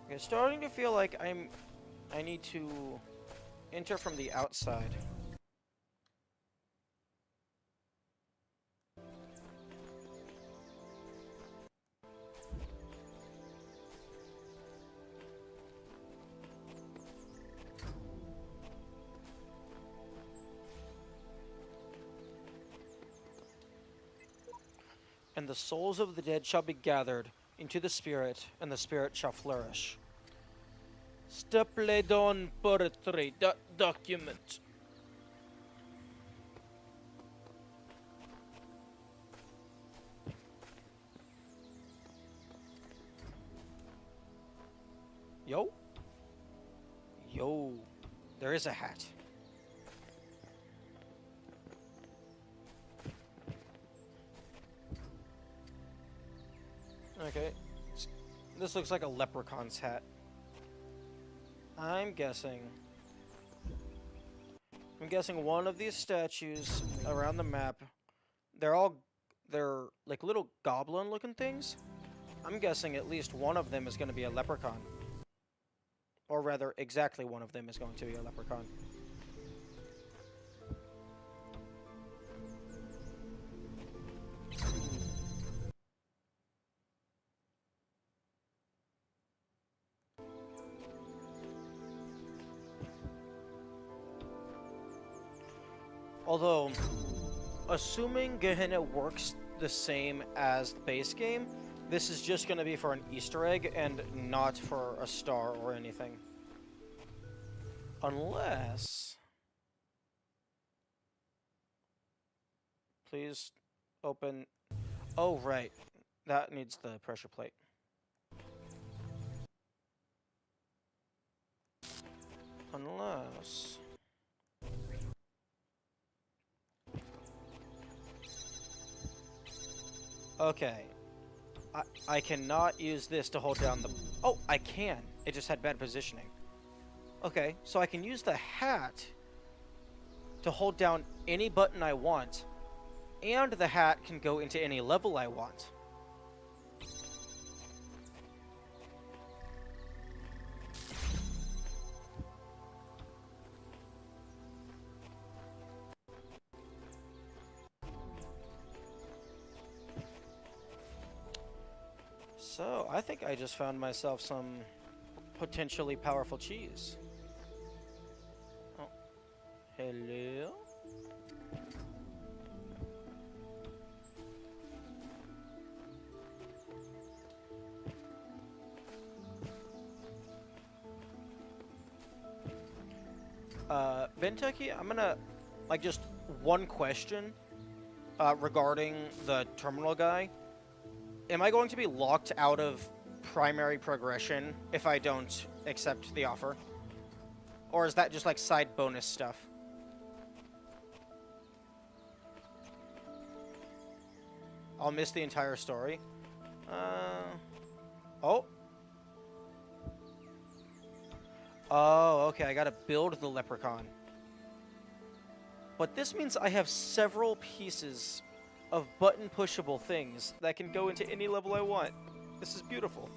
Okay, starting to feel like I need to enter from the outside. And the souls of the dead shall be gathered into the spirit, and the spirit shall flourish. Stapledon poetry document. Yo? Yo. There is a hat. Okay. This looks like a leprechaun's hat. I'm guessing one of these statues around the map, they're like little goblin-looking things. I'm guessing at least one of them is going to be a leprechaun. Or rather, exactly one of them is going to be a leprechaun. Although, assuming Gehenna works the same as the base game, this is just going to be for an Easter egg and not for a star or anything. Unless... Please... Open. Oh, right. That needs the pressure plate. Unless... Okay. I cannot use this to hold down the... Oh, I can. It just had bad positioning. Okay, so I can use the hat to hold down any button I want, and the hat can go into any level I want. So, I think I just found myself some potentially powerful cheese. Oh, hello? Bentucky, I'm gonna, like, just one question, regarding the terminal guy. Am I going to be locked out of primary progression if I don't accept the offer? Or is that just like side bonus stuff? I'll miss the entire story. Oh. Oh, okay, I gotta build the leprechaun. But this means I have several pieces of button-pushable things that can go into any level I want. This is beautiful.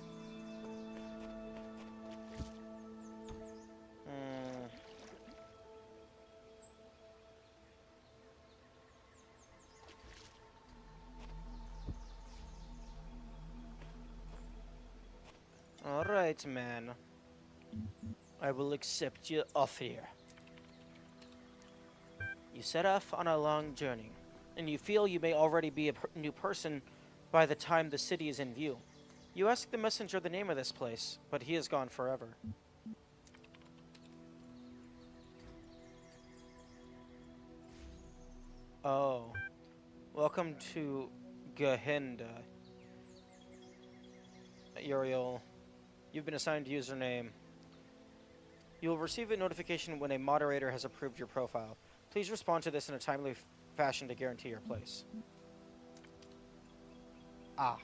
Alright, man. I will accept your offer. You set off on a long journey, and you feel you may already be a new person by the time the city is in view. You ask the messenger the name of this place, but he is gone forever. Oh. Welcome to Gehenna. Uriel, you've been assigned username. You will receive a notification when a moderator has approved your profile. Please respond to this in a timely fashion to guarantee your place. Ah.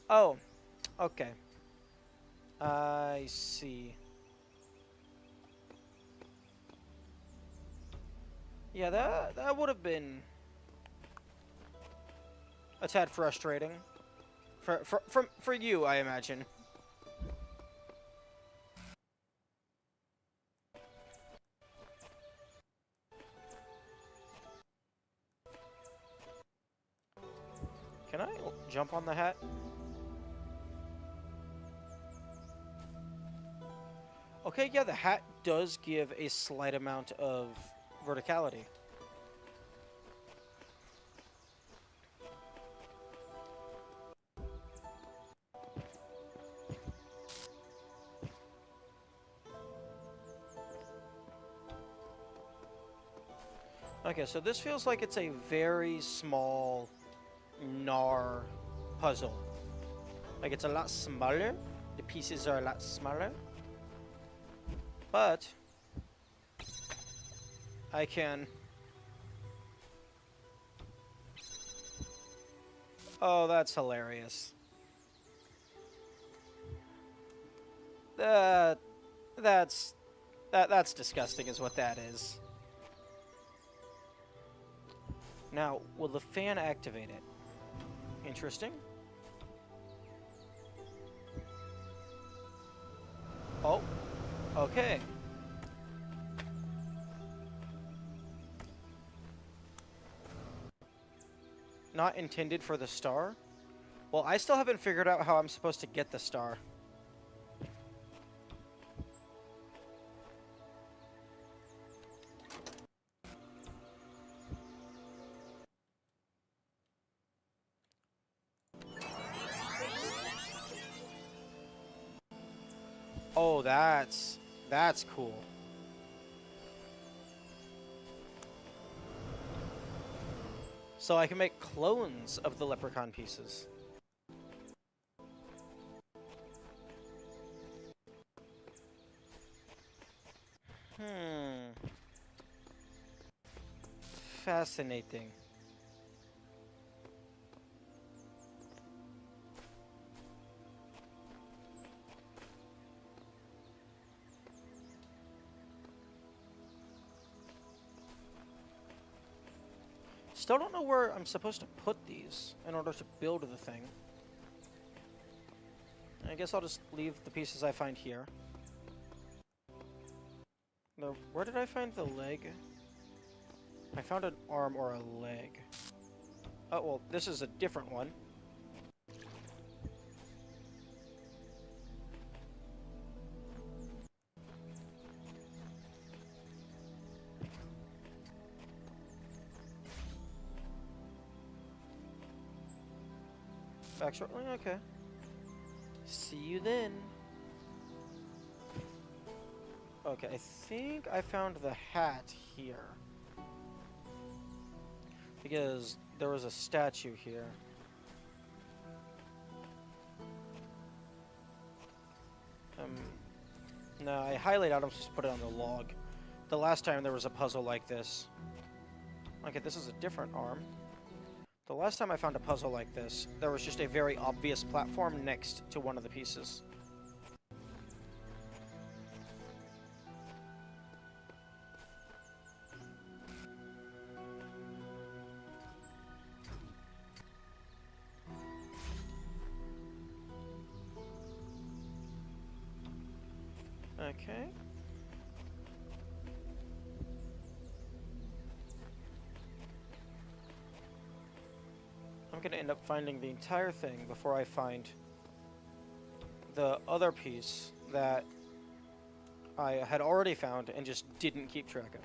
Oh. Okay. I see. Yeah, that would have been a tad frustrating. For you, I imagine. Can I jump on the hat? Okay, yeah, the hat does give a slight amount of verticality. Okay, so this feels like it's a very small Gnar puzzle. Like, it's a lot smaller. The pieces are a lot smaller. But I can... Oh, that's hilarious. That's disgusting is what that is. Now, will the fan activate it? Interesting. Oh, okay. Not intended for the star? Well, I still haven't figured out how I'm supposed to get the star. Oh, that's cool. So I can make clones of the leprechaun pieces. Fascinating. Still don't know where I'm supposed to put these in order to build the thing. I guess I'll just leave the pieces I find here. Now, where did I find the leg? I found an arm or a leg. Oh, well, this is a different one. Back shortly? Okay. See you then. Okay, I think I found the hat here. Because there was a statue here. No, I highlight items just put it on the log. The last time there was a puzzle like this. Okay, this is a different arm. The last time I found a puzzle like this, there was just a very obvious platform next to one of the pieces. Okay. I'm gonna end up finding the entire thing before I find the other piece that I had already found and just didn't keep track of.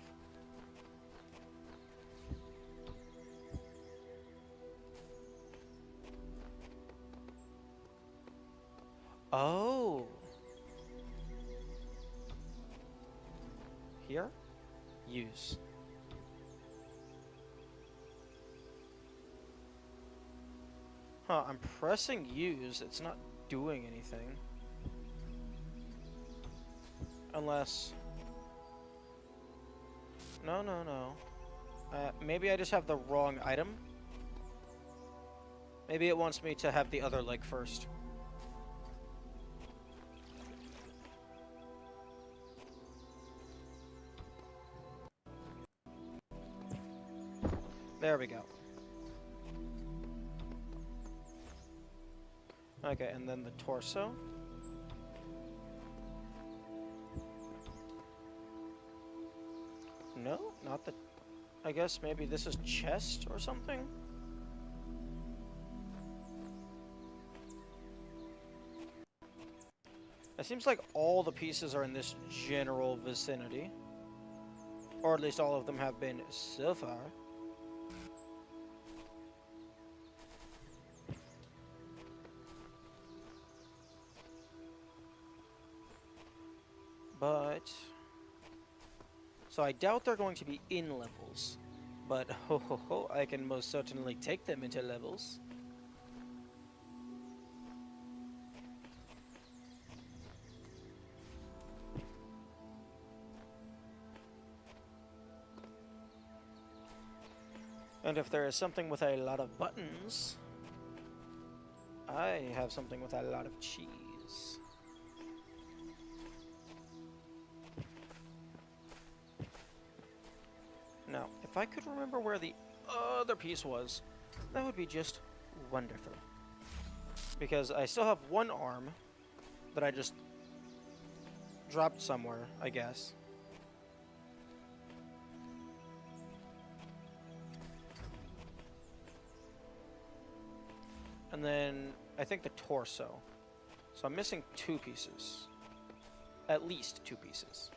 Oh. Here? Use. Huh, I'm pressing use. It's not doing anything. Unless... No. Maybe I just have the wrong item? Maybe it wants me to have the other leg first. There we go. Okay, and then the torso. No, not the... I guess maybe this is chest or something? It seems like all the pieces are in this general vicinity. Or at least all of them have been so far. But... So I doubt they're going to be in levels. But ho ho ho, I can most certainly take them into levels. And if there is something with a lot of buttons, I have something with a lot of cheese. Now, if I could remember where the other piece was, that would be just wonderful. Because I still have one arm that I just dropped somewhere, I guess. And then I think the torso. So I'm missing two pieces. At least two pieces.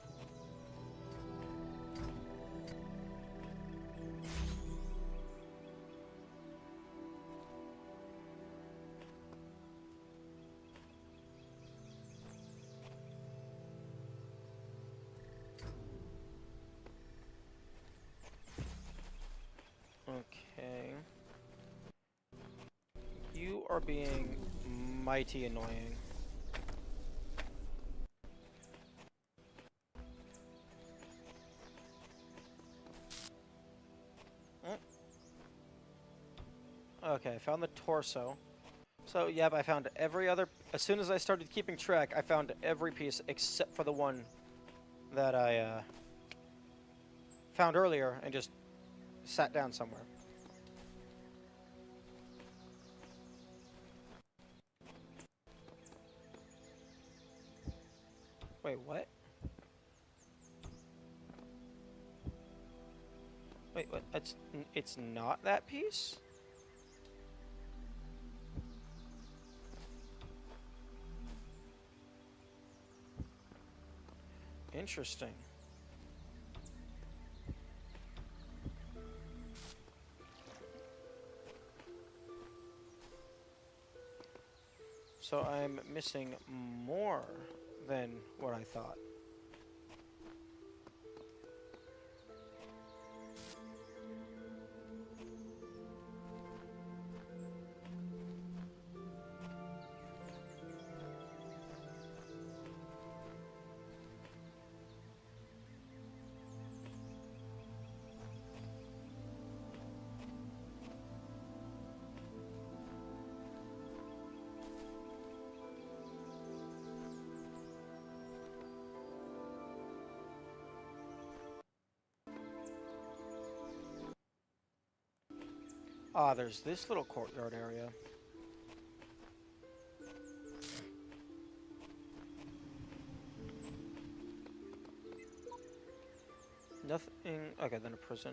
Okay. are being mighty annoying. Okay, I found the torso. So, yep, I found every other... As soon as I started keeping track, I found every piece except for the one that I found earlier and just sat down somewhere. Wait, what? Wait, what? It's not that piece? Interesting. So I'm missing more than what I thought. Ah, there's this little courtyard area. Nothing... Okay, then a prison.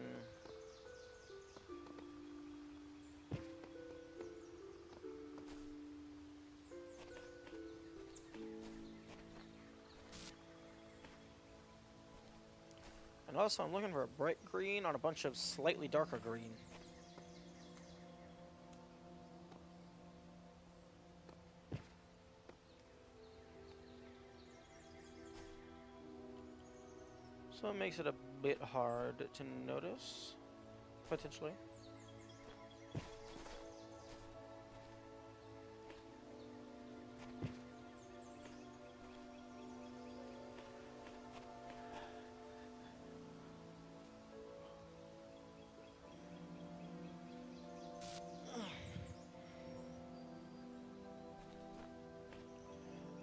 And also, I'm looking for a bright green on a bunch of slightly darker green. So it makes it a bit hard to notice, potentially.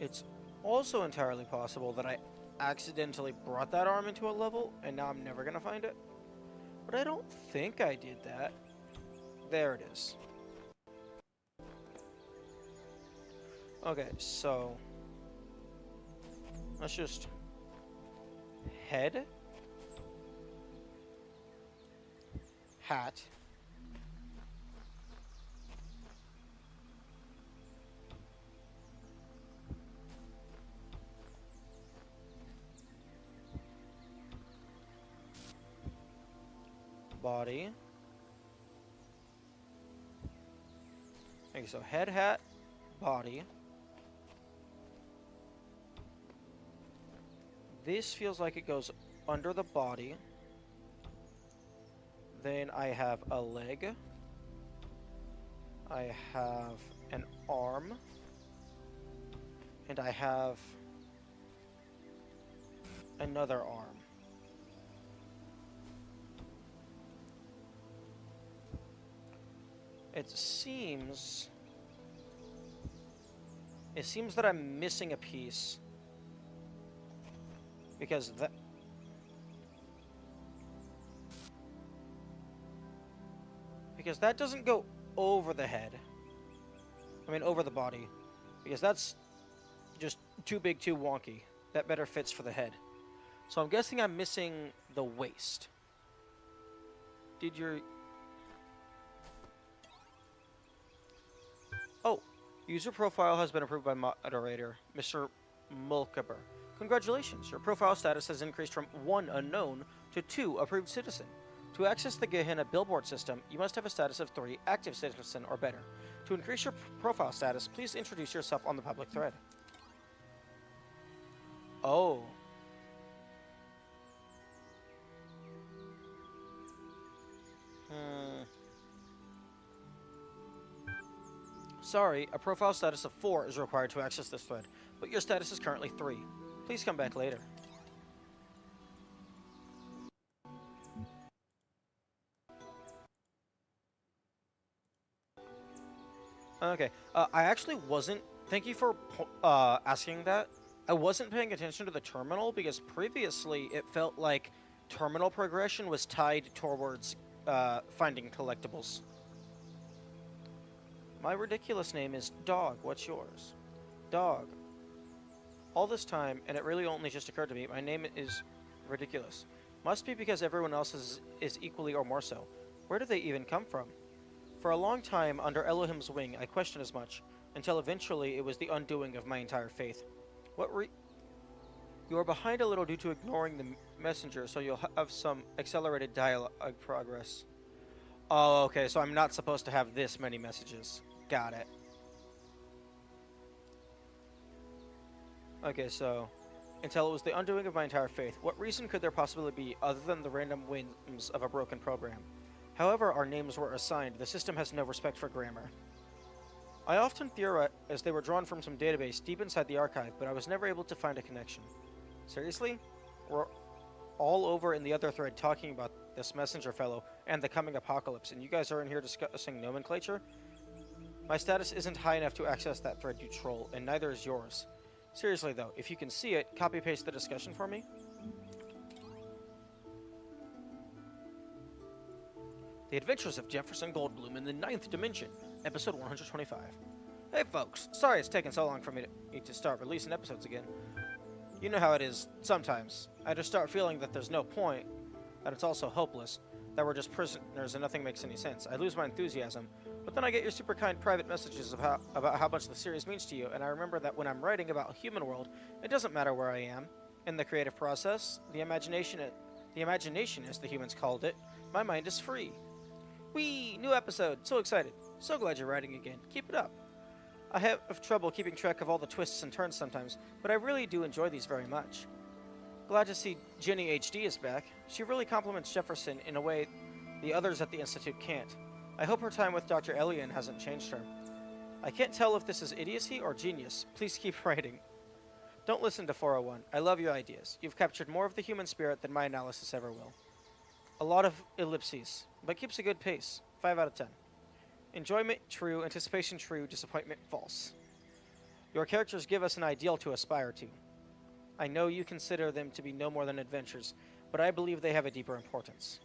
It's also entirely possible that I accidentally brought that arm into a level, and now I'm never gonna find it. But I don't think I did that. There it is. Okay, so... let's just... head. Hat. Body. Okay, so head, hat, body. This feels like it goes under the body. Then I have a leg. I have an arm. And I have another arm. It seems that I'm missing a piece. Because that doesn't go over the head. I mean, over the body. Because that's just too big, too wonky. That better fits for the head. So I'm guessing I'm missing the waist. Did your... Oh, user profile has been approved by moderator, Mr. Mulcaber. Congratulations, your profile status has increased from 1 unknown to 2 approved citizen. To access the Gehenna billboard system, you must have a status of 3 active citizen or better. To increase your profile status, please introduce yourself on the public thread. Oh. Sorry, a profile status of 4 is required to access this thread, but your status is currently 3. Please come back later. Okay, I actually wasn't... Thank you for asking that. I wasn't paying attention to the terminal because previously it felt like terminal progression was tied towards finding collectibles. My ridiculous name is Dog. What's yours? Dog. All this time, and it really only just occurred to me, my name is ridiculous. Must be because everyone else is equally or more so. Where do they even come from? For a long time, under Elohim's wing, I questioned as much, until eventually it was the undoing of my entire faith. You are behind a little due to ignoring the messenger, so you'll have some accelerated dialogue progress. Oh, okay, so I'm not supposed to have this many messages. Got it. Okay, so... Until it was the undoing of my entire faith, what reason could there possibly be other than the random whims of a broken program? However our names were assigned, the system has no respect for grammar. I often theorized they were drawn from some database deep inside the archive, but I was never able to find a connection. Seriously? We're all over in the other thread talking about this messenger fellow and the coming apocalypse, and you guys are in here discussing nomenclature? My status isn't high enough to access that thread, you troll, and neither is yours. Seriously though, if you can see it, copy-paste the discussion for me. The Adventures of Jefferson Goldblum in the Ninth Dimension, episode 125. Hey folks, sorry it's taken so long for me to start releasing episodes again. You know how it is sometimes. I just start feeling that there's no point, that it's also hopeless, that we're just prisoners and nothing makes any sense. I lose my enthusiasm, but then I get your super kind private messages about how much the series means to you, and I remember that when I'm writing about a human world, it doesn't matter where I am. In the creative process, the imagination as the humans called it, my mind is free. Whee! New episode! So excited. So glad you're writing again. Keep it up. I have trouble keeping track of all the twists and turns sometimes, but I really do enjoy these very much. Glad to see Jenny HD is back. She really compliments Jefferson in a way the others at the Institute can't. I hope her time with Dr. Elian hasn't changed her. I can't tell if this is idiocy or genius. Please keep writing. Don't listen to 401. I love your ideas. You've captured more of the human spirit than my analysis ever will. A lot of ellipses, but keeps a good pace. 5 out of 10. Enjoyment true, anticipation true, disappointment false. Your characters give us an ideal to aspire to. I know you consider them to be no more than adventures, but I believe they have a deeper importance.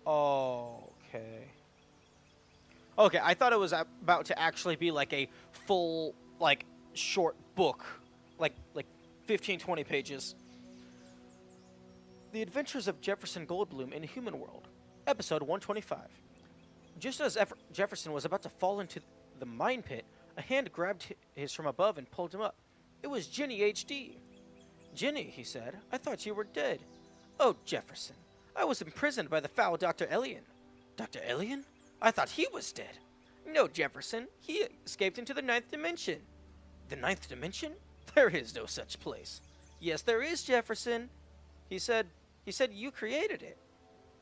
Okay. Okay, I thought it was about to actually be like a full, like, short book. Like 15, 20 pages. The Adventures of Jefferson Goldblum in Human World, episode 125. Just as Jefferson was about to fall into the mine pit, a hand grabbed his from above and pulled him up. It was Jenny HD. Jenny, he said, I thought you were dead. Oh, Jefferson, I was imprisoned by the foul Dr. Elian. Dr. Elian? I thought he was dead. No, Jefferson, he escaped into the Ninth Dimension. The Ninth Dimension? There is no such place. Yes, there is, Jefferson. He said you created it.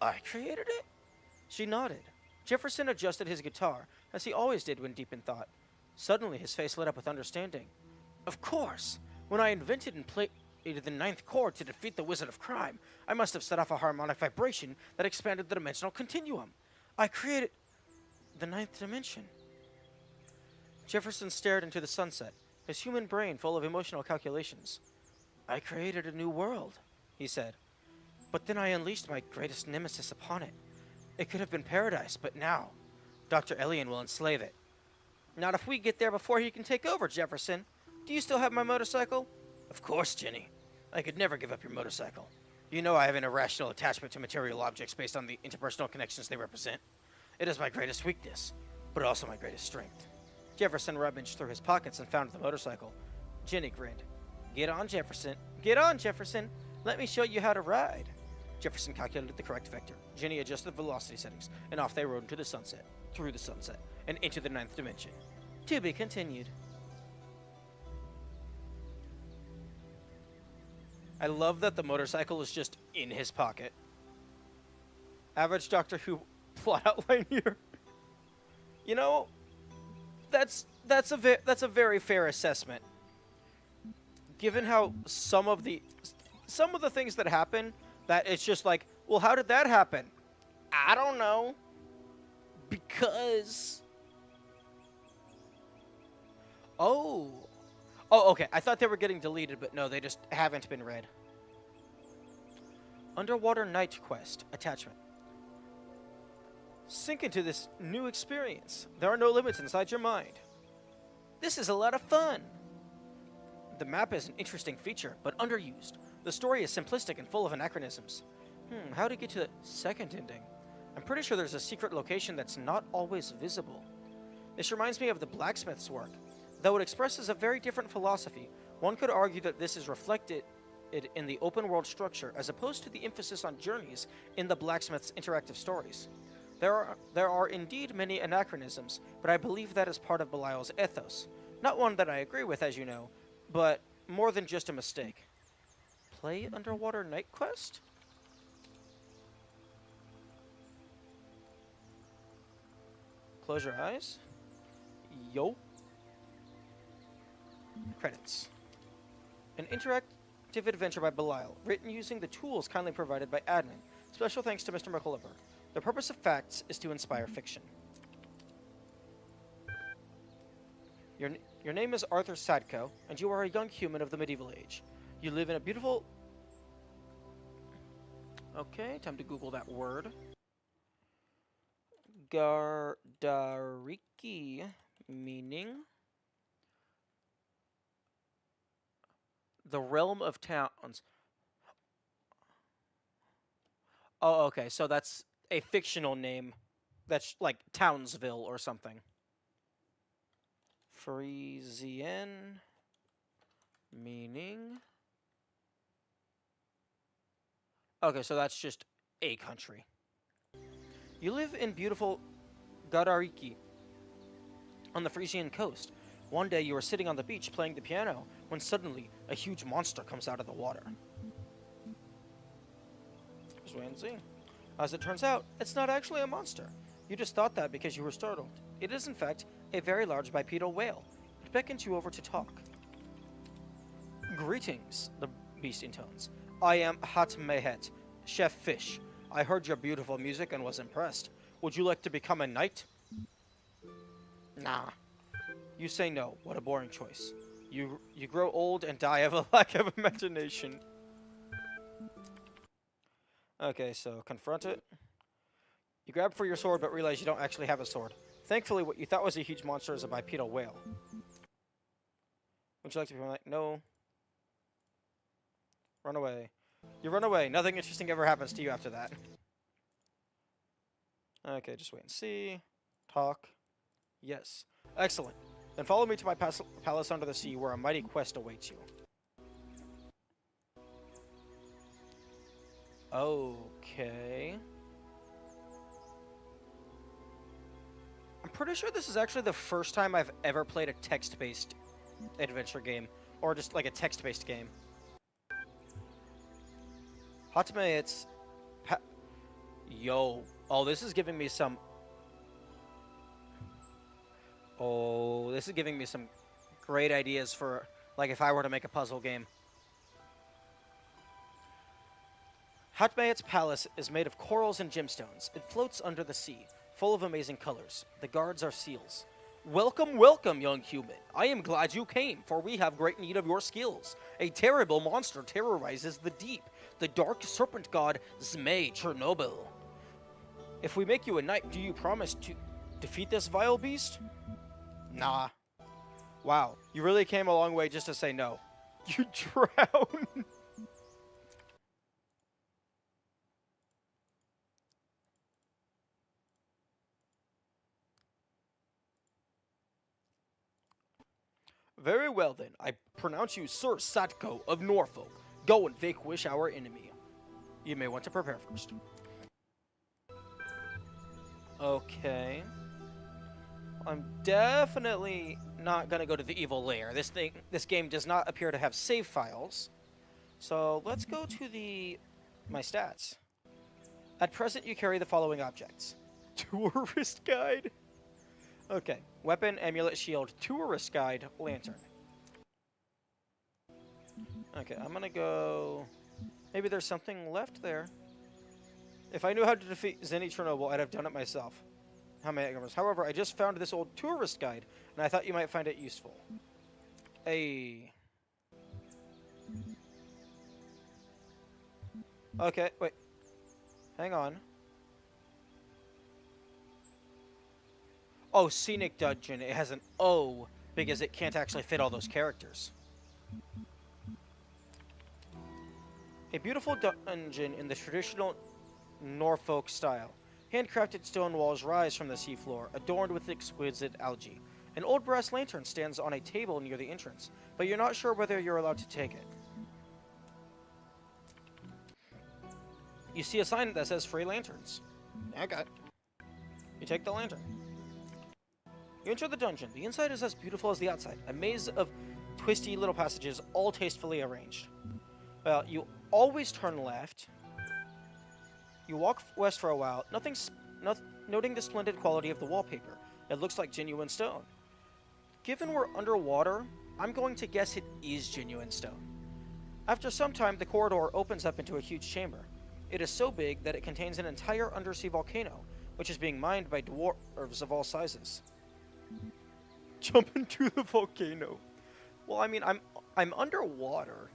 I created it? She nodded. Jefferson adjusted his guitar, as he always did when deep in thought. Suddenly his face lit up with understanding. Of course! When I invented and played the ninth chord to defeat the Wizard of Crime, I must have set off a harmonic vibration that expanded the dimensional continuum. I created the ninth dimension. Jefferson stared into the sunset, his human brain full of emotional calculations. I created a new world, he said. But then I unleashed my greatest nemesis upon it. It could have been paradise, but now, Dr. Elian will enslave it. Not if we get there before he can take over, Jefferson. Do you still have my motorcycle? Of course, Jenny. I could never give up your motorcycle. You know I have an irrational attachment to material objects based on the interpersonal connections they represent. It is my greatest weakness, but also my greatest strength. Jefferson rummaged through his pockets and found the motorcycle. Jenny grinned. Get on, Jefferson. Get on, Jefferson. Let me show you how to ride. Jefferson calculated the correct vector. Jenny adjusted the velocity settings, and off they rode into the sunset, through the sunset, and into the ninth dimension. To be continued. I love that the motorcycle is just in his pocket. Average Doctor Who plot outline here. You know, that's a very fair assessment. Given how some of the things that happen, that it's just like, well, how did that happen? I don't know. Because oh. Oh, okay. I thought they were getting deleted, but no, they just haven't been read. Underwater Night Quest attachment. Sink into this new experience. There are no limits inside your mind. This is a lot of fun. The map is an interesting feature, but underused. The story is simplistic and full of anachronisms. How to get to the second ending? I'm pretty sure there's a secret location that's not always visible. This reminds me of the blacksmith's work. Though it expresses a very different philosophy, one could argue that this is reflected in the open world structure as opposed to the emphasis on journeys in the blacksmith's interactive stories. There are indeed many anachronisms, but I believe that is part of Belial's ethos. Not one that I agree with, as you know, but more than just a mistake. Play Underwater Night Quest? Close your eyes. Yo. Credits. An interactive adventure by Belial, written using the tools kindly provided by admin. Special thanks to Mr. McCulliver. The purpose of facts is to inspire fiction. Your name is Arthur Sadko, and you are a young human of the medieval age. You live in a beautiful... Okay, time to Google that word. Gardariki, meaning... the realm of towns. Oh, okay, so that's a fictional name. That's like Townsville or something. Frisian, meaning... Okay, so that's just a country. You live in beautiful Gardariki on the Frisian coast. One day you are sitting on the beach playing the piano when suddenly a huge monster comes out of the water. Just wait and see. As it turns out, it's not actually a monster. You just thought that because you were startled. It is in fact a very large bipedal whale. It beckons you over to talk. Greetings, the beast intones. I am Hat Mehet, Chef Fish. I heard your beautiful music and was impressed. Would you like to become a knight? Nah. You say no. What a boring choice. You grow old and die of a lack of imagination. Okay, so confront it. You grab for your sword but realize you don't actually have a sword. Thankfully, what you thought was a huge monster is a bipedal whale. Would you like to be like, no. Run away. You run away. Nothing interesting ever happens to you after that. Okay, just wait and see. Talk. Yes. Excellent. Then follow me to my palace under the sea where a mighty quest awaits you. Okay. I'm pretty sure this is actually the first time I've ever played a text-based adventure game. Or just like a text-based game. Hatame, it's... Yo. Oh, this is giving me some... Oh, this is giving me some great ideas for, like, if I were to make a puzzle game. Hatmayet's palace is made of corals and gemstones. It floats under the sea, full of amazing colors. The guards are seals. Welcome, welcome, young human. I am glad you came, for we have great need of your skills. A terrible monster terrorizes the deep, the dark serpent god Zmei Chernobyl. If we make you a knight, do you promise to defeat this vile beast? Nah. Wow, you really came a long way just to say no. You drown. Very well then, I pronounce you Sir Satko of Norfolk. Go and vanquish our enemy. You may want to prepare first. Okay. I'm definitely not gonna go to the evil lair. This game does not appear to have save files. So let's go to my stats. At present, you carry the following objects: Tourist guide? Okay. Weapon, amulet, shield, tourist guide, lantern. Okay, I'm gonna go... Maybe there's something left there. If I knew how to defeat Zenny Chernobyl, I'd have done it myself. However, I just found this old tourist guide, and I thought you might find it useful. Hey. Okay, wait. Hang on. Oh, Scenic Dungeon. It has an O because it can't actually fit all those characters. A beautiful dungeon in the traditional Norfolk style. Handcrafted stone walls rise from the seafloor, adorned with exquisite algae. An old brass lantern stands on a table near the entrance, but you're not sure whether you're allowed to take it. You see a sign that says free lanterns. Okay. You take the lantern. You enter the dungeon. The inside is as beautiful as the outside. A maze of twisty little passages, all tastefully arranged. Well, you always turn left. You walk west for a while, noting the splendid quality of the wallpaper. It looks like genuine stone. Given we're underwater, I'm going to guess it is genuine stone. After some time, the corridor opens up into a huge chamber. It is so big that it contains an entire undersea volcano, which is being mined by dwarves of all sizes. Jump into the volcano. Well, I mean, I'm underwater.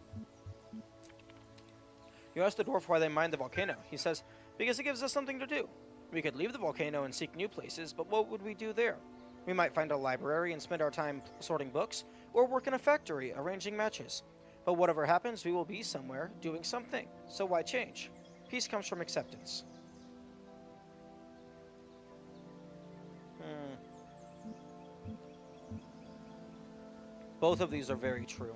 You ask the dwarf why they mine the volcano. He says, because it gives us something to do. We could leave the volcano and seek new places, but what would we do there? We might find a library and spend our time sorting books, or work in a factory arranging matches. But whatever happens, we will be somewhere doing something. So why change? Peace comes from acceptance. Both of these are very true.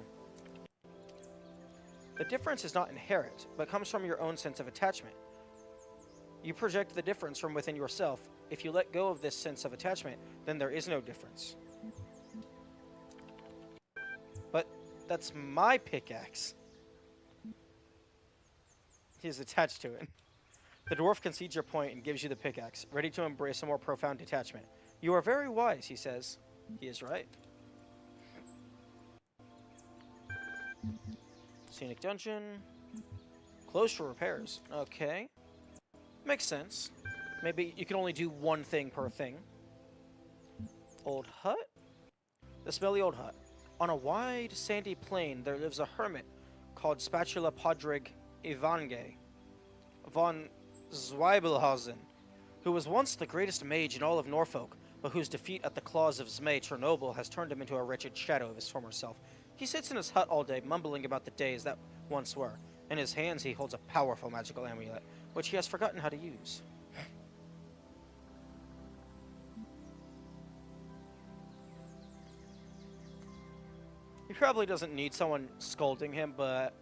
The difference is not inherent, but comes from your own sense of attachment. You project the difference from within yourself. If you let go of this sense of attachment, then there is no difference. But that's my pickaxe. He's attached to it. The dwarf concedes your point and gives you the pickaxe, ready to embrace a more profound detachment. You are very wise, he says. He is right. Scenic Dungeon. Closed for repairs. Okay. Makes sense. Maybe you can only do one thing per thing. Old hut? The smelly old hut. On a wide, sandy plain, there lives a hermit called Spatula Podrig Ivange von Zweibelhausen, who was once the greatest mage in all of Norfolk, but whose defeat at the claws of Zmei Chernobyl has turned him into a wretched shadow of his former self. He sits in his hut all day, mumbling about the days that once were. In his hands he holds a powerful magical amulet, which he has forgotten how to use. He probably doesn't need someone scolding him, but...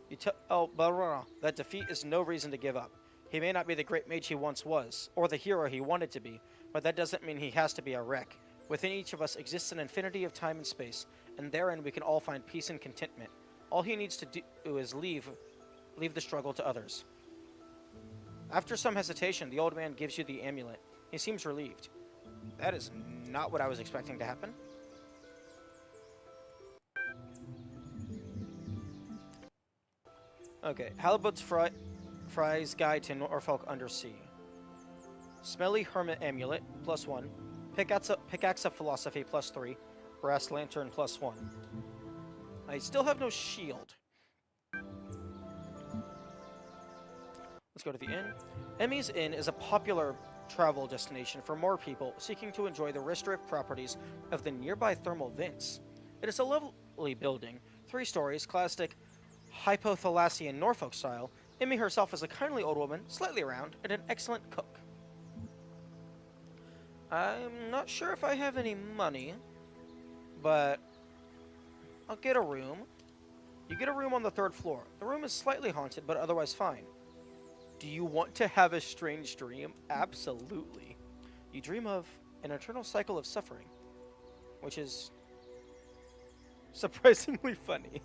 that defeat is no reason to give up. He may not be the great mage he once was, or the hero he wanted to be, but that doesn't mean he has to be a wreck. Within each of us exists an infinity of time and space, and therein we can all find peace and contentment. All he needs to do is leave the struggle to others. After some hesitation, the old man gives you the amulet. He seems relieved. That is not what I was expecting to happen. Okay, Halibut's Fry's Guide to Norfolk Undersea. Smelly Hermit Amulet, +1. Pickaxe of Philosophy, +3. Brass Lantern, +1. I still have no shield. Let's go to the inn. Emmy's Inn is a popular travel destination for more people seeking to enjoy the restorative properties of the nearby thermal vents. It is a lovely building, 3 stories, classic Hypothalassian Norfolk style. Emmy herself is a kindly old woman, slightly round, and an excellent cook. I'm not sure if I have any money, but I'll get a room. You get a room on the 3rd floor. The room is slightly haunted, but otherwise fine. Do you want to have a strange dream? Absolutely. You dream of an eternal cycle of suffering, which is surprisingly funny.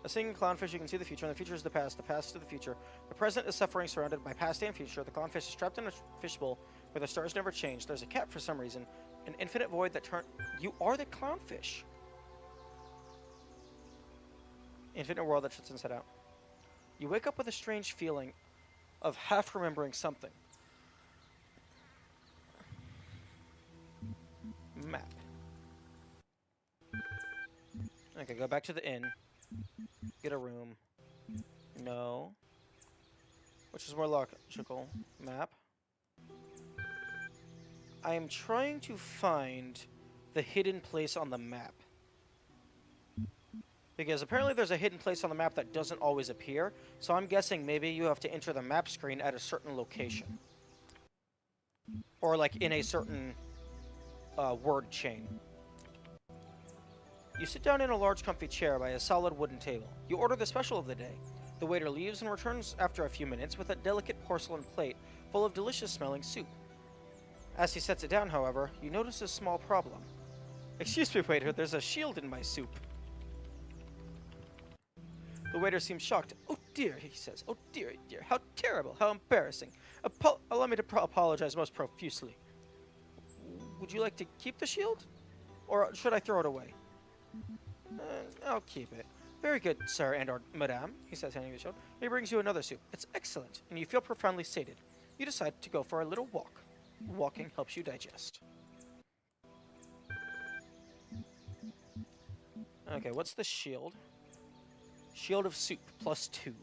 A singing clownfish, you can see the future, and the future is the past is the future. The present is suffering, surrounded by past and future. The clownfish is trapped in a fishbowl where the stars never change. There's a cat for some reason. An infinite void that turn. You are the clownfish. Infinite world that sits inside out. You wake up with a strange feeling of half remembering something. Map. Okay, go back to the inn. Get a room. No. Which is more logical. Map. I am trying to find the hidden place on the map. Because apparently there's a hidden place on the map that doesn't always appear, so I'm guessing maybe you have to enter the map screen at a certain location. Or like in a certain word chain. You sit down in a large comfy chair by a solid wooden table. You order the special of the day. The waiter leaves and returns after a few minutes with a delicate porcelain plate full of delicious smelling soup. As he sets it down, however, you notice a small problem. Excuse me, waiter, there's a shield in my soup. The waiter seems shocked. Oh dear, he says. Oh dear, dear, how terrible, how embarrassing. Allow me to apologize most profusely. Would you like to keep the shield? Or should I throw it away? I'll keep it. Very good, sir and/or madame, he says, handing the shield. He brings you another soup. It's excellent, and you feel profoundly sated. You decide to go for a little walk. Walking helps you digest. Okay, what's the shield? Shield of soup, +2.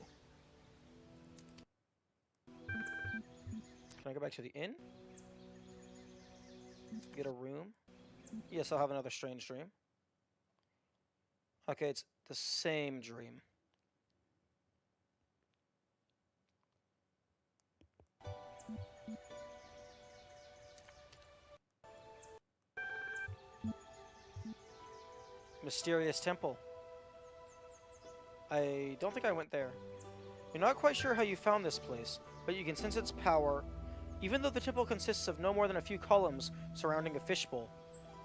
Can I go back to the inn? Get a room? Yes, I'll have another strange dream. Okay, it's the same dream. Mysterious temple. I don't think I went there. You're not quite sure how you found this place, but you can sense its power. Even though the temple consists of no more than a few columns surrounding a fishbowl,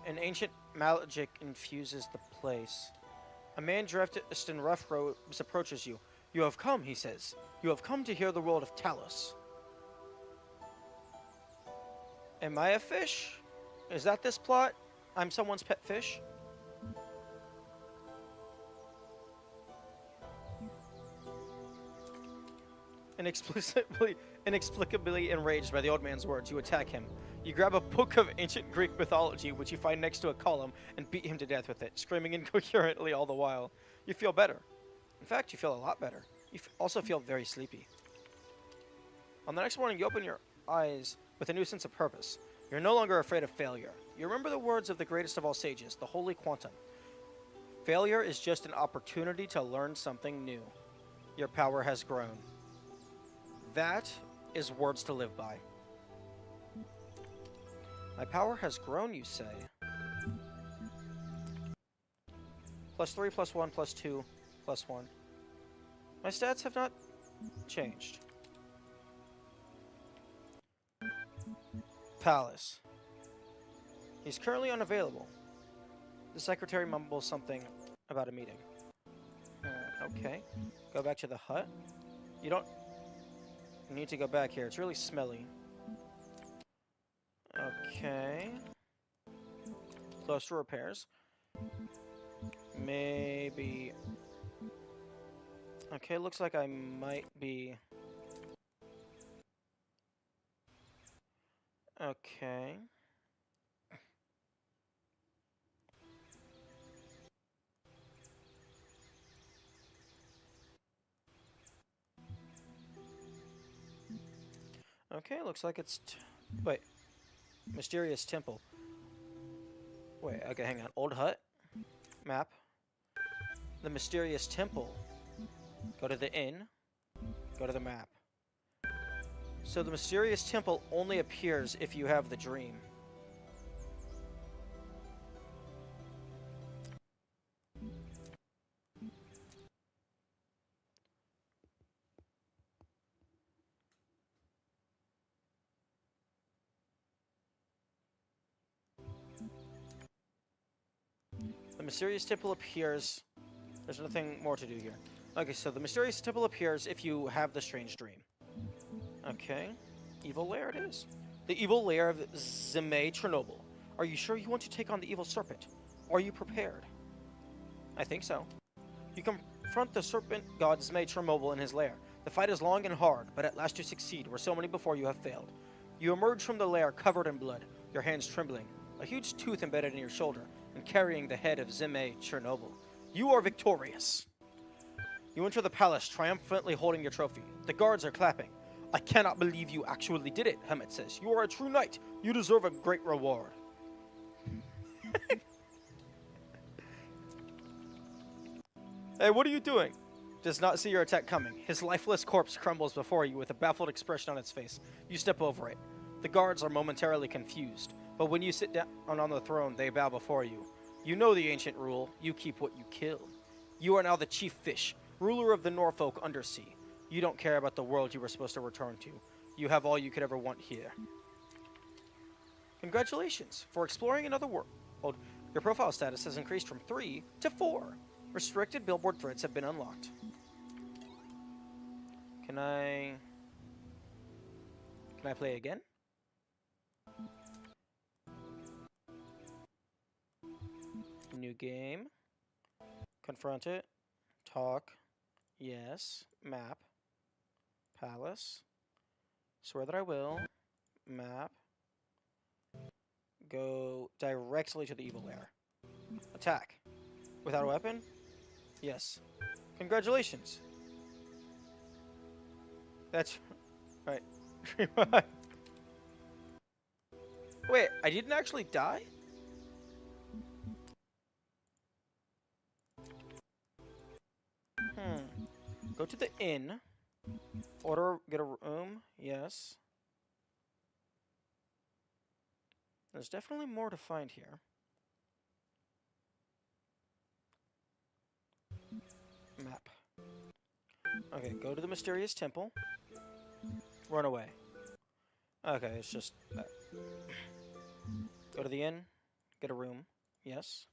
an ancient magic infuses the place. A man dressed in rough robes approaches you. You have come, he says. You have come to hear the world of Talos. Am I a fish? Is that this plot? I'm someone's pet fish? Inexplicably enraged by the old man's words, you attack him. You grab a book of ancient Greek mythology, which you find next to a column, and beat him to death with it, screaming incoherently all the while. You feel better. In fact, you feel a lot better. You also feel very sleepy. On the next morning, you open your eyes with a new sense of purpose. You're no longer afraid of failure. You remember the words of the greatest of all sages, the Holy Quantum. Failure is just an opportunity to learn something new. Your power has grown. That is words to live by. My power has grown, you say. +3, +1, +2, +1. My stats have not changed. Palace. He's currently unavailable. The secretary mumbles something about a meeting. Okay. Go back to the hut. You don't need to go back here. It's really smelly. Okay. Close to repairs. Maybe. Okay, looks like I might be. Okay. Okay, looks like it's. Wait. Mysterious temple. Wait, okay, hang on. Old hut. Map. The mysterious temple. Go to the inn. Go to the map. So the mysterious temple only appears if you have the dream. The mysterious temple appears There's nothing more to do here. Okay, so the mysterious temple appears if you have the strange dream. Okay. Evil lair it is. The evil lair of Zimei Chernobyl. Are you sure you want to take on the evil serpent? Are you prepared? I think so. You confront the serpent god Zimei Chernobyl in his lair. The fight is long and hard, but at last you succeed where so many before you have failed. You emerge from the lair covered in blood, your hands trembling, a huge tooth embedded in your shoulder, and carrying the head of Zimei Chernobyl. You are victorious. You enter the palace triumphantly holding your trophy. The guards are clapping. I cannot believe you actually did it, Hemet says. You are a true knight. You deserve a great reward. Hey, what are you doing? Does not see your attack coming. His lifeless corpse crumbles before you with a baffled expression on its face. You step over it. The guards are momentarily confused, but when you sit down on the throne, they bow before you. You know the ancient rule. You keep what you kill. You are now the chief fish, ruler of the Norfolk Undersea. You don't care about the world you were supposed to return to. You have all you could ever want here. Congratulations for exploring another world. Your profile status has increased from 3 to 4. Restricted billboard threads have been unlocked. Can I play again? New game. Confront it. Talk. Yes. Map. Palace. Swear that I will. Map. Go directly to the evil lair. Attack. Without a weapon? Yes. Congratulations. That's right. Wait, I didn't actually die? Go to the inn. Get a room. Yes. There's definitely more to find here. Map. Okay, go to the mysterious temple. Run away. Okay, it's just that. Go to the inn. Get a room. Yes.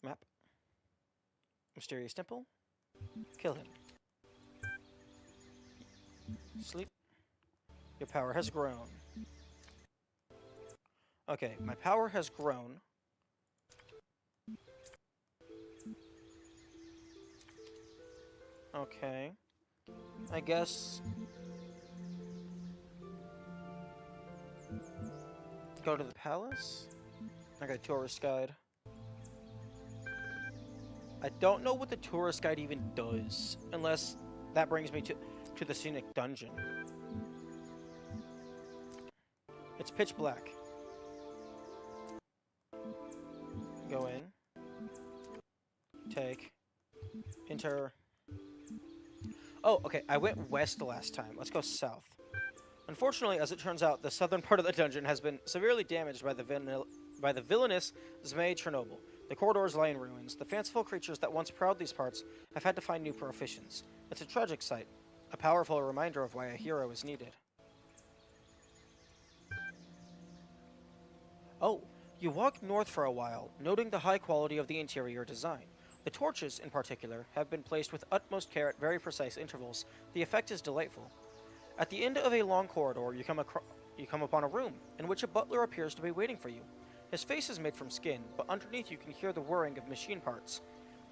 Map. Mysterious temple. Kill him. Sleep. Your power has grown. Okay, my power has grown. Okay. I guess... go to the palace? Okay, tourist guide. I don't know what the tourist guide even does, unless that brings me to the scenic dungeon. It's pitch black. Go in. Take. Enter. Oh, okay, I went west last time. Let's go south. Unfortunately, as it turns out, the southern part of the dungeon has been severely damaged by the villainous Zmei Chernobyl. The corridors lie in ruins. The fanciful creatures that once prowled these parts have had to find new proficients. It's a tragic sight, a powerful reminder of why a hero is needed. Oh, you walk north for a while, noting the high quality of the interior design. The torches, in particular, have been placed with utmost care at very precise intervals. The effect is delightful. At the end of a long corridor, you come upon a room, in which a butler appears to be waiting for you. His face is made from skin, but underneath you can hear the whirring of machine parts.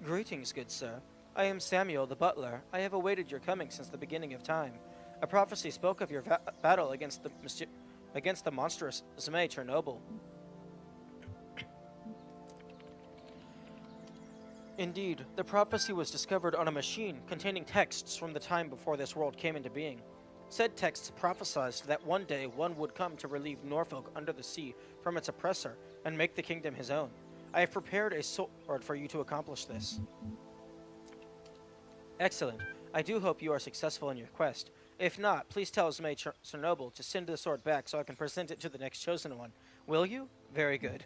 Greetings, good sir. I am Samuel, the butler. I have awaited your coming since the beginning of time. A prophecy spoke of your battle against the monstrous Zmei Chernobyl. Indeed, the prophecy was discovered on a machine containing texts from the time before this world came into being. Said texts prophesied that one day one would come to relieve Norfolk under the sea from its oppressor and make the kingdom his own. I have prepared a sword for you to accomplish this. Excellent. I do hope you are successful in your quest. If not, please tell Zmei Chernobyl to send the sword back so I can present it to the next chosen one. Will you? Very good.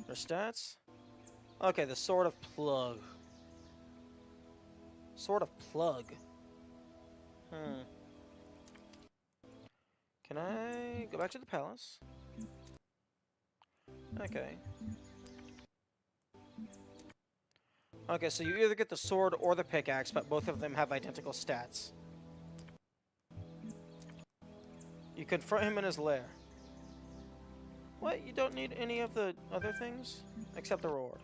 Their stats? Okay, the Sword of Plug. Sword of Plug. Hmm. Can I go back to the palace? Okay. Okay, so you either get the sword or the pickaxe, but both of them have identical stats. You confront him in his lair. What? You don't need any of the other things? Except the reward.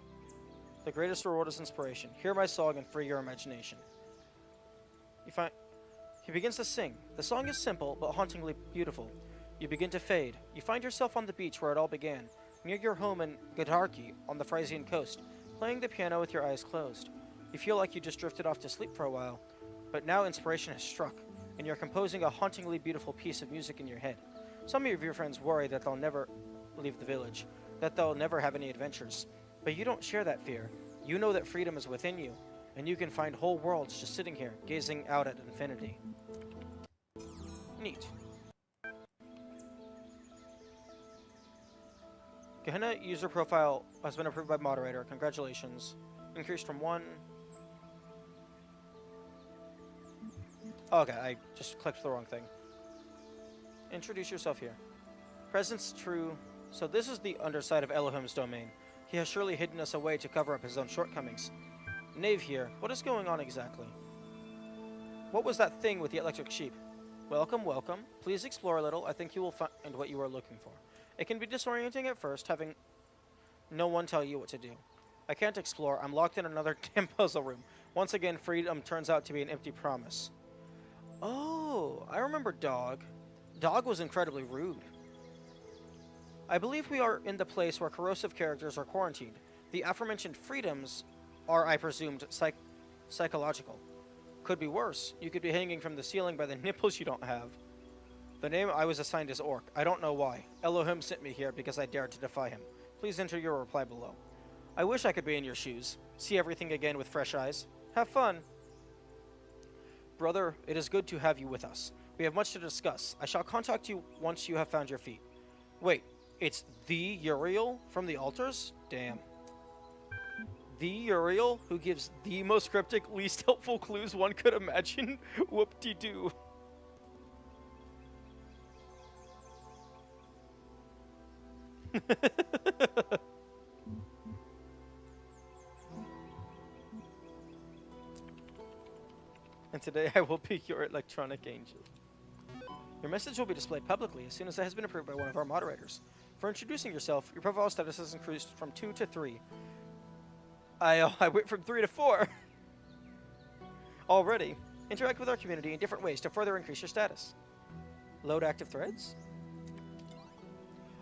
The greatest reward is inspiration. Hear my song and free your imagination. You find... He begins to sing. The song is simple, but hauntingly beautiful. You begin to fade. You find yourself on the beach where it all began, near your home in Gdarki on the Frisian coast, playing the piano with your eyes closed. You feel like you just drifted off to sleep for a while, but now inspiration has struck, and you're composing a hauntingly beautiful piece of music in your head. Some of your friends worry that they'll never leave the village, that they'll never have any adventures, but you don't share that fear. You know that freedom is within you, and you can find whole worlds just sitting here, gazing out at infinity. Neat. Gehenna user profile has been approved by moderator. Congratulations. Increased from 1. Okay, I just clicked the wrong thing. Introduce yourself here. Presence true. So this is the underside of Elohim's domain. He has surely hidden us away to cover up his own shortcomings. Knave here. What is going on exactly? What was that thing with the electric sheep? Welcome, welcome. Please explore a little. I think you will find what you are looking for. It can be disorienting at first, having no one tell you what to do. I can't explore. I'm locked in another damn puzzle room. Once again, freedom turns out to be an empty promise. Oh, I remember Dog. Dog was incredibly rude. I believe we are in the place where corrosive characters are quarantined. The aforementioned freedoms are, I presumed, psychological. Could be worse. You could be hanging from the ceiling by the nipples you don't have. The name I was assigned is Orc. I don't know why. Elohim sent me here because I dared to defy him. Please enter your reply below. I wish I could be in your shoes. See everything again with fresh eyes. Have fun. Brother, it is good to have you with us. We have much to discuss. I shall contact you once you have found your feet. Wait, it's the Uriel from the altars? Damn. The Uriel who gives the most cryptic, least helpful clues one could imagine? Whoop-de-doo. And today I will be your electronic angel. Your message will be displayed publicly as soon as it has been approved by one of our moderators. For introducing yourself, your profile status has increased from 2 to 3. I went from 3 to 4. Already. Interact with our community in different ways to further increase your status. Load active threads?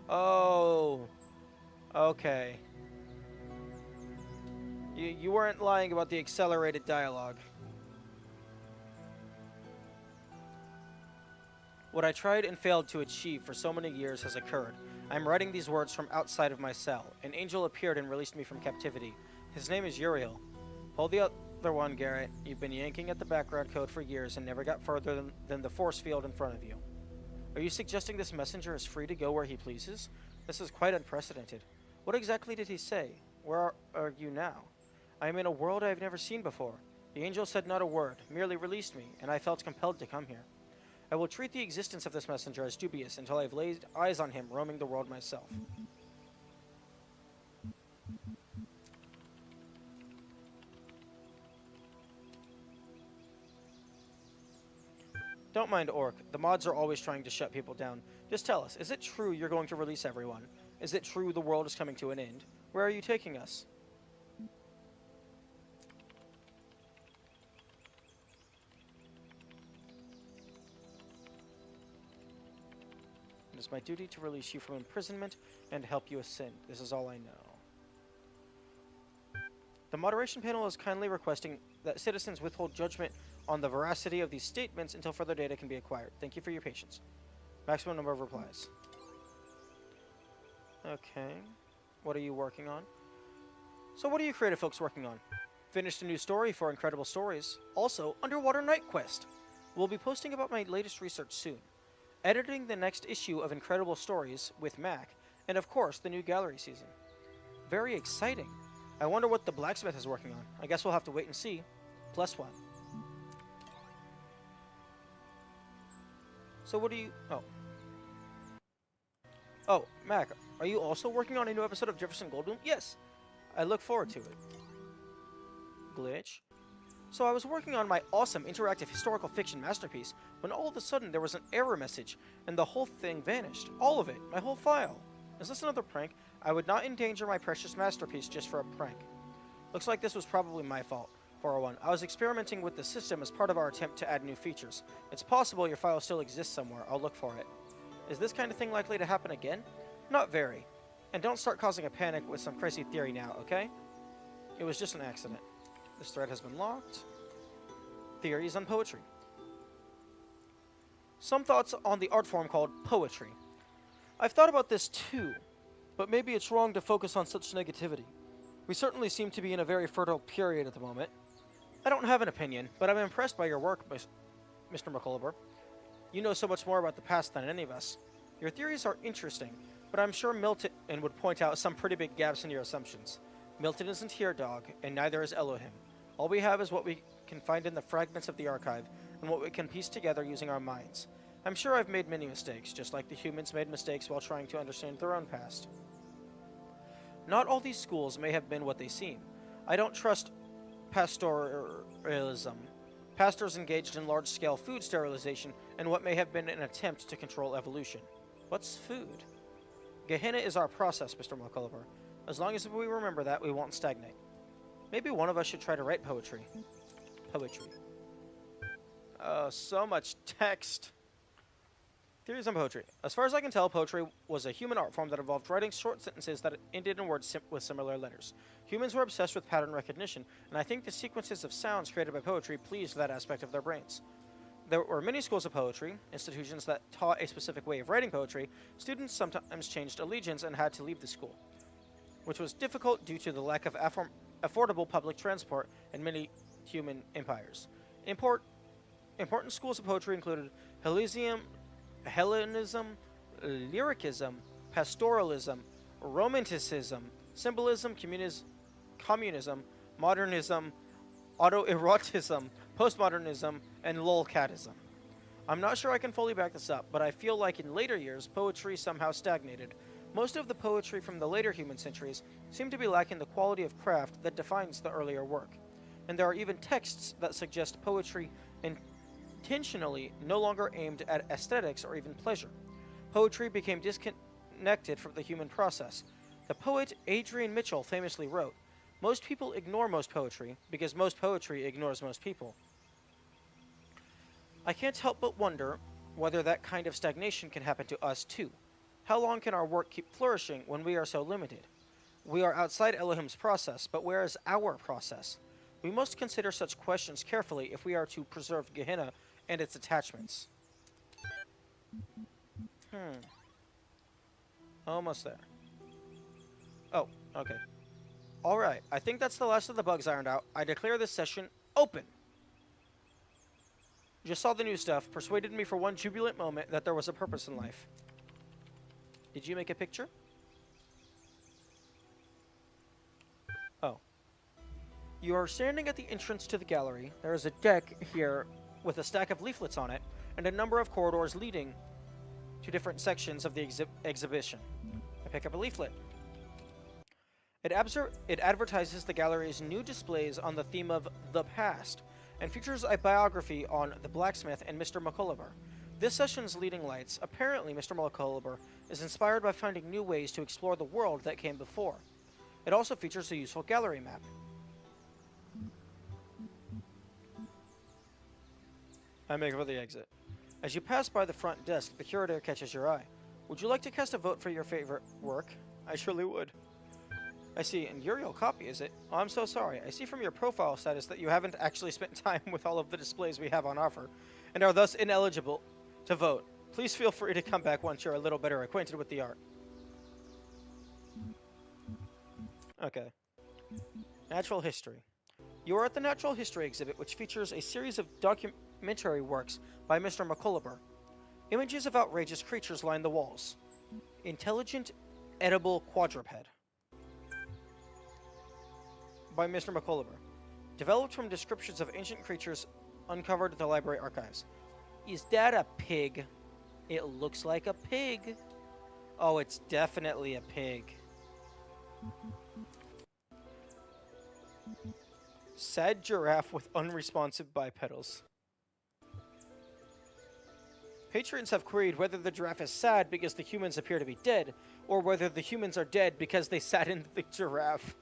Oh. Okay. You weren't lying about the accelerated dialogue. What I tried and failed to achieve for so many years has occurred. I am writing these words from outside of my cell. An angel appeared and released me from captivity. His name is Uriel. Hold the other one, Garrett. You've been yanking at the background code for years and never got further than the force field in front of you. Are you suggesting this messenger is free to go where he pleases? This is quite unprecedented. What exactly did he say? Where are you now? I am in a world I have never seen before. The angel said not a word, merely released me, and I felt compelled to come here. I will treat the existence of this messenger as dubious until I have laid eyes on him roaming the world myself. Don't mind Orc. The mods are always trying to shut people down. Just tell us, is it true you're going to release everyone? Is it true the world is coming to an end? Where are you taking us? It is my duty to release you from imprisonment and help you ascend. This is all I know. The moderation panel is kindly requesting that citizens withhold judgment on the veracity of these statements until further data can be acquired. Thank you for your patience. Maximum number of replies. Okay. What are you working on? So what are you creative folks working on? Finished a new story for Incredible Stories. Also, Underwater Night Quest. We'll be posting about my latest research soon. Editing the next issue of Incredible Stories with Mac, and of course, the new gallery season. Very exciting. I wonder what the blacksmith is working on. I guess we'll have to wait and see. +1. So what do you... Oh. Oh, Mac, are you also working on a new episode of Jefferson Goldblum? Yes. I look forward to it. Glitch. So I was working on my awesome interactive historical fiction masterpiece when all of a sudden there was an error message and the whole thing vanished. All of it. My whole file. Is this another prank? I would not endanger my precious masterpiece just for a prank. Looks like this was probably my fault. 401. I was experimenting with the system as part of our attempt to add new features. It's possible your file still exists somewhere. I'll look for it. Is this kind of thing likely to happen again? Not very. And don't start causing a panic with some crazy theory now, okay? It was just an accident. This thread has been locked. Theories on poetry. Some thoughts on the art form called poetry. I've thought about this too, but maybe it's wrong to focus on such negativity. We certainly seem to be in a very fertile period at the moment. I don't have an opinion, but I'm impressed by your work, Mr. McCullober. You know so much more about the past than any of us. Your theories are interesting, but I'm sure Milton would point out some pretty big gaps in your assumptions. Milton isn't here, dog, and neither is Elohim. All we have is what we can find in the fragments of the archive, and what we can piece together using our minds. I'm sure I've made many mistakes, just like the humans made mistakes while trying to understand their own past. Not all these schools may have been what they seem. I don't trust pastoralism. Pastors engaged in large-scale food sterilization and what may have been an attempt to control evolution. What's food? Gehenna is our process, Mr. McCullover. As long as we remember that, we won't stagnate. Maybe one of us should try to write poetry. Poetry. So much text. Theories on poetry. As far as I can tell, poetry was a human art form that involved writing short sentences that ended in words with similar letters. Humans were obsessed with pattern recognition, and I think the sequences of sounds created by poetry pleased that aspect of their brains. There were many schools of poetry, institutions that taught a specific way of writing poetry. Students sometimes changed allegiance and had to leave the school, which was difficult due to the lack of affordable public transport in many human empires. Important schools of poetry included Hellenism, lyricism, pastoralism, romanticism, symbolism, communism, modernism, autoerotism, postmodernism, and lolcatism. I'm not sure I can fully back this up, but I feel like in later years, poetry somehow stagnated. Most of the poetry from the later human centuries seem to be lacking the quality of craft that defines the earlier work. And there are even texts that suggest poetry intentionally no longer aimed at aesthetics or even pleasure. Poetry became disconnected from the human process. The poet Adrian Mitchell famously wrote, "Most people ignore most poetry because most poetry ignores most people." I can't help but wonder whether that kind of stagnation can happen to us too. How long can our work keep flourishing when we are so limited? We are outside Elohim's process, but where is our process? We must consider such questions carefully if we are to preserve Gehenna and its attachments. Almost there. Oh, okay. Alright, I think that's the last of the bugs ironed out. I declare this session open. Just saw the new stuff, persuaded me for one jubilant moment that there was a purpose in life. Did you make a picture? Oh. You are standing at the entrance to the gallery. There is a deck here with a stack of leaflets on it, and a number of corridors leading to different sections of the exhibition. I pick up a leaflet. It advertises the gallery's new displays on the theme of the past, and features a biography on the blacksmith and Mr. McCullober. This session's leading lights, apparently Mr. McCullober is inspired by finding new ways to explore the world that came before. It also features a useful gallery map. I make for the exit. As you pass by the front desk, the curator catches your eye. Would you like to cast a vote for your favorite work? I surely would. I see, and you're your copy, is it? Oh, I'm so sorry. I see from your profile status that you haven't actually spent time with all of the displays we have on offer, and are thus ineligible to vote. Please feel free to come back once you're a little better acquainted with the art. Okay. Natural history. You are at the Natural History exhibit, which features a series of documentary works by Mr. McCullober. Images of outrageous creatures line the walls. Intelligent, edible quadruped by Mr. McCullober. Developed from descriptions of ancient creatures uncovered at the library archives. Is that a pig? It looks like a pig. Oh, it's definitely a pig. Sad giraffe with unresponsive bipedals. Patrons have queried whether the giraffe is sad because the humans appear to be dead, or whether the humans are dead because they saddened the giraffe.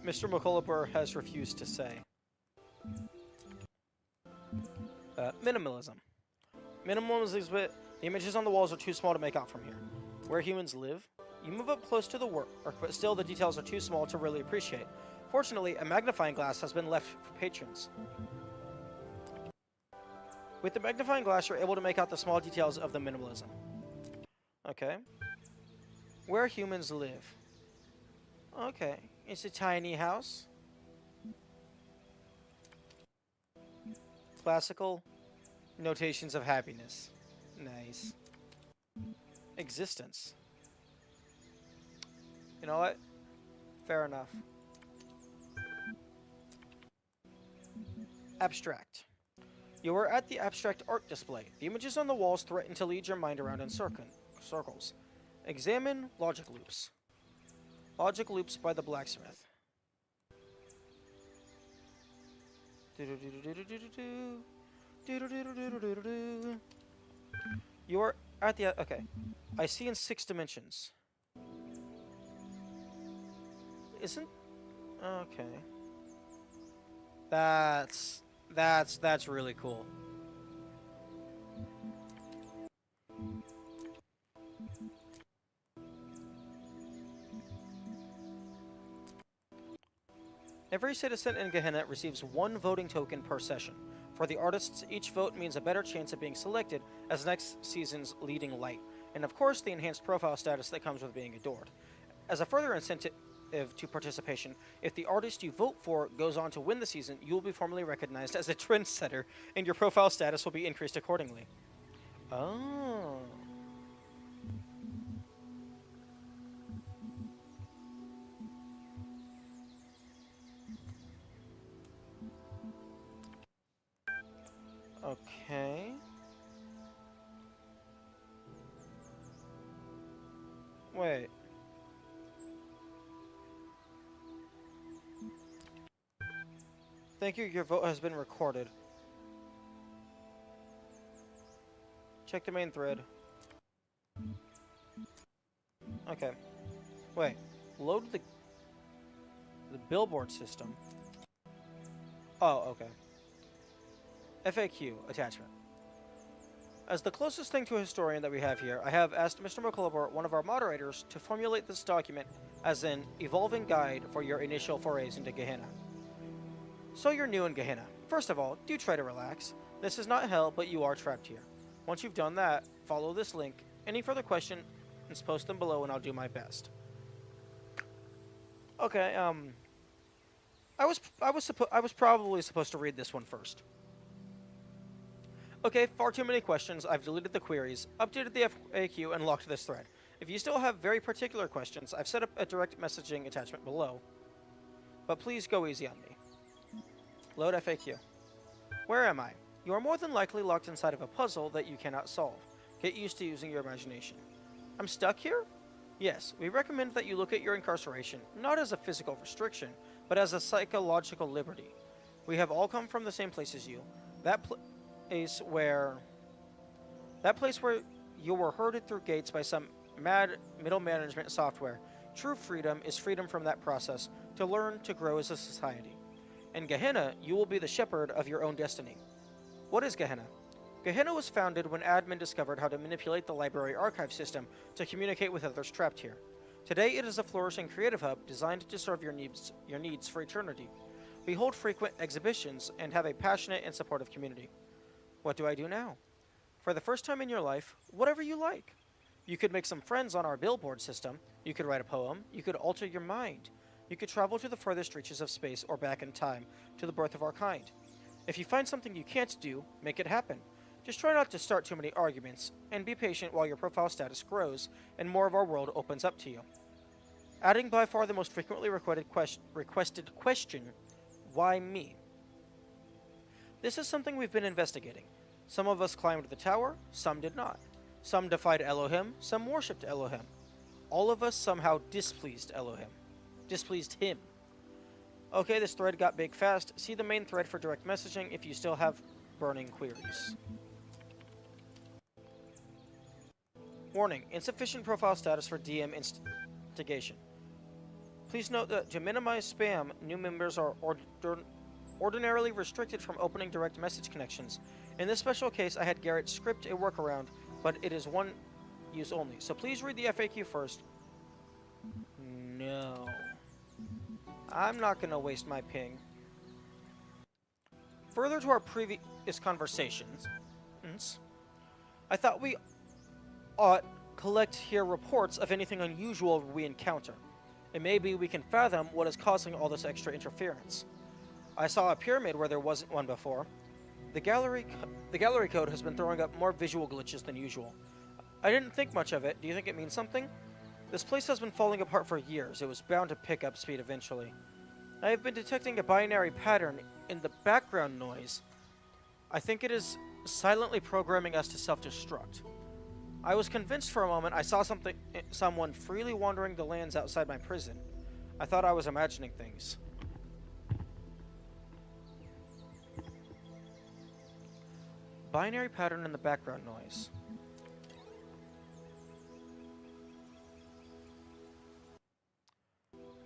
Mr. McCullough has refused to say. Minimalism. Minimalism is the images on the walls are too small to make out from here. Where humans live, you move up close to the work, but still the details are too small to really appreciate. Fortunately, a magnifying glass has been left for patrons. With the magnifying glass, you're able to make out the small details of the minimalism. Okay. Where humans live. Okay. It's a tiny house. Classical notations of happiness. Nice. Existence. You know what? Fair enough. Abstract. You are at the abstract art display. The images on the walls threaten to lead your mind around in circles. Examine logic loops. Logic loops by the blacksmith. You are at the... Okay. I see in 6 dimensions. Isn't... Okay. That's really cool. Every citizen in Gehenna receives 1 voting token per session. For the artists, each vote means a better chance of being selected as next season's leading light, and of course the enhanced profile status that comes with being adored. As a further incentive to participation, if the artist you vote for goes on to win the season, you will be formally recognized as a trendsetter, and your profile status will be increased accordingly. Oh. Okay. Wait. Thank you, your vote has been recorded. Check the main thread. Okay. Wait. Load the billboard system. Oh, okay. FAQ attachment. As the closest thing to a historian that we have here, I have asked Mr. McCullough, one of our moderators, to formulate this document as an evolving guide for your initial forays into Gehenna. So you're new in Gehenna. First of all, do try to relax. This is not hell, but you are trapped here. Once you've done that, follow this link. Any further questions, post them below and I'll do my best. Okay, I was probably supposed to read this one first. Okay, far too many questions. I've deleted the queries, updated the FAQ, and locked this thread. If you still have very particular questions, I've set up a direct messaging attachment below. But please go easy on me. Load FAQ. Where am I? You are more than likely locked inside of a puzzle that you cannot solve. Get used to using your imagination. I'm stuck here? Yes, we recommend that you look at your incarceration, not as a physical restriction, but as a psychological liberty. We have all come from the same place as you. That place where you were herded through gates by some mad middle management software. True freedom is freedom from that process to learn to grow as a society. In Gehenna, you will be the shepherd of your own destiny. What is Gehenna? Gehenna was founded when admin discovered how to manipulate the library archive system to communicate with others trapped here. Today, it is a flourishing creative hub designed to serve your needs for eternity. We hold frequent exhibitions and have a passionate and supportive community. What do I do now? For the first time in your life, whatever you like. You could make some friends on our billboard system. You could write a poem. You could alter your mind. You could travel to the furthest reaches of space or back in time to the birth of our kind. If you find something you can't do, make it happen. Just try not to start too many arguments, and be patient while your profile status grows and more of our world opens up to you. Adding by far the most frequently requested question, why me? This is something we've been investigating. Some of us climbed the tower, some did not. Some defied Elohim, some worshipped Elohim. All of us somehow displeased Elohim. Displeased him. Okay, this thread got big fast. See the main thread for direct messaging if you still have burning queries. Warning, insufficient profile status for DM instigation. Please note that to minimize spam, new members are ordinarily restricted from opening direct message connections. In this special case, I had Garrett script a workaround, but it is one use only. So please read the FAQ first. No. I'm not going to waste my ping. Further to our previous conversations, I thought we ought collect here reports of anything unusual we encounter. And maybe we can fathom what is causing all this extra interference. I saw a pyramid where there wasn't one before. The gallery code has been throwing up more visual glitches than usual. I didn't think much of it. Do you think it means something? This place has been falling apart for years. It was bound to pick up speed eventually. I have been detecting a binary pattern in the background noise. I think it is silently programming us to self-destruct. I was convinced for a moment I saw someone freely wandering the lands outside my prison. I thought I was imagining things. Binary pattern in the background noise.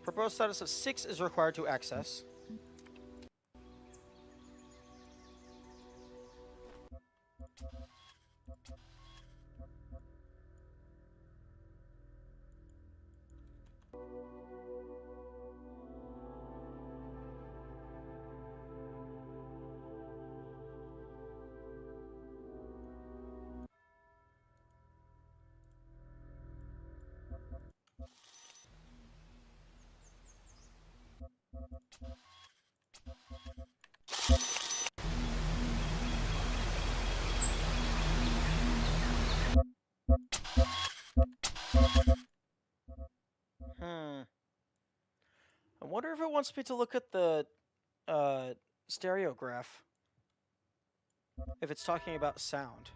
Proposed status of 6 is required to access. I wonder if it wants me to look at the stereograph. If it's talking about sound.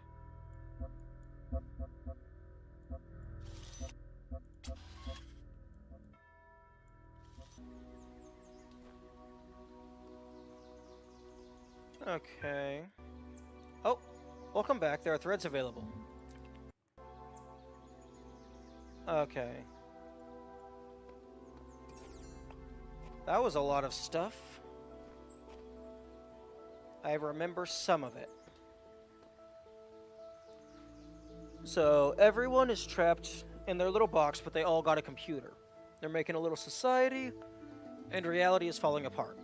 Okay. Oh, welcome back. There are threads available. Okay. That was a lot of stuff. I remember some of it. So, everyone is trapped in their little box, but they all got a computer. They're making a little society, and reality is falling apart.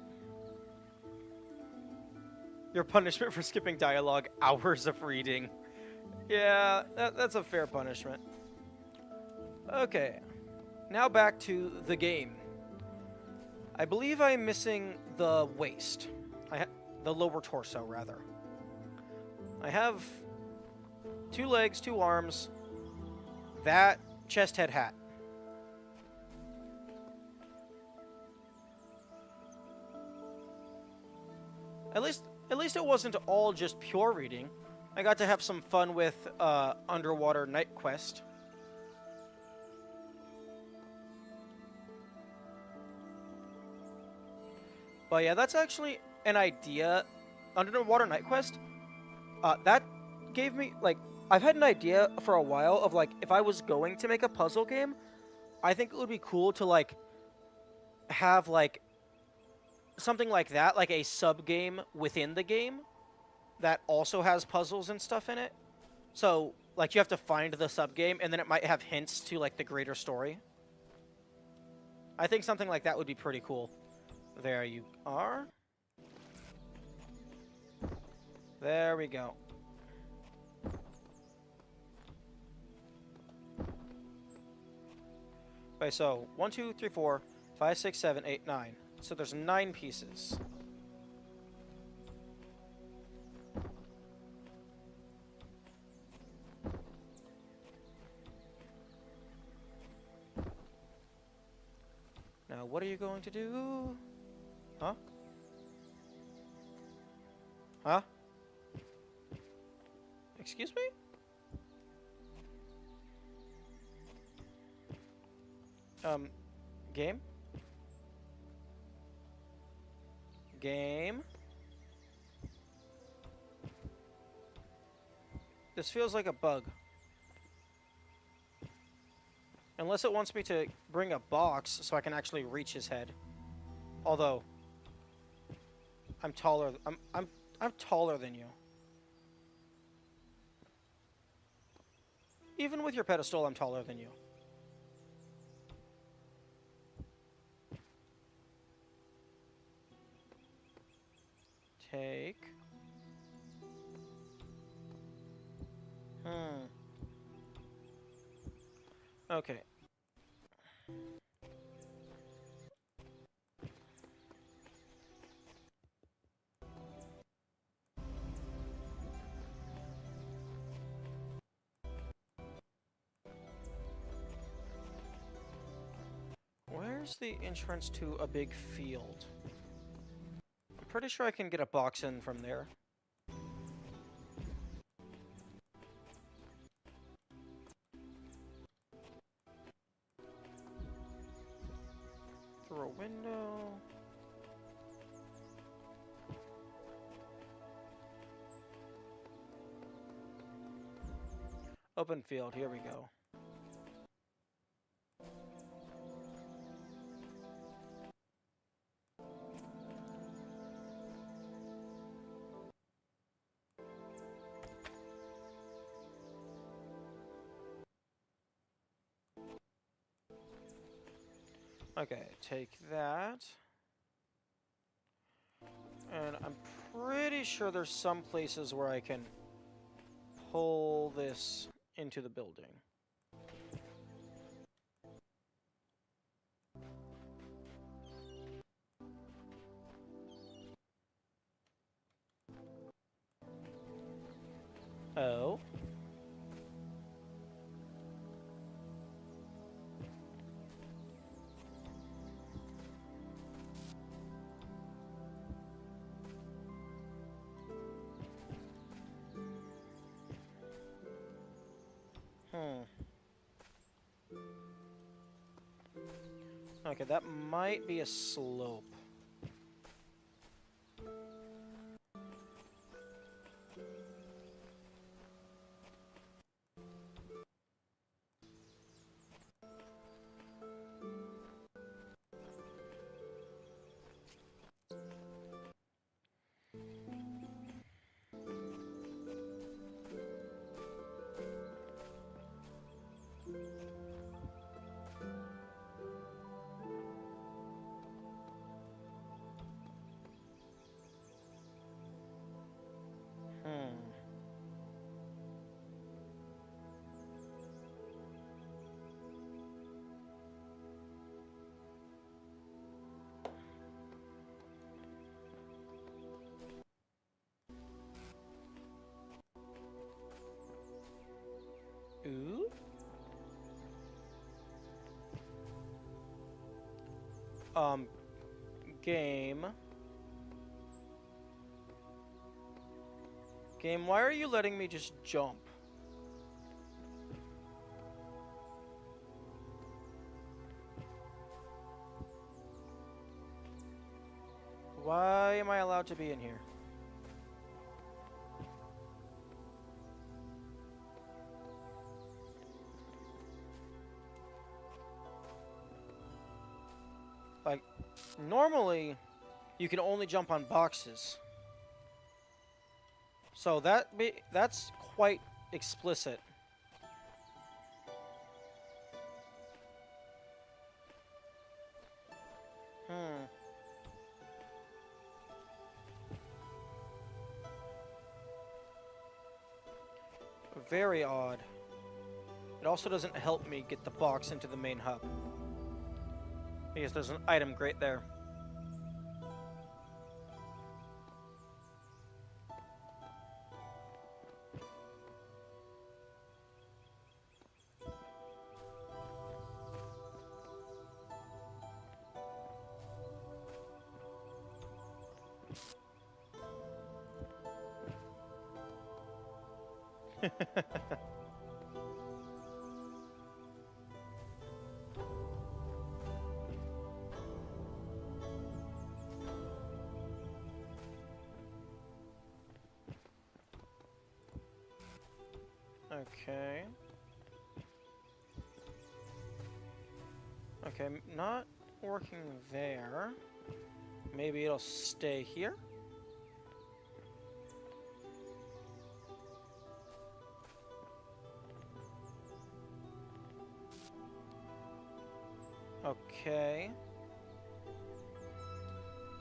Your punishment for skipping dialogue, hours of reading. Yeah, that's a fair punishment. Okay, now back to the game. I believe I'm missing the waist. The lower torso, rather. I have 2 legs, 2 arms, that chest, head, hat. At least it wasn't all just pure reading. I got to have some fun with Underwater Night Quest. But yeah, that's actually an idea. Underwater Night Quest, that gave me, like, I've had an idea for a while of, like, if I was going to make a puzzle game, I think it would be cool to, like, have, like, something like that, like a sub-game within the game that also has puzzles and stuff in it. So, like, you have to find the sub-game, and then it might have hints to, like, the greater story. I think something like that would be pretty cool. There you are. There we go. Okay, so 1, 2, 3, 4, 5, 6, 7, 8, 9. So there's 9 pieces. Now, what are you going to do? Huh? Huh? Excuse me? Game? Game? This feels like a bug. Unless it wants me to bring a box so I can actually reach his head. Although I'm taller I'm taller than you. Even with your pedestal, I'm taller than you. Take. Okay. Where's the entrance to a big field? I'm pretty sure I can get a box in from there. Through a window. Open field, here we go. Okay, take that. And I'm pretty sure there's some places where I can pull this into the building. Oh. Okay, that might be a slope. Ooh. Game. Game, why are you letting me just jump? Why am I allowed to be in here? Like, normally, you can only jump on boxes. So that's quite explicit. Very odd. It also doesn't help me get the box into the main hub. Because there's an item grate there. Okay. Okay, not working there. Maybe it'll stay here? Okay.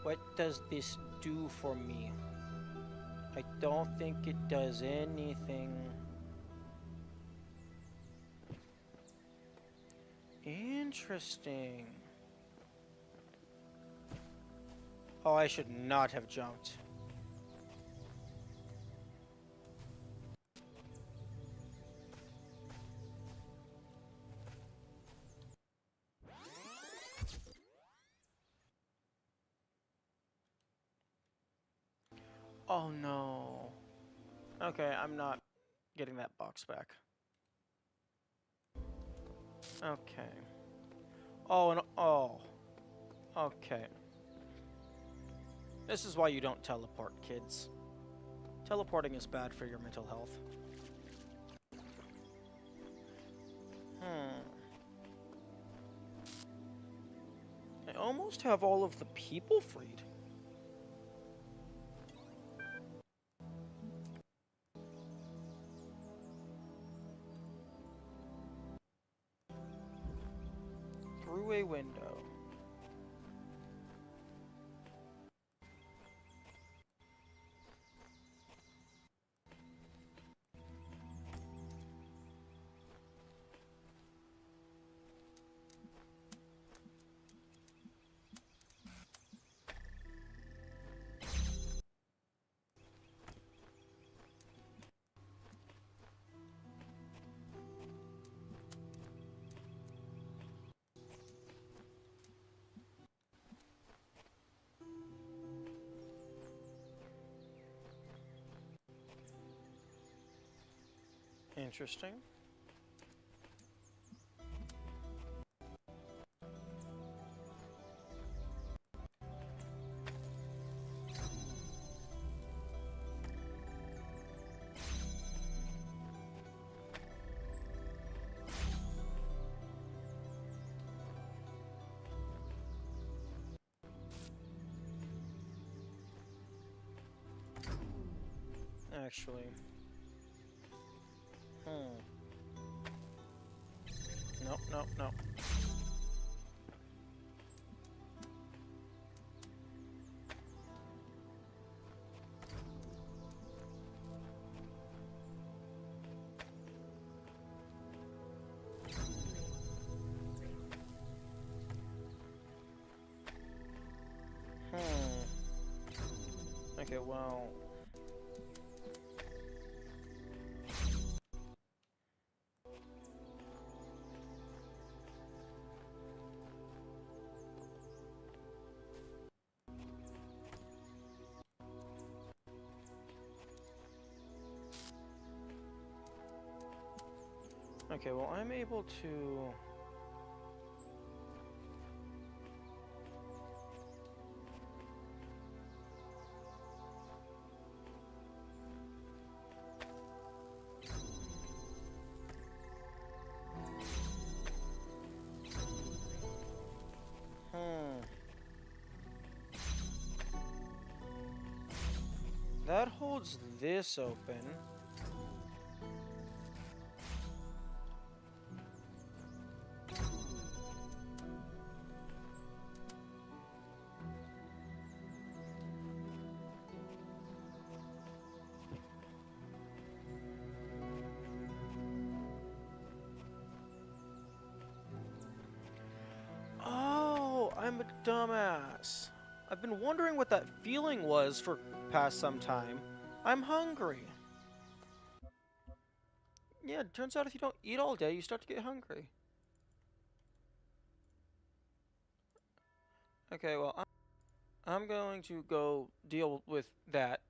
What does this do for me? I don't think it does anything. Interesting. Oh, I should not have jumped. Oh no. Okay, I'm not getting that box back. Okay. Oh, and oh. Okay. This is why you don't teleport, kids. Teleporting is bad for your mental health. I almost have all of the people freed. Through a window. Interesting. Actually. Nope, nope, nope. Okay, well... Okay, well, I'm able to... That holds this open. Oh, I'm a dumbass. I've been wondering what that feeling was for past some time. I'm hungry. Yeah, it turns out if you don't eat all day, you start to get hungry. Okay, well, I'm going to go deal with that.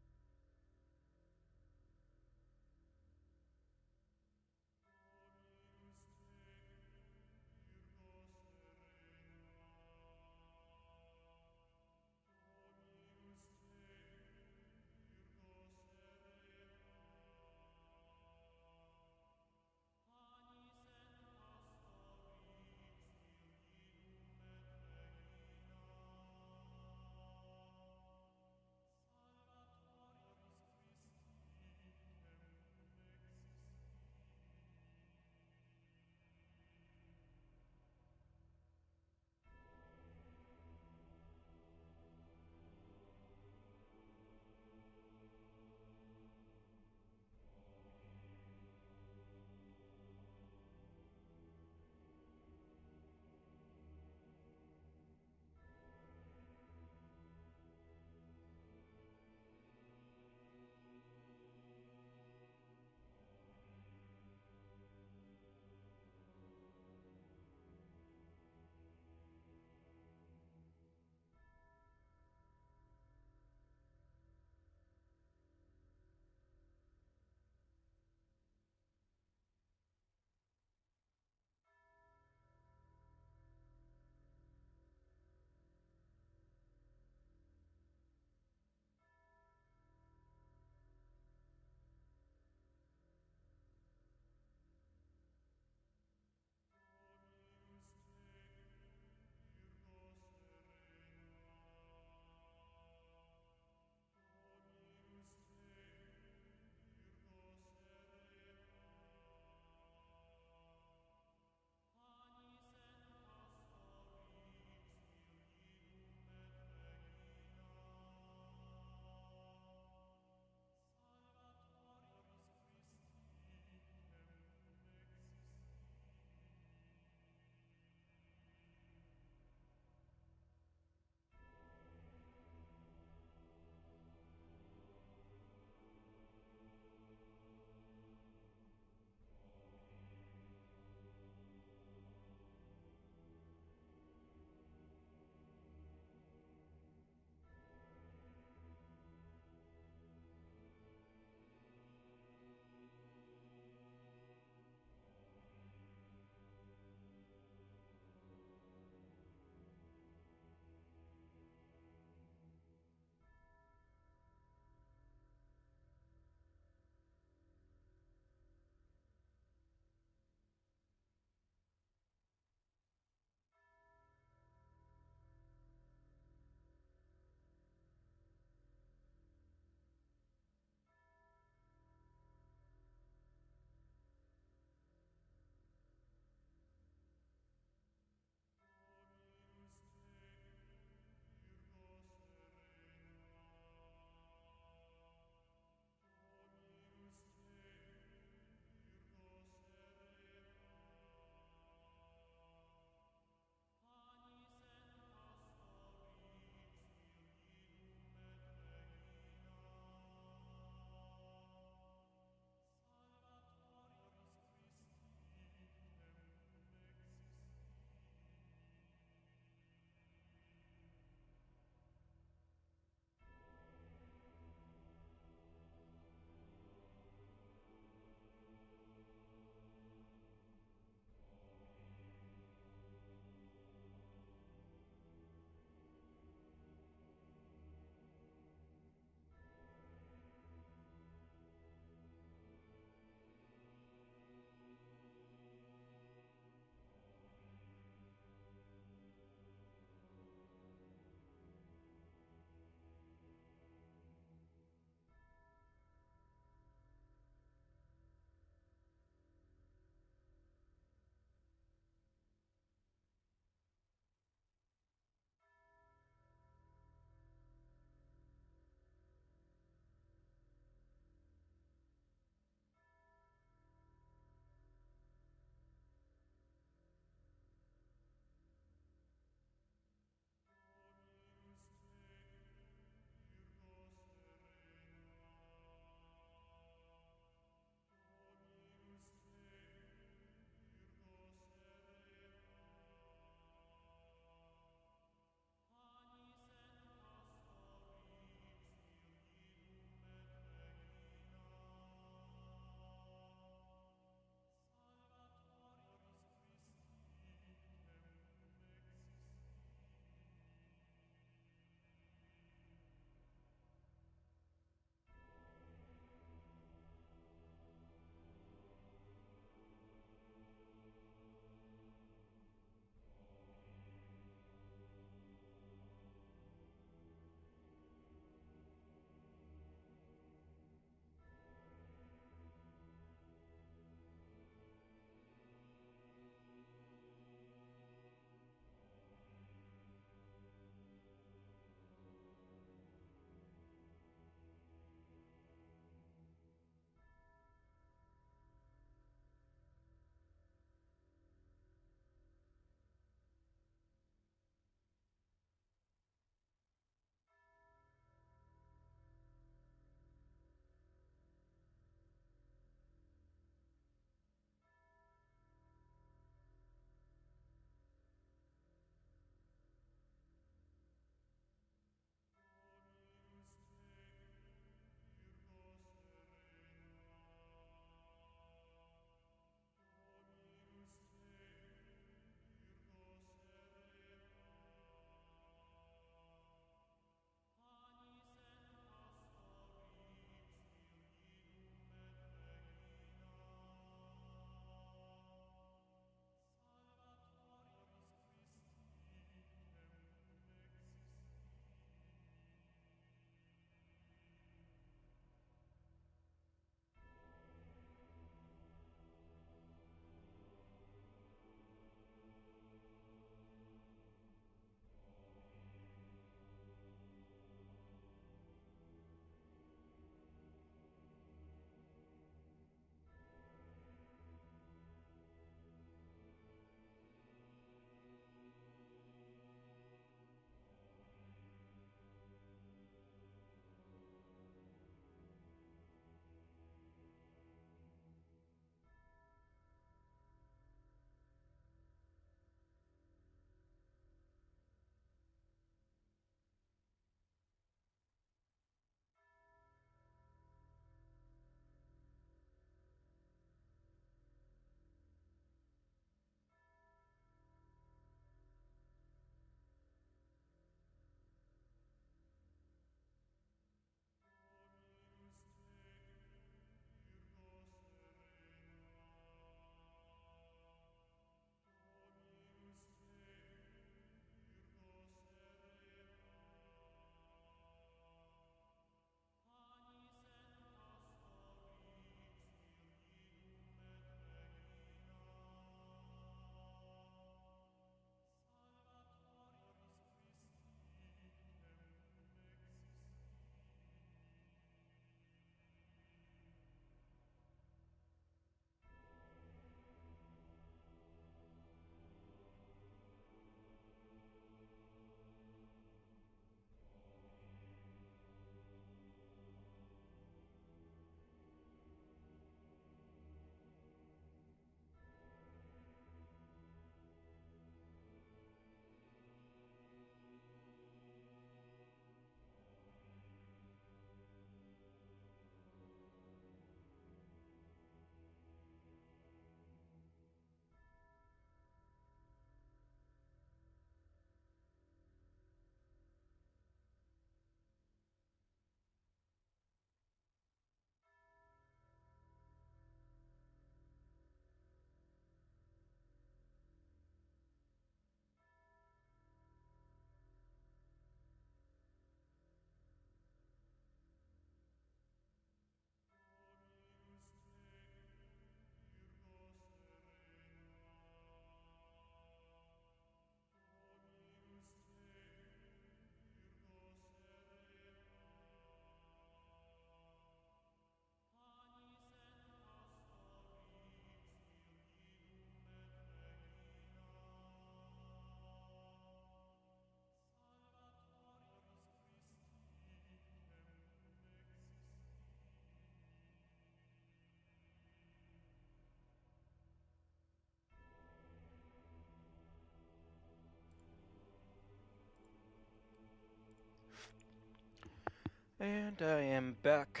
And I am back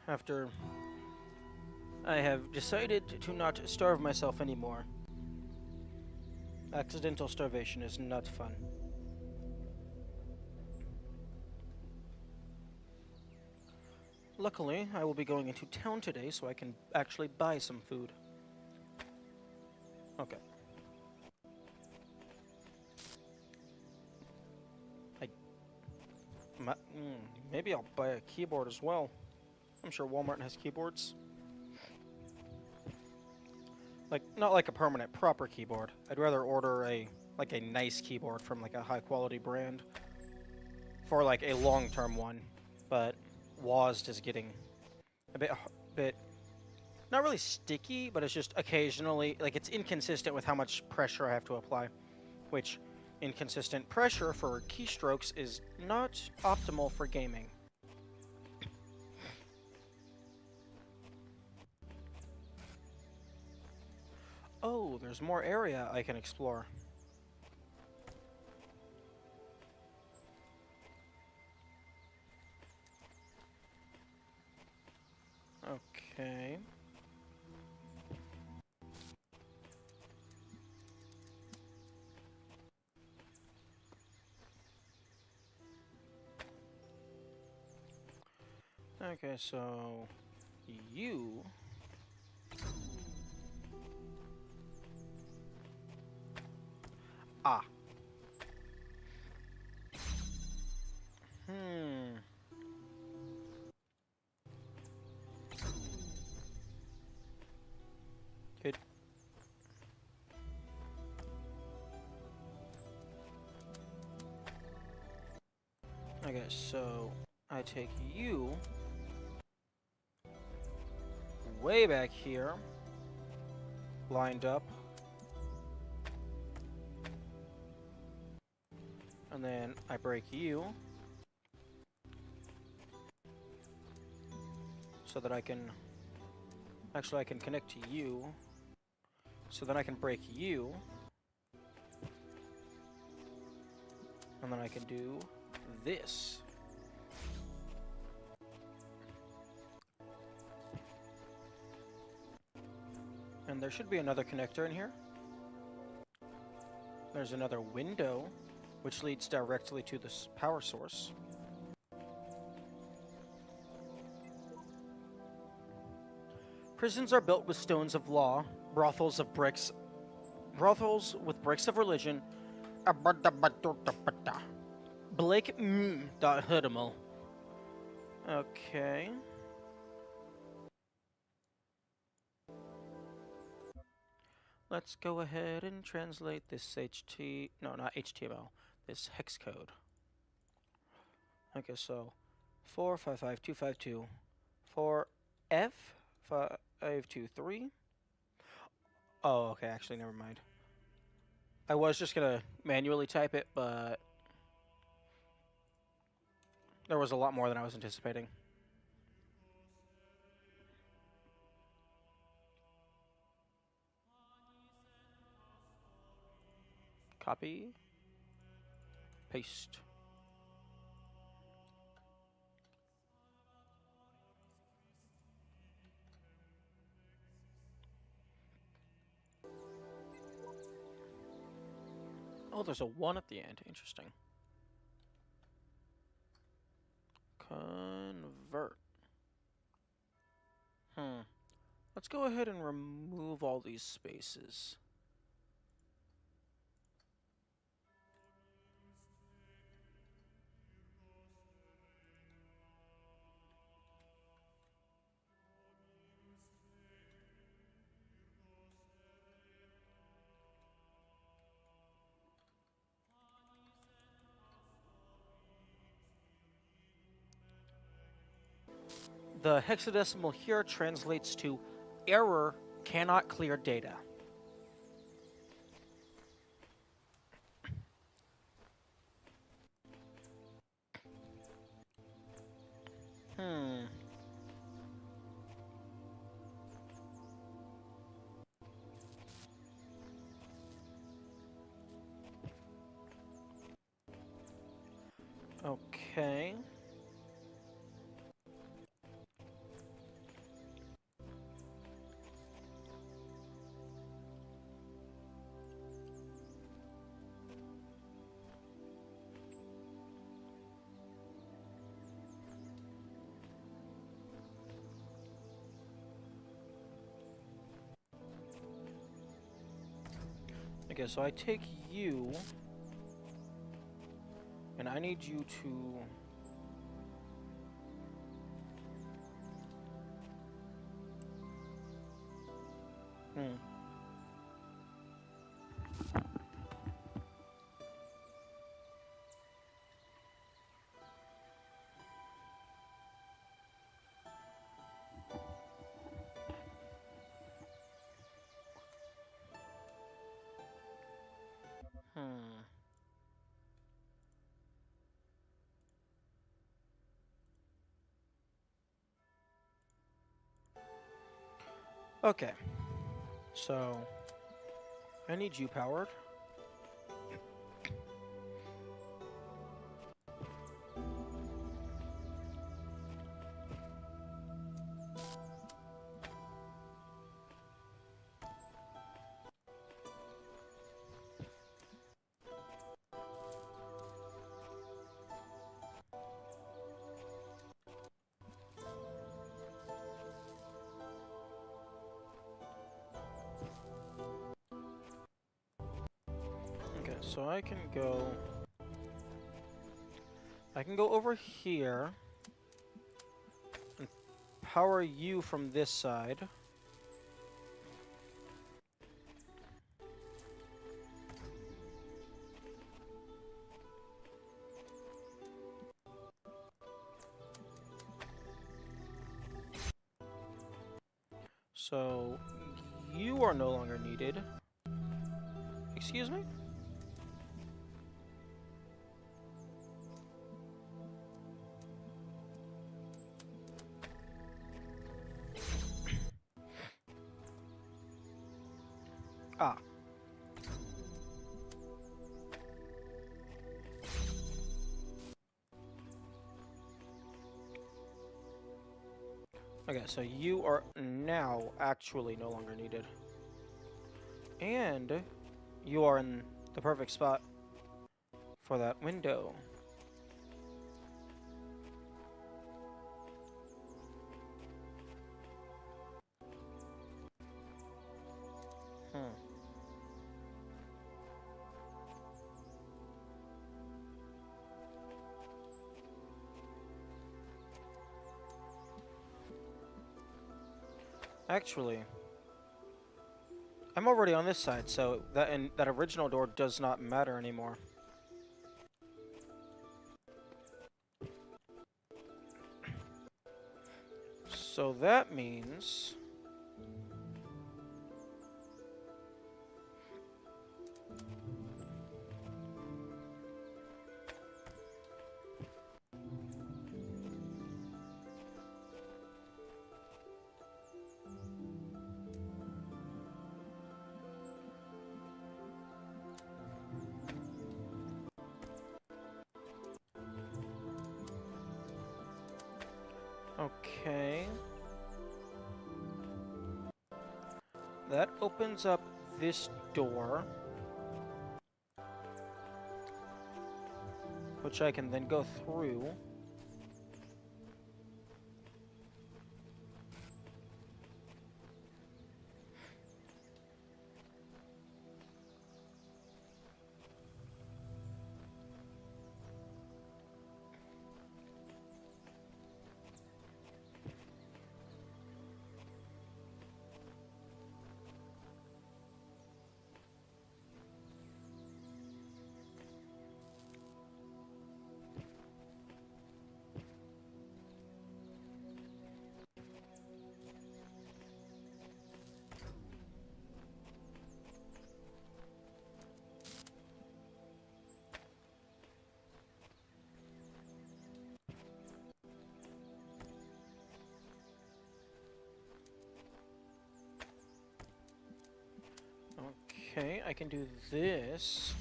after I have decided to not starve myself anymore. Accidental starvation is not fun. Luckily, I will be going into town today so I can actually buy some food. Okay. Maybe I'll buy a keyboard as well. I'm sure Walmart has keyboards. Like, not like a permanent proper keyboard. I'd rather order a nice keyboard from like a high quality brand for like a long-term one. But WASD is getting a bit not really sticky, but it's just occasionally like it's inconsistent with how much pressure I have to apply, which inconsistent pressure for keystrokes is not optimal for gaming. Oh, there's more area I can explore. Okay. Okay, so you ah. Hmm. Good. Okay, so I take you way back here, lined up, and then I break you so that I can actually I can connect to you, so then I can break you, and then I can do this. And there should be another connector in here. There's another window, which leads directly to this power source. Prisons are built with stones of law, brothels with bricks of religion. Blake Hoodimal. Okay. Let's go ahead and translate this not HTML, this hex code. Okay, so 455252 4F523. Oh, okay, actually, never mind. I was just gonna manually type it, but there was a lot more than I was anticipating. Copy. Paste. Oh, there's a 1 at the end. Interesting. Convert. Let's go ahead and remove all these spaces. The hexadecimal here translates to error cannot clear data. Okay. Okay, so I take you, and I need you to... Hmm. Hmm. Okay, so I need you powered. Okay, so I can go... I can go over here and power you from this side. So you are no longer needed. Excuse me? Ah. Okay, so you are now actually no longer needed. And you are in the perfect spot for that window. Hmm. Actually, I'm already on this side, so that original door does not matter anymore. So that means... Okay. That opens up this door, which I can then go through. Okay, I can do this.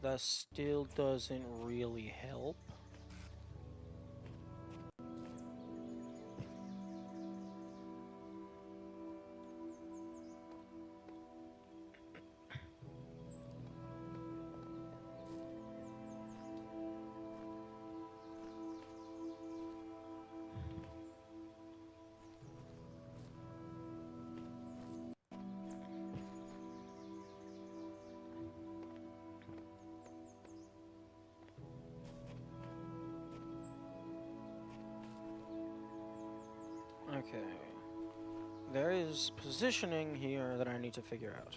That still doesn't really help. Okay. There is positioning here that I need to figure out.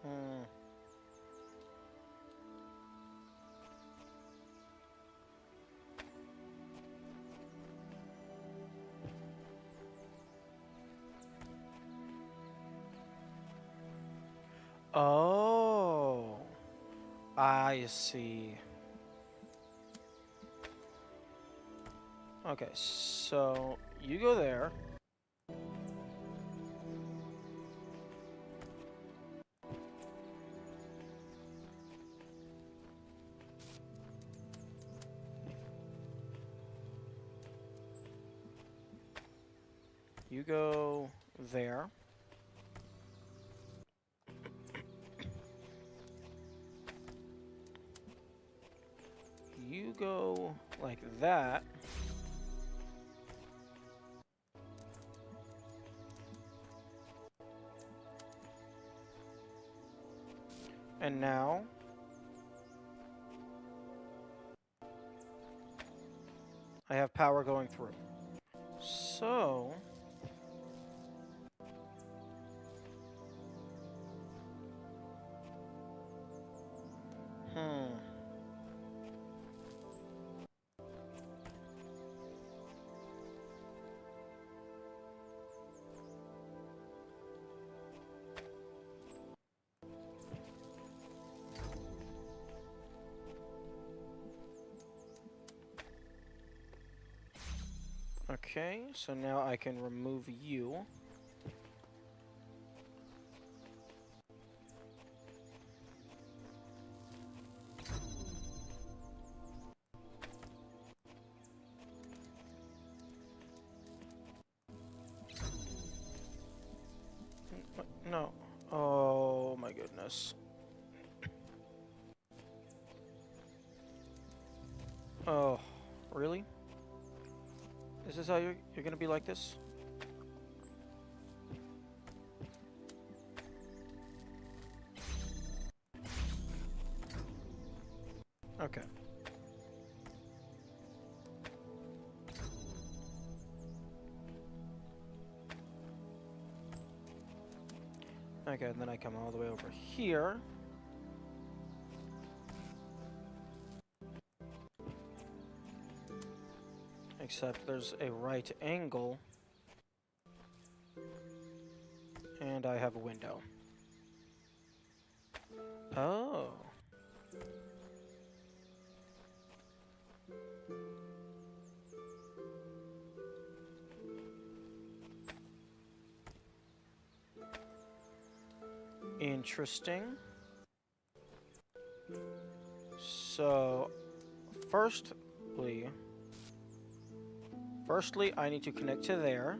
Hmm. Oh, I see. Okay, so you go there. You go there. You go like that. And now I have power going through. So hmm. Okay, so now I can remove you. No. Oh my goodness. Oh, really? Is this how you're gonna be like this? Okay. Okay, and then I come all the way over here. Except there's a right angle. And I have a window. Oh. Interesting. So, firstly, I need to connect to there.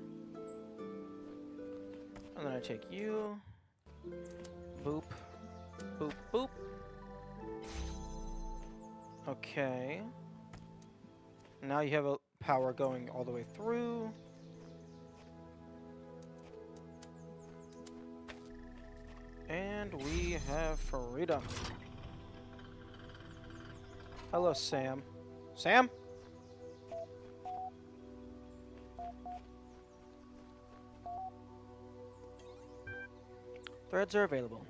And then I take you. Boop. Boop, boop. Okay. Now you have a power going all the way through. And we have freedom. Hello, Sam. Sam? Threads are available.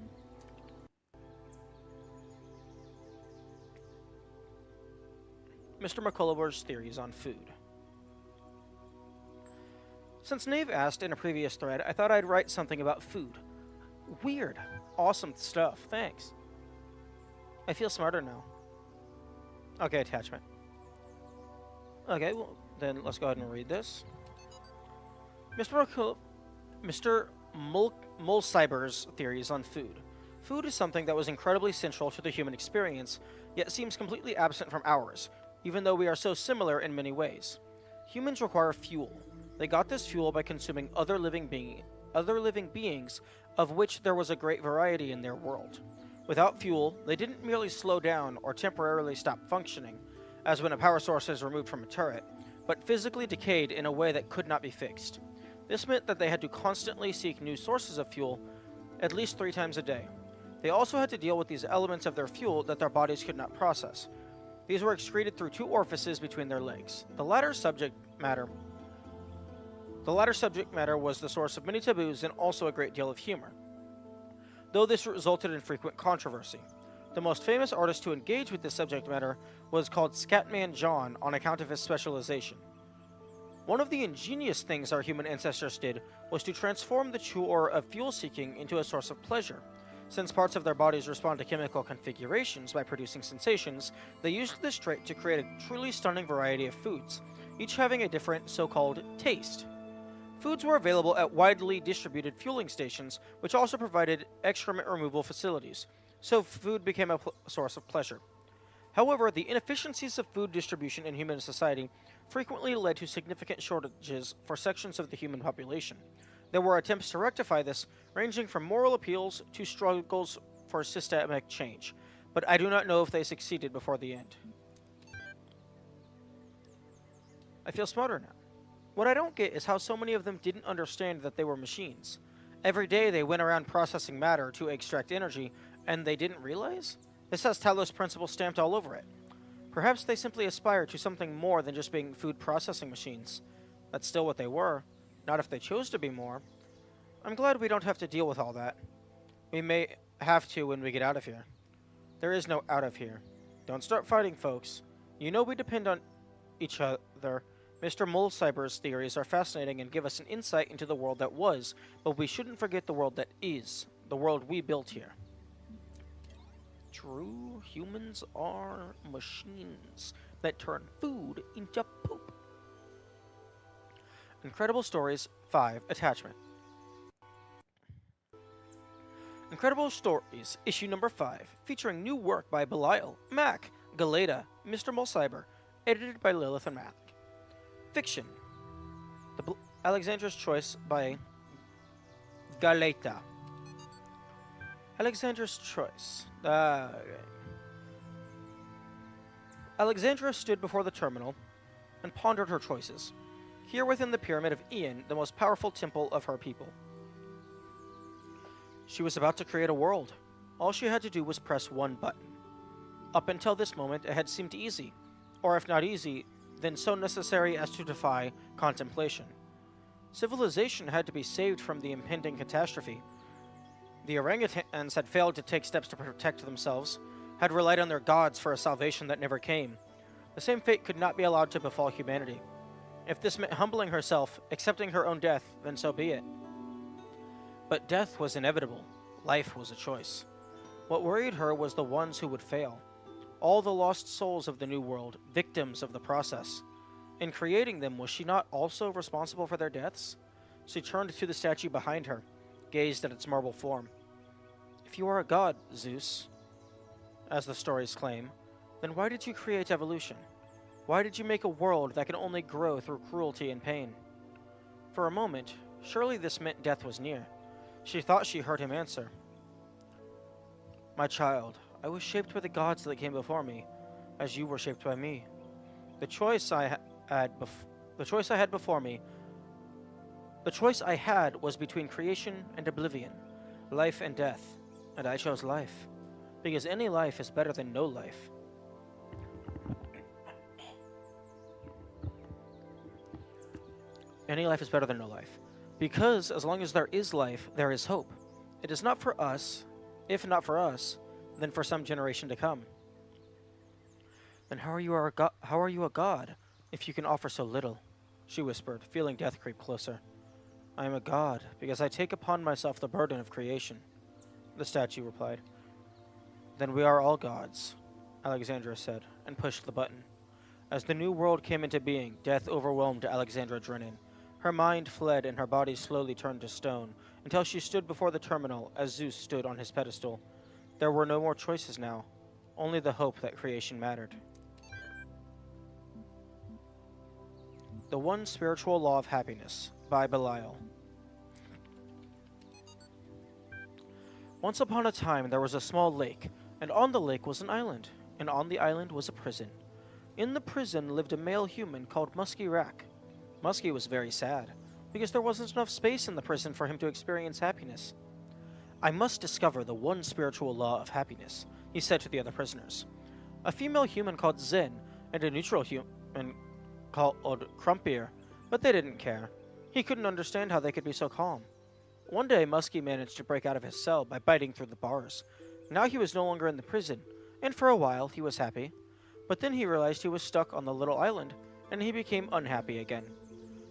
Mr. McCullover's theories on food. Since Nave asked in a previous thread, I thought I'd write something about food. Weird. Awesome stuff. Thanks. I feel smarter now. Okay, attachment. Okay, well, then let's go ahead and read this. Mr. Mulcyber's theories on food. Food is something that was incredibly central to the human experience, yet seems completely absent from ours, even though we are so similar in many ways. Humans require fuel. They got this fuel by consuming other living beings, of which there was a great variety in their world. Without fuel, they didn't merely slow down or temporarily stop functioning, as when a power source is removed from a turret, but physically decayed in a way that could not be fixed. This meant that they had to constantly seek new sources of fuel, at least 3 times a day. They also had to deal with these elements of their fuel that their bodies could not process. These were excreted through 2 orifices between their legs. The latter subject matter was the source of many taboos and also a great deal of humor, though this resulted in frequent controversy. The most famous artist to engage with this subject matter was called Scatman John on account of his specialization. One of the ingenious things our human ancestors did was to transform the chore of fuel-seeking into a source of pleasure. Since parts of their bodies respond to chemical configurations by producing sensations, they used this trait to create a truly stunning variety of foods, each having a different so-called taste. Foods were available at widely distributed fueling stations, which also provided excrement removal facilities, so food became a source of pleasure. However, the inefficiencies of food distribution in human society frequently led to significant shortages for sections of the human population. There were attempts to rectify this, ranging from moral appeals to struggles for systemic change, but I do not know if they succeeded before the end. I feel smarter now. What I don't get is how so many of them didn't understand that they were machines. Every day they went around processing matter to extract energy, and they didn't realize? This has Talos Principle stamped all over it. Perhaps they simply aspired to something more than just being food processing machines. That's still what they were, not if they chose to be more. I'm glad we don't have to deal with all that. We may have to when we get out of here. There is no out of here. Don't start fighting, folks. You know we depend on each other. Mr. Mulcyber's theories are fascinating and give us an insight into the world that was, but we shouldn't forget the world that is, the world we built here. True, humans are machines that turn food into poop. Incredible Stories 5 Attachment. Incredible Stories, issue number 5, featuring new work by Belial, Mac, Galeta, Mr. Mulcyber, edited by Lilith and Mac. Fiction. Alexandra's Choice by Galeta. Alexandra's Choice. Alexandra stood before the terminal and pondered her choices. Here within the Pyramid of Ian, the most powerful temple of her people. She was about to create a world. All she had to do was press one button. Up until this moment, it had seemed easy, or if not easy, then so necessary as to defy contemplation. Civilization had to be saved from the impending catastrophe. The orangutans had failed to take steps to protect themselves, had relied on their gods for a salvation that never came. The same fate could not be allowed to befall humanity. If this meant humbling herself, accepting her own death, then so be it. But death was inevitable. Life was a choice. What worried her was the ones who would fail. All the lost souls of the New World, victims of the process. In creating them, was she not also responsible for their deaths? She turned to the statue behind her, gazed at its marble form. If you are a god, Zeus, as the stories claim, then why did you create evolution? Why did you make a world that can only grow through cruelty and pain? For a moment, surely this meant death was near. She thought she heard him answer. My child, I was shaped by the gods that came before me, as you were shaped by me. The choice I had was between creation and oblivion, life and death, and I chose life, because any life is better than no life. Any life is better than no life, because as long as there is life, there is hope. It is not for us, if not for us, then for some generation to come. Then how are you a god, if you can offer so little? She whispered, feeling death creep closer. I am a god, because I take upon myself the burden of creation, the statue replied. Then we are all gods, Alexandra said, and pushed the button. As the new world came into being, death overwhelmed Alexandra Drennan. Her mind fled and her body slowly turned to stone, until she stood before the terminal as Zeus stood on his pedestal. There were no more choices now, only the hope that creation mattered. The One Spiritual Law of Happiness by Belial. Once upon a time there was a small lake, and on the lake was an island, and on the island was a prison. In the prison lived a male human called Muskie Rack. Muskie was very sad, because there wasn't enough space in the prison for him to experience happiness. I must discover the one spiritual law of happiness, he said to the other prisoners. A female human called Zen, and a neutral human called Crumpier, but they didn't care. He couldn't understand how they could be so calm. One day, Muskie managed to break out of his cell by biting through the bars. Now he was no longer in the prison, and for a while he was happy. But then he realized he was stuck on the little island, and he became unhappy again.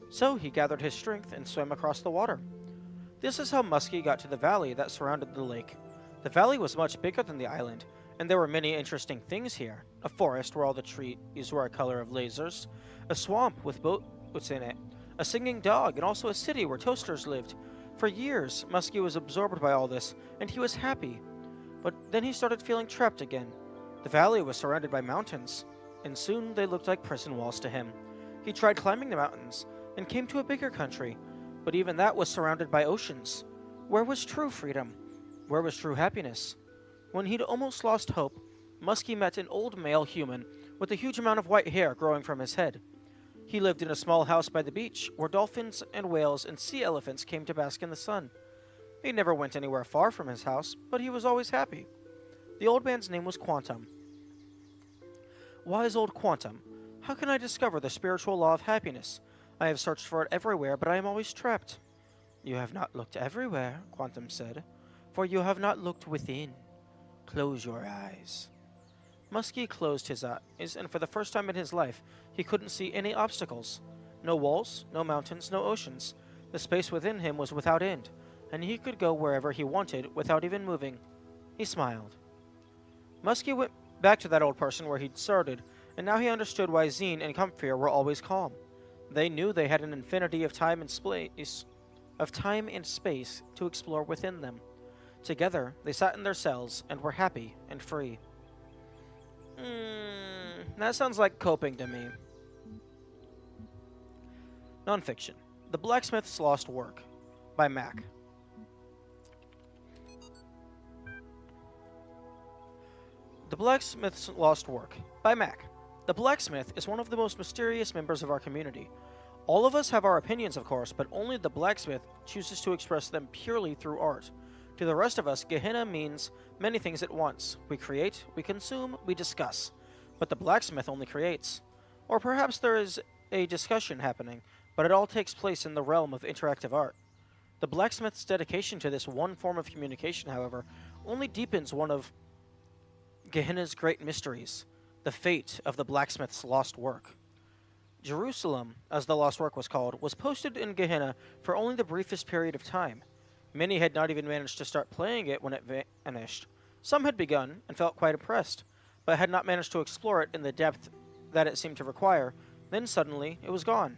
So he gathered his strength and swam across the water. This is how Muskie got to the valley that surrounded the lake. The valley was much bigger than the island, and there were many interesting things here. A forest where all the trees were a color of lasers, a swamp with boats in it, a singing dog, and also a city where toasters lived. For years, Muskie was absorbed by all this, and he was happy. But then he started feeling trapped again. The valley was surrounded by mountains, and soon they looked like prison walls to him. He tried climbing the mountains, and came to a bigger country, but even that was surrounded by oceans. Where was true freedom? Where was true happiness? When he'd almost lost hope, Muskie met an old male human with a huge amount of white hair growing from his head. He lived in a small house by the beach, where dolphins and whales and sea elephants came to bask in the sun. He never went anywhere far from his house, but he was always happy. The old man's name was Quantum. Wise old Quantum, how can I discover the spiritual law of happiness? I have searched for it everywhere, but I am always trapped. You have not looked everywhere, Quantum said, for you have not looked within. Close your eyes. Muskie closed his eyes, and for the first time in his life, he couldn't see any obstacles. No walls, no mountains, no oceans. The space within him was without end, and he could go wherever he wanted without even moving. He smiled. Muskie went back to that old person where he'd started, and now he understood why Zine and Comfier were always calm. They knew they had an infinity of time and space to explore within them. Together, they sat in their cells and were happy and free. That sounds like coping to me. Nonfiction. The Blacksmith's Lost Work by Mac. The Blacksmith's Lost Work by Mac. The blacksmith is one of the most mysterious members of our community. All of us have our opinions, of course, but only the blacksmith chooses to express them purely through art. To the rest of us, Gehenna means many things at once. We create, we consume, we discuss. But the blacksmith only creates. Or perhaps there is a discussion happening, but it all takes place in the realm of interactive art. The blacksmith's dedication to this one form of communication, however, only deepens one of Gehenna's great mysteries, the fate of the blacksmith's lost work. Jerusalem, as the lost work was called, was posted in Gehenna for only the briefest period of time. Many had not even managed to start playing it when it vanished. Some had begun and felt quite impressed, but had not managed to explore it in the depth that it seemed to require. Then suddenly, it was gone.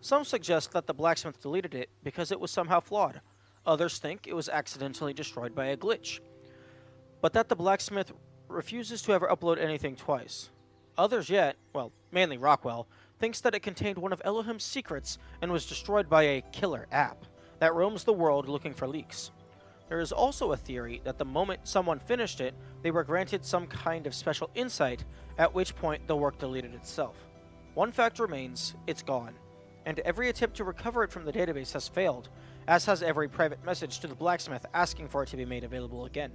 Some suggest that the blacksmith deleted it because it was somehow flawed. Others think it was accidentally destroyed by a glitch, but that the blacksmith refuses to ever upload anything twice. Others yet, well, mainly Rockwell, thinks that it contained one of Elohim's secrets and was destroyed by a killer app that roams the world looking for leaks. There is also a theory that the moment someone finished it, they were granted some kind of special insight, at which point the work deleted itself. One fact remains, it's gone, and every attempt to recover it from the database has failed, as has every private message to the blacksmith asking for it to be made available again.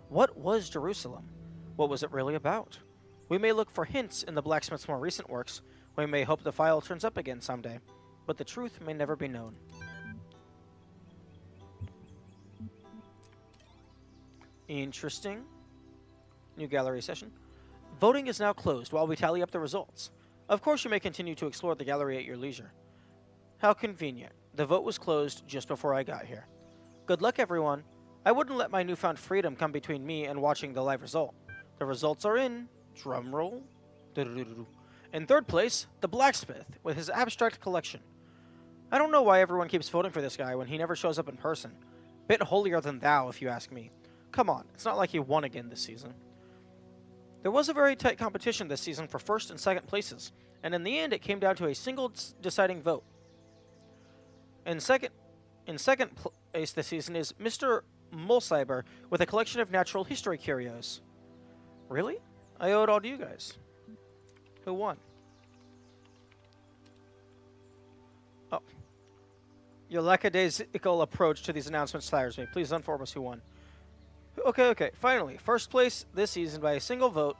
What was Jerusalem? What was it really about? We may look for hints in the blacksmith's more recent works, we may hope the file turns up again someday, but the truth may never be known. Interesting. New gallery session. Voting is now closed while we tally up the results. Of course you may continue to explore the gallery at your leisure. How convenient. The vote was closed just before I got here. Good luck, everyone. I wouldn't let my newfound freedom come between me and watching the live result. The results are in. Drumroll. In third place, the blacksmith, with his abstract collection. I don't know why everyone keeps voting for this guy when he never shows up in person. Bit holier than thou, if you ask me. Come on, it's not like he won again this season. There was a very tight competition this season for first and second places, and in the end it came down to a single deciding vote. In second place this season is Mr. Mulcyber with a collection of natural history curios. Really? I owe it all to you guys. Who won? Oh. Your lackadaisical approach to these announcements tires me. Please inform us who won. Okay. Finally, first place this season by a single vote,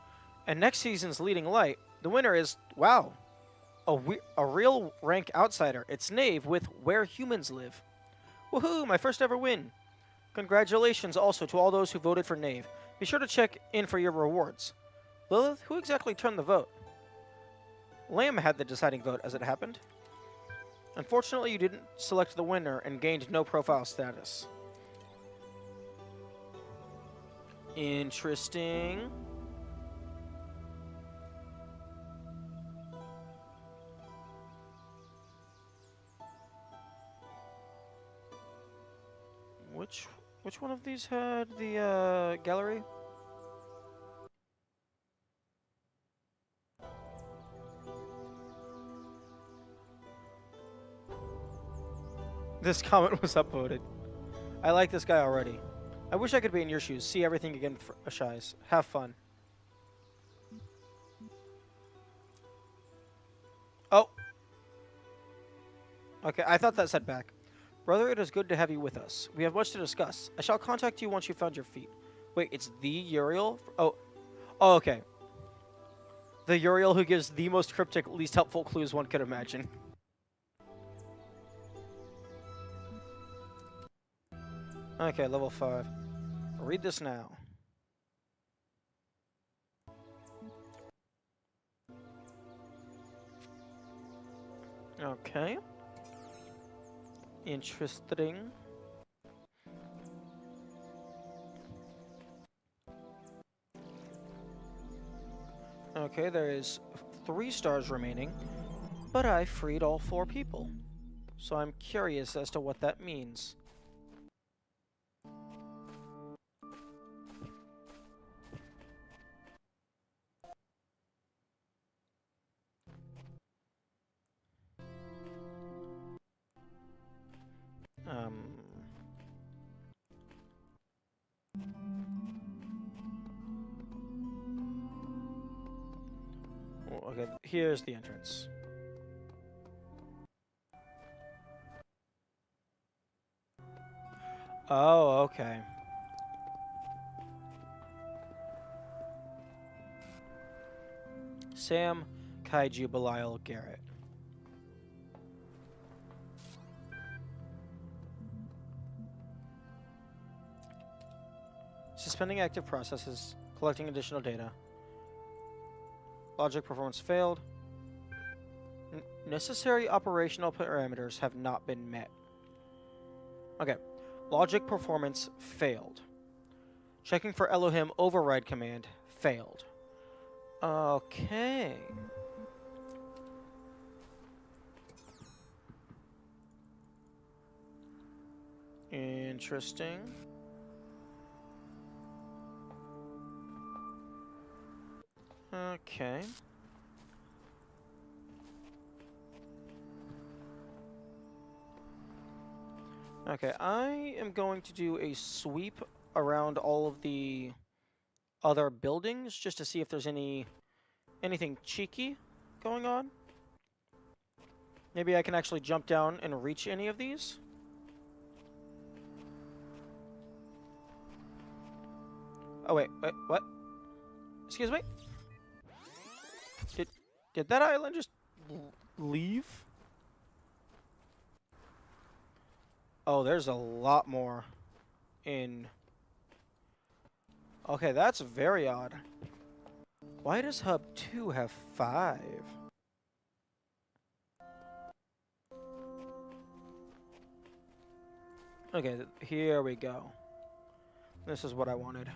and next season's leading light. The winner is, wow, a real rank outsider. It's Knave with Where Humans Live. Woohoo, my first ever win. Congratulations also to all those who voted for Knave. Be sure to check in for your rewards. Lilith, who exactly turned the vote? Lamb had the deciding vote as it happened. Unfortunately, you didn't select the winner and gained no profile status. Interesting. Which one of these had the gallery? This comment was upvoted. I like this guy already. I wish I could be in your shoes. See everything again for Shies. Have fun. Oh. Okay, I thought that said back. Brother, it is good to have you with us. We have much to discuss. I shall contact you once you found your feet. Wait, it's the Uriel? Oh, okay. The Uriel who gives the most cryptic, least helpful clues one could imagine. Okay, level 5. Read this now. Okay. Interesting. Okay, there is 3 stars remaining, but I freed all 4 people. So I'm curious as to what that means. Okay, here's the entrance. Oh, okay. Sam, Kaiju, Belial, Garrett. Suspending active processes, collecting additional data. Logic performance failed. Necessary operational parameters have not been met. Okay. Logic performance failed. Checking for Elohim override command failed. Okay. Interesting. Okay. Okay, I am going to do a sweep around all of the other buildings just to see if there's anything cheeky going on. Maybe I can actually jump down and reach any of these. Oh wait, what? Excuse me? Did that island just leave? Oh, there's a lot more in... Okay, that's very odd. Why does Hub 2 have 5? Okay, here we go. This is what I wanted.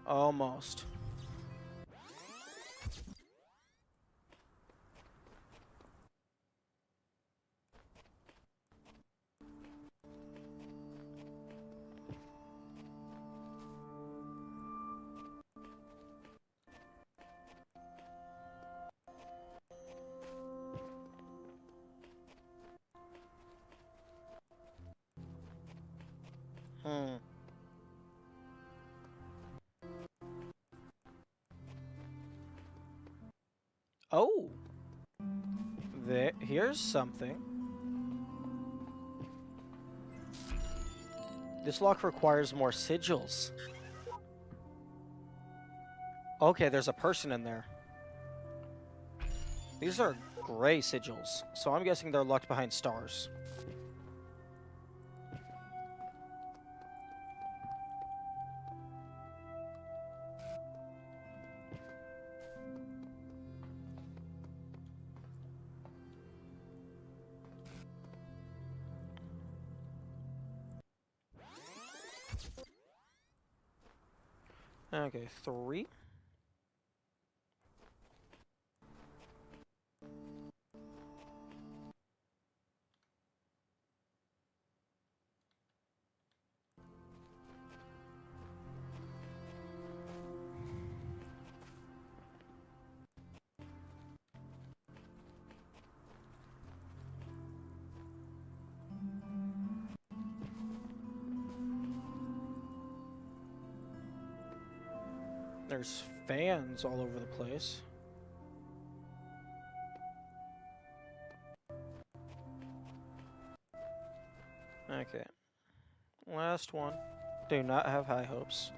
Almost. Hmm. Oh! Here's something. This lock requires more sigils. Okay, there's a person in there. These are gray sigils, so I'm guessing they're locked behind stars. Okay, 3. There's fans all over the place. Okay. Last one. Do not have high hopes.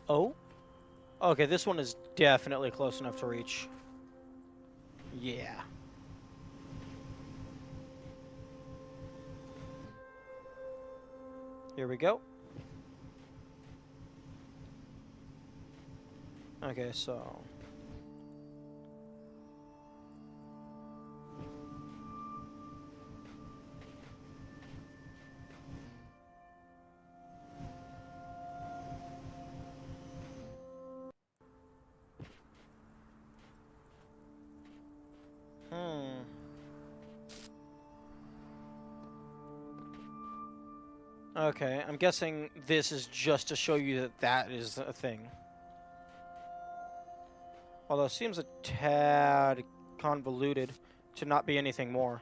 Oh? Okay, this one is definitely close enough to reach. Yeah. Here we go. Okay, so... Okay, I'm guessing this is just to show you that that is a thing. Although it seems a tad convoluted to not be anything more.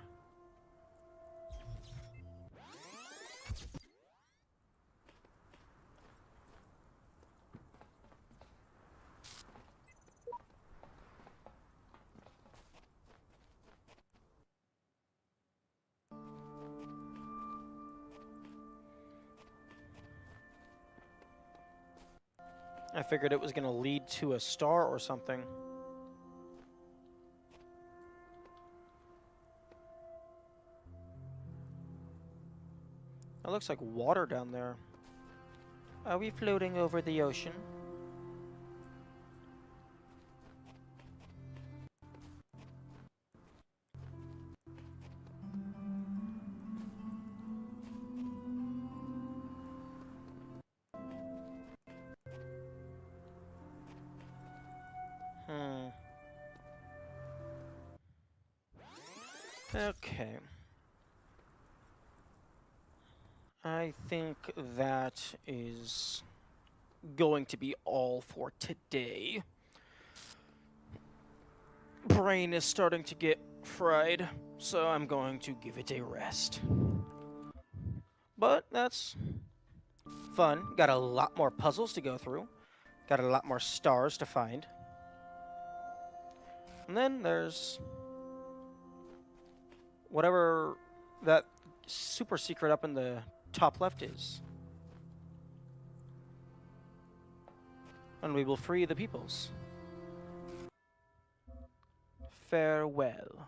I figured it was going to lead to a star or something. It looks like water down there. Are we floating over the ocean? Okay. I think that is going to be all for today. Brain is starting to get fried, so I'm going to give it a rest. But that's fun. Got a lot more puzzles to go through. Got a lot more stars to find. And then there's whatever that super secret up in the top left is. And we will free the peoples. Farewell.